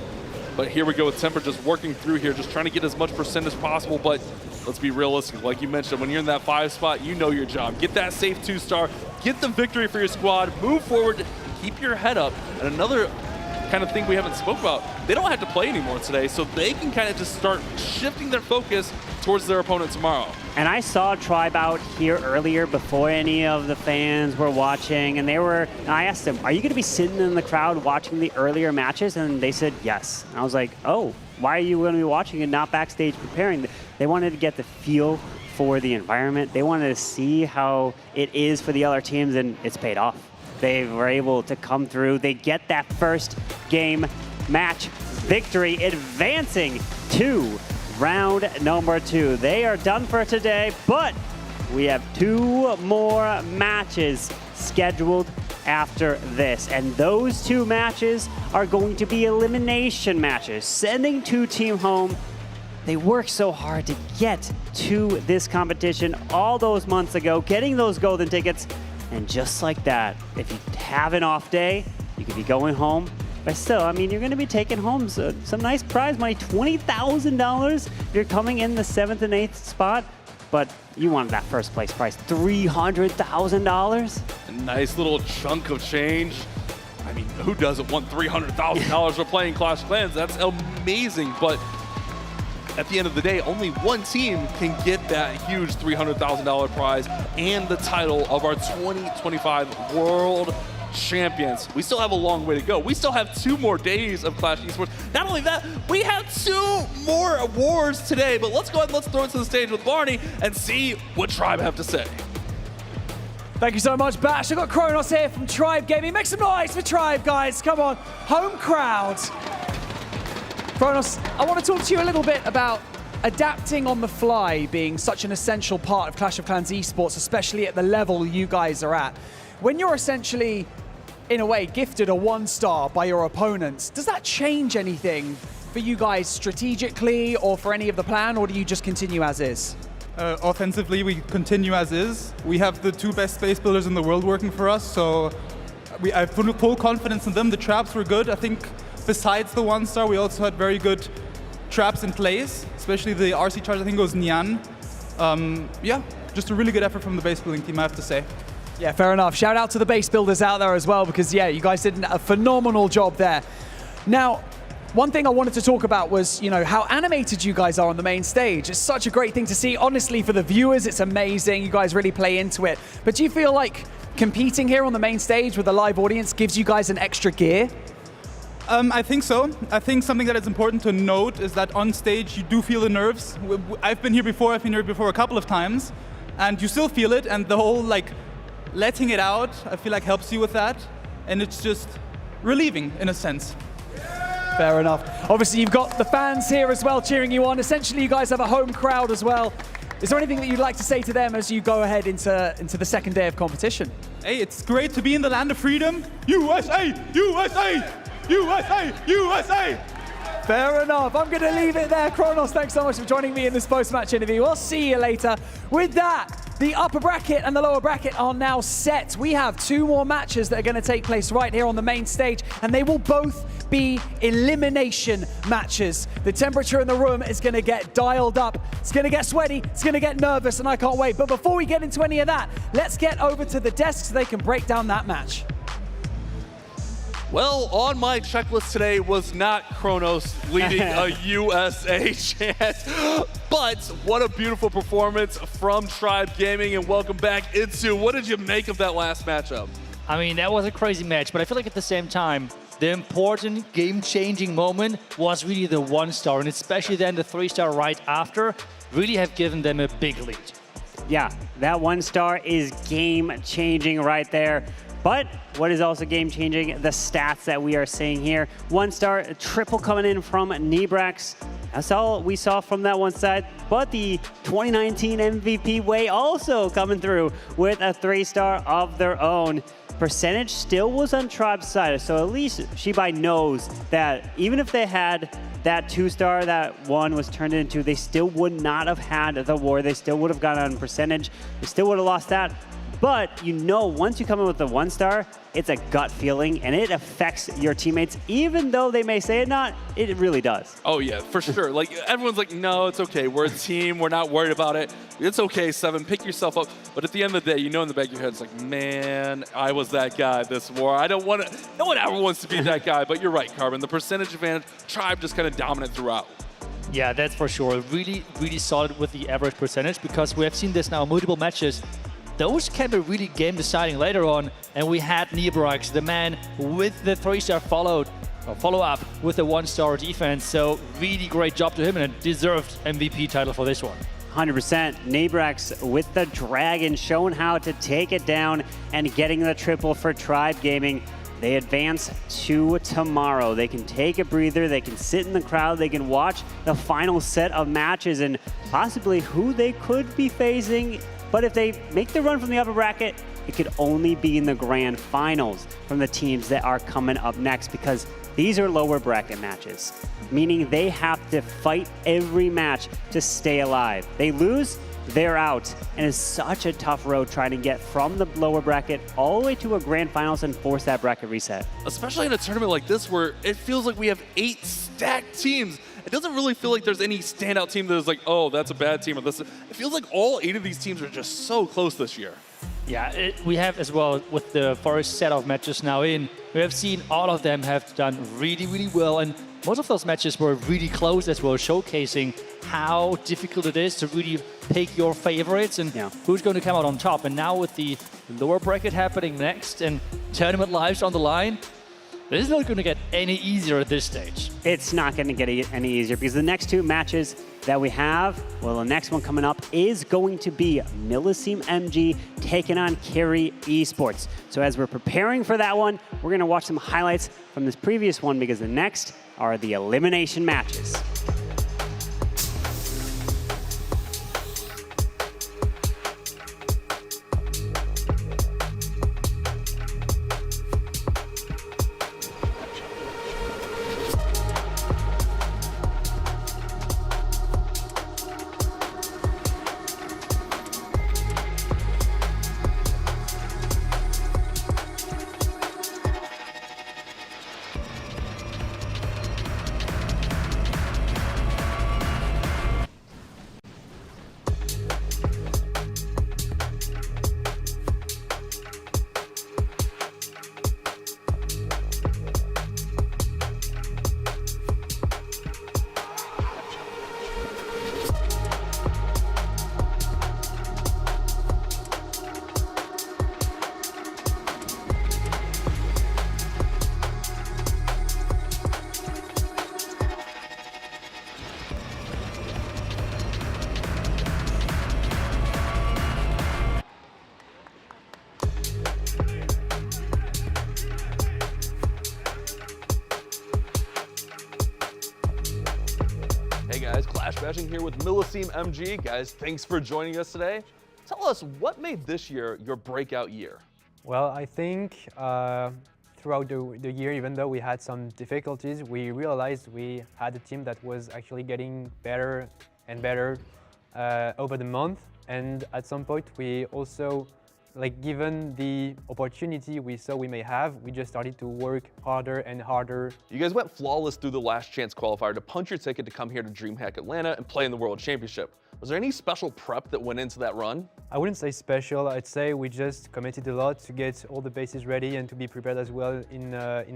But here we go with Temper just working through here, just trying to get as much percent as possible, but let's be realistic. Like you mentioned, when you're in that 5 spot, you know your job. Get that safe 2-star, get the victory for your squad, move forward, keep your head up. And another kind of thing we haven't spoke about, they don't have to play anymore today, so they can kind of just start shifting their focus towards their opponent tomorrow. And I saw Tribe out here earlier before any of the fans were watching, and I asked them, are you going to be sitting in the crowd watching the earlier matches? And they said yes. And I was like, oh, why are you going to be watching and not backstage preparing? They wanted to get the feel for the environment. They wanted to see how it is for the other teams, and it's paid off. They were able to come through. They get that first game match victory, advancing to round number 2. They are done for today, but we have 2 more matches scheduled after this. And those 2 matches are going to be elimination matches, sending 2 teams home They worked so hard to get to this competition all those months ago, getting those golden tickets. And just like that, if you have an off day, you could be going home. But still, I mean, you're going to be taking home some nice prize money, $20,000 if you're coming in the 7th and 8th spot. But you wanted that first place prize, $300,000. A nice little chunk of change. I mean, who doesn't want $300,000 for playing Clash of Clans? That's amazing. But at the end of the day, only one team can get that huge $300,000 prize and the title of our 2025 World Champions. We still have a long way to go. We still have 2 more days of Clash Esports. Not only that, we have 2 more awards today, but let's go ahead and let's throw it to the stage with Barney and see what Tribe have to say. Thank you so much, Bash. I've got Kronos here from Tribe Gaming. Make some noise for Tribe, guys. Come on. Home crowd. Kronos, I want to talk to you a little bit about adapting on the fly being such an essential part of Clash of Clans esports, especially at the level you guys are at. When you're essentially, in a way, gifted a 1-star by your opponents, does that change anything for you guys strategically or for any of the plan, or do you just continue as is? Offensively, we continue as is. We have the 2 best space builders in the world working for us, so I have full confidence in them. The traps were good. I think besides the 1-star, we also had very good traps in place, especially the RC charge, I think it was Nyan. Yeah, just a really good effort from the base building team, I have to say. Yeah, fair enough. Shout out to the base builders out there as well, because yeah, you guys did a phenomenal job there. Now, one thing I wanted to talk about was, you know, how animated you guys are on the main stage. It's such a great thing to see. Honestly, for the viewers, it's amazing. You guys really play into it. But do you feel like competing here on the main stage with a live audience gives you guys an extra gear? I think so. I think something that is important to note is that on stage you do feel the nerves. I've been here before a couple of times, and you still feel it, and the whole like letting it out, I feel like helps you with that, and it's just relieving in a sense. Fair enough. Obviously, you've got the fans here as well cheering you on. Essentially, you guys have a home crowd as well. Is there anything that you'd like to say to them as you go ahead into the second day of competition? Hey, it's great to be in the land of freedom. USA! USA! USA! USA! Fair enough. I'm going to leave it there. Kronos, thanks so much for joining me in this post-match interview. We'll see you later. With that, the upper bracket and the lower bracket are now set. We have 2 more matches that are going to take place right here on the main stage, and they will both be elimination matches. The temperature in the room is going to get dialed up. It's going to get sweaty. It's going to get nervous, and I can't wait. But before we get into any of that, let's get over to the desk so they can break down that match. Well, on my checklist today was not Kronos leading a USA chant, but what a beautiful performance from Tribe Gaming, and welcome back into. What did you make of that last matchup? I mean, that was a crazy match, but I feel like at the same time, the important game-changing moment was really the 1-star, and especially then the 3-star right after, really have given them a big lead. Yeah, that 1-star is game-changing right there. But what is also game-changing, the stats that we are seeing here. 1-star, triple coming in from Nebrax. That's all we saw from that one side. But the 2019 MVP Way also coming through with a 3-star of their own. Percentage still was on Tribe's side, so at least XiBai knows that even if they had that 2-star that one was turned into, they still would not have had the war. They still would have gone on percentage. They still would have lost that. But you know, once you come in with the 1-star, it's a gut feeling, and it affects your teammates, even though they may say it not, it really does. Oh yeah, for sure. Like, everyone's like, no, it's okay. We're a team. We're not worried about it. It's okay, Seven. Pick yourself up. But at the end of the day, you know in the back of your head, it's like, man, I was that guy this war. I don't want to. No one ever wants to be that guy. But you're right, Carbon. The percentage advantage, Tribe just kind of dominant throughout. Yeah, that's for sure. Really, really solid with the average percentage, because we have seen this now in multiple matches. Those can be really game deciding later on, and we had Nebrax, the man with the 3-star follow-up with the 1-star defense. So really great job to him, and a deserved MVP title for this one. 100%. Nebrax with the Dragon showing how to take it down and getting the triple for Tribe Gaming. They advance to tomorrow. They can take a breather, they can sit in the crowd, they can watch the final set of matches and possibly who they could be facing. But if they make the run from the upper bracket, it could only be in the grand finals from the teams that are coming up next, because these are lower bracket matches, meaning they have to fight every match to stay alive. They lose, they're out. And it's such a tough road trying to get from the lower bracket all the way to a grand finals and force that bracket reset. Especially in a tournament like this where it feels like we have 8 stacked teams. It doesn't really feel like there's any standout team that is like, oh, that's a bad team. Or this. It feels like all 8 of these teams are just so close this year. Yeah, we have as well, with the first set of matches now in, we have seen all of them have done really, really well. And most of those matches were really close as well, showcasing how difficult it is to really pick your favorites and who's going to come out on top. And now with the lower bracket happening next and tournament lives on the line, this is not going to get any easier at this stage. It's not going to get any easier because the next 2 matches that we have, well, the next one coming up is going to be Millesime MG taking on Carrie Esports. So as we're preparing for that one, we're going to watch some highlights from this previous one because the next are the elimination matches. Hey guys, Clash Bashing here with Millesime MG. Guys, thanks for joining us today. Tell us, what made this year your breakout year? Well, I think throughout the year, even though we had some difficulties, we realized we had a team that was actually getting better and better over the month. And at some point, we also, given the opportunity we saw we may have, we just started to work harder and harder. You guys went flawless through the last chance qualifier to punch your ticket to come here to DreamHack Atlanta and play in the World Championship. Was there any special prep that went into that run? I wouldn't say special. I'd say we just committed a lot to get all the bases ready and to be prepared as well in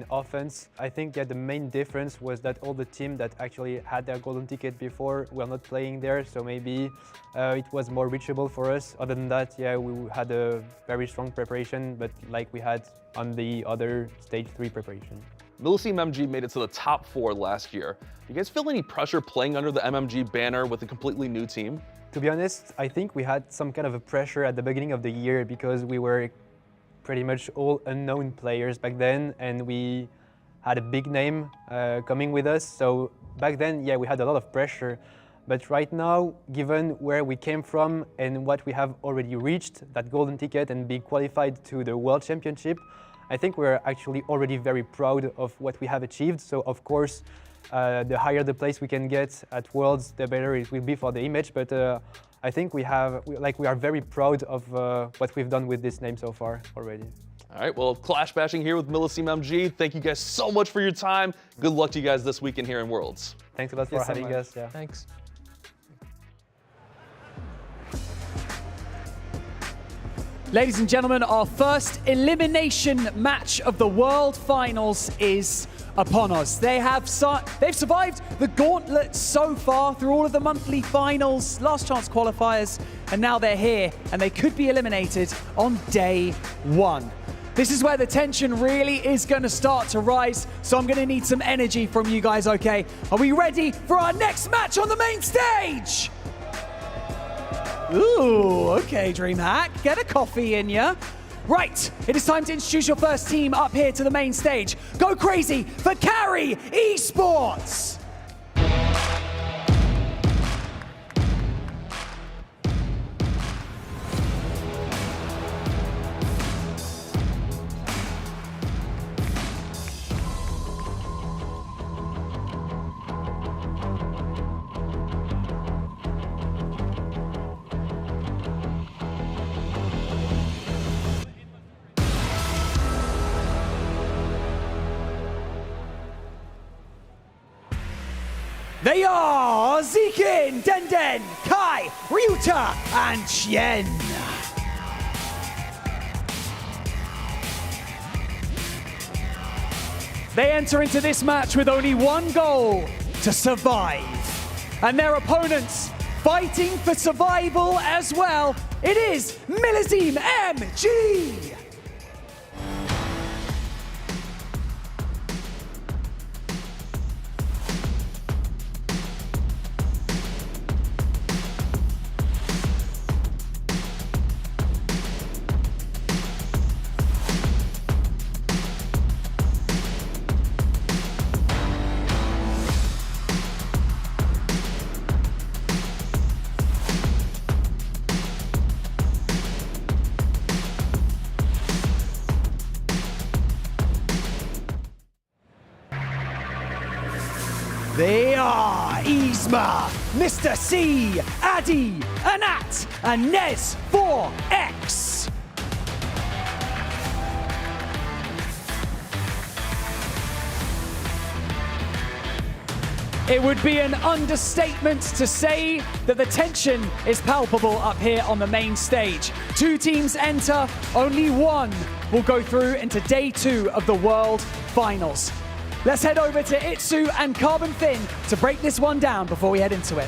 offense. I think the main difference was that all the team that actually had their golden ticket before were not playing there, so maybe it was more reachable for us. Other than that, we had a very strong preparation, but like we had on the other stage 3 preparation. Millesime MG made it to the top 4 last year. Do you guys feel any pressure playing under the MMG banner with a completely new team? To be honest, I think we had some kind of a pressure at the beginning of the year because we were pretty much all unknown players back then, and we had a big name coming with us. So back then, we had a lot of pressure. But right now, given where we came from and what we have already reached, that golden ticket and being qualified to the World Championship, I think we're actually already very proud of what we have achieved. So of course, the higher the place we can get at Worlds, the better it will be for the image. But I think we are very proud of what we've done with this name so far already. All right, well, Clash Bashing here with Millesime MG. Thank you guys so much for your time. Good luck to you guys this weekend here in Worlds. Thanks a lot for having us. Thanks. Ladies and gentlemen, our first elimination match of the World Finals is upon us. They've survived the gauntlet so far through all of the monthly finals, last chance qualifiers, and now they're here and they could be eliminated on day 1. This is where the tension really is going to start to rise, so I'm going to need some energy from you guys, okay? Are we ready for our next match on the main stage? Ooh, okay, DreamHack, get a coffee in ya. Right, it is time to introduce your first team up here to the main stage. Go crazy for Carrie Esports! They are Zikin, Denden, Kai, Ryuta, and Chien. They enter into this match with only one goal: to survive. And their opponents fighting for survival as well. It is Millesime MG. They are Yzma, Mr. C, Addy, Anat, and Nez 4X. It would be an understatement to say that the tension is palpable up here on the main stage. 2 teams enter, only one will go through into day 2 of the World Finals. Let's head over to Itsu and Carbon Thin to break this one down before we head into it.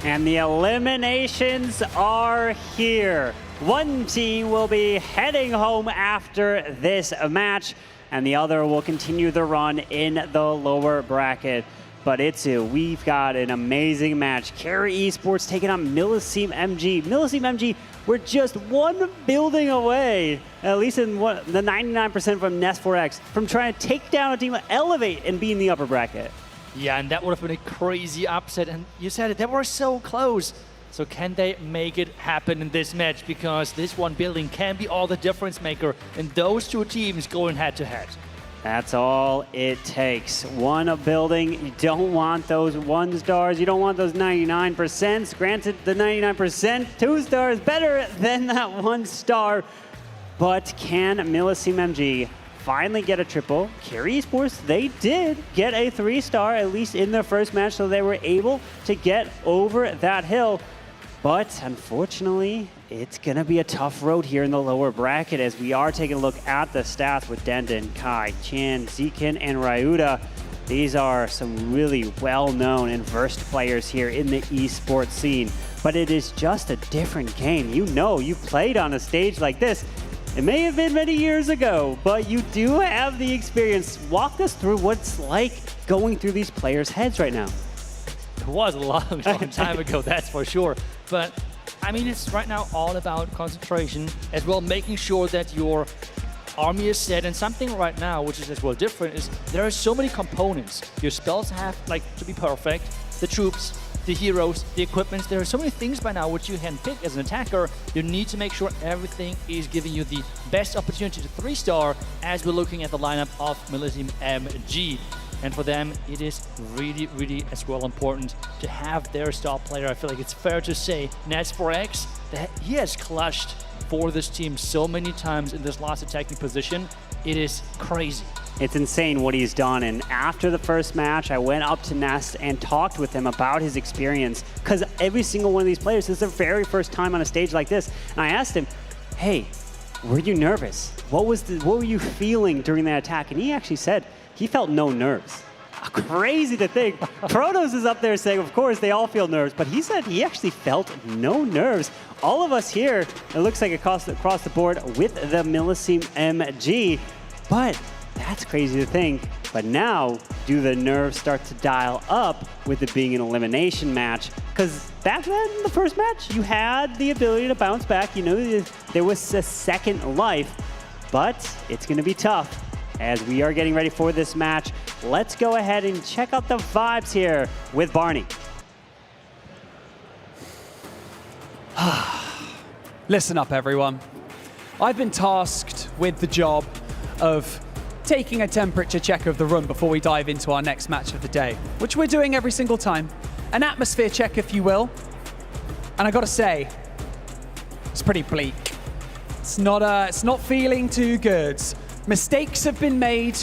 And the eliminations are here. One team will be heading home after this match, and the other will continue the run in the lower bracket. But Itsu, we've got an amazing match. Carrie Esports taking on Millesime MG. Millesime MG, we're just one building away, at least in the 99% from Nest 4X, from trying to take down a team like Elevate and be in the upper bracket. Yeah, and that would have been a crazy upset. And you said it, they were so close. So can they make it happen in this match? Because this one building can be all the difference maker in those 2 teams going head to head. That's all it takes. One building, you don't want those 1 stars, you don't want those 99%. Granted, the 99%, 2 stars better than that 1 star. But can Millesime MG finally get a triple? Carrie Esports, they did get a 3-star, at least in their first match, so they were able to get over that hill. But unfortunately, it's going to be a tough road here in the lower bracket as we are taking a look at the stats with Denden, Kai, Chan, Zikin, and Ryuta. These are some really well-known and versed players here in the esports scene. But it is just a different game. You know, you played on a stage like this. It may have been many years ago, but you do have the experience. Walk us through what it's like going through these players' heads right now. It was a long time ago, that's for sure. But I mean, it's right now all about concentration as well, making sure that your army is set. And something right now, which is as well different, is there are so many components. Your spells have to be perfect, the troops, the heroes, the equipments. There are so many things by now which you can pick as an attacker. You need to make sure everything is giving you the best opportunity to 3-star as we're looking at the lineup of Millesime MG. And for them, it is really, really as well important to have their star player. I feel like it's fair to say, Nets 4X, that he has clutched for this team so many times in this last attacking position. It is crazy. It's insane what he's done. And after the first match, I went up to Nest and talked with him about his experience, because every single one of these players, this is their very first time on a stage like this. And I asked him, hey, were you nervous? What were you feeling during that attack? And he actually said he felt no nerves. Crazy to think. Protos is up there saying, of course, they all feel nerves, but he said he actually felt no nerves. All of us here, it looks like across the board with the Millesime MG, but that's crazy to think. But now, do the nerves start to dial up with it being an elimination match? Because back then, in the first match, you had the ability to bounce back. You know, there was a second life, but it's going to be tough. As we are getting ready for this match, let's go ahead and check out the vibes here with Barney. Listen up, everyone. I've been tasked with the job of taking a temperature check of the room before we dive into our next match of the day, which we're doing every single time. An atmosphere check, if you will. And I gotta say, it's pretty bleak. It's not feeling too good. Mistakes have been made,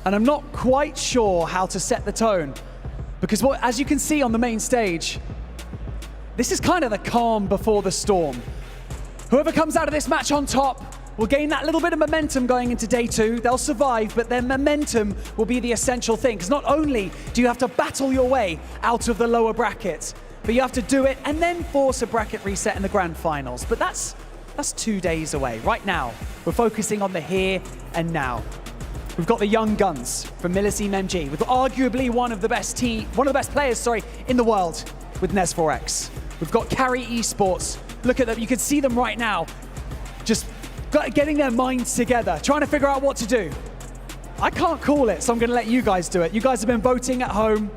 and I'm not quite sure how to set the tone Because as you can see on the main stage, this is kind of the calm before the storm. Whoever comes out of this match on top will gain that little bit of momentum going into day 2. They'll survive, but their momentum will be the essential thing. Because not only do you have to battle your way out of the lower bracket, but you have to do it and then force a bracket reset in the grand finals. But that's 2 days away. Right now, we're focusing on the here and now. We've got the young guns from Millesime MG, with arguably one of the best players in the world with Nes4X. We've got Carrie Esports. Look at them, you can see them right now, just getting their minds together, trying to figure out what to do. I can't call it, so I'm gonna let you guys do it. You guys have been voting at home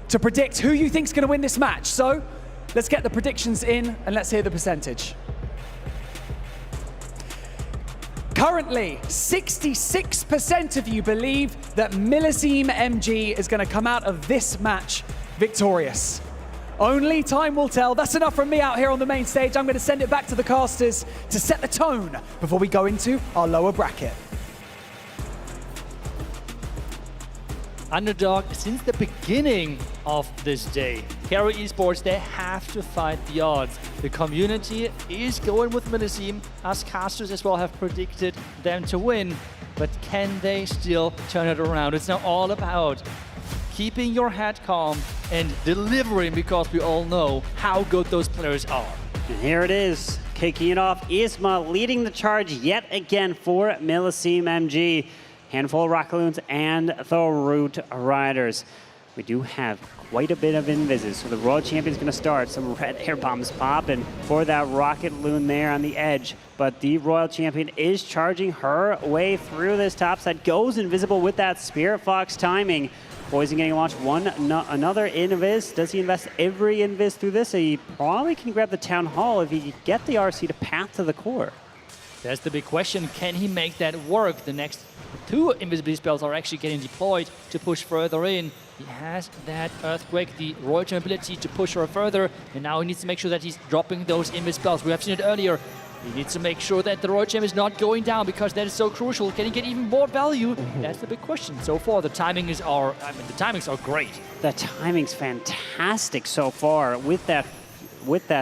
to predict who you think's gonna win this match. So let's get the predictions in and let's hear the percentage. Currently, 66% of you believe that Millesime MG is going to come out of this match victorious. Only time will tell. That's enough from me out here on the main stage. I'm going to send it back to the casters to set the tone before we go into our lower bracket. Underdog since the beginning of this day. Carrie Esports, they have to fight the odds. The community is going with Millesime, as casters as well have predicted them to win. But can they still turn it around? It's now all about keeping your head calm and delivering, because we all know how good those players are. And here it is, kicking it off. Isma leading the charge yet again for Millesime MG. Handful of Rocket Loons and the Root Riders. We do have quite a bit of invises, so the Royal Champion's going to start. Some red air bombs popping for that Rocket Loon there on the edge. But the Royal Champion is charging her way through this top side. Goes invisible with that Spirit Fox timing. Poison getting launched. Another invis. Does he invest every invis through this? He probably can grab the Town Hall if he can get the RC to path to the core. That's the big question. Can he make that work? The next 2 invisibility spells are actually getting deployed to push further in. He has that Earthquake, the Royal Champion ability to push her further, and now he needs to make sure that he's dropping those invis spells. We have seen it earlier. He needs to make sure that the Royal Champion is not going down, because that is so crucial. Can he get even more value? That's the big question. So far, the timings are great. The timing's fantastic so far with that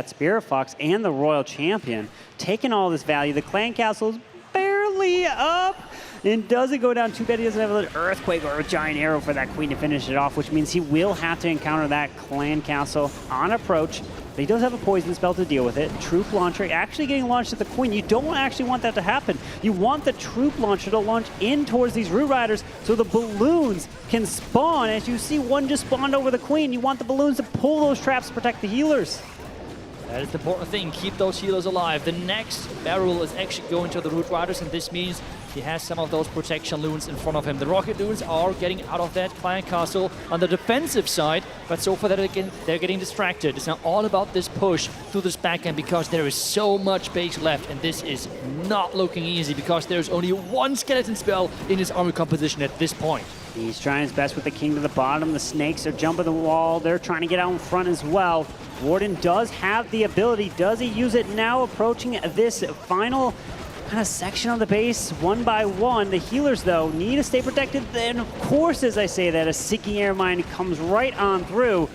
Spirit Fox and the Royal Champion. Taking all this value. The Clan Castle's barely up. And doesn't go down too bad. He doesn't have an Earthquake or a Giant Arrow for that Queen to finish it off, which means he will have to encounter that Clan Castle on approach. But he does have a Poison spell to deal with it. Troop Launcher actually getting launched at the Queen. You don't actually want that to happen. You want the Troop Launcher to launch in towards these Root Riders so the balloons can spawn. As you see, one just spawned over the Queen. You want the balloons to pull those traps to protect the healers. That is the important thing, keep those healers alive. The next barrel is actually going to the Root Riders, and this means he has some of those protection loons in front of him. The Rocket Loons are getting out of that Clan Castle on the defensive side, but so far they're getting distracted. It's now all about this push through this backhand, because there is so much base left, and this is not looking easy, because there's only 1 skeleton spell in his army composition at this point. He's trying his best with the King to the bottom. The Snakes are jumping the wall. They're trying to get out in front as well. Warden does have the ability. Does he use it now? Approaching this final kind of section of the base one by one. The healers, though, need to stay protected. And of course, as I say that, a Seeking Air Mine comes right on through.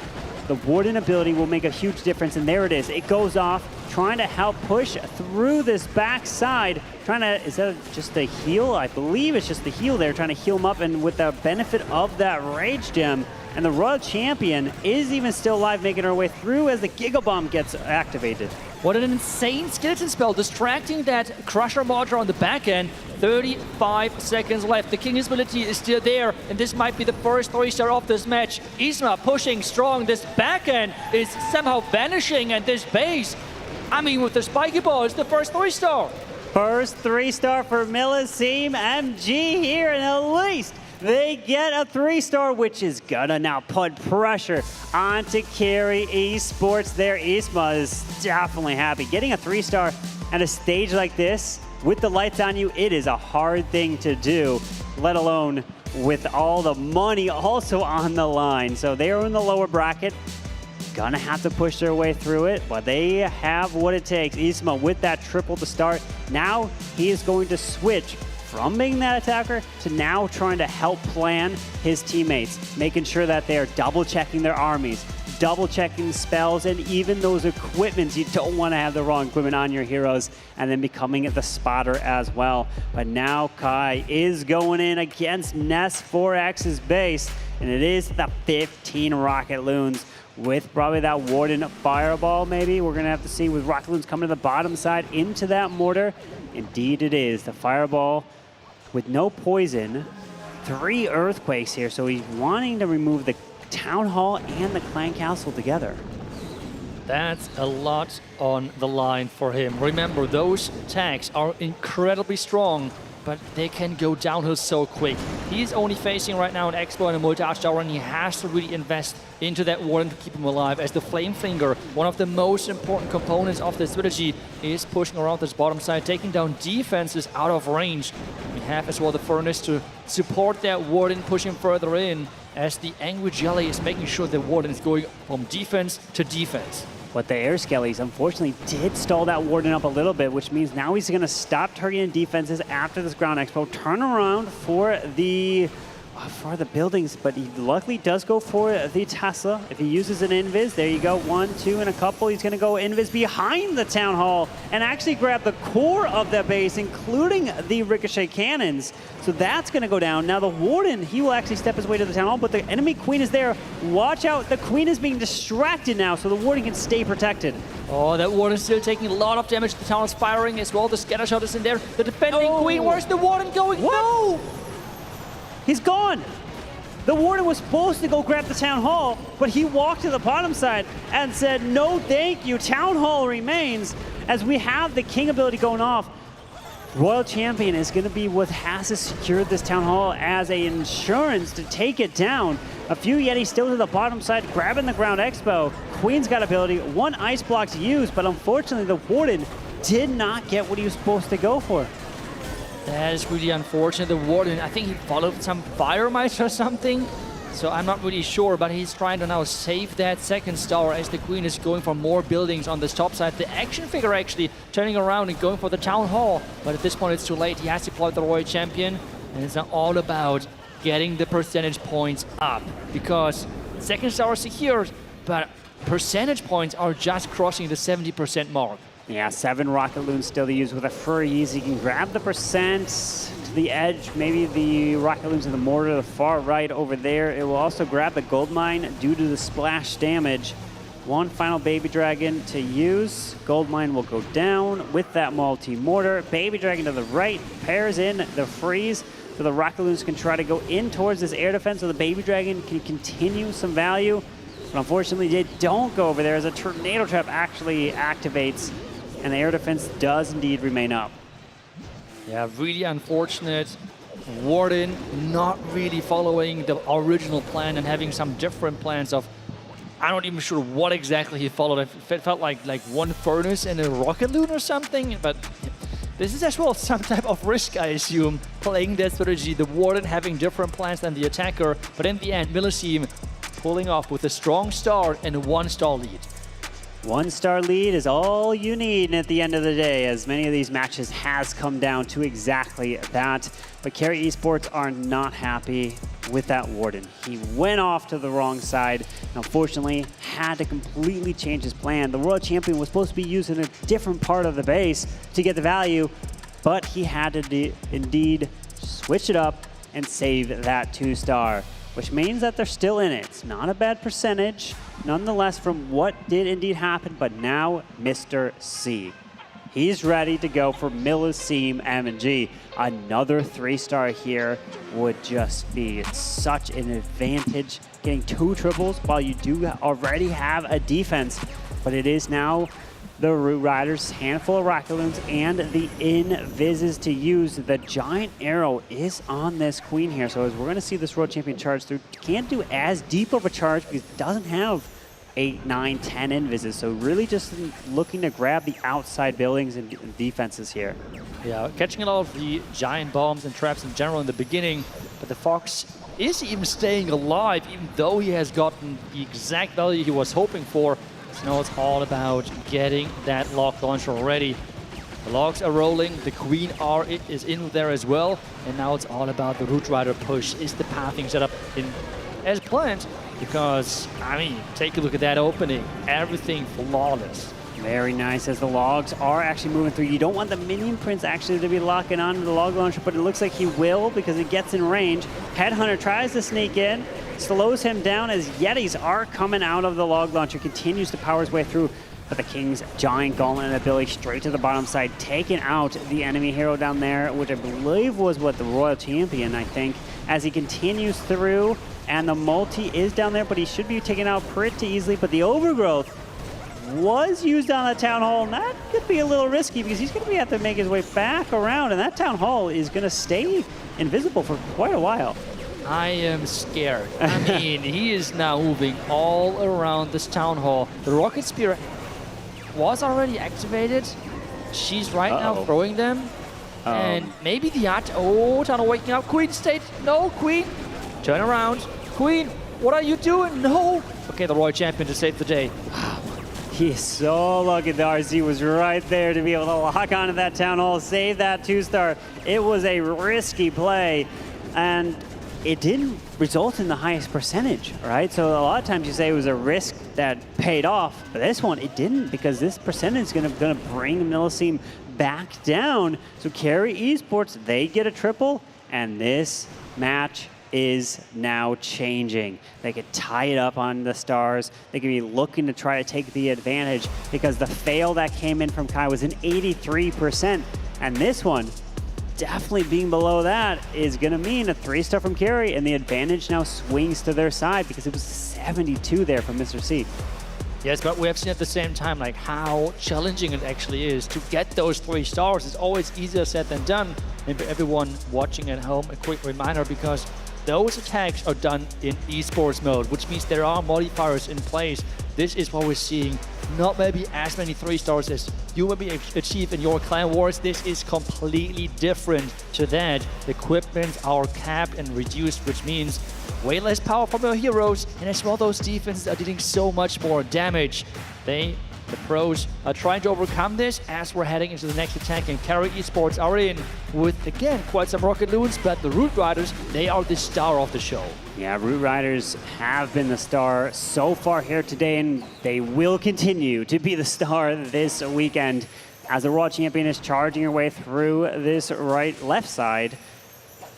The Warden ability will make a huge difference, and there it is. It goes off, trying to help push through this backside. Is that just the heal? I believe it's just the heal there, trying to heal him up, and with the benefit of that Rage Gem. And the Royal Champion is even still alive, making her way through as the Giga Bomb gets activated. What an insane skeleton spell, distracting that Crusher Mortar on the back end. 35 seconds left. The King's ability is still there, and this might be the first 3-star of this match. Isma pushing strong. This back end is somehow vanishing, and this base, I mean, with the spiky ball, it's the first 3-star. First 3-star for Millesime MG here, and at least they get a 3-star, which is gonna now put pressure onto Carrie Esports there. Isma is definitely happy. Getting a 3-star at a stage like this, with the lights on you, it is a hard thing to do, let alone with all the money also on the line. So they are in the lower bracket. Gonna have to push their way through it, but they have what it takes. Isma with that triple to start. Now he is going to switch from being that attacker to now trying to help plan his teammates, making sure that they're double-checking their armies, double-checking spells, and even those equipments. You don't want to have the wrong equipment on your heroes, and then becoming the spotter as well. But now Kai is going in against Ness4X's base, and it is the 15 Rocket Loons with probably that Warden Fireball maybe. We're going to have to see with Rocket Loons coming to the bottom side into that mortar. Indeed it is. The Fireball with no poison. 3 Earthquakes here, so he's wanting to remove the Town Hall and the Clan Castle together. That's a lot on the line for him. Remember, those attacks are incredibly strong, but they can go downhill so quick. He's only facing right now an Expo and a multi-arch tower, and he has to really invest into that Warden to keep him alive, as the Flame Finger, one of the most important components of the strategy, is pushing around this bottom side, taking down defenses out of range. We have as well the Furnace to support that Warden, pushing further in, as the Angry Jelly is making sure the Warden is going from defense to defense. But the Air Skellies unfortunately did stall that Warden up a little bit, which means now he's going to stop targeting defenses after this Ground Expo, turn around for the buildings, but he luckily does go for the Tesla. If he uses an Invis, there you go, 1, 2, and a couple. He's going to go Invis behind the Town Hall and actually grab the core of the base, including the Ricochet cannons. So that's going to go down. Now the Warden, he will actually step his way to the Town Hall, but the enemy Queen is there. Watch out, the Queen is being distracted now, so the Warden can stay protected. Oh, that Warden is still taking a lot of damage. The Town is firing as well. The Scatter Shot is in there. The defending Queen, where's the Warden going? What? No! He's gone. The Warden was supposed to go grab the Town Hall, but he walked to the bottom side and said, no, thank you. Town Hall remains, as we have the King ability going off. Royal Champion is going to be what has to secure this Town Hall as a insurance to take it down. A few Yetis still to the bottom side, grabbing the Ground Expo. Queen's got ability, 1 Ice Block to use, but unfortunately the Warden did not get what he was supposed to go for. That is really unfortunate. The Warden, I think he followed some Fire Mice or something. So I'm not really sure, but he's trying to now save that second star as the Queen is going for more buildings on this top side. The Action Figure actually turning around and going for the Town Hall. But at this point it's too late. He has deployed the Royal Champion. And it's now all about getting the percentage points up. Because second star is secured, but percentage points are just crossing the 70% mark. Yeah, 7 Rocket Loons still to use with a Furries. You can grab the percent to the edge, maybe the Rocket Loons in the mortar to the far right over there. It will also grab the Gold Mine due to the splash damage. 1 final Baby Dragon to use. Gold Mine will go down with that multi-mortar. Baby Dragon to the right, pairs in the freeze, so the Rocket Loons can try to go in towards this air defense so the Baby Dragon can continue some value. But unfortunately, they don't go over there as a Tornado Trap actually activates, and the air defense does indeed remain up. Yeah, really unfortunate. Warden not really following the original plan and having some different plans of, I'm not even sure what exactly he followed. It felt like 1 Furnace and a Rocket Loon or something, but this is as well some type of risk, I assume, playing that strategy. The Warden having different plans than the attacker, but in the end, Millesime pulling off with a strong start and a 1-star lead. 1-star lead is all you need at the end of the day, as many of these matches has come down to exactly that. But Carrie Esports are not happy with that Warden. He went off to the wrong side and unfortunately had to completely change his plan. The Royal Champion was supposed to be used in a different part of the base to get the value, but he had to indeed switch it up and save that 2-star. Which means that they're still in it. It's not a bad percentage, nonetheless, from what did indeed happen, but now Mr. C. He's ready to go for Millesime MG. Another 3-star here would just be such an advantage, getting 2 triples while you do already have a defense. But it is now the Root Riders, handful of Rocket Loons, and the Invises to use. The Giant Arrow is on this Queen here, so as we're going to see this Royal Champion charge through, can't do as deep of a charge because it doesn't have 8, 9, 10 Invises, so really just looking to grab the outside buildings and defenses here. Yeah, catching a lot of the giant bombs and traps in general in the beginning, but the Fox is even staying alive, even though he has gotten the exact value he was hoping for. So now it's all about getting that lock launcher already. The logs are rolling, the Queen is in there as well, and now it's all about the Root Rider push. Is the pathing set up as planned? Because, I mean, take a look at that opening. Everything flawless. Very nice as the logs are actually moving through. You don't want the minion prince actually to be locking onto the log launcher, but it looks like he will because it gets in range. Headhunter tries to sneak in, slows him down as Yetis are coming out of the log launcher, continues to power his way through. But the King's giant gauntlet ability straight to the bottom side, taking out the enemy hero down there, which I believe was what the Royal Champion, I think, as he continues through. And the multi is down there, but he should be taken out pretty easily. But the overgrowth was used on the Town Hall, and that could be a little risky because he's going to have to make his way back around, and that Town Hall is going to stay invisible for quite a while. I am scared. I mean, he is now moving all around this Town Hall. The Rocket Spear was already activated. She's right now throwing them. And maybe the Town Hall waking up. Queen state. No, Queen. Turn around. Queen, what are you doing? No. Okay, the Royal Champion to save the day. He is so lucky the RC was right there to be able to lock onto that Town Hall, save that 2-star. It was a risky play, and it didn't result in the highest percentage, right? So a lot of times you say it was a risk that paid off, but this one, it didn't, because this percentage is gonna bring Millesime back down. So Carrie Esports, they get a triple, and this match is now changing. They could tie it up on the stars. They could be looking to try to take the advantage because the fail that came in from Kai was an 83%. And this one, definitely being below that, is gonna mean a 3-star from Carrie, and the advantage now swings to their side because it was 72 there from Mr. C. Yes, but we have seen at the same time like how challenging it actually is to get those 3 stars. It's always easier said than done. And for everyone watching at home, a quick reminder, because those attacks are done in esports mode, which means there are modifiers in place. This is what we're seeing. Not maybe as many 3 stars as you will be achieve in your clan wars. This is completely different to that. The equipment are capped and reduced, which means way less power from your heroes, and as well those defenses are dealing so much more damage. The pros are trying to overcome this as we're heading into the next attack, and Carrie Esports are in with, again, quite some rocket loons, but the Root Riders, they are the star of the show. Yeah, Root Riders have been the star so far here today, and they will continue to be the star this weekend as the Raw Champion is charging her way through this left side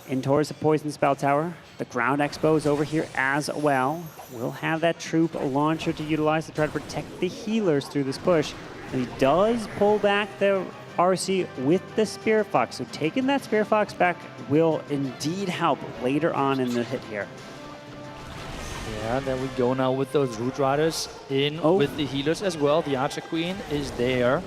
in towards the Poison Spell Tower. The Ground Expo is over here as well. We'll have that troop launcher to utilize to try to protect the healers through this push. And he does pull back the RC with the Spear Fox. So taking that Spear Fox back will indeed help later on in the hit here. Yeah, then we go now with those Root Riders in with the healers as well. The Archer Queen is there.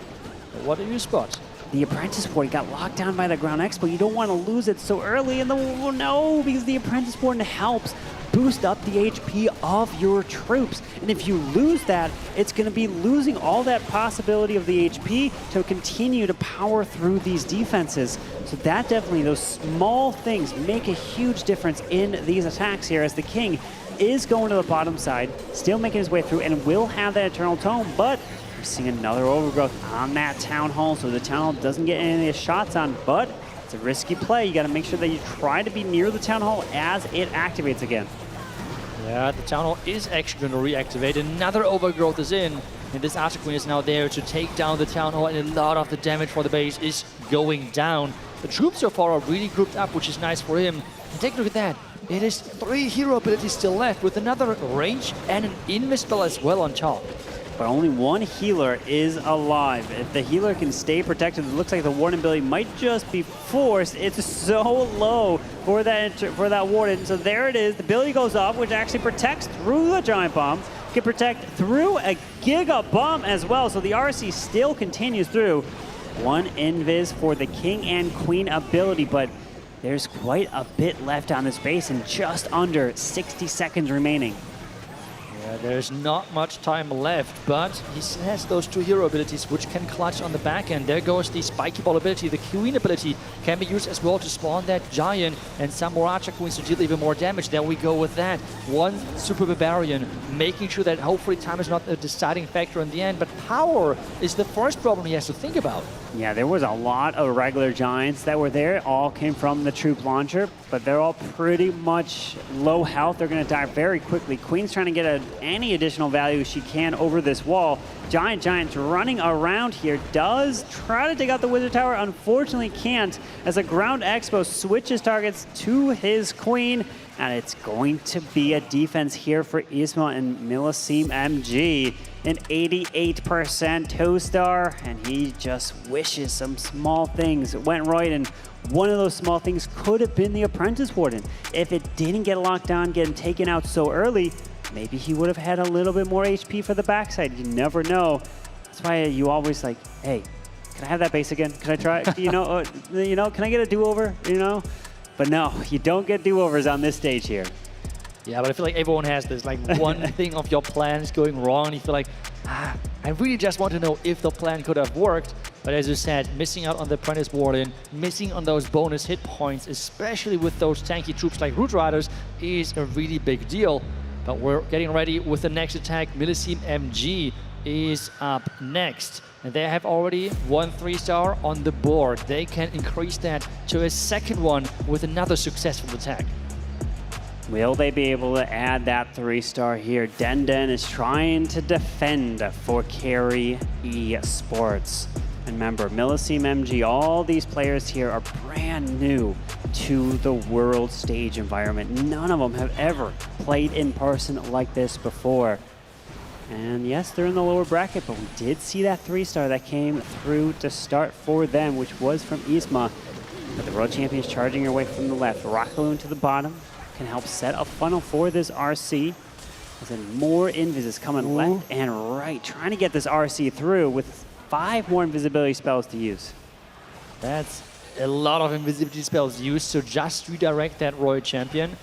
What do you spot? The Apprentice Warden got locked down by the Ground Expo. You don't want to lose it so early in the no, because the Apprentice Warden helps boost up the HP of your troops. And if you lose that, it's going to be losing all that possibility of the HP to continue to power through these defenses. So that definitely, those small things make a huge difference in these attacks here, as the King is going to the bottom side, still making his way through, and will have that Eternal Tome, but we're seeing another overgrowth on that Town Hall, so the Town Hall doesn't get any of the shots on, but it's a risky play. You got to make sure that you try to be near the Town Hall as it activates again. Yeah, the Town Hall is actually going to reactivate. Another overgrowth is in, and this Archer Queen is now there to take down the Town Hall, and a lot of the damage for the base is going down. The troops so far are really grouped up, which is nice for him. And take a look at that. It is 3 hero abilities still left, with another range and an invisible as well on top. But only 1 healer is alive. If the healer can stay protected, it looks like the Warden ability might just be forced. It's so low for that Warden. So there it is. The ability goes off, which actually protects through the Giant Bomb. Can protect through a Giga Bomb as well. So the RC still continues through. 1 invis for the King and Queen ability, but there's quite a bit left on this base and just under 60 seconds remaining. Yeah, there's not much time left, but he has those 2 hero abilities which can clutch on the back end. There goes the Spiky Ball ability. The Queen ability can be used as well to spawn that Giant and some more Archer Queens to deal even more damage. There we go with that. 1 Super Barbarian, making sure that hopefully time is not a deciding factor in the end, but power is the first problem he has to think about. Yeah, there was a lot of regular Giants that were there. All came from the troop launcher, but they're all pretty much low health. They're going to die very quickly. Queen's trying to get any additional value she can over this wall. Giants running around here. Does try to take out the Wizard Tower. Unfortunately can't, as a ground expo switches targets to his Queen. And it's going to be a defense here for Isma and Millesime MG. An 88% 2-star, and he just wishes some small things went right, and one of those small things could have been the Apprentice Warden. If it didn't get locked down, getting taken out so early, maybe he would have had a little bit more HP for the backside. You never know. That's why you always like, hey, can I have that base again? Can I try? Can I get a do-over? But no, you don't get do-overs on this stage here. Yeah, but I feel like everyone has this, like one thing of your plan is going wrong, and you feel like, I really just want to know if the plan could have worked. But as you said, missing out on the Apprentice Warden, missing on those bonus hit points, especially with those tanky troops like Root Riders, is a really big deal. But we're getting ready with the next attack. Millesime MG is up next. And they have already 1 3-star on the board. They can increase that to a second one with another successful attack. Will they be able to add that 3-star here? Den is trying to defend for Carrie Esports. And remember, Millesime MG, all these players here are brand new to the world stage environment. None of them have ever played in person like this before. And yes, they're in the lower bracket, but we did see that 3-star that came through to start for them, which was from Isma. But the world champion is charging her way from the left. Rocket Balloon to the bottom can help set a funnel for this RC. As in more invis coming left and right, trying to get this RC through with 5 more invisibility spells to use. That's a lot of invisibility spells used to just redirect that Royal Champion.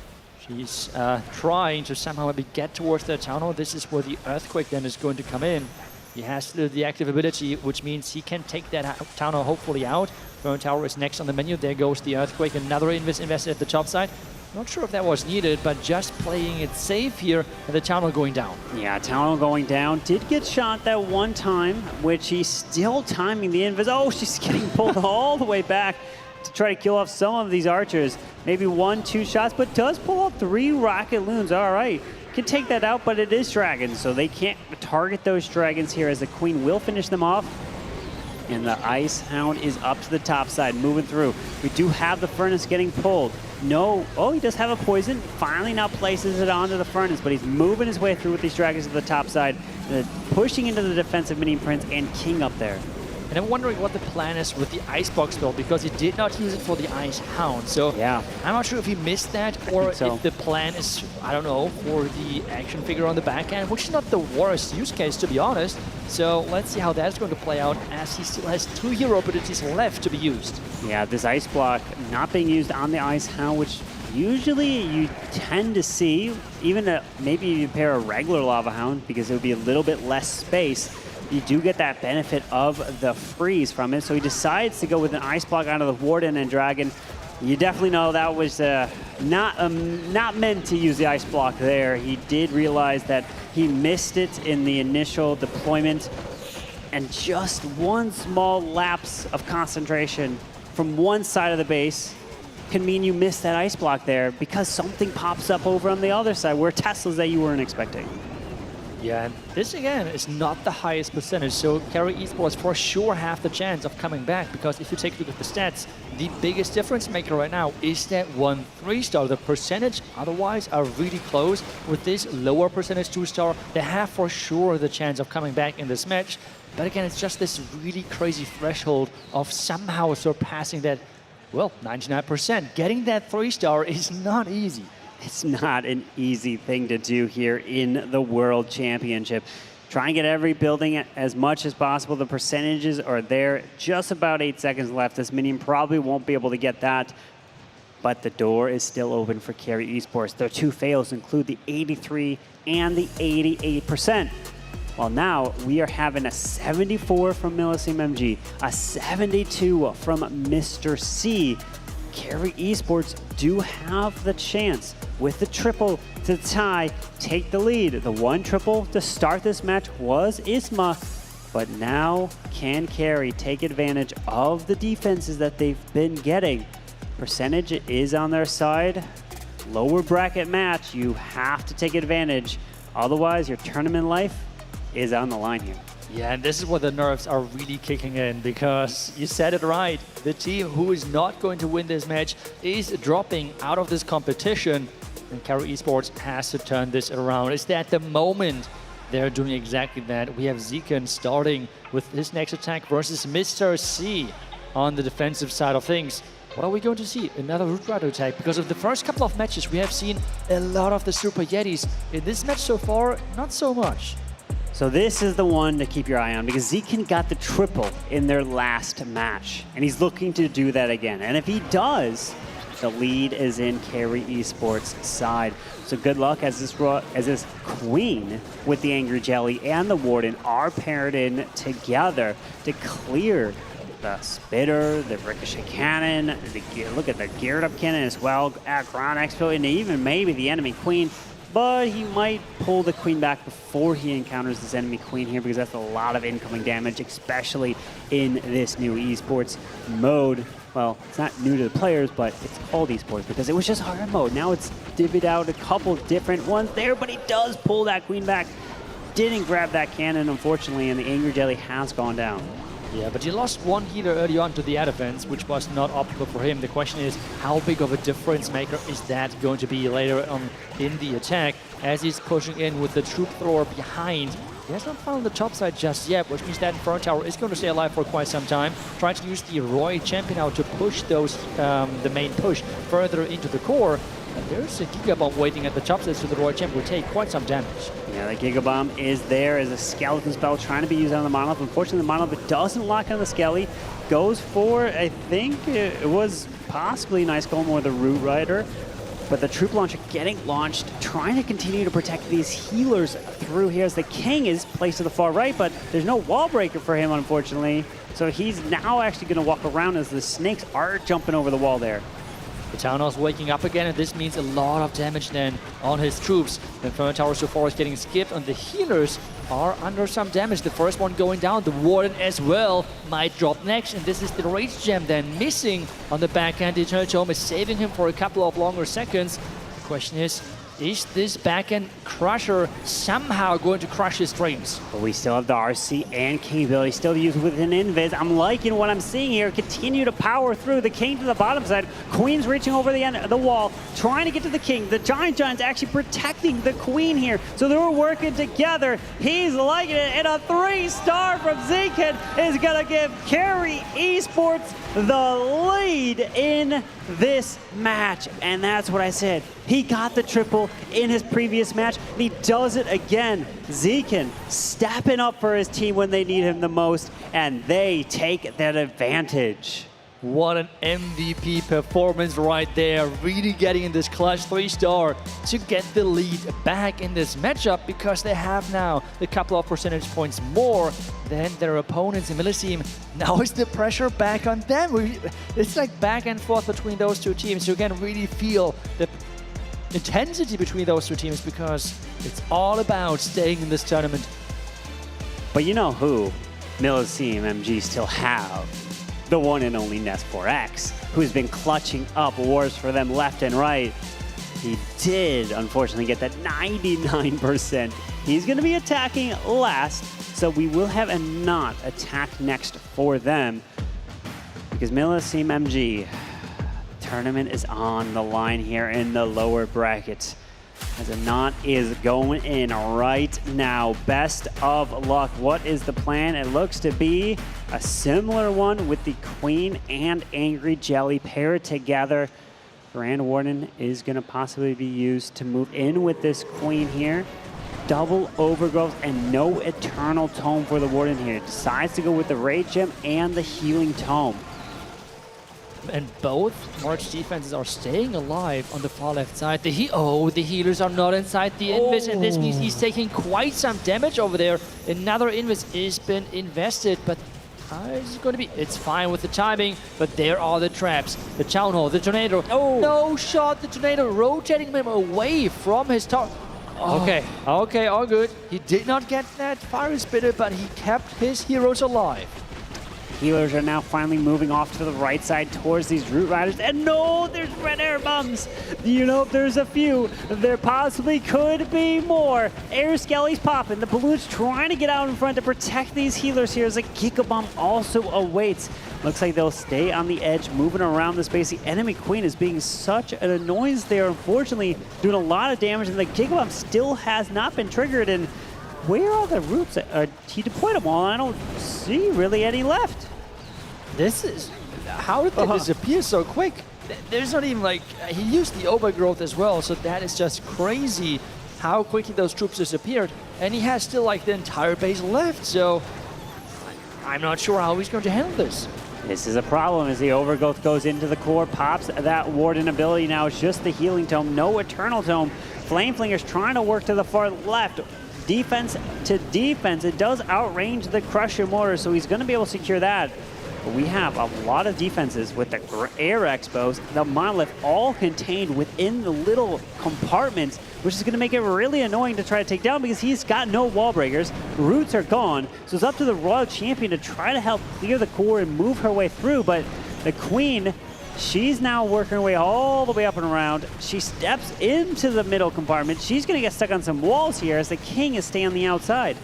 She's trying to somehow maybe get towards the town hall. This is where the Earthquake then is going to come in. He has the active ability, which means he can take that town hall hopefully out. Burn Tower is next on the menu. There goes the Earthquake. Another invested at the top side. Not sure if that was needed, but just playing it safe here, and the town hall going down. Yeah, town hall going down. Did get shot that one time, which he's still timing the invis. Oh, she's getting pulled all the way back to try to kill off some of these archers. Maybe 1, 2 shots, but does pull off 3 rocket loons. All right, can take that out, but it is dragons, so they can't target those dragons here, as the Queen will finish them off. And the Ice Hound is up to the top side, moving through. We do have the Furnace getting pulled. No, oh, he does have a poison. Finally now places it onto the Furnace, but he's moving his way through with these dragons to the top side, pushing into the defensive Mini Prince and King up there. And I'm wondering what the plan is with the Icebox spell, because he did not use it for the Ice Hound. So yeah, I'm not sure if he missed that, or if the plan is, I don't know, for the action figure on the backhand, which is not the worst use case, to be honest. So let's see how that's going to play out, as he still has 2 hero abilities left to be used. Yeah, this Ice Block not being used on the Ice Hound, which usually you tend to see, even maybe you pair a regular Lava Hound, because it would be a little bit less space. You do get that benefit of the freeze from it. So he decides to go with an Ice Block onto the Warden and Dragon. You definitely know that was not meant to use the Ice Block there. He did realize that he missed it in the initial deployment. And just one small lapse of concentration from one side of the base can mean you miss that Ice Block there, because something pops up over on the other side where Teslas that you weren't expecting. Yeah, and this again is not the highest percentage, so Carrie Esports for sure have the chance of coming back, because if you take a look at the stats, the biggest difference maker right now is that 1 3-star. The percentage otherwise are really close. With this lower percentage 2-star, they have for sure the chance of coming back in this match. But again, it's just this really crazy threshold of somehow surpassing that, well, 99%. Getting that 3-star is not easy. It's not an easy thing to do here in the World Championship. Try and get every building as much as possible. The percentages are there. Just about 8 seconds left. This minion probably won't be able to get that, but the door is still open for Carrie Esports. Their 2 fails include the 83 and the 88%. Well, now we are having a 74 from Millesime MG, a 72 from Mr. C. Carrie Esports do have the chance with the triple to tie, take the lead. The 1 triple to start this match was Isma. But now, can Carrie take advantage of the defenses that they've been getting? Percentage is on their side. Lower bracket match, you have to take advantage. Otherwise, your tournament life is on the line here. Yeah, and this is where the nerves are really kicking in, because you said it right. The team who is not going to win this match is dropping out of this competition, and Carrie Esports has to turn this around. It's at the moment they're doing exactly that. We have Zeeken starting with his next attack versus Mr. C on the defensive side of things. What are we going to see? Another Root Rider attack, because of the first couple of matches we have seen a lot of the Super Yetis. In this match so far, not so much. So this is the one to keep your eye on, because Zeeken got the triple in their last match, and he's looking to do that again. And if he does, the lead is in Carrie Esports' side. So good luck as this Queen with the Angry Jelly and the Warden are paired in together to clear the Spitter, the Ricochet Cannon, look at the geared up cannon as well, at Ground Expo, and even maybe the enemy Queen. But he might pull the Queen back before he encounters this enemy Queen here, because that's a lot of incoming damage, especially in this new Esports mode. Well, it's not new to the players, but it's called Esports because it was just hard mode. Now it's divvied out a couple different ones there, but he does pull that Queen back. Didn't grab that cannon, unfortunately, and the Angry Jelly has gone down. Yeah, but he lost one healer early on to the air defense, which was not optimal for him. The question is, how big of a difference maker is that going to be later on in the attack, as he's pushing in with the troop thrower behind. He has not found the top side just yet, which means that Inferno Tower is going to stay alive for quite some time. Trying to use the Roy Champion now to push those, the main push further into the core. And there's a Gigabomb waiting at the top side, so the Roy Champion will take quite some damage. Yeah, the Gigabomb is there as a skeleton spell trying to be used on the Monolith. Unfortunately, the Monolith doesn't lock on the Skelly. Goes for, I think it was possibly Nice Golem or the Root Rider. But the Troop Launcher getting launched, trying to continue to protect these healers through here as the King is placed to the far right, but there's no wall breaker for him, unfortunately. So he's now actually going to walk around as the Snakes are jumping over the wall there. The Town Hall's waking up again, and this means a lot of damage then on his troops. The Inferno Tower so far is getting skipped, and the healers are under some damage. The first one going down, the Warden as well might drop next, and this is the Rage Gem then missing on the backhand. The Eternal Tome is saving him for a couple of longer seconds. The question is this backhand Crusher somehow going to crush his dreams? But we still have the RC and King ability still used with an Invis. I'm liking what I'm seeing here. Continue to power through. The King to the bottom side. Queen's reaching over the end of the wall, trying to get to the King. The Giant's actually protecting the Queen here. So they're working together. He's liking it. And a 3-star from Zeeken is going to give Carrie Esports the lead in this match. And that's what I said. He got the triple in his previous match. He does it again. Zeeken stepping up for his team when they need him the most, and they take that advantage. What an MVP performance right there. Really getting in this clutch 3-star to get the lead back in this matchup, because they have now a couple of percentage points more than their opponents in Millesime. Now is the pressure back on them. It's like back and forth between those two teams. You can really feel the intensity between those two teams, because it's all about staying in this tournament. But you know who Millesime MG still have? The one and only Ness4X, who's been clutching up wars for them left and right. He did, unfortunately, get that 99%. He's going to be attacking last, so we will have a not attack next for them, because Millesime MG tournament is on the line here in the lower bracket, as a knot is going in right now. Best of luck. What is the plan? It looks to be a similar one with the Queen and Angry Jelly paired together. Grand Warden is going to possibly be used to move in with this Queen here. Double Overgrowth and no Eternal Tome for the Warden here. Decides to go with the Rage Gem and the Healing Tome. And both March defenses are staying alive on the far left side. The healers are not inside the Invis, and this means he's taking quite some damage over there. Another Invis has been invested, but it's going to be, it's fine with the timing, but there are the traps. The Town Hall, the Tornado. No shot, the Tornado rotating him away from his top. Okay, okay, all good. He did not get that fire spitter, but he kept his heroes alive. Healers are now finally moving off to the right side towards these Root Riders. And no, there's red air bombs. You know, there's a few. There possibly could be more. Air Skelly's popping. The balloon's trying to get out in front to protect these healers here as a Giga Bomb also awaits. Looks like they'll stay on the edge, moving around the space. The enemy Queen is being such an annoyance there, unfortunately, doing a lot of damage, and the Giga Bomb still has not been triggered. And where are the Roots? He deployed them all. I don't see really any left. This is... How did they disappear so quick? There's not even like... He used the overgrowth as well, so that is just crazy how quickly those troops disappeared. And he has still like the entire base left, so... I'm not sure how he's going to handle this. This is a problem as the overgrowth goes into the core, pops that Warden ability. Now it's just the healing tome, no Eternal Tome. Flameflinger's trying to work to the far left. Defense to defense. It does outrange the Crusher Mortar, so he's going to be able to secure that. But we have a lot of defenses with the Air Expos, the Monolith, all contained within the little compartments, which is going to make it really annoying to try to take down because he's got no wall breakers. Roots are gone, so it's up to the Royal Champion to try to help clear the core and move her way through. But the Queen, she's now working her way all the way up and around. She steps into the middle compartment. She's going to get stuck on some walls here as the King is staying on the outside.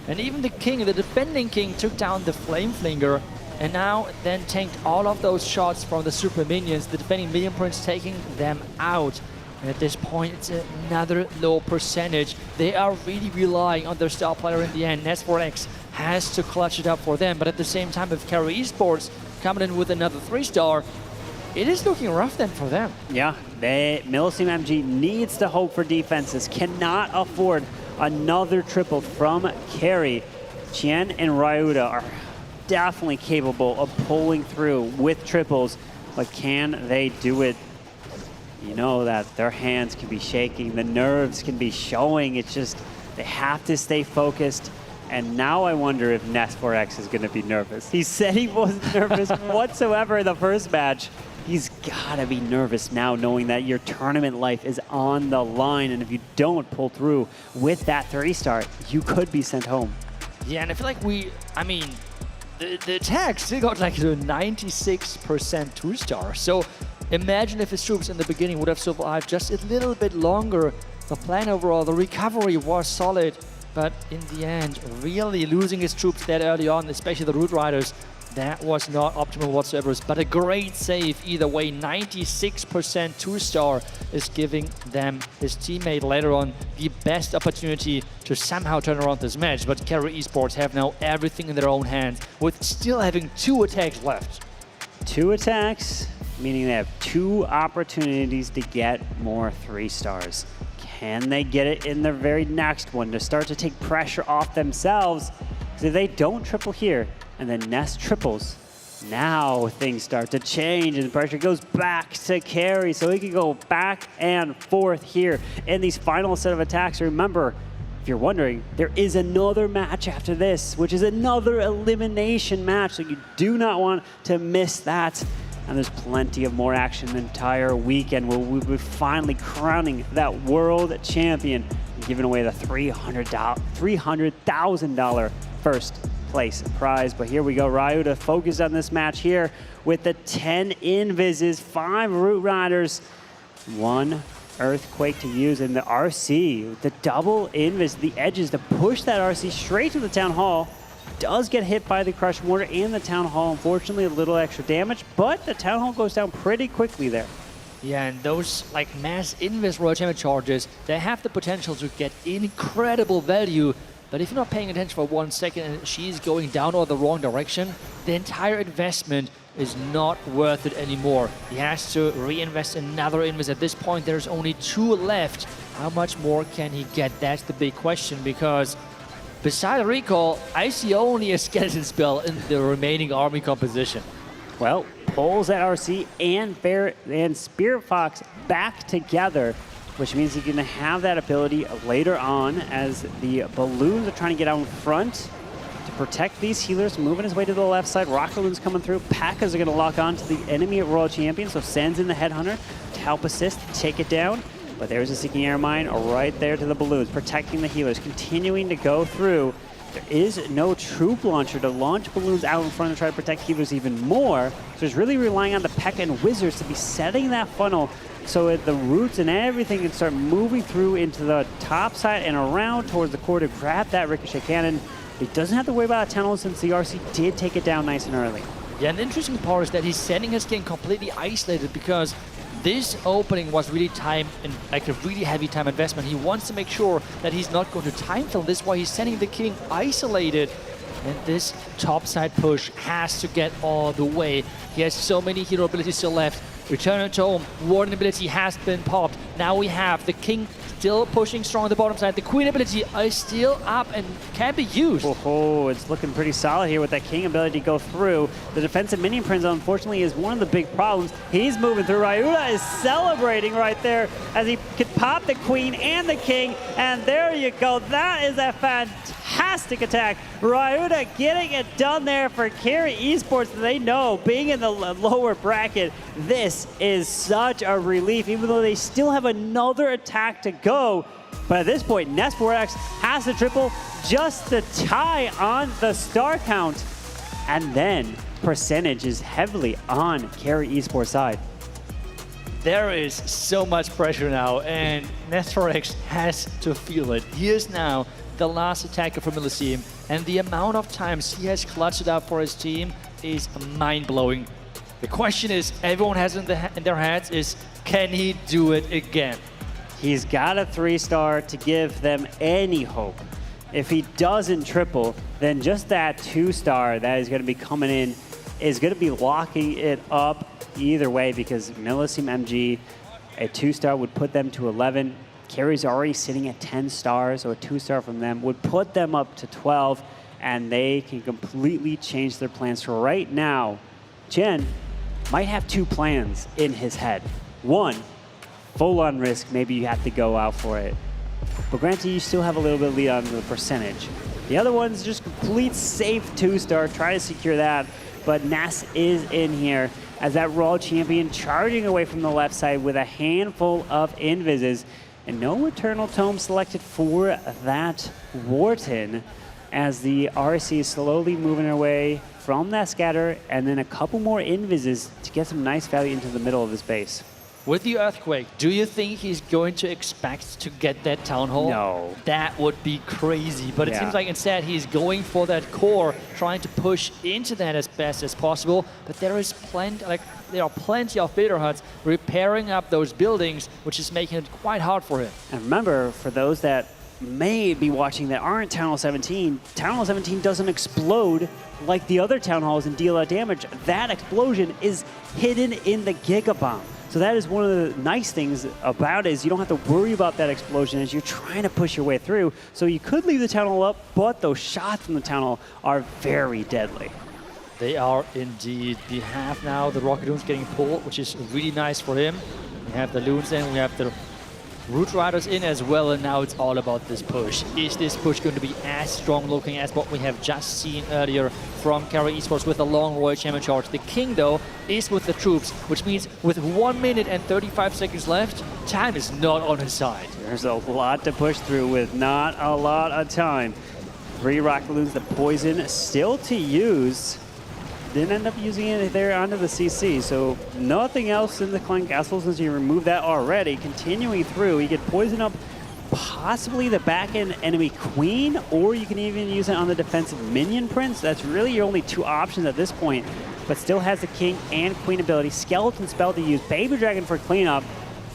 And even the King, the defending King, took down the Flameflinger. And now then tanked all of those shots from the super minions, the defending minion prince taking them out. And at this point, it's another low percentage. They are really relying on their star player in the end. S4X has to clutch it up for them, but at the same time, if Carrie Esports coming in with another 3-star, it is looking rough then for them. Yeah, Millesime MG needs to hope for defenses, cannot afford another triple from Carrie. Qian and Ryuda are definitely capable of pulling through with triples, but can they do it? You know that their hands can be shaking, the nerves can be showing. It's just, they have to stay focused. And now I wonder if Nest4X is going to be nervous. He said he wasn't nervous whatsoever in the first match. He's got to be nervous now, knowing that your tournament life is on the line. And if you don't pull through with that 3-star, you could be sent home. Yeah, and I feel like the attack still got like a 96% 2-star. So imagine if his troops in the beginning would have survived just a little bit longer. The plan overall, the recovery was solid, but in the end, really losing his troops that early on, especially the Root Riders, that was not optimal whatsoever. But a great save either way. 96% 2-star is giving them, his teammate later on, the best opportunity to somehow turn around this match. But Carrie Esports have now everything in their own hands, with still having 2 attacks left. 2 attacks, meaning they have 2 opportunities to get more 3-stars. Can they get it in their very next one to start to take pressure off themselves? Because if they don't triple here, and then Nest triples, now things start to change and the pressure goes back to Carrie, so he can go back and forth here in these final set of attacks. Remember, if you're wondering, there is another match after this, which is another elimination match, so you do not want to miss that. And there's plenty of more action the entire weekend where we'll be finally crowning that world champion and giving away the $300,000 first place prize. But here we go, Ryuda focused on this match here with the 10 invises, 5 Root Riders, 1 Earthquake to use in the RC. The double invis, the edges to push that RC straight to the Town Hall. Does get hit by the Crush Mortar and the Town Hall. Unfortunately, a little extra damage, but the Town Hall goes down pretty quickly there. Yeah, and those like mass invis Royal Champion charges, they have the potential to get incredible value. But if you're not paying attention for 1 second and she's going down or the wrong direction, the entire investment is not worth it anymore. He has to reinvest another invis. At this point, there's only 2 left. How much more can he get? That's the big question, because beside recall, I see only a skeleton spell in the remaining army composition. Well, pulls that RC and Spirit Fox back together, which means he's going to have that ability later on as the balloons are trying to get out in front to protect these healers, moving his way to the left side. Rocket balloons coming through. P.E.K.K.A.s are going to lock on to the enemy at Royal Champion, so sends in the Headhunter to help assist, take it down. But there's a Seeking Air Mine right there to the balloons, protecting the healers, continuing to go through. There is no troop launcher to launch balloons out in front and try to protect healers even more. So it's really relying on the P.E.K.K.A. and Wizards to be setting that funnel so that the roots and everything can start moving through into the top side and around towards the core to grab that Ricochet Cannon. He doesn't have to worry about a tunnel since the RC did take it down nice and early. Yeah, and the interesting part is that he's sending his king completely isolated because this opening was really time and like a really heavy time investment. He wants to make sure that he's not going to time fill. This is why he's sending the king isolated. And this topside push has to get all the way. He has so many hero abilities still left. Return to Home, Warden ability has been popped. Now we have the king still pushing strong on the bottom side. The queen ability is still up and can be used. Oh, it's looking pretty solid here with that king ability to go through. The defensive minion prince, unfortunately, is one of the big problems. He's moving through. Ryuta is celebrating right there as he could pop the queen and the king. And there you go. That is a fantastic attack. Ryuta getting it done there for Carrie Esports. They know, being in the lower bracket, this is such a relief, even though they still have another attack to go. But at this point, Nesporx has to triple just to tie on the star count. And then percentage is heavily on Carrie Esports side. There is so much pressure now, and Nesporx has to feel it. He is now the last attacker for Millesime, and the amount of times he has clutched it up for his team is mind-blowing. The question is, everyone has in their heads is, can he do it again? He's got a 3-star to give them any hope. If he doesn't triple, then just that 2-star that is going to be coming in is going to be locking it up either way, because Millesime MG, a 2-star would put them to 11. Carrie's already sitting at 10 stars, so a 2-star from them would put them up to 12, and they can completely change their plans. So right now, Jen might have 2 plans in his head. One, full on risk, maybe you have to go out for it. But granted, you still have a little bit of lead on the percentage. The other one's just complete safe 2-star, try to secure that. But Ness is in here as that Raw champion charging away from the left side with a handful of invises. And no Eternal Tome selected for that Wharton, as the RC is slowly moving away from that scatter, and then a couple more invises to get some nice value into the middle of his base. With the Earthquake, do you think he's going to expect to get that Town Hall? No. That would be crazy, but it seems like instead he's going for that core, trying to push into that as best as possible. But there is there are plenty of Builder Huts repairing up those buildings, which is making it quite hard for him. And remember, for those that may be watching that aren't Town Hall 17, Town Hall 17 doesn't explode like the other Town Halls and deal out damage. That explosion is hidden in the Giga Bomb. So that is one of the nice things about it, is you don't have to worry about that explosion as you're trying to push your way through. So you could leave the Town Hall up, but those shots from the Town Hall are very deadly. They are indeed. We have now the Rocket Loons getting pulled, which is really nice for him. We have the Loons in, we have the Root Riders in as well, and now it's all about this push. Is this push going to be as strong looking as what we have just seen earlier from Carrie Esports with the long Royal Champion charge? The King, though, is with the troops, which means with 1 minute and 35 seconds left, time is not on his side. There's a lot to push through with not a lot of time. 3 Rocket Loons, the poison still to use. Didn't end up using it there onto the CC, so nothing else in the Clan Castle since you removed that already. Continuing through, you get poison up possibly the back-end enemy queen, or you can even use it on the defensive minion prince. That's really your only 2 options at this point, but still has the king and queen ability. Skeleton spell to use, Baby Dragon for cleanup.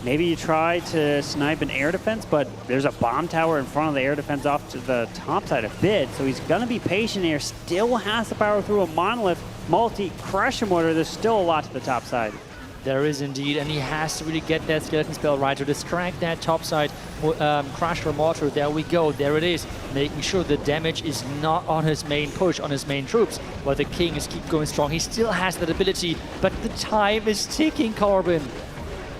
Maybe you try to snipe an air defense, but there's a bomb tower in front of the air defense off to the top side a bit, so he's going to be patient here. Still has to power through a monolith, multi-crusher mortar. There's still a lot to the top side. There is indeed, and he has to really get that skeleton spell right to distract that top side crusher mortar. There we go, there it is, making sure the damage is not on his main push, on his main troops, but the king is keep going strong. He still has that ability, but the time is ticking, Carbon.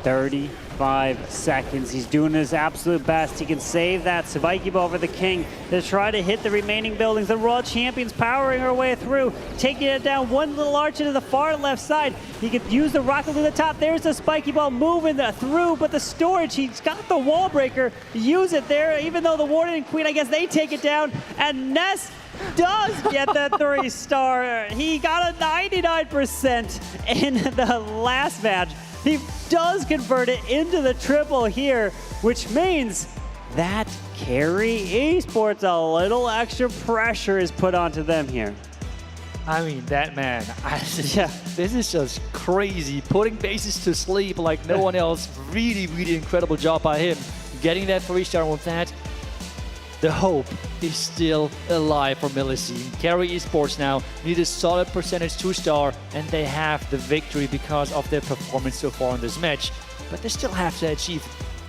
30 5 seconds. He's doing his absolute best. He can save that spiky ball for the king to try to hit the remaining buildings. The World Champions powering her way through, taking it down one little arch into the far left side. He could use the rocket to the top. There's the spiky ball moving through, but the storage, he's got the wall breaker. Use it there, even though the Warden and Queen, I guess they take it down. And Ness does get that 3-star. He got a 99% in the last match. He does convert it into the triple here, which means that Carrie Esports, a little extra pressure is put onto them here. I mean, that man, yeah, this is just crazy. Putting bases to sleep like no one else. Really, really incredible job by him. Getting that 3-star with that. The hope is still alive for Millesime. Carrie Esports now need a solid percentage 2-star, and they have the victory because of their performance so far in this match. But they still have to achieve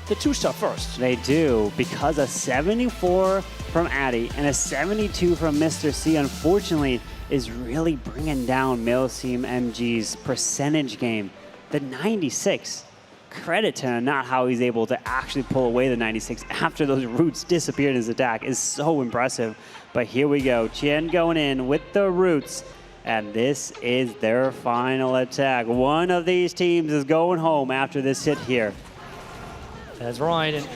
the 2-star first. They do, because a 74 from Addy and a 72 from Mr. C, unfortunately, is really bringing down Millesime MG's percentage game. The 96. Credit to not how he's able to actually pull away the 96 after those roots disappeared in his attack is so impressive. But here we go, Chen going in with the roots, and this is their final attack. One of these teams is going home after this hit here. That's right, and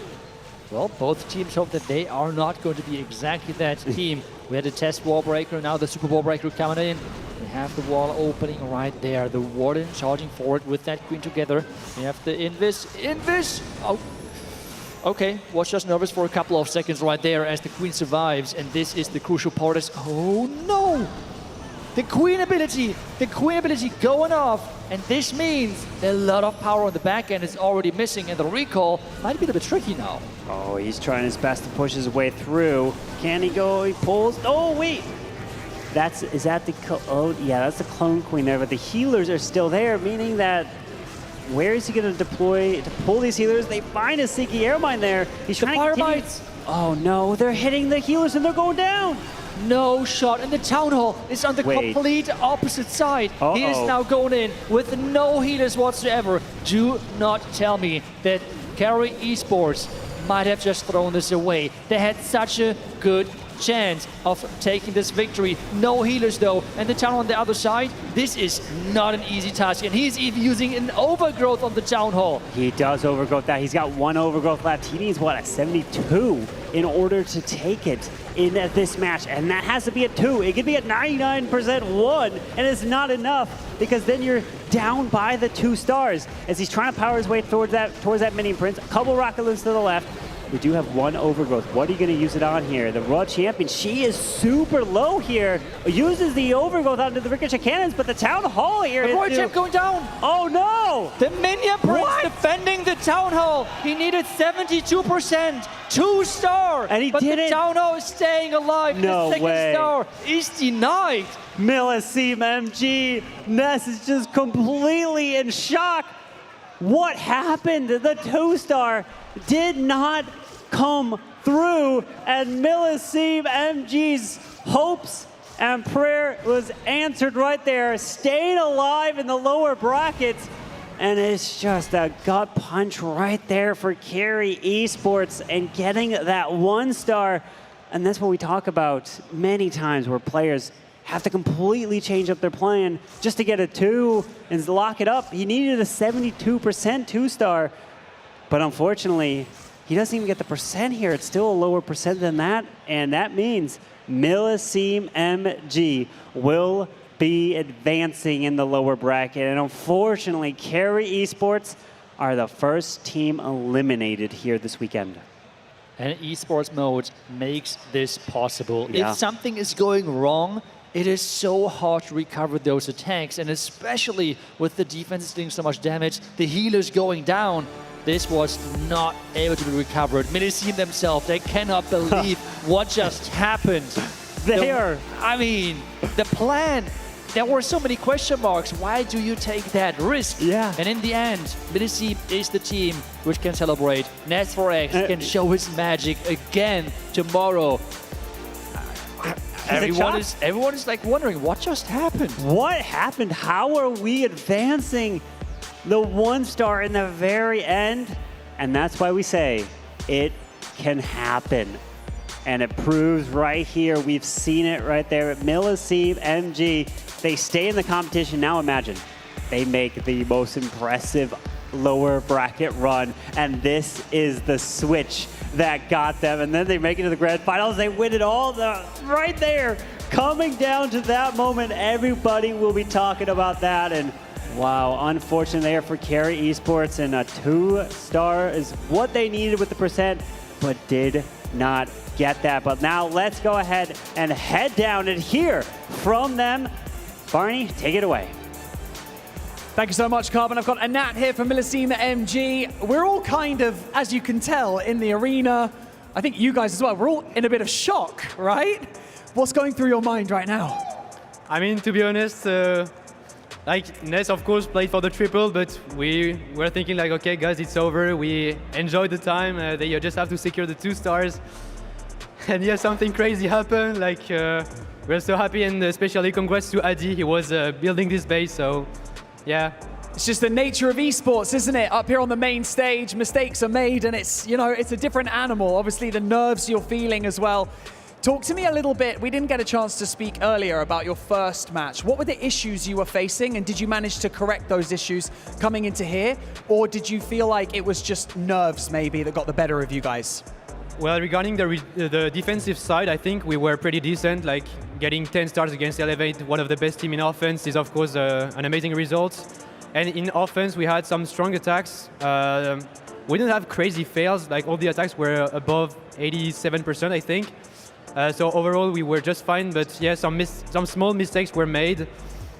well, both teams hope that they are not going to be exactly that team. We had a test wall breaker, now the super wall breaker coming in. We have the wall opening right there. The Warden charging forward with that Queen together. We have the Invis. Oh, okay. Was just nervous for a couple of seconds right there as the Queen survives. And this is the crucial part. Oh no! The Queen ability going off. And this means a lot of power on the back end is already missing. And the recall might be a bit tricky now. Oh, he's trying his best to push his way through. Can he go? He pulls. Oh, wait. That's the clone queen there, but the healers are still there, meaning that where is he going to deploy to pull these healers? They find a Seeky Air Mine there. He's trying to get. Oh no, they're hitting the healers and they're going down. No shot, and the Town Hall is on the complete opposite side. He is now going in with no healers whatsoever. Do not tell me that Carrie Esports might have just thrown this away. They had such a good chance of taking this victory. No healers though, and the Town Hall on the other side, this is not an easy task, and he's even using an overgrowth on the Town Hall. He does overgrowth that. He's got one overgrowth left. He needs, what, a 72 in order to take it in this match, and that has to be a 2. It could be a 99% 1, and it's not enough because then you're down by the 2 stars as he's trying to power his way towards that mini prince. A couple rocket loons to the left. We do have one overgrowth. What are you going to use it on here? The World Champion, she is super low here. Uses the overgrowth onto the ricochet cannons, but the Town Hall here is... The World Champ going down! Oh no! The Minion Prince defending the Town Hall. He needed 72%, 2-star! And he did it! But the Town Hall is staying alive. No the second way. star is denied. Millesime MG. Ness is just completely in shock. What happened? The 2-star did not come through, and Millesime MG's hopes and prayer was answered right there. Stayed alive in the lower brackets, and it's just a gut punch right there for Carrie Esports and getting that 1-star. And that's what we talk about many times, where players have to completely change up their plan just to get a 2 and lock it up. He needed a 72% 2-star, but unfortunately, he doesn't even get the percent here. It's still a lower percent than that, and that means Millesime MG will be advancing in the lower bracket. And unfortunately, Carrie Esports are the first team eliminated here this weekend. And Esports mode makes this possible. Yeah. If something is going wrong, it is so hard to recover those attacks, and especially with the defense doing so much damage, the healers going down, this was not able to be recovered. Millesime themselves, they cannot believe what just happened. I mean, the plan, there were so many question marks. Why do you take that risk? Yeah. And in the end, Millesime is the team which can celebrate. Nats4X can show his magic again tomorrow. Everyone is like wondering what just happened. What happened? How are we advancing? the 1-star in the very end. And that's why we say it can happen. And it proves right here. We've seen it right there at Millesime MG. They stay in the competition. Now imagine they make the most impressive lower bracket run. And this is the switch that got them. And then they make it to the grand finals. They win it all right there. Coming down to that moment, everybody will be talking about that. And wow, unfortunate there for Carrie Esports. And a 2-star is what they needed with the percent, but did not get that. But now let's go ahead and head down and hear from them. Barney, take it away. Thank you so much, Carbon. I've got Anat here from Millesime MG. We're all kind of, as you can tell, in the arena. I think you guys as well. We're all in a bit of shock, right? What's going through your mind right now? I mean, to be honest, like Ness, of course, played for the triple, but we were thinking like, okay, guys, it's over. We enjoyed the time. They just have to secure the 2 stars. And yeah, something crazy happened. Like, we're so happy, and especially congrats to Adi. He was building this base, so yeah. It's just the nature of esports, isn't it? Up here on the main stage, mistakes are made, and it's, you know, it's a different animal. Obviously, the nerves you're feeling as well. Talk to me a little bit. We didn't get a chance to speak earlier about your first match. What were the issues you were facing, and did you manage to correct those issues coming into here? Or did you feel like it was just nerves maybe that got the better of you guys? Well, regarding the defensive side, I think we were pretty decent. Like getting 10 stars against Elevate, one of the best team in offense, is of course an amazing result. And in offense, we had some strong attacks. We didn't have crazy fails. Like all the attacks were above 87%, I think. So overall, we were just fine. But yeah, some small mistakes were made.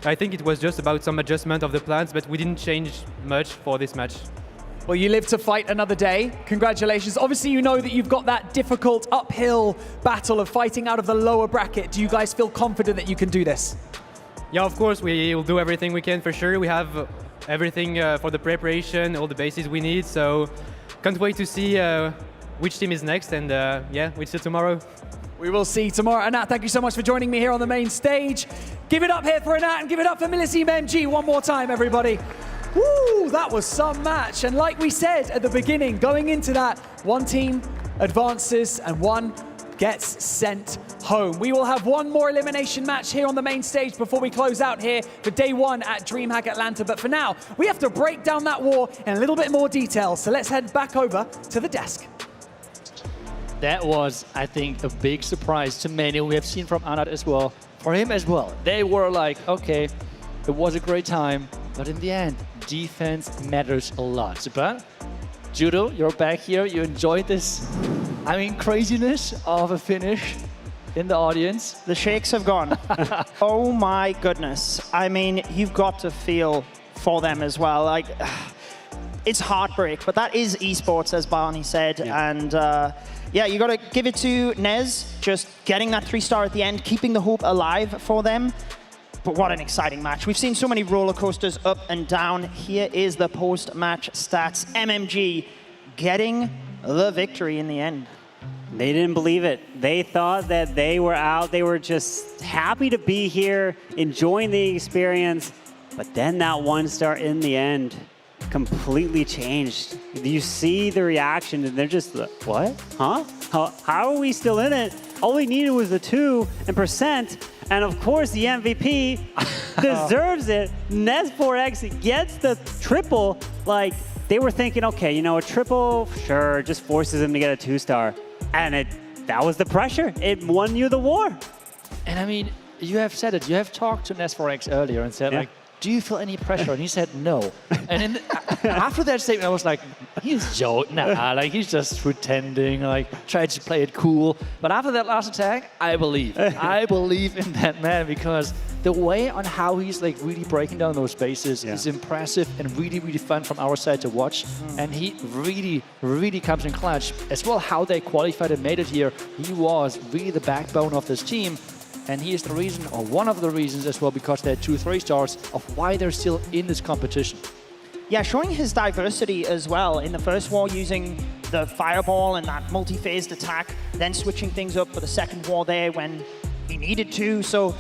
I think it was just about some adjustment of the plans, but we didn't change much for this match. Well, you live to fight another day. Congratulations. Obviously, you know that you've got that difficult uphill battle of fighting out of the lower bracket. Do you guys feel confident that you can do this? Yeah, of course, we will do everything we can for sure. We have everything for the preparation, all the bases we need. So can't wait to see which team is next. And yeah, we'll see you tomorrow. We will see tomorrow. Anat, thank you so much for joining me here on the main stage. Give it up here for Anat and give it up for Millesime MG one more time, everybody. Woo, that was some match. And like we said at the beginning, going into that, one team advances and one gets sent home. We will have one more elimination match here on the main stage before we close out here for day 1 at DreamHack Atlanta. But for now, we have to break down that war in a little bit more detail. So let's head back over to the desk. That was, I think, a big surprise to many. We have seen from Anat as well. For him as well. They were like, okay, it was a great time. But in the end, defense matters a lot. But Judo, you're back here. You enjoyed this, I mean, craziness of a finish in the audience. The shakes have gone. Oh my goodness. I mean, you've got to feel for them as well. Like, it's heartbreak, but that is esports, as Barney said. Yeah. And yeah, you got to give it to Nez, just getting that 3-star at the end, keeping the hope alive for them. But what an exciting match. We've seen so many roller coasters up and down. Here is the post-match stats. MMG getting the victory in the end. They didn't believe it. They thought that they were out. They were just happy to be here, enjoying the experience. But then that 1-star in the end completely changed. You see the reaction, and they're just, what? Huh? How are we still in it? All we needed was the 2 and percent. And of course, the MVP deserves it. Nes4X gets the triple. Like, they were thinking, okay, you know, a triple, sure, just forces him to get a 2-star. And that was the pressure. It won you the war. And I mean, you have said it. You have talked to Nes4X earlier and said, like, do you feel any pressure? And he said, no. And after that statement, I was like, he's joking. Nah, like, he's just pretending, like, tried to play it cool. But after that last attack, I believe. I believe in that man, because the way on how he's, like, really breaking down those bases is impressive and really, really fun from our side to watch. And he really, really comes in clutch. As well, how they qualified and made it here. He was really the backbone of this team. And he is the reason, or one of the reasons as well, because they're 2 3-stars, of why they're still in this competition. Yeah, showing his diversity as well. In the first war, using the fireball and that multi-phased attack, then switching things up for the second war there when he needed to. So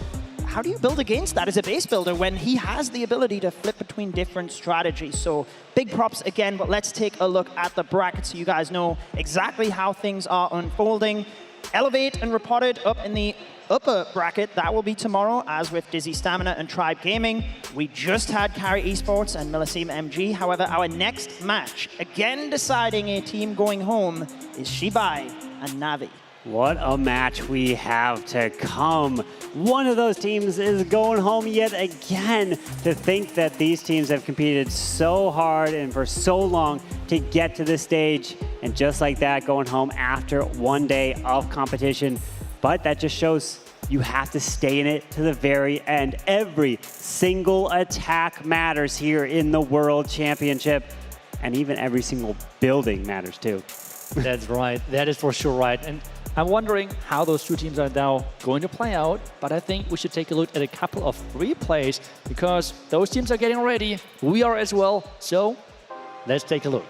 how do you build against that as a base builder when he has the ability to flip between different strategies? So big props again, but let's take a look at the bracket so you guys know exactly how things are unfolding. Elevate and Repotted up in the upper bracket. That will be tomorrow, as with DIZI Stamina and Tribe Gaming. We just had Carrie Esports and Millesime MG. However, our next match, again deciding a team going home, is XiBai and NAVI. What a match we have to come. One of those teams is going home yet again. To think that these teams have competed so hard and for so long to get to this stage, and just like that, going home after one day of competition. But that just shows you have to stay in it to the very end. Every single attack matters here in the World Championship, and even every single building matters too. That's right. That is for sure right. And I'm wondering how those two teams are now going to play out, but I think we should take a look at a couple of replays because those teams are getting ready. We are as well. So let's take a look.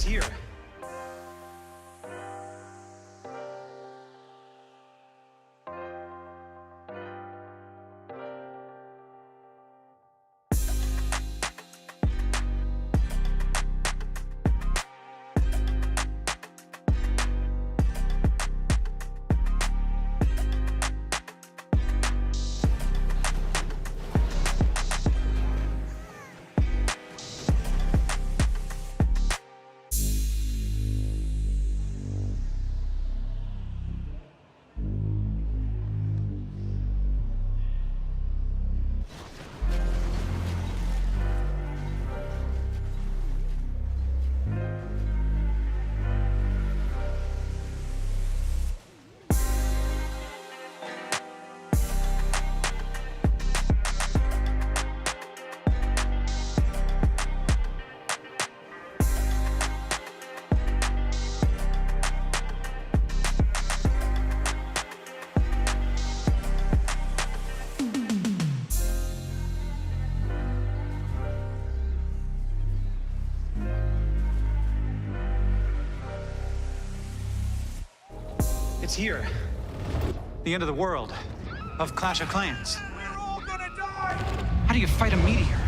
Here. It's here. The end of the world. Of Clash of Clans. We're all gonna die! How do you fight a meteor?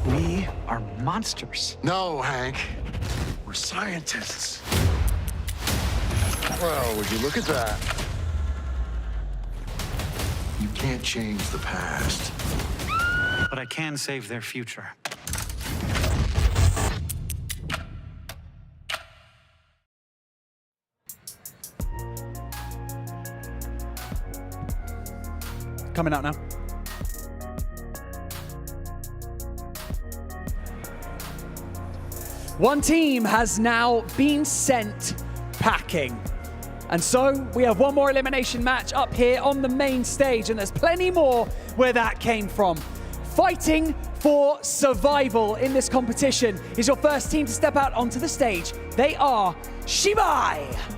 We are monsters. No, Hank. We're scientists. Well, would you look at that? You can't change the past. But I can save their future. Coming out now. One team has now been sent packing. And so we have one more elimination match up here on the main stage, and there's plenty more where that came from. Fighting for survival in this competition is your first team to step out onto the stage. They are XiBai.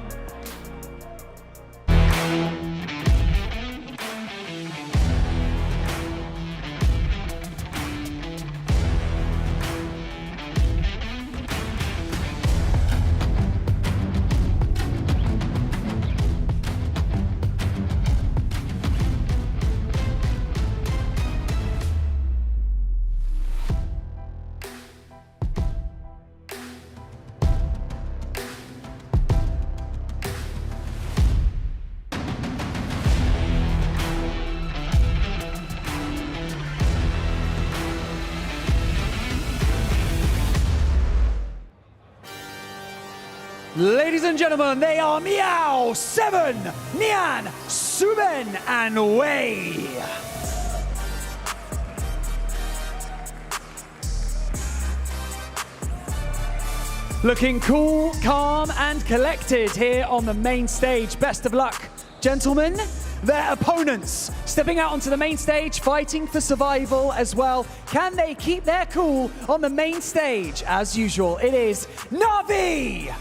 Ladies and gentlemen, they are Meow, 7, Nian, Suben, and Wei. Looking cool, calm, and collected here on the main stage. Best of luck, gentlemen. Their opponents stepping out onto the main stage, fighting for survival as well. Can they keep their cool on the main stage? As usual, it is NAVI!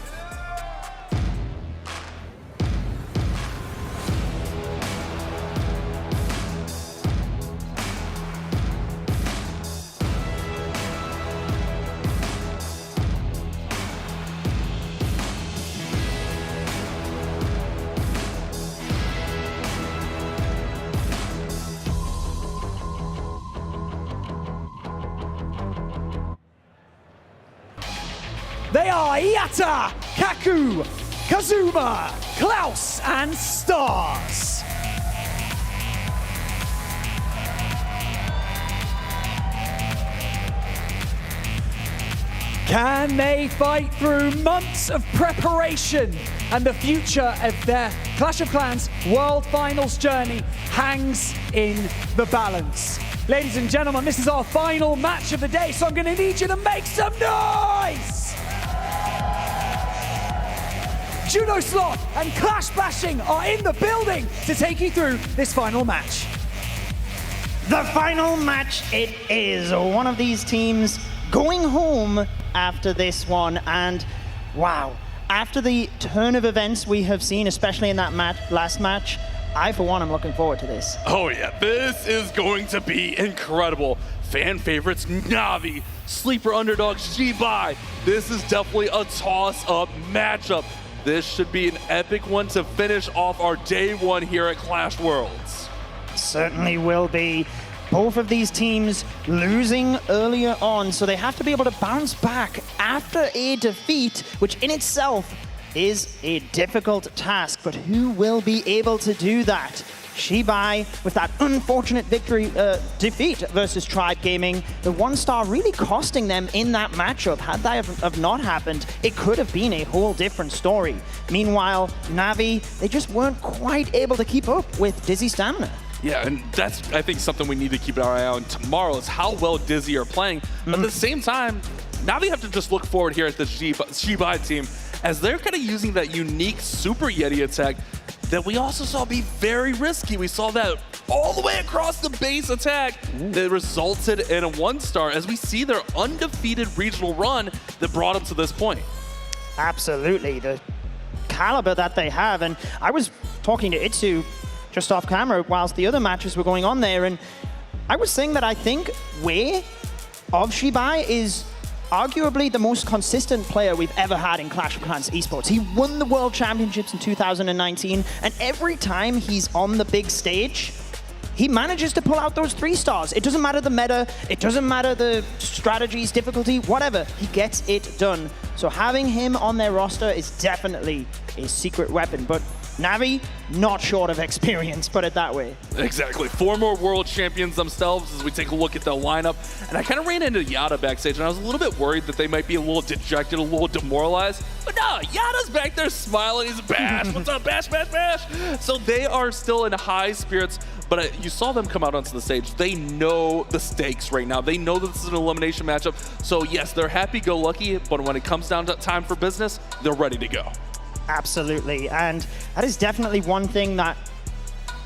They are Yatta, Kaku, Kazuma, Klaus, and Stars. Can they fight through months of preparation? And the future of their Clash of Clans World Finals journey hangs in the balance. Ladies and gentlemen, this is our final match of the day, so I'm going to need you to make some noise! Juno Slot and Clash Bashing are in the building to take you through this final match. The final match it is. One of these teams going home after this one, and wow, after the turn of events we have seen, especially in that last match, I for one am looking forward to this. Oh yeah, this is going to be incredible. Fan favorites NAVI, sleeper underdogs XiBai. This is definitely a toss-up matchup. This should be an epic one to finish off our day one here at Clash Worlds. Certainly will be. Both of these teams losing earlier on, so they have to be able to bounce back after a defeat, which in itself is a difficult task. But who will be able to do that? XiBai with that unfortunate defeat versus Tribe Gaming. The 1-star really costing them in that matchup. Had that have not happened, it could have been a whole different story. Meanwhile, NAVI, they just weren't quite able to keep up with DIZI stamina. Yeah, and that's, I think, something we need to keep our eye on tomorrow is how well DIZI are playing. But at the same time, NAVI have to just look forward here at the XiBai team as they're kind of using that unique Super Yeti attack that we also saw be very risky. We saw that all the way across the base attack that resulted in a 1-star as we see their undefeated regional run that brought them to this point. Absolutely, the caliber that they have. And I was talking to Itsu just off camera whilst the other matches were going on there, and I was saying that I think Wei of XiBai is arguably the most consistent player we've ever had in Clash of Clans Esports. He won the World Championships in 2019, and every time he's on the big stage, he manages to pull out those 3-stars. It doesn't matter the meta, it doesn't matter the strategies, difficulty, whatever. He gets it done. So having him on their roster is definitely a secret weapon, but NAVI, not short of experience, put it that way. Exactly. 4 more world champions themselves as we take a look at the lineup. And I kind of ran into Yatta backstage, and I was a little bit worried that they might be a little dejected, a little demoralized. But no, Yatta's back there smiling. He's Bash. What's up, Bash, Bash, Bash? So they are still in high spirits, but you saw them come out onto the stage. They know the stakes right now. They know that this is an elimination matchup. So yes, they're happy-go-lucky, but when it comes down to time for business, they're ready to go. Absolutely, and that is definitely one thing that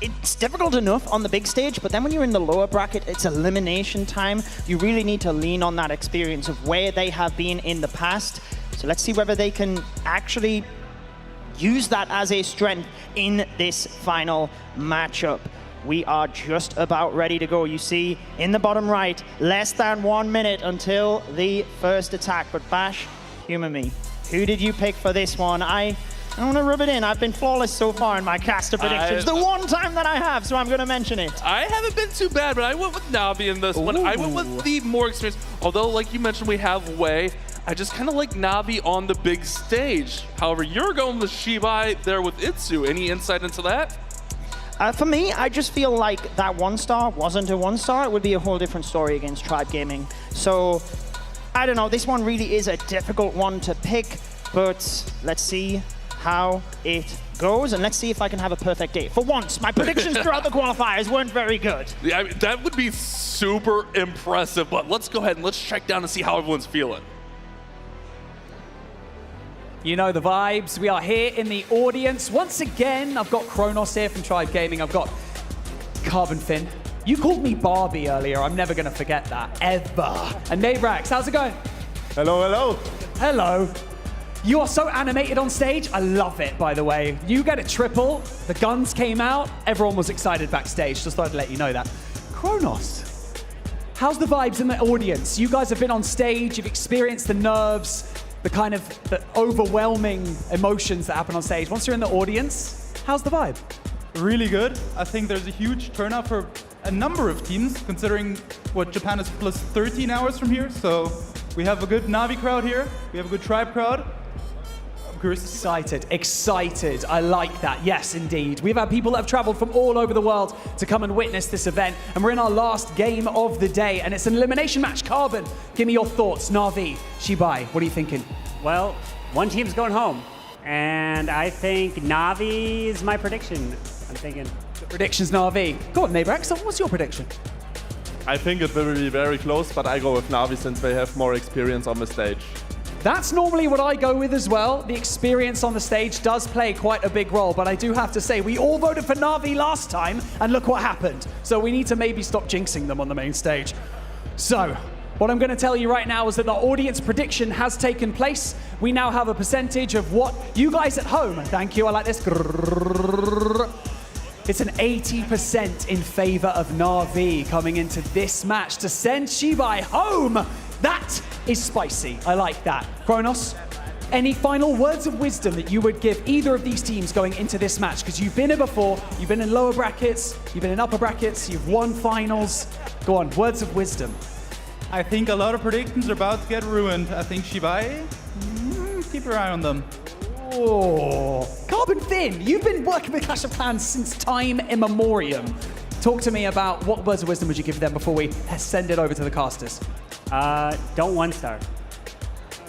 it's difficult enough on the big stage, but then when you're in the lower bracket, it's elimination time. You really need to lean on that experience of where they have been in the past. So let's see whether they can actually use that as a strength in this final matchup. We are just about ready to go. You see in the bottom right, less than 1 minute until the first attack. But Bash, humor me. Who did you pick for this one? I want to rub it in. I've been flawless so far in my caster predictions. The one time that I have, so I'm going to mention it. I haven't been too bad, but I went with NAVI in this one. I went with the more experienced. Although, like you mentioned, we have Wei. I just kind of like NAVI on the big stage. However, you're going with XiBai there with Itsu. Any insight into that? For me, I just feel like that 1-star wasn't a 1-star. It would be a whole different story against Tribe Gaming. So I don't know, this one really is a difficult one to pick. But let's see how it goes, and let's see if I can have a perfect day. For once, my predictions throughout the qualifiers weren't very good. Yeah, I mean, that would be super impressive, but let's go ahead and let's check down and see how everyone's feeling. You know the vibes. We are here in the audience. Once again, I've got Kronos here from Tribe Gaming. I've got Carbon Finn. You called me Barbie earlier. I'm never going to forget that, ever. And Nabrax, how's it going? Hello, hello. Hello. You are so animated on stage. I love it, by the way. You get a triple. The guns came out. Everyone was excited backstage. Just thought I'd let you know that. Kronos, how's the vibes in the audience? You guys have been on stage. You've experienced the nerves, the overwhelming emotions that happen on stage. Once you're in the audience, how's the vibe? Really good. I think there's a huge turnout for a number of teams, considering what Japan is plus 13 hours from here. So we have a good NAVI crowd here. We have a good Tribe crowd. Excited. I like that. Yes, indeed. We've had people that have traveled from all over the world to come and witness this event, and we're in our last game of the day, and it's an elimination match. Carbon, give me your thoughts. NAVI, XiBai, what are you thinking? Well, one team's going home, and I think NAVI is my prediction. I'm thinking. The prediction's NAVI. Go on, Nabrax, what's your prediction? I think it will be very close, but I go with NAVI since they have more experience on the stage. That's normally what I go with as well. The experience on the stage does play quite a big role, but I do have to say, we all voted for NAVI last time, and look what happened. So we need to maybe stop jinxing them on the main stage. So, what I'm going to tell you right now is that the audience prediction has taken place. We now have a percentage of what you guys at home, thank you, I like this. It's an 80% in favor of NAVI coming into this match to send XiBai home. That is spicy. I like that. Kronos, any final words of wisdom that you would give either of these teams going into this match? Because you've been here before, you've been in lower brackets, you've been in upper brackets, you've won finals. Go on, words of wisdom. I think a lot of predictions are about to get ruined. I think XiBai, keep your eye on them. Oh, Carbon Finn, you've been working with Clash of Clans since time immemorial. Talk to me about what words of wisdom would you give them before we send it over to the casters? Don't one star.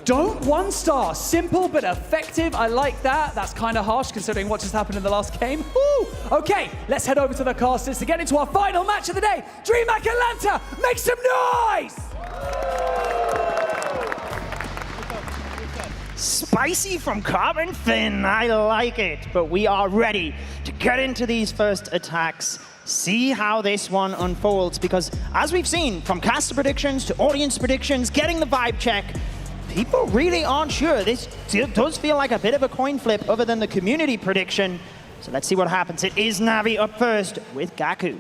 Don't one star. Simple but effective. I like that. That's kind of harsh considering what just happened in the last game. Woo! Okay, let's head over to the casters to get into our final match of the day. DreamHack Atlanta, make some noise! Spicy from Carbon Finn, I like it. But we are ready to get into these first attacks. See how this one unfolds, because as we've seen from caster predictions to audience predictions, getting the vibe check, people really aren't sure. This does feel like a bit of a coin flip other than the community prediction. So let's see what happens. It is NAVI up first with Gaku.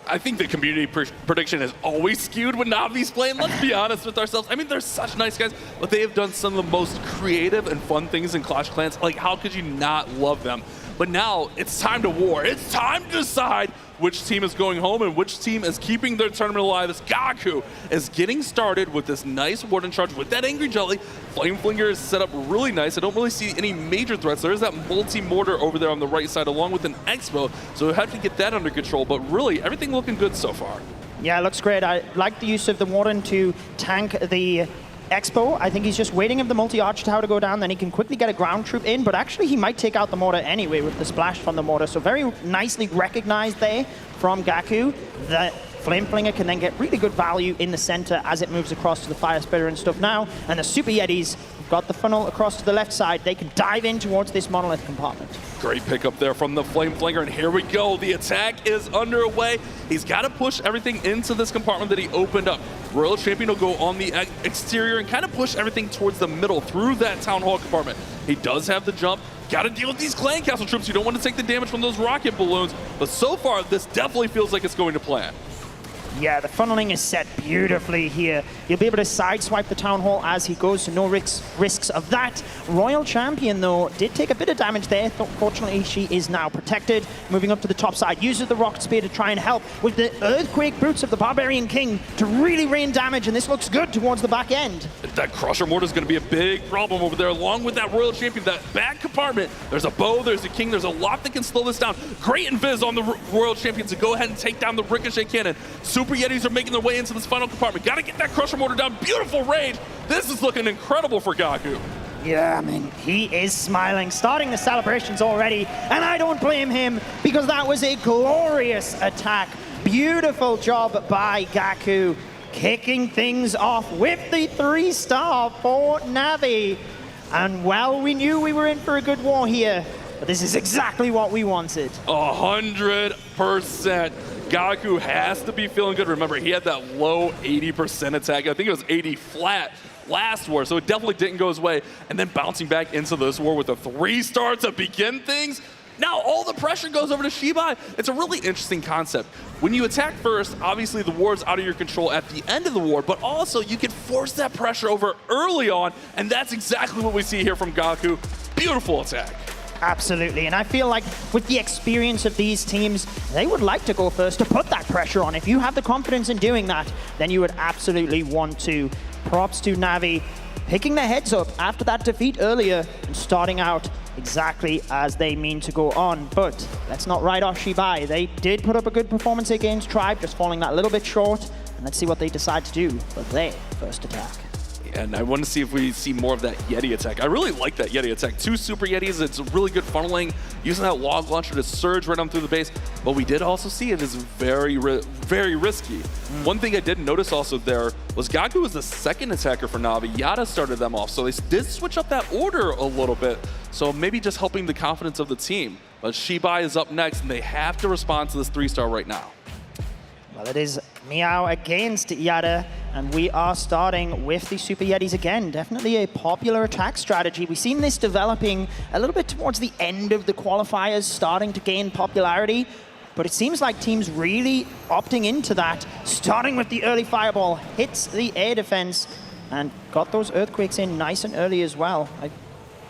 I think the community prediction is always skewed when NAVI's playing. Let's be honest with ourselves. I mean, they're such nice guys, but they have done some of the most creative and fun things in Clash of Clans. Like, how could you not love them? But now it's time to war. It's time to decide which team is going home and which team is keeping their tournament alive. This Gaku is getting started with this nice Warden charge with that Angry Jelly. Flame Flinger is set up really nice. I don't really see any major threats. There is that multi-mortar over there on the right side along with an Expo, so we have to get that under control. But really, everything looking good so far. Yeah, it looks great. I like the use of the Warden to tank the Expo. I think he's just waiting for the multi-arch tower to go down, then he can quickly get a ground troop in, but actually he might take out the mortar anyway with the splash from the mortar. So very nicely recognized there from Gaku. The Flame Flinger can then get really good value in the center as it moves across to the Fire Spitter and stuff now. And the Super Yetis got the funnel across to the left side. They can dive in towards this monolith compartment. Great pickup there from the Flame Flinger, and here we go. The attack is underway. He's got to push everything into this compartment that he opened up. Royal Champion will go on the exterior and kind of push everything towards the middle through that Town Hall compartment. He does have the jump. Got to deal with these Clan Castle troops. You don't want to take the damage from those rocket balloons, but so far this definitely feels like it's going to plan. Yeah, the funneling is set beautifully here. You'll be able to sideswipe the Town Hall as he goes, so no risks of that. Royal Champion, though, did take a bit of damage there. Fortunately, she is now protected. Moving up to the top side, uses the Rocket Spear to try and help with the Earthquake Brutes of the Barbarian King to really rain damage, and this looks good towards the back end. That Crusher Mortar is going to be a big problem over there, along with that Royal Champion, that back compartment. There's a bow, there's a king, there's a lot that can slow this down. Great invis on the Royal Champion to go ahead and take down the Ricochet Cannon. Super Yetis are making their way into this final compartment. Got to get that Crusher Mortar down. Beautiful range. This is looking incredible for Gaku. Yeah, I mean, he is smiling, starting the celebrations already, and I don't blame him because that was a glorious attack. Beautiful job by Gaku, kicking things off with the 3-star for NAVI. And well, we knew we were in for a good war here, but this is exactly what we wanted. 100%. Gaku has to be feeling good. Remember, he had that low 80% attack. I think it was 80 flat last war, so it definitely didn't go his way. And then bouncing back into this war with a 3-star to begin things. Now all the pressure goes over to XiBai. It's a really interesting concept. When you attack first, obviously the war's out of your control at the end of the war, but also you can force that pressure over early on, and that's exactly what we see here from Gaku. Beautiful attack. Absolutely, and I feel like with the experience of these teams, they would like to go first to put that pressure on. If you have the confidence in doing that, then you would absolutely want to. Props to NAVI, picking their heads up after that defeat earlier and starting out exactly as they mean to go on. But let's not write off XiBai. They did put up a good performance against Tribe, just falling that little bit short. And let's see what they decide to do for their first attack. And I want to see if we see more of that Yeti attack. I really like that Yeti attack. 2 super Yetis, it's really good funneling, using that log launcher to surge right on through the base. But we did also see it is very risky. One thing I did notice also there was Gaku was the second attacker for NAVI. Yada started them off, so they did switch up that order a little bit. So maybe just helping the confidence of the team. But XiBai is up next, and they have to respond to this 3-star right now. Well, it is Meow against Yada, and we are starting with the Super Yetis again. Definitely a popular attack strategy. We've seen this developing a little bit towards the end of the qualifiers, starting to gain popularity, but it seems like teams really opting into that. Starting with the early fireball, hits the air defense, and got those earthquakes in nice and early as well. I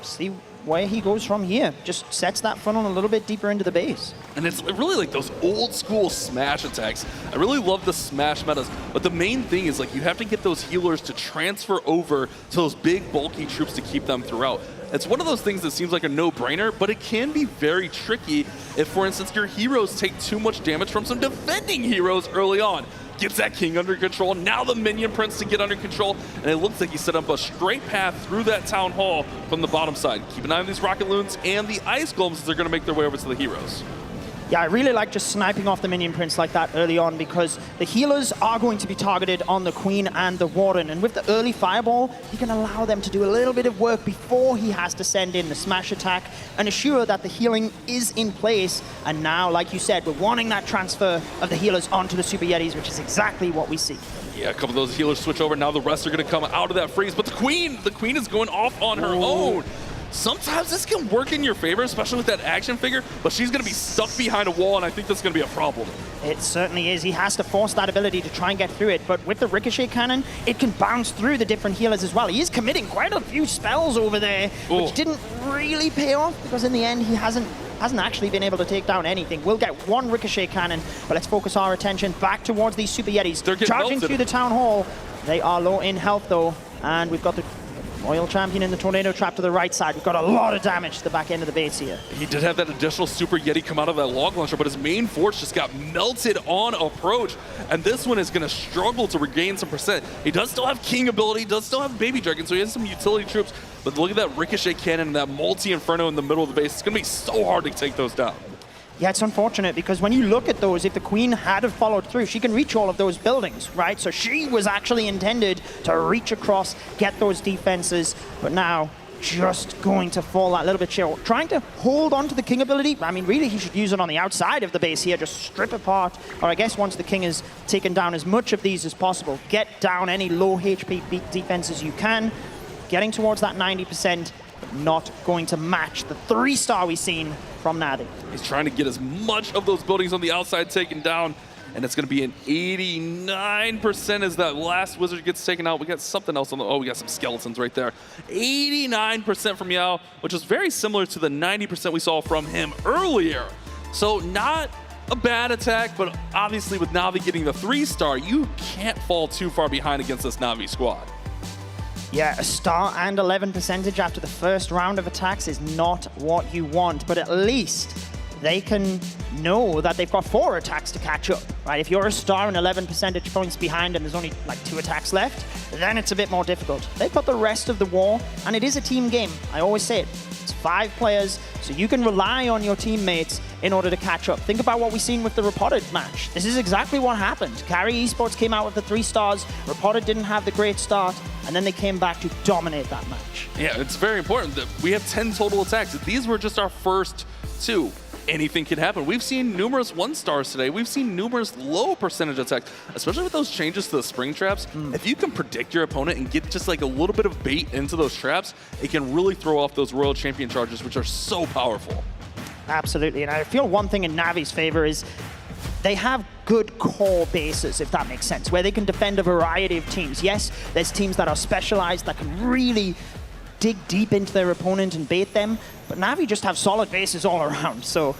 see where he goes from here. Just sets that funnel a little bit deeper into the base. And it's really like those old school smash attacks. I really love the smash metas, but the main thing is like you have to get those healers to transfer over to those big bulky troops to keep them throughout. It's one of those things that seems like a no-brainer, but it can be very tricky if, for instance, your heroes take too much damage from some defending heroes early on. Gets that king under control, now the minion prince to get under control, and it looks like he set up a straight path through that town hall from the bottom side. Keep an eye on these rocket loons and the ice golems as they're going to make their way over to the heroes. Yeah, I really like just sniping off the minion prince like that early on because the healers are going to be targeted on the queen and the warden, and with the early fireball, he can allow them to do a little bit of work before he has to send in the smash attack and assure that the healing is in place. And now, like you said, we're wanting that transfer of the healers onto the Super Yetis, which is exactly what we see. Yeah, a couple of those healers switch over. Now the rest are going to come out of that freeze, but the queen is going off on her own. Sometimes this can work in your favor, especially with that action figure, but she's going to be stuck behind a wall, and I think that's going to be a problem. It certainly is. He has to force that ability to try and get through it, but with the ricochet cannon, it can bounce through the different healers as well. He is committing quite a few spells over there, which didn't really pay off, because in the end, he hasn't actually been able to take down anything. We'll get one ricochet cannon, but let's focus our attention back towards these Super Yetis. They're charging through the town hall. They are low in health, though, and we've got the Royal Champion in the tornado trap to the right side. We've got a lot of damage to the back end of the base here. He did have that additional Super Yeti come out of that log launcher, but his main force just got melted on approach, and this one is going to struggle to regain some percent. He does still have King ability, does still have Baby Dragon, so he has some utility troops, but look at that Ricochet Cannon and that Multi-Inferno in the middle of the base. It's going to be so hard to take those down. Yeah, it's unfortunate because when you look at those, if the queen had have followed through, she can reach all of those buildings, right? So she was actually intended to reach across, get those defenses, but now just going to fall that little bit short. Trying to hold on to the king ability, I mean, really he should use it on the outside of the base here, just strip apart, or I guess once the king has taken down as much of these as possible, get down any low HP defenses you can, getting towards that 90%, but not going to match the 3-star we've seen from NAVI. He's trying to get as much of those buildings on the outside taken down, and it's going to be an 89% as that last wizard gets taken out. We got something else on the, oh, we got some skeletons right there. 89% from Yao, which is very similar to the 90% we saw from him earlier. So not a bad attack, but obviously with NAVI getting the 3-star, you can't fall too far behind against this NAVI squad. Yeah, a star and 11% after the first round of attacks is not what you want, but at least they can know that they've got 4 attacks to catch up, right? If you're a star and 11 percentage points behind and there's only like 2 attacks left, then it's a bit more difficult. They've got the rest of the war, and it is a team game. I always say it. It's 5 players, so you can rely on your teammates in order to catch up. Think about what we've seen with the Repotted match. This is exactly what happened. Carrie Esports came out with the 3 stars, Repotted didn't have the great start, and then they came back to dominate that match. Yeah, it's very important that we have 10 total attacks. These were just our first 2. Anything can happen. We've seen numerous 1-stars today. We've seen numerous low percentage attacks, especially with those changes to the spring traps. If you can predict your opponent and get just like a little bit of bait into those traps, it can really throw off those Royal Champion charges, which are so powerful. Absolutely, and I feel one thing in Navi's favor is they have good core bases, if that makes sense, where they can defend a variety of teams. Yes, there's teams that are specialized that can really dig deep into their opponent and bait them, but Navi just have solid bases all around, so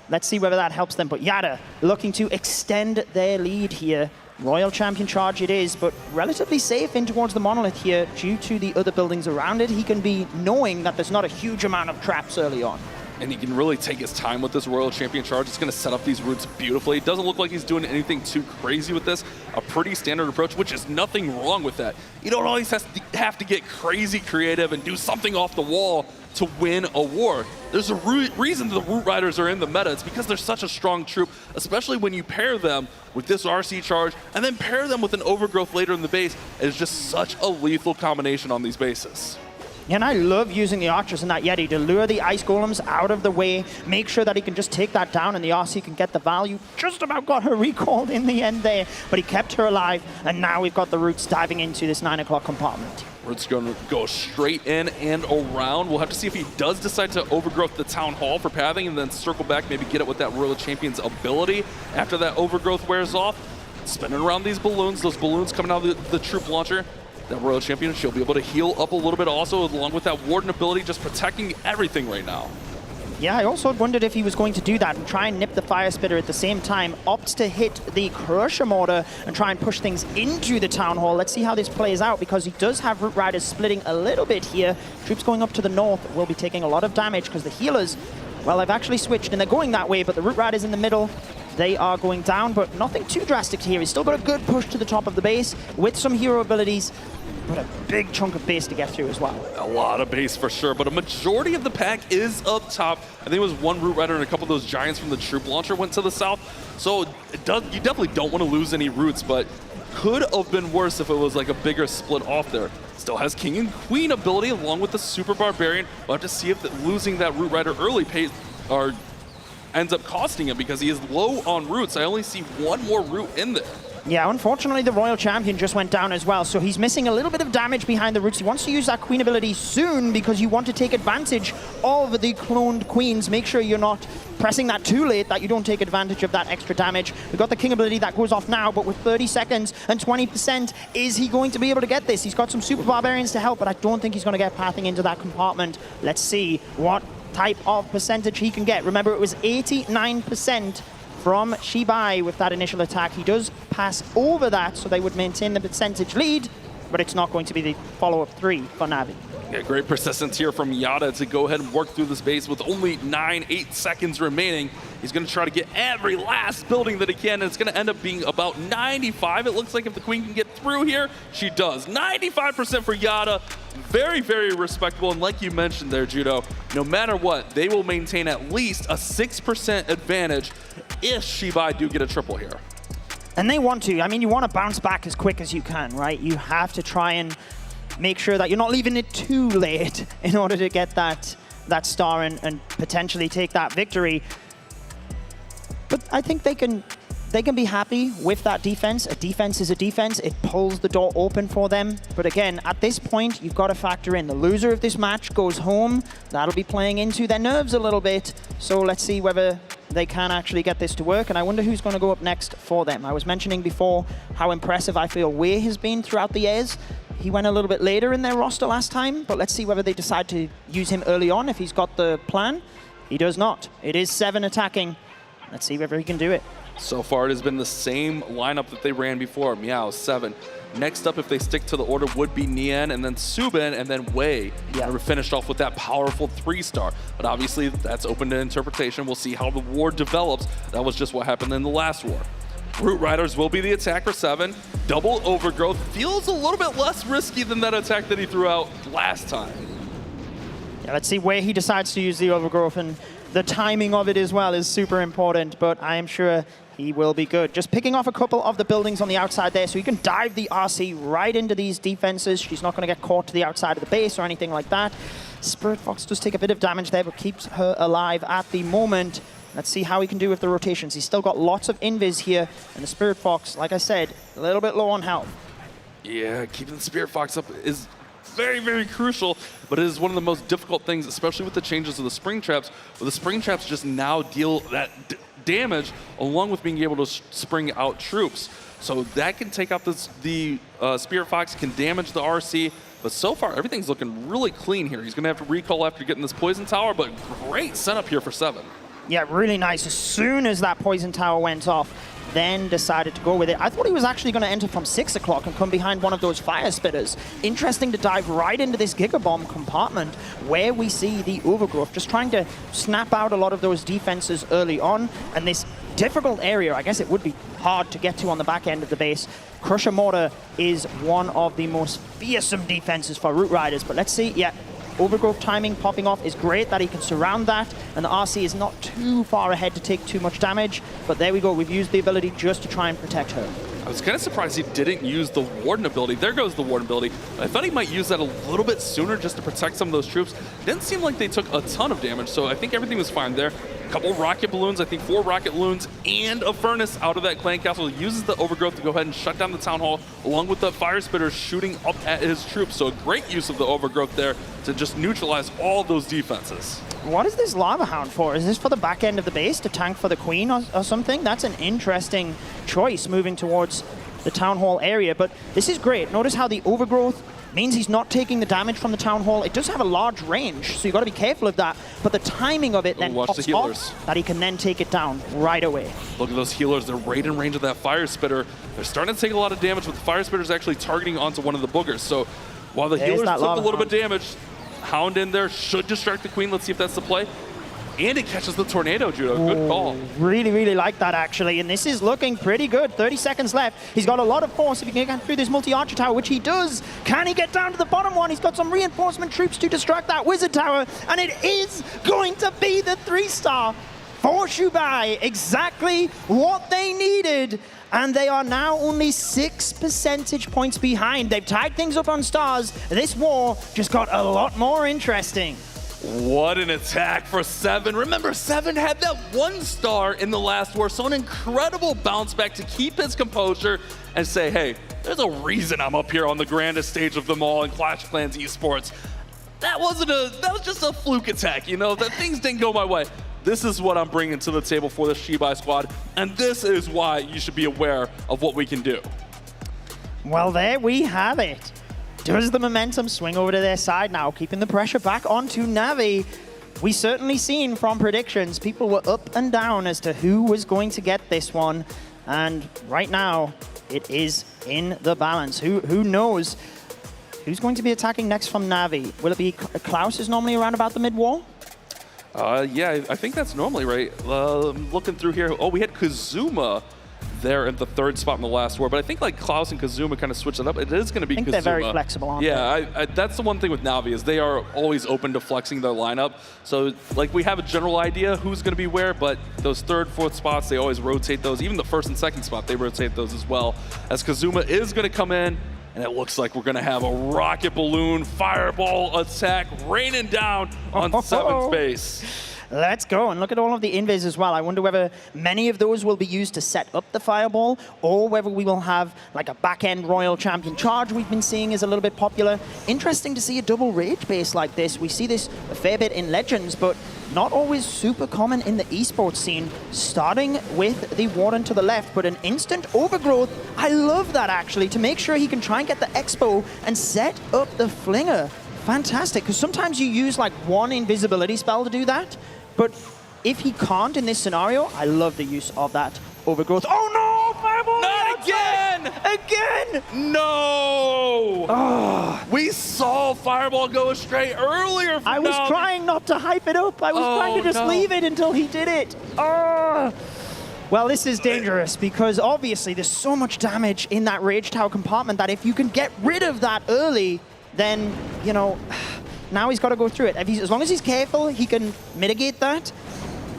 let's see whether that helps them. But Yada looking to extend their lead here. Royal Champion charge it is, but relatively safe in towards the monolith here due to the other buildings around it. He can be knowing that there's not a huge amount of traps early on. And he can really take his time with this Royal Champion charge. It's going to set up these roots beautifully. It doesn't look like he's doing anything too crazy with this. A pretty standard approach, which is nothing wrong with that. You don't always have to get crazy creative and do something off the wall to win a war. There's a reason the Root Riders are in the meta. It's because they're such a strong troop, especially when you pair them with this RC charge and then pair them with an overgrowth later in the base. It's just such a lethal combination on these bases. And I love using the Archers in that Yeti to lure the Ice Golems out of the way, make sure that he can just take that down and the RC can get the value. Just about got her recalled in the end there, but he kept her alive, and now we've got the Roots diving into this 9 o'clock compartment. Roots going to go straight in and around. We'll have to see if he does decide to overgrowth the Town Hall for pathing and then circle back, maybe get it with that Royal Champion's ability after that overgrowth wears off. Spinning around these balloons, those balloons coming out of the troop launcher. That Royal Champion, she'll be able to heal up a little bit also, along with that Warden ability, just protecting everything right now. Yeah, I also wondered if he was going to do that and try and nip the Fire Spitter at the same time, opts to hit the Crusher Mortar and try and push things into the Town Hall. Let's see how this plays out, because he does have Root Riders splitting a little bit here. Troops going up to the north will be taking a lot of damage because the healers, well, they've actually switched and they're going that way, but the Root Riders in the middle, they are going down, but nothing too drastic here. He's still got a good push to the top of the base with some hero abilities, but a big chunk of base to get through as well. A lot of base for sure, but a majority of the pack is up top. I think it was 1 Root Rider and a couple of those Giants from the troop launcher went to the south. So you definitely don't want to lose any Roots, but could have been worse if it was like a bigger split off there. Still has King and Queen ability along with the Super Barbarian. We'll have to see if losing that Root Rider early pays or ends up costing him, because he is low on Roots. I only see 1 more Root in there. Yeah, unfortunately, the Royal Champion just went down as well, so he's missing a little bit of damage behind the Roots. He wants to use that Queen ability soon because you want to take advantage of the cloned Queens. Make sure you're not pressing that too late, that you don't take advantage of that extra damage. We've got the King ability that goes off now, but with 30 seconds and 20%, is he going to be able to get this? He's got some Super Barbarians to help, but I don't think he's going to get pathing into that compartment. Let's see what type of percentage he can get. Remember, it was 89% from XiBai with that initial attack. He does pass over that, so they would maintain the percentage lead, but it's not going to be the follow-up 3 for Navi. Yeah, great persistence here from Yada to go ahead and work through this base with only 8 seconds remaining. He's going to try to get every last building that he can, and it's going to end up being about 95. It looks like if the Queen can get through here, she does. 95% for Yada. Very, very respectable, and like you mentioned there, Judo, no matter what, they will maintain at least a 6% advantage if XiBai do get a triple here. And they want to. I mean, you want to bounce back as quick as you can, right? You have to try and make sure that you're not leaving it too late in order to get that star and potentially take that victory. But I think they can be happy with that defense. A defense is a defense. It pulls the door open for them. But again, at this point, you've got to factor in the loser of this match goes home. That'll be playing into their nerves a little bit. So let's see whether they can actually get this to work. And I wonder who's going to go up next for them. I was mentioning before how impressive I feel Wei has been throughout the years. He went a little bit later in their roster last time, but let's see whether they decide to use him early on if he's got the plan. He does not. It is 7 attacking. Let's see whether he can do it. So far, it has been the same lineup that they ran before. Meow, 7. Next up, if they stick to the order, would be Nian, and then Subin, and then Wei. Yeah. We're finished off with that powerful 3-star. But obviously, that's open to interpretation. We'll see how the war develops. That was just what happened in the last war. Root Riders will be the attack for 7. Double Overgrowth feels a little bit less risky than that attack that he threw out last time. Yeah, let's see where he decides to use the Overgrowth, and the timing of it as well is super important, but I am sure he will be good. Just picking off a couple of the buildings on the outside there, so he can dive the RC right into these defenses. She's not going to get caught to the outside of the base or anything like that. Spirit Fox does take a bit of damage there, but keeps her alive at the moment. Let's see how he can do with the rotations. He's still got lots of invis here, and the Spirit Fox, like I said, a little bit low on health. Yeah, keeping the Spirit Fox up is very, very crucial, but it is one of the most difficult things, especially with the changes of the Spring Traps, where the Spring Traps just now deal that damage along with being able to spring out troops. So that can take out the Spirit Fox, can damage the RC, but so far everything's looking really clean here. He's going to have to recall after getting this Poison Tower, but great setup here for 7. Yeah, really nice. As soon as that Poison Tower went off, then decided to go with it. I thought he was actually going to enter from 6 o'clock and come behind one of those Fire Spitters. Interesting to dive right into this Giga Bomb compartment where we see the Overgrowth, just trying to snap out a lot of those defenses early on. And this difficult area, I guess it would be hard to get to on the back end of the base. Crusher Mortar is one of the most fearsome defenses for Root Riders, but let's see, yeah. Overgrowth timing popping off is great that he can surround that, and the RC is not too far ahead to take too much damage, but there we go, we've used the ability just to try and protect her. I was kind of surprised he didn't use the Warden ability. There goes the Warden ability. I thought he might use that a little bit sooner just to protect some of those troops. Didn't seem like they took a ton of damage, so I think everything was fine there. A couple rocket balloons, I think 4 rocket balloons and a furnace out of that clan castle. He uses the Overgrowth to go ahead and shut down the town hall, along with the Fire Spitters shooting up at his troops. So a great use of the Overgrowth there to just neutralize all those defenses. What is this Lava Hound for? Is this for the back end of the base to tank for the Queen or something? That's an interesting choice moving towards the Town Hall area, but this is great. Notice how the Overgrowth means he's not taking the damage from the Town Hall. It does have a large range, so you've got to be careful of that, but the timing of it then pops off that he can then take it down right away. Look at those healers. They're right in range of that Fire Spitter. They're starting to take a lot of damage, but the Fire Spitter's actually targeting onto one of the boogers. So while the healers took a little bit of damage, Hound in there should distract the Queen. Let's see if that's the play. And it catches the Tornado, Judo. Good call. Really, really like that, actually. And this is looking pretty good. 30 seconds left. He's got a lot of force if he can get through this multi-archer tower, which he does. Can he get down to the bottom one? He's got some reinforcement troops to distract that Wizard Tower. And it is going to be the 3-star for XiBai. Exactly what they needed. And they are now only 6 percentage points behind. They've tied things up on stars. This war just got a lot more interesting. What an attack for 7. Remember, 7 had that 1-star in the last war, so an incredible bounce back to keep his composure and say, hey, there's a reason I'm up here on the grandest stage of them all in Clash of Clans Esports. That was just a fluke attack, you know, that things didn't go my way. This is what I'm bringing to the table for the XiBai squad, and this is why you should be aware of what we can do. Well, there we have it. Does the momentum swing over to their side now, keeping the pressure back onto NAVI? We certainly seen from predictions, people were up and down as to who was going to get this one. And right now, it is in the balance. Who knows who's going to be attacking next from NAVI? Will it be Klaus is normally around about the mid-wall? Yeah, I think that's normally right. Looking through here, oh, we had Kazuma there at the 3rd spot in the last war, but I think like Klaus and Kazuma kind of switch it up. It is going to be Kazuma. They're very flexible, aren't they? Yeah, that's the one thing with NAVI is they are always open to flexing their lineup. So like we have a general idea who's going to be where, but those 3rd, 4th spots, they always rotate those. Even the 1st and 2nd spot, they rotate those as well. As Kazuma is going to come in, and it looks like we're going to have a rocket balloon fireball attack raining down on 7's base. Let's go, and look at all of the invis as well. I wonder whether many of those will be used to set up the fireball, or whether we will have like a back-end Royal Champion charge we've been seeing is a little bit popular. Interesting to see a double rage base like this. We see this a fair bit in Legends, but not always super common in the esports scene. Starting with the Warden to the left, but an instant overgrowth. I love that, actually, to make sure he can try and get the Expo and set up the Flinger. Fantastic, because sometimes you use like one invisibility spell to do that, but if he can't in this scenario, I love the use of that overgrowth. Oh no, fireball! Not again! Again! No! Oh. We saw Fireball go astray earlier. I was trying not to hype it up. I was trying to just leave it until he did it. Oh. Well, this is dangerous because obviously there's so much damage in that Rage Tower compartment that if you can get rid of that early, then, you know, now he's got to go through it. As long as he's careful, he can mitigate that.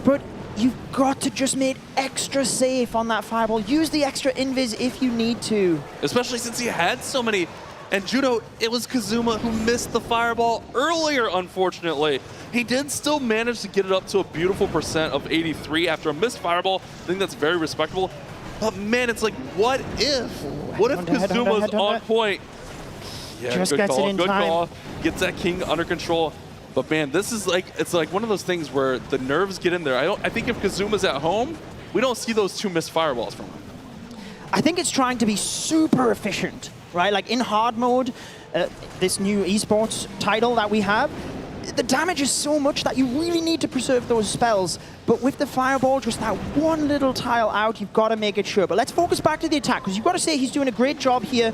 But you've got to just make extra safe on that Fireball. Use the extra invis if you need to. Especially since he had so many. And Judo, it was Kazuma who missed the Fireball earlier, unfortunately. He did still manage to get it up to a beautiful percent of 83 after a missed Fireball. I think that's very respectable. But man, it's like, what if? What if Kazuma's on point? Yeah, just good gets call, it in good time. call. Gets that King under control. But man, this is like, it's like one of those things where the nerves get in there. I think if Kazuma's at home, we don't see those 2 missed Fireballs from him. I think it's trying to be super efficient, right? Like in hard mode, this new esports title that we have, the damage is so much that you really need to preserve those spells. But with the Fireball, just that one little tile out, you've got to make it sure. But let's focus back to the attack, because you've got to say he's doing a great job here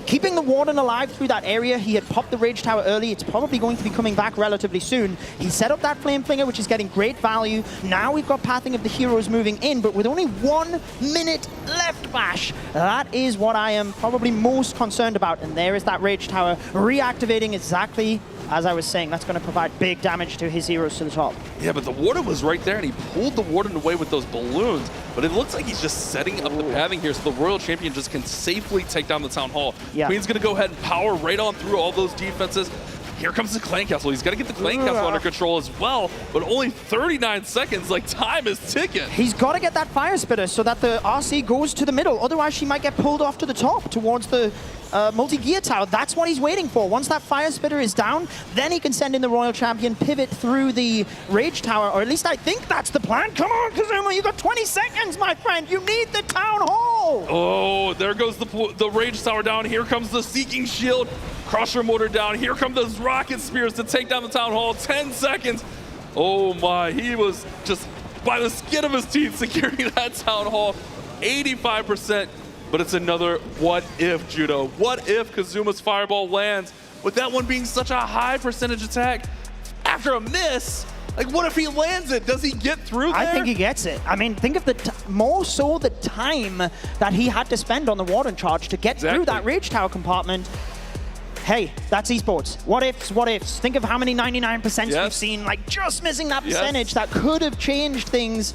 keeping the Warden alive through that area. He had popped the Rage Tower early. It's probably going to be coming back relatively soon. He set up that Flame Flinger, which is getting great value. Now we've got pathing of the heroes moving in, but with only 1 minute left, Bash. That is what I am probably most concerned about. And there is that Rage Tower reactivating exactly as I was saying. That's going to provide big damage to his heroes to the top. Yeah, but the Warden was right there, and he pulled the Warden away with those balloons. But it looks like he's just setting up the pathing here so the Royal Champion just can safely take down the Town Hall. Yeah. Queen's going to go ahead and power right on through all those defenses. Here comes the Clan Castle. He's got to get the Clan Castle under control as well, but only 39 seconds. Like, time is ticking. He's got to get that Fire Spitter so that the RC goes to the middle. Otherwise, she might get pulled off to the top towards the multi-gear tower. That's what he's waiting for. Once that Fire Spitter is down, then he can send in the Royal Champion, pivot through the Rage Tower, or at least I think that's the plan. Come on, Kazuma, you got 20 seconds, my friend. You need the Town Hall. Oh, there goes the Rage Tower down. Here comes the Seeking Shield. Crusher Mortar down. Here come those Rocket Spears to take down the Town Hall. 10 seconds. Oh my, he was just by the skin of his teeth securing that Town Hall. 85%. But it's another what if, Judo. What if Kazuma's Fireball lands with that one being such a high percentage attack after a miss? Like, what if he lands it? Does he get through there? I think he gets it. I mean, think of more so the time that he had to spend on the Warden charge to get through that Rage Tower compartment. Hey, that's esports. What ifs, what ifs. Think of how many 99% we've seen, like just missing that percentage that could have changed things.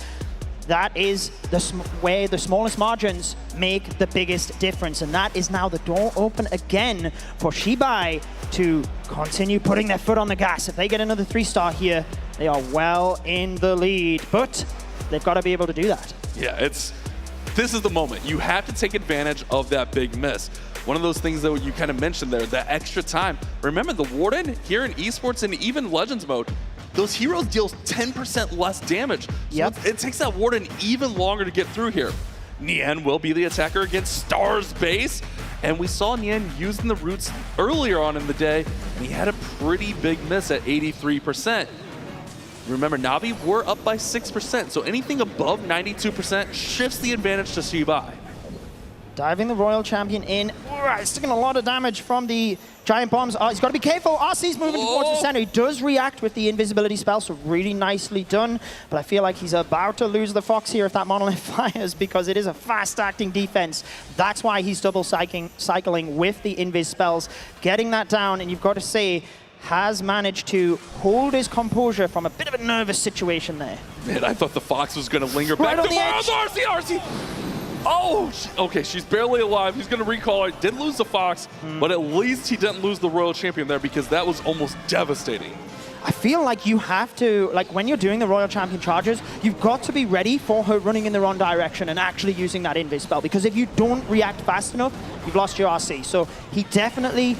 That is where the smallest margins make the biggest difference. And that is now the door open again for XiBai to continue putting their foot on the gas. If they get another 3-star here, they are well in the lead. But they've got to be able to do that. Yeah, this is the moment. You have to take advantage of that big miss. One of those things that you kind of mentioned there, the extra time. Remember, the Warden here in Esports and even Legends mode, those heroes deal 10% less damage. So it takes that Warden even longer to get through here. Nian will be the attacker against Star's base. And we saw Nian using the roots earlier on in the day, and he had a pretty big miss at 83%. Remember, NAVI were up by 6%, so anything above 92% shifts the advantage to XiBai. Diving the Royal Champion in. It's taking a lot of damage from the Giant Bombs. He's got to be careful. RC's moving towards the center. He does react with the invisibility spell, so really nicely done. But I feel like he's about to lose the Fox here if that Monolith fires, because it is a fast-acting defense. That's why he's double cycling with the invis spells. Getting that down, and you've got to say, has managed to hold his composure from a bit of a nervous situation there. Man, I thought the Fox was going to linger back. On the edge. RC! Oh, okay, she's barely alive. He's going to recall her. Did lose the Fox, but at least he didn't lose the Royal Champion there, because that was almost devastating. I feel like you have to, like when you're doing the Royal Champion charges, you've got to be ready for her running in the wrong direction and actually using that invis spell, because if you don't react fast enough, you've lost your RC. So he definitely,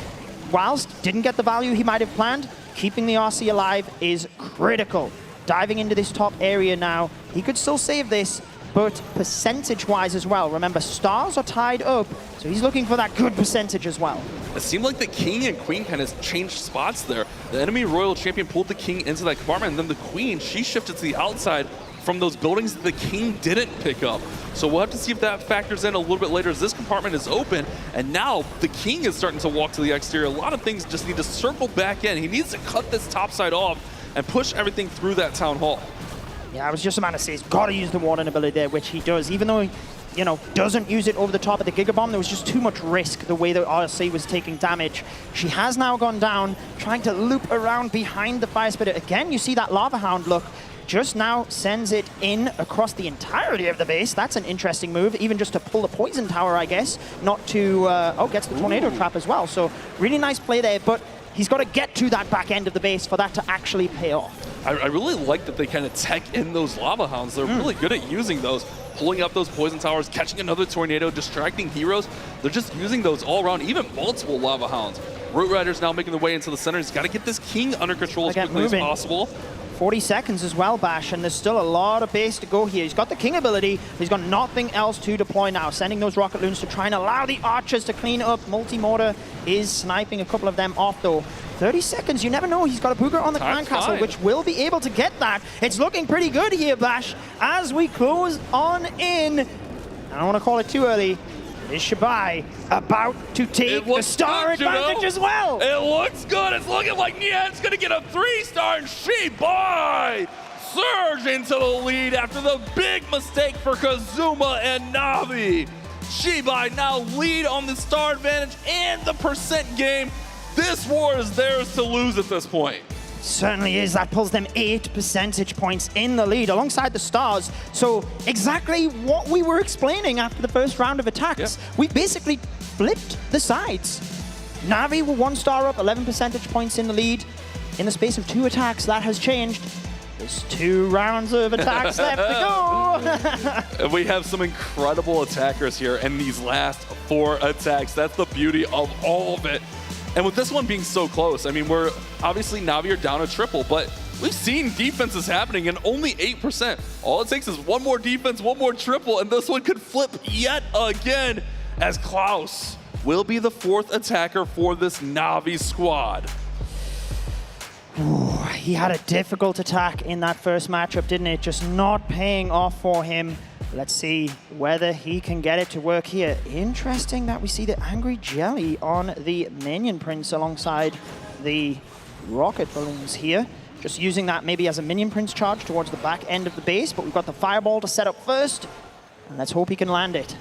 whilst didn't get the value he might have planned, keeping the RC alive is critical. Diving into this top area now, he could still save this, but percentage-wise as well. Remember, stars are tied up, so he's looking for that good percentage as well. It seemed like the King and Queen kind of changed spots there. The enemy Royal Champion pulled the King into that compartment, and then the Queen, she shifted to the outside, from those buildings that the king didn't pick up. So we'll have to see if that factors in a little bit later as this compartment is open, and now the king is starting to walk to the exterior. A lot of things just need to circle back in. He needs to cut this top side off and push everything through that town hall. Yeah, I was just about to say, he's got to use the Warden ability there, which he does. Even though he, you know, doesn't use it over the top of the Giga Bomb, there was just too much risk the way that RC was taking damage. She has now gone down, trying to loop around behind the Fire Spitter. Again, you see that Lava Hound look. Just now sends it in across the entirety of the base. That's an interesting move, even just to pull the Poison Tower, I guess. Not to, gets the Tornado Trap as well. So really nice play there, but he's got to get to that back end of the base for that to actually pay off. I really like that they kind of tech in those Lava Hounds. They're really good at using those, pulling up those Poison Towers, catching another Tornado, distracting heroes. They're just using those all around, even multiple Lava Hounds. Root Rider's now making the way into the center. He's got to get this King under control as quickly as possible. 40 seconds as well, Bash, and there's still a lot of base to go here. He's got the King ability, he's got nothing else to deploy now. Sending those Rocket Loons to try and allow the Archers to clean up. Multi-Mortar is sniping a couple of them off, though. 30 seconds, you never know. He's got a Booger on the Clan Castle, which will be able to get that. It's looking pretty good here, Bash, as we close on in. I don't want to call it too early. Is XiBai about to take the star advantage as well? It looks good. It's looking like Nian's going to get a 3-star, and XiBai surge into the lead after the big mistake for Kazuma and Navi. XiBai now lead on the star advantage and the percent game. This war is theirs to lose at this point. Certainly is. That pulls them 8 percentage points in the lead alongside the stars. So exactly what we were explaining after the first round of attacks. We basically flipped the sides. Navi were 1 star up, 11 percentage points in the lead. In the space of 2 attacks, that has changed. There's 2 rounds of attacks left to go. We have some incredible attackers here in these last 4 attacks. That's the beauty of all of it. And with this one being so close, I mean, we're obviously Navi are down a triple, but we've seen defenses happening in only 8%. All it takes is 1 more defense, 1 more triple, and this one could flip yet again as Klaus will be the 4th attacker for this Navi squad. Ooh, he had a difficult attack in that first matchup, didn't it? Just not paying off for him. Let's see whether he can get it to work here. Interesting that we see the Angry Jelly on the Minion Prince alongside the Rocket Balloons here. Just using that maybe as a Minion Prince charge towards the back end of the base, but we've got the Fireball to set up first, and let's hope he can land it.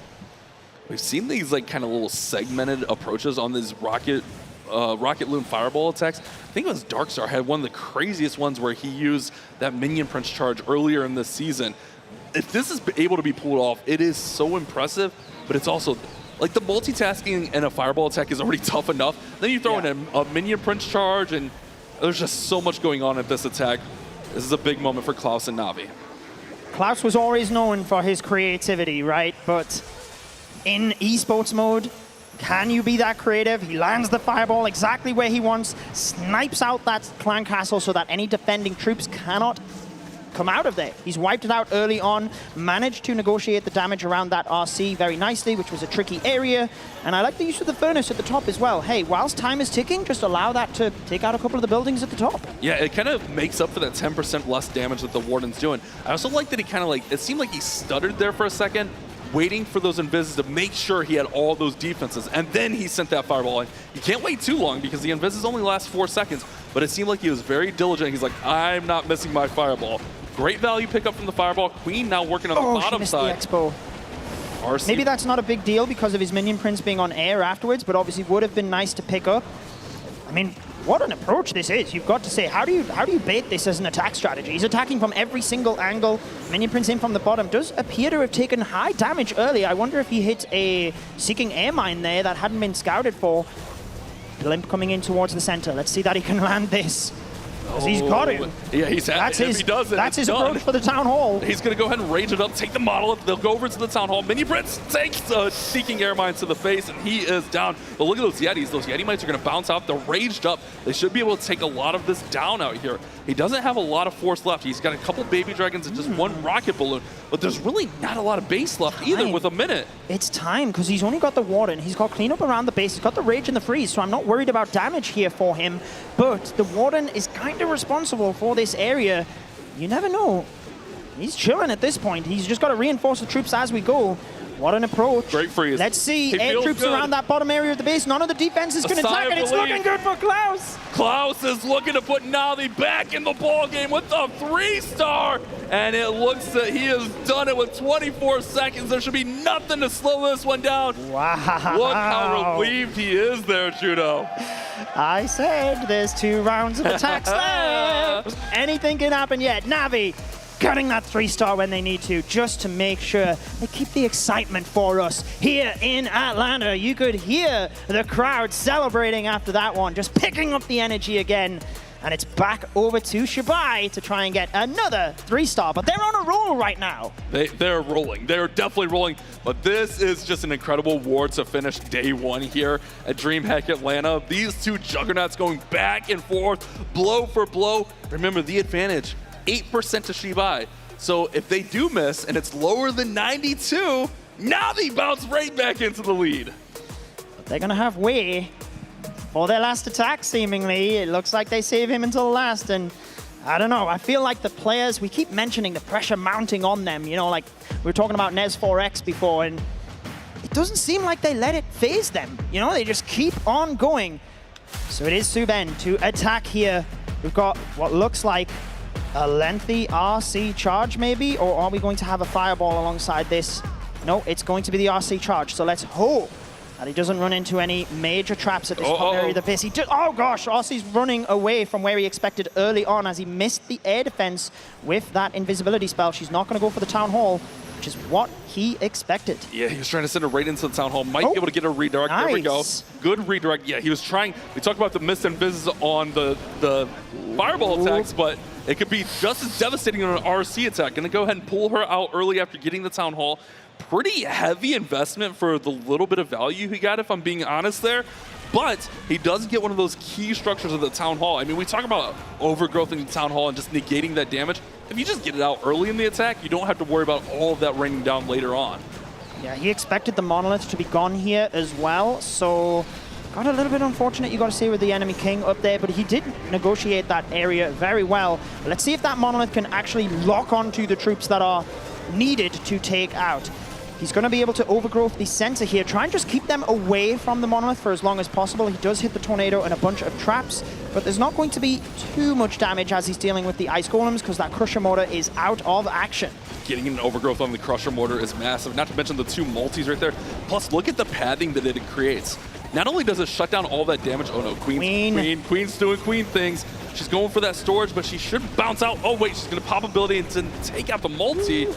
We've seen these like kind of little segmented approaches on these Rocket Loon Fireball attacks. I think it was Darkstar had one of the craziest ones where he used that Minion Prince charge earlier in this season. If this is able to be pulled off, it is so impressive, but it's also, like, the multitasking in a Fireball attack is already tough enough. Then you throw in a Minion Prince charge, and there's just so much going on at this attack. This is a big moment for Klaus and Navi. Klaus was always known for his creativity, right? But in esports mode, can you be that creative? He lands the Fireball exactly where he wants, snipes out that Clan Castle so that any defending troops cannot come out of there. He's wiped it out early on, managed to negotiate the damage around that RC very nicely, which was a tricky area. And I like the use of the Furnace at the top as well. Hey, whilst time is ticking, just allow that to take out a couple of the buildings at the top. Yeah, it kind of makes up for that 10% less damage that the Warden's doing. I also like that he kind of like, it seemed like he stuttered there for a second, waiting for those Invises to make sure he had all those defenses, and then he sent that Fireball in. You can't wait too long because the Invises only last 4 seconds, but it seemed like he was very diligent. He's like, I'm not missing my Fireball. Great value pickup from the Fireball. Queen now working on the bottom side. The Expo. RC. Maybe that's not a big deal because of his Minion Prince being on air afterwards, but obviously would have been nice to pick up. I mean, what an approach this is. You've got to say, how do you bait this as an attack strategy? He's attacking from every single angle. Minion Prince in from the bottom. Does appear to have taken high damage early. I wonder if he hit a Seeking Air Mine there that hadn't been scouted for. Limp coming in towards the center. Let's see that he can land this. He's got it. Yeah, he's had it. If he does it, that's his approach for the Town Hall. He's going to go ahead and rage it up, take the model. They'll go over to the Town Hall. Minion Prince takes Seeking Air Mines to the face, and he is down. But look at those Yetis. Those Yeti Mites are going to bounce out. They're raged up. They should be able to take a lot of this down out here. He doesn't have a lot of force left. He's got a couple Baby Dragons and just 1 Rocket Balloon. But there's really not a lot of base left either with a minute. It's time, because he's only got the Warden. He's got cleanup around the base. He's got the Rage and the Freeze, so I'm not worried about damage here for him. But the Warden is kind of responsible for this area. You never know. He's chilling at this point. He's just got to reinforce the troops as we go. What an approach. Great freeze. Let's see. He Air feels troops good. around that bottom area of the base. None of the defense is going to attack, and it's looking good for Klaus. Klaus is looking to put NAVI back in the ball game with a 3-star, and it looks that he has done it with 24 seconds. There should be nothing to slow this one down. Wow. Look how relieved he is there, Judo. I said there's 2 rounds of attacks left. Anything can happen yet. NAVI cutting that 3-star when they need to, just to make sure they keep the excitement for us here in Atlanta. You could hear the crowd celebrating after that one, just picking up the energy again. And it's back over to XiBai to try and get another 3-star, but they're on a roll right now. They're rolling. They're definitely rolling, but this is just an incredible war to finish day 1 here at DreamHack Atlanta. These 2 juggernauts going back and forth, blow for blow. Remember the advantage, 8% to XiBai. So if they do miss and it's lower than 92, NAVI bounce right back into the lead. But they're gonna have Wei for their last attack, seemingly. It looks like they save him until last, and I don't know. I feel like the players, we keep mentioning the pressure mounting on them. You know, like we were talking about Nez 4X before, and it doesn't seem like they let it phase them. You know, they just keep on going. So it is Suben to attack here. We've got what looks like a lengthy RC charge maybe, or are we going to have a fireball alongside this? No, it's going to be the RC charge, so let's hope that he doesn't run into any major traps at this area of the base. Oh gosh, RC's running away from where he expected early on as he missed the air defense with that invisibility spell. She's not going to go for the Town Hall, which is what he expected. Yeah, he was trying to send her right into the Town Hall. Might be able to get a redirect. Nice. There we go. Good redirect. Yeah, he was trying. We talked about the mist and invis on the fireball attacks, but it could be just as devastating on an RC attack. Gonna go ahead and pull her out early after getting the Town Hall. Pretty heavy investment for the little bit of value he got, if I'm being honest there. But he does get one of those key structures of the Town Hall. I mean, we talk about overgrowth in the Town Hall and just negating that damage. If you just get it out early in the attack, you don't have to worry about all of that raining down later on. Yeah, he expected the monolith to be gone here as well, so got a little bit unfortunate, you got to say, with the enemy king up there, but he did negotiate that area very well. Let's see if that monolith can actually lock onto the troops that are needed to take out. He's going to be able to overgrowth the center here, try and just keep them away from the monolith for as long as possible. He does hit the tornado and a bunch of traps, but there's not going to be too much damage as he's dealing with the ice golems because that crusher mortar is out of action. Getting an overgrowth on the crusher mortar is massive, not to mention the 2 multis right there. Plus, look at the padding that it creates. Not only does it shut down all that damage, oh no, Queen's doing Queen things. She's going for that storage, but she should bounce out. Oh wait, she's gonna pop ability and take out the multi.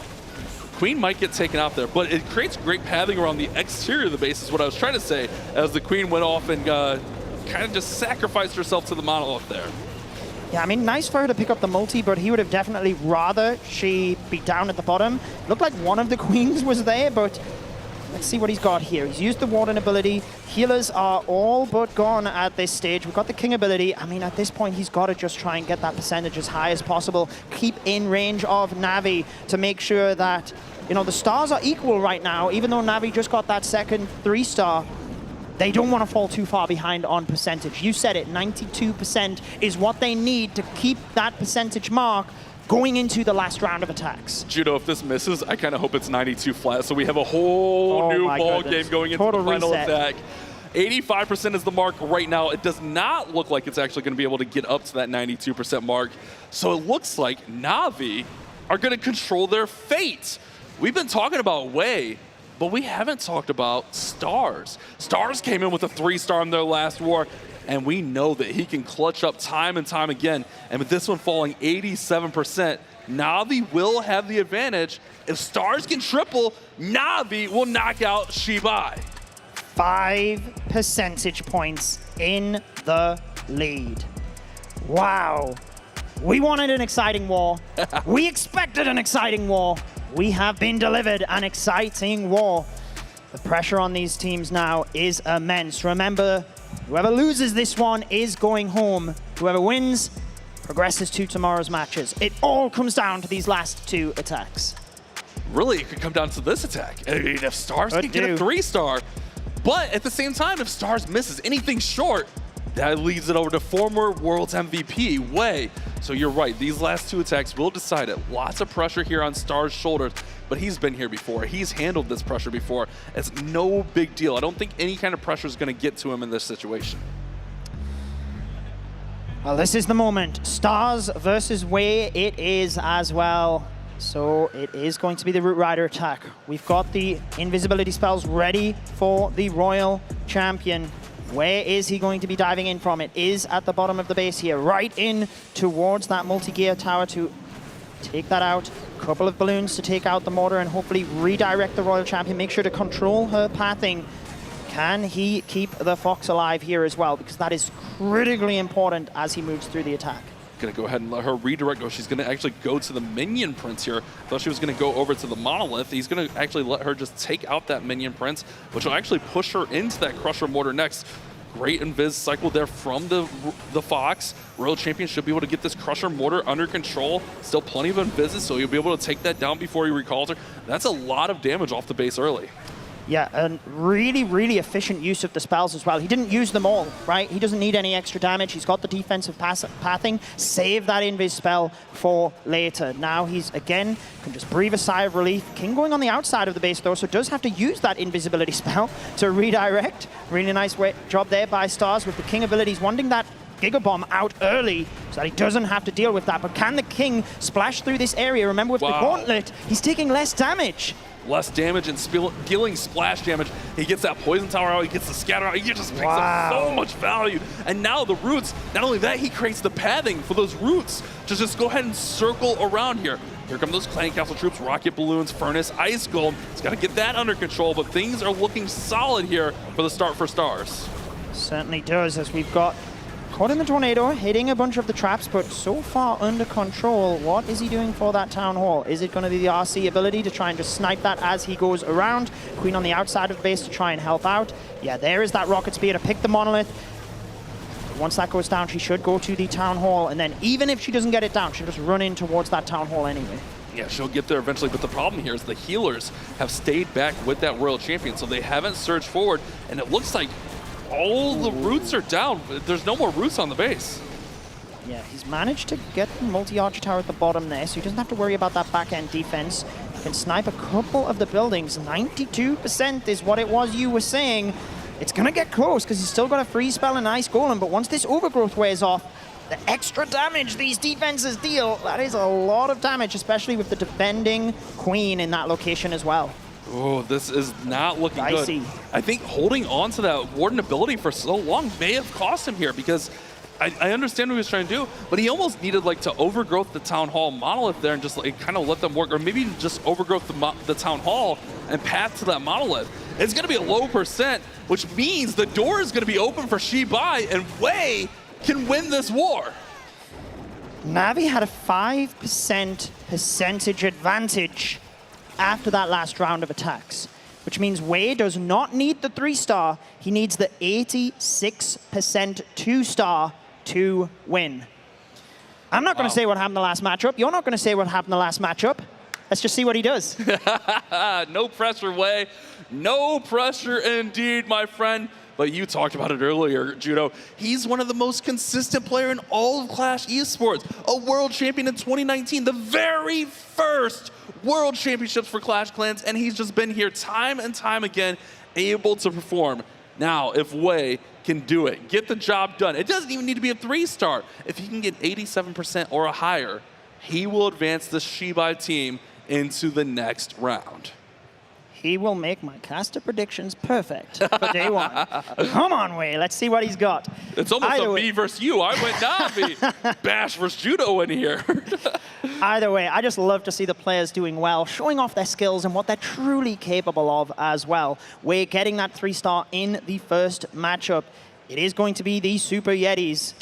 Queen might get taken out there, but it creates great pathing around the exterior of the base is what I was trying to say as the Queen went off and kind of just sacrificed herself to the monolith there. Yeah, I mean, nice for her to pick up the multi, but he would have definitely rather she be down at the bottom. Looked like one of the Queens was there, but let's see what he's got here. He's used the Warden ability. Healers are all but gone at this stage. We've got the King ability. I mean, at this point, he's got to just try and get that percentage as high as possible. Keep in range of NAVI to make sure that, you know, the stars are equal right now. Even though NAVI just got that second 3-star, they don't want to fall too far behind on percentage. You said it, 92% is what they need to keep that percentage mark going into the last round of attacks. Judo, if this misses, I kind of hope it's 92 flat, so we have a whole new ball game going into the final attack. 85% is the mark right now. It does not look like it's actually going to be able to get up to that 92% mark. So it looks like NAVI are going to control their fate. We've been talking about Wei, but we haven't talked about Stars. Stars came in with a 3-star in their last war, and we know that he can clutch up time and time again. And with this one falling 87%, NAVI will have the advantage. If Stars can triple, NAVI will knock out XiBai. 5 percentage points in the lead. Wow. We wanted an exciting war. We expected an exciting war. We have been delivered an exciting war. The pressure on these teams now is immense. Remember, whoever loses this one is going home. Whoever wins progresses to tomorrow's matches. It all comes down to these last 2 attacks. Really, it could come down to this attack. I mean, if Stars can get a 3-star, but at the same time, if Stars misses anything short, That leads it over to former World's MVP, Wei. So you're right, these last two attacks will decide it. Lots of pressure here on Star's shoulders, but he's been here before. He's handled this pressure before. It's no big deal. I don't think any kind of pressure is going to get to him in this situation. Well, this is the moment. Stars versus Wei it is as well. So it is going to be the Root Rider attack. We've got the invisibility spells ready for the Royal Champion. Where is he going to be diving in from? It is at the bottom of the base here, right in towards that multi-gear tower to take that out. A couple of balloons to take out the mortar and hopefully redirect the Royal Champion. Make sure to control her pathing. Can he keep the Fox alive here as well? Because that is critically important as he moves through the attack. Gonna go ahead and let her redirect. Oh, she's gonna actually go to the minion prince here. Thought she was gonna go over to the monolith. He's gonna actually let her just take out that minion prince, which will actually push her into that crusher mortar next. Great invis cycle there from the Fox. Royal Champion should be able to get this crusher mortar under control. Still plenty of invises, so you'll be able to take that down before he recalls her. That's a lot of damage off the base early. Yeah, and really, really efficient use of the spells as well. He didn't use them all, right? He doesn't need any extra damage. He's got the defensive pathing. Save that invis spell for later. Now he's, again, can just breathe a sigh of relief. King going on the outside of the base, though, so does have to use that invisibility spell to redirect. Really nice job there by Stars with the King abilities, wanting that Giga Bomb out early so that he doesn't have to deal with that. But can the King splash through this area? Remember, with the Gauntlet, he's taking less damage. Less damage and dealing splash damage. He gets that poison tower out, he gets the scatter out, he just picks up so much value. And now the roots, not only that, he creates the pathing for those roots to just go ahead and circle around here. Here come those Clan Castle troops, rocket balloons, furnace, ice golem. He's got to get that under control, but things are looking solid here for the start for Stars. Certainly does, as we've got caught in the tornado, hitting a bunch of the traps, but so far under control. What is he doing for that Town Hall? Is it going to be the RC ability to try and just snipe that as he goes around? Queen on the outside of the base to try and help out. Yeah, there is that rocket spear to pick the monolith. Once that goes down, she should go to the Town Hall, and then even if she doesn't get it down, she'll just run in towards that Town Hall anyway. Yeah, she'll get there eventually, but the problem here is the healers have stayed back with that Royal Champion, so they haven't surged forward, and it looks like all the roots are down. There's no more roots on the base. Yeah, he's managed to get the multi-archer tower at the bottom there, so he doesn't have to worry about that back-end defense. He can snipe a couple of the buildings. 92% is what it was you were saying. It's going to get close because he's still got a freeze spell and ice golem, but once this overgrowth wears off, the extra damage these defenses deal, that is a lot of damage, especially with the defending queen in that location as well. Oh, this is not looking DIZI. good. I think holding on to that Warden ability for so long may have cost him here, because I understand what he was trying to do, but he almost needed like to overgrowth the Town Hall monolith there and just like kind of let them work, or maybe just overgrowth the Town Hall and path to that monolith. It's going to be a low percent, which means the door is going to be open for XiBai, and Wei can win this war. NAVI had a 5% percentage advantage after that last round of attacks, which means Wei does not need the 3-star. He needs the 86% 2-star to win. I'm not going to say what happened the last matchup. You're not going to say what happened the last matchup. Let's just see what he does. No pressure, Wei. No pressure indeed, my friend. But you talked about it earlier, Judo. He's one of the most consistent player in all of Clash Esports. A world champion in 2019, the very first World Championships for Clash Clans, and he's just been here time and time again, able to perform. Now, if Wei can do it, get the job done, it doesn't even need to be a 3-star. If he can get 87% or higher, he will advance the XiBai team into the next round. He will make my caster predictions perfect for day one. Come on, Wei. Let's see what he's got. It's almost a me versus you. I went NAVI. Bash versus Judo in here. Either way, I just love to see the players doing well, showing off their skills and what they're truly capable of as well. Wei getting that 3-star in the first matchup. It is going to be the Super Yetis.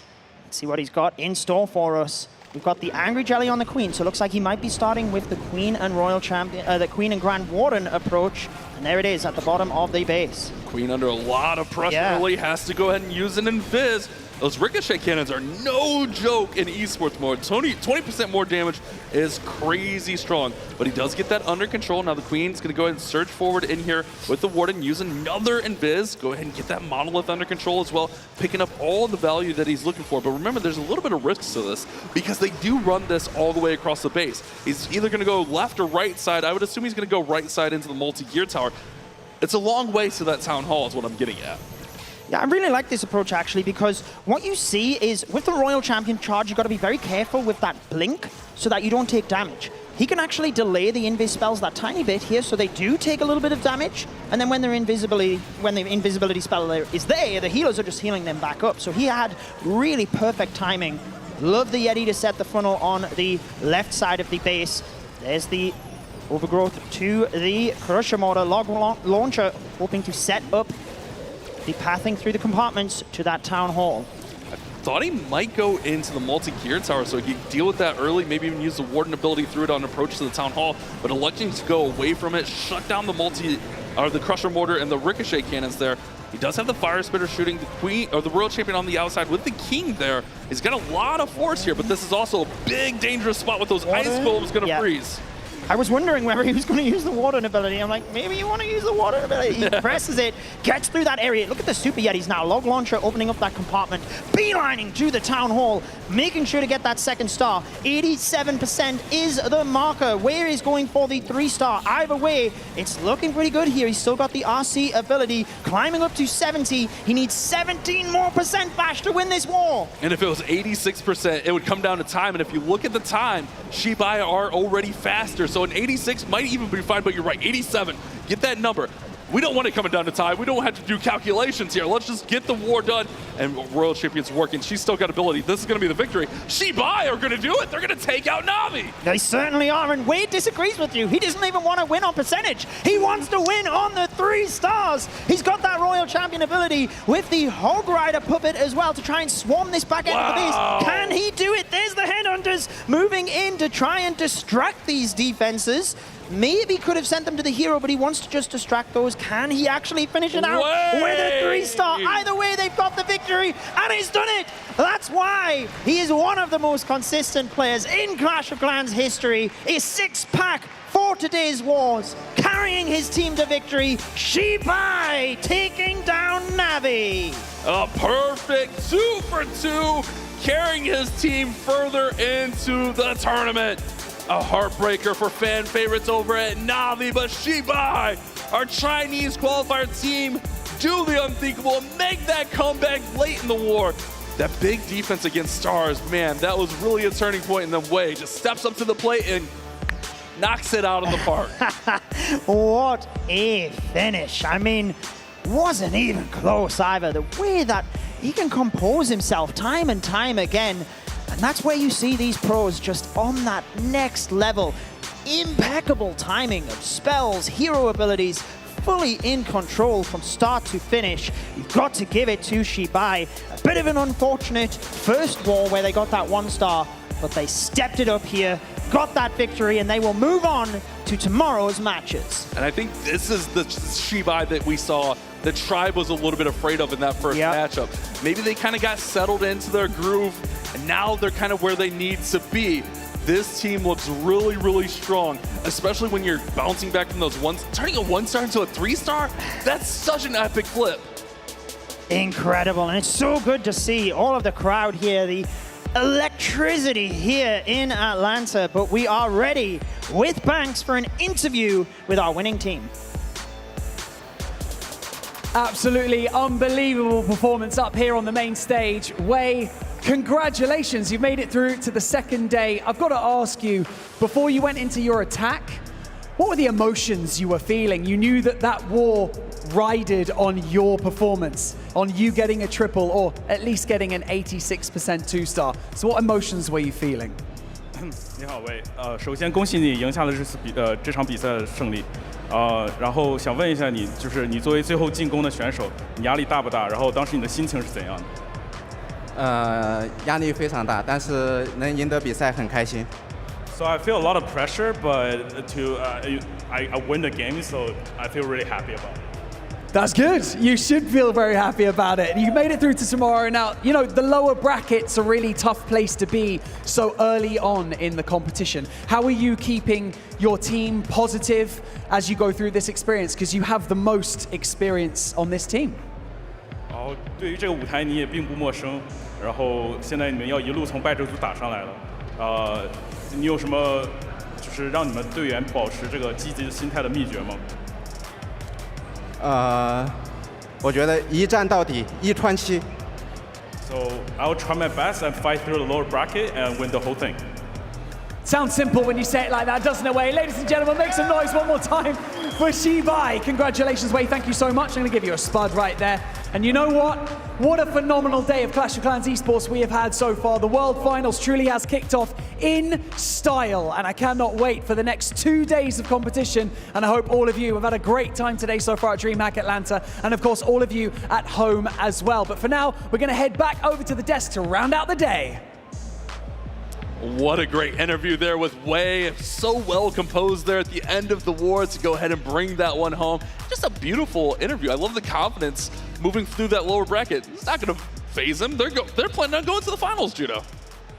Let's see what he's got in store for us. We've got the Angry Jelly on the Queen, so it looks like he might be starting with the Queen and Royal Champion, the Queen and Grand Warden approach. And there it is at the bottom of the base. Queen under a lot of pressure early, has to go ahead and use an invis. Those ricochet cannons are no joke in esports mode. 20% more damage is crazy strong, but he does get that under control. Now the Queen's gonna go ahead and surge forward in here with the Warden, use another invis, go ahead and get that monolith under control as well, picking up all the value that he's looking for. But remember, there's a little bit of risks to this because they do run this all the way across the base. He's either gonna go left or right side. I would assume he's gonna go right side into the multi-gear tower. It's a long way to that town hall is what I'm getting at. Yeah, I really like this approach actually, because what you see is with the Royal Champion charge, you've got to be very careful with that blink so that you don't take damage. He can actually delay the invis spells that tiny bit here, so they do take a little bit of damage, and then when the invisibility spell is there, the healers are just healing them back up. So he had really perfect timing. Love the Yeti to set the funnel on the left side of the base. There's the overgrowth to the Crusher Mortar log launcher, hoping to set up the pathing through the compartments to that town hall. I thought he might go into the multi-gear tower so he could deal with that early, maybe even use the Warden ability through it on approach to the town hall, but electing to go away from it, shut down the Crusher Mortar and the ricochet cannons there. He does have the Fire Spitter shooting the Queen or the Royal Champion on the outside with the King there. He's got a lot of force here, but this is also a big dangerous spot with those ice golems gonna freeze. I was wondering whether he was going to use the Warden ability. I'm like, maybe you want to use the Warden ability. He presses it, gets through that area. Look at the Super Yetis now. Log Launcher opening up that compartment, beelining to the Town Hall, making sure to get that second star. 87% is the marker. Where is going for the 3-star? Either way, it's looking pretty good here. He's still got the RC ability, climbing up to 70. He needs 17% more bash to win this war. And if it was 86%, it would come down to time. And if you look at the time, XiBai are already faster. So an 86 might even be fine, but you're right, 87. Get that number. We don't want it coming down to time. We don't have to do calculations here. Let's just get the war done. And Royal Champion's working. She's still got ability. This is going to be the victory. XiBai are going to do it. They're going to take out NAVI. They certainly are. And Wade disagrees with you. He doesn't even want to win on percentage. He wants to win on the 3 stars. He's got that Royal Champion ability with the Hog Rider puppet as well to try and swarm this back end of the base. Can he do it? There's the Headhunters moving in to try and distract these defenses. Maybe could have sent them to the hero, but he wants to just distract those. Can he actually finish it out with a 3-star? Either way, they've got the victory, and he's done it. That's why he is one of the most consistent players in Clash of Clans history. A 6-pack for today's wars, carrying his team to victory. XiBai taking down NAVI. A perfect 2 for 2, carrying his team further into the tournament. A heartbreaker for fan favorites over at NAVI, but XiBai, our Chinese qualifier team, do the unthinkable and make that comeback late in the war. That big defense against Stars, man, that was really a turning point in the way. Just steps up to the plate and knocks it out of the park. What a finish. I mean, wasn't even close either. The way that he can compose himself time and time again. And that's where you see these pros just on that next level. Impeccable timing of spells, hero abilities, fully in control from start to finish. You've got to give it to XiBai. A bit of an unfortunate first war where they got that 1-star, but they stepped it up here, got that victory, and they will move on to tomorrow's matches. And I think this is the XiBai that we saw the Tribe was a little bit afraid of in that first matchup. Maybe they kind of got settled into their groove, and now they're kind of where they need to be. This team looks really, really strong, especially when you're bouncing back from those ones. Turning a 1-star into a 3-star, that's such an epic flip. Incredible, and it's so good to see all of the crowd here, the electricity here in Atlanta, but we are ready with Banks for an interview with our winning team. Absolutely unbelievable performance up here on the main stage. Wei, congratulations, you've made it through to the second day. I've got to ask you, before you went into your attack, what were the emotions you were feeling? You knew that that war rided on your performance, on you getting a triple or at least getting an 86% 2-star. So what emotions were you feeling? 你好，喂，首先恭喜你赢下了这场比赛的胜利，然后想问一下你，就是你作为最后进攻的选手，你压力大不大？然后当时你的心情是怎样的？压力非常大，但是能赢得比赛很开心。So I feel a lot of pressure, but I win the game, so I feel really happy about it. That's good. You should feel very happy about it. You made it through to tomorrow. Now, you know, the lower bracket's a really tough place to be so early on in the competition. How are you keeping your team positive as you go through this experience? Because you have the most experience on this team. 对于这个舞台你也并不陌生，然后现在你们要一路从败者组打上来了，你有什么就是让你们队员保持这个积极心态的秘诀吗？我觉得一战到底，一穿七。So I'll try my best and fight through the lower bracket and win the whole thing. Sounds simple when you say it like that, doesn't it, Wei? Ladies and gentlemen, make some noise one more time for XiBai. Congratulations, Wei. Thank you so much. I'm going to give you a spud right there. And you know what? What a phenomenal day of Clash of Clans esports we have had so far. The World Finals truly has kicked off in style, and I cannot wait for the next 2 days of competition. And I hope all of you have had a great time today so far at DreamHack Atlanta, and of course all of you at home as well. But for now, we're going to head back over to the desk to round out the day. What a great interview there with Wei. So well composed there at the end of the war to go ahead and bring that one home. Just a beautiful interview. I love the confidence moving through that lower bracket. It's not going to phase them. They're planning on going to the finals, Judo.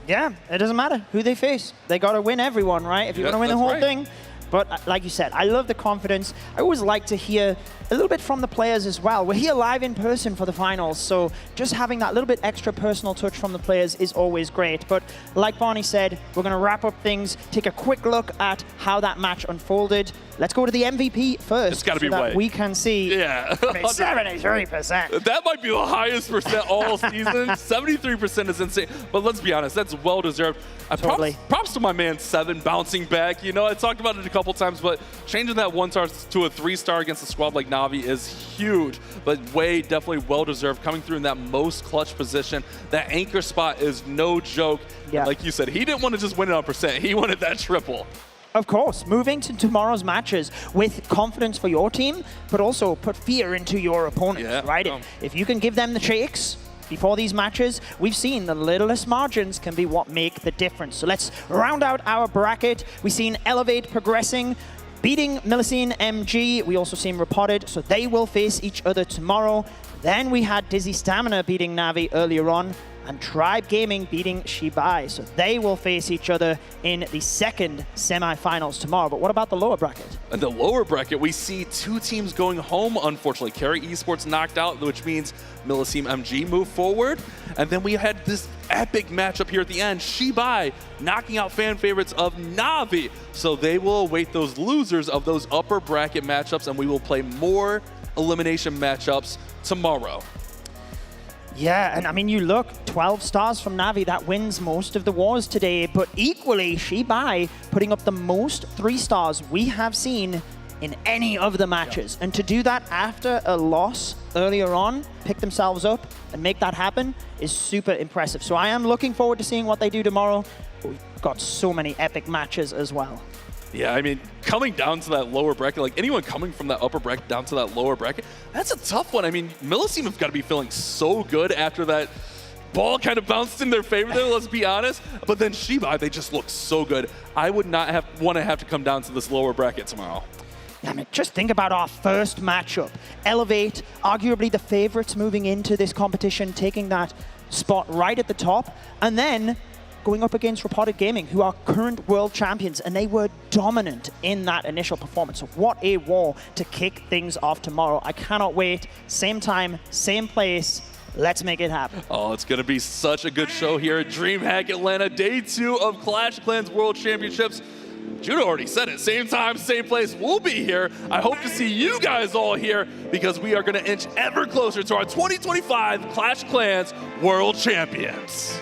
Yeah, it doesn't matter who they face. They got to win everyone, right? If you want to win the whole thing. But like you said, I love the confidence. I always like to hear a little bit from the players as well. We're here live in person for the finals, so just having that little bit extra personal touch from the players is always great. But like Barney said, we're going to wrap up things, take a quick look at how that match unfolded. Let's go to the MVP first. It's got to be that Wei. We can see. Yeah. 73%. That might be the highest percent all season. 73% is insane. But let's be honest, that's well deserved. Totally. Props to my man Seven bouncing back. You know, I talked about it a couple times, but changing that 1-star to a 3-star against a squad like NAVI is huge. But Wei definitely well deserved, coming through in that most clutch position. That anchor spot is no joke. Yeah. Like you said, he didn't want to just win it on percent. He wanted that triple. Of course, moving to tomorrow's matches with confidence for your team, but also put fear into your opponents, right? If you can give them the shakes before these matches, we've seen the littlest margins can be what make the difference. So let's round out our bracket. We've seen Elevate progressing, beating Millesime MG. We also seen Repotted, so they will face each other tomorrow. Then we had DIZI Stamina beating NAVI earlier on, and Tribe Gaming beating XiBai. So they will face each other in the second semifinals tomorrow. But what about the lower bracket? In the lower bracket, we see two teams going home, unfortunately. Carrie Esports knocked out, which means Millesime MG move forward. And then we had this epic matchup here at the end, XiBai knocking out fan favorites of NAVI. So they will await those losers of those upper bracket matchups, and we will play more elimination matchups tomorrow. Yeah, and I mean, you look, 12 stars from NAVI, that wins most of the wars today, but equally, XiBai putting up the most 3 stars we have seen in any of the matches. And to do that after a loss earlier on, pick themselves up and make that happen is super impressive. So I am looking forward to seeing what they do tomorrow. We've got so many epic matches as well. Yeah, I mean, coming down to that lower bracket, like anyone coming from that upper bracket down to that lower bracket, that's a tough one. I mean, Millesime have got to be feeling so good after that ball kind of bounced in their favor there, let's be honest. But then XiBai, they just look so good. I would not want to have to come down to this lower bracket tomorrow. I mean, just think about our first matchup. Elevate, arguably the favorites moving into this competition, taking that spot right at the top, and then going up against Repotted Gaming, who are current world champions, and they were dominant in that initial performance. So what a war to kick things off tomorrow. I cannot wait. Same time, same place. Let's make it happen. Oh, it's going to be such a good show here at DreamHack Atlanta, day 2 of Clash of Clans World Championships. Judah already said it, same time, same place, we'll be here. I hope to see you guys all here because we are going to inch ever closer to our 2025 Clash of Clans World Champions.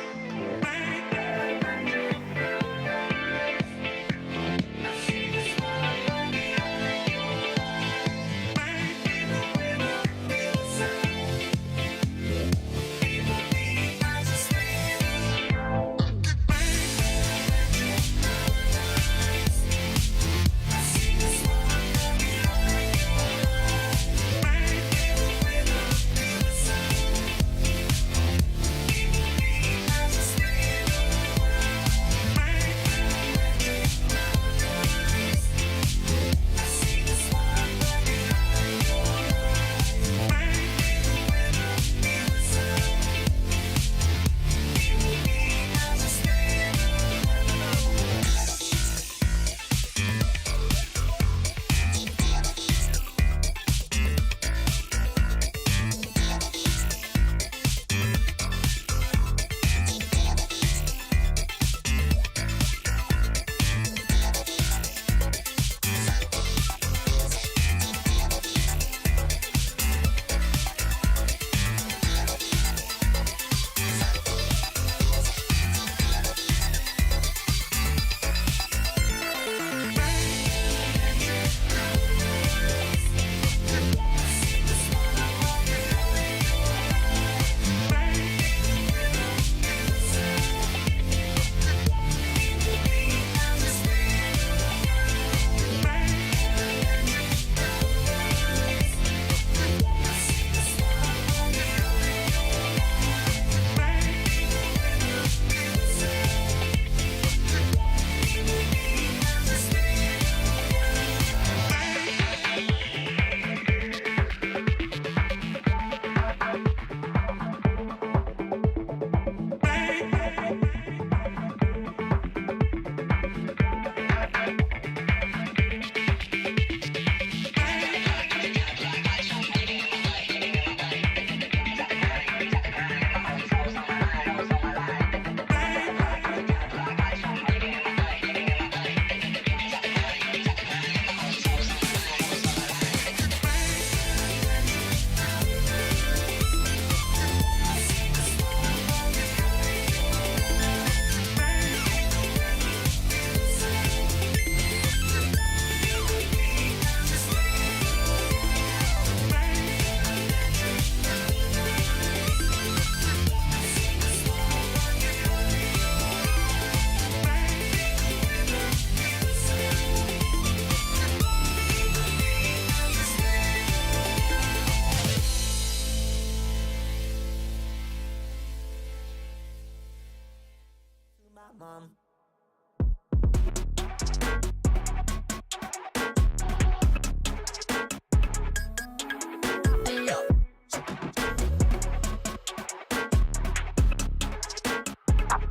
mom.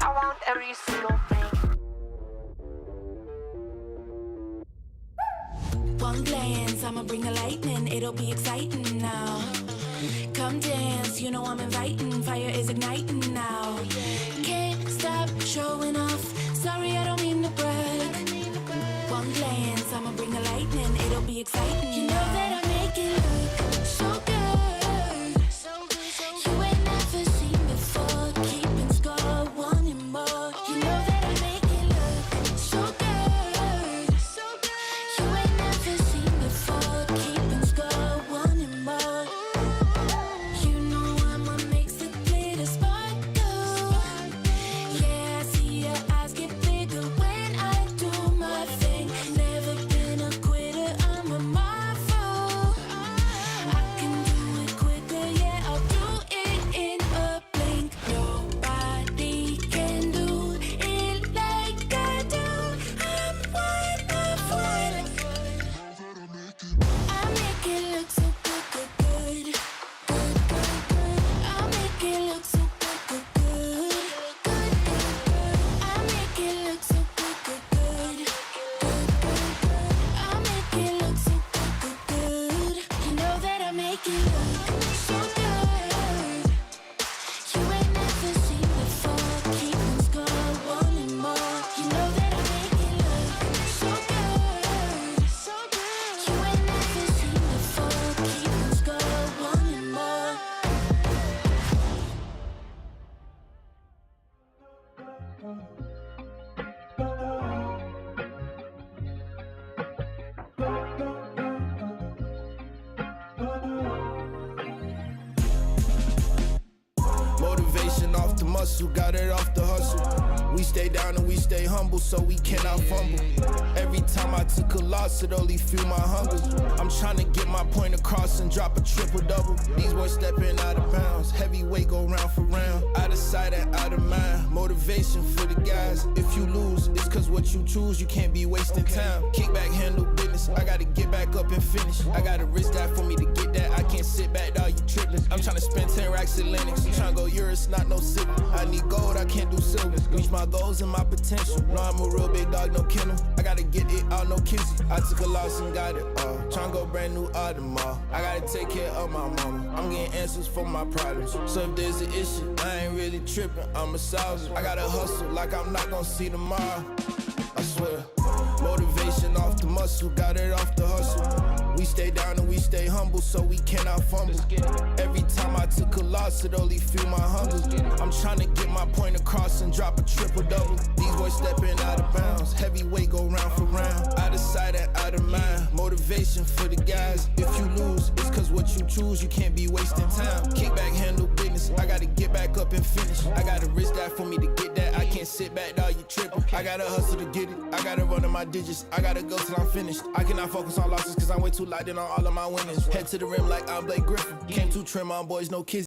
I want every single thing. One glance, I'ma bring the lightning, it'll be exciting now. Come dance, you know I'm inviting, fire is igniting now. Can't stop showing off, sorry I don't mean to brag. One glance, I'ma bring the lightning, it'll be exciting. You know that I make it look so good. You ain't never seen before, keeping score, wanting more. You know that I make it look so good. You ain't never seen before, keeping score, wanting more. You know I'ma make the glitter sparkle. Yeah, I see your eyes get bigger when I do my thing. Never been a quitter, I'm a marvel. I can do it quicker, yeah, I'll do it in a blink. Nobody can do it like I do. I'm one of one. I make it look so good, good, good. I make it look so good, good, good. I make it look so good, good, good. I make it look so good, good, good. You know that I make it look so good. You ain't never seen before, keeping score, wanting more. You know that I make it look so good. You ain't never seen before, keeping score, wanting more. Motivation off the muscle, got it off the hustle. We stay down and we stay humble, so we cannot fumble. Every time I took a loss, it only fueled my hunger. I'm trying to get my point across and drop a triple-double. These boys stepping out of bounds, heavyweight go round for round. Out of sight and out of mind, motivation for the guys. If you lose, it's cause what you choose, you can't be wasting time. Kick back, handle business, I gotta get back up and finish. I gotta risk that for me to get that, I can't sit back, dog, you tripping. I'm trying to spend 10 racks in Linux, I'm trying to go euros, not no sipping. I need gold, I can't do silver. Reach my goals and my potential. No, I'm a real big dog, no kennel. I gotta get it out, no kissing. I took a loss and got it all. Tryna go brand new Audemars. I gotta take care of my mama. I'm getting answers for my problems. So if there's an issue, I ain't really tripping, I'ma solve it. I gotta hustle like I'm not gonna see tomorrow. I swear. Motivation off the muscle, got it off the hustle. We stay down and we stay humble, so we cannot fumble. Every time I took a loss, it only fueled my hunger. I'm trying to get my point across and drop a triple-double. These boys stepping out of bounds, heavyweight go round for round. Out of sight and out of mind, motivation for the guys. If you lose, it's cause what you choose, you can't be wasting time. Kick back, handle business, I gotta get back up and finish. I gotta risk that for me to get that, I can't sit back, dog, you tripping. I gotta hustle to get it, I gotta run on my digits, I gotta go till I'm finished. I cannot focus on losses cause I'm way too locked in on all of my winnings. Head to the rim like I'm Blake Griffin. Came to trim on boys, no kids.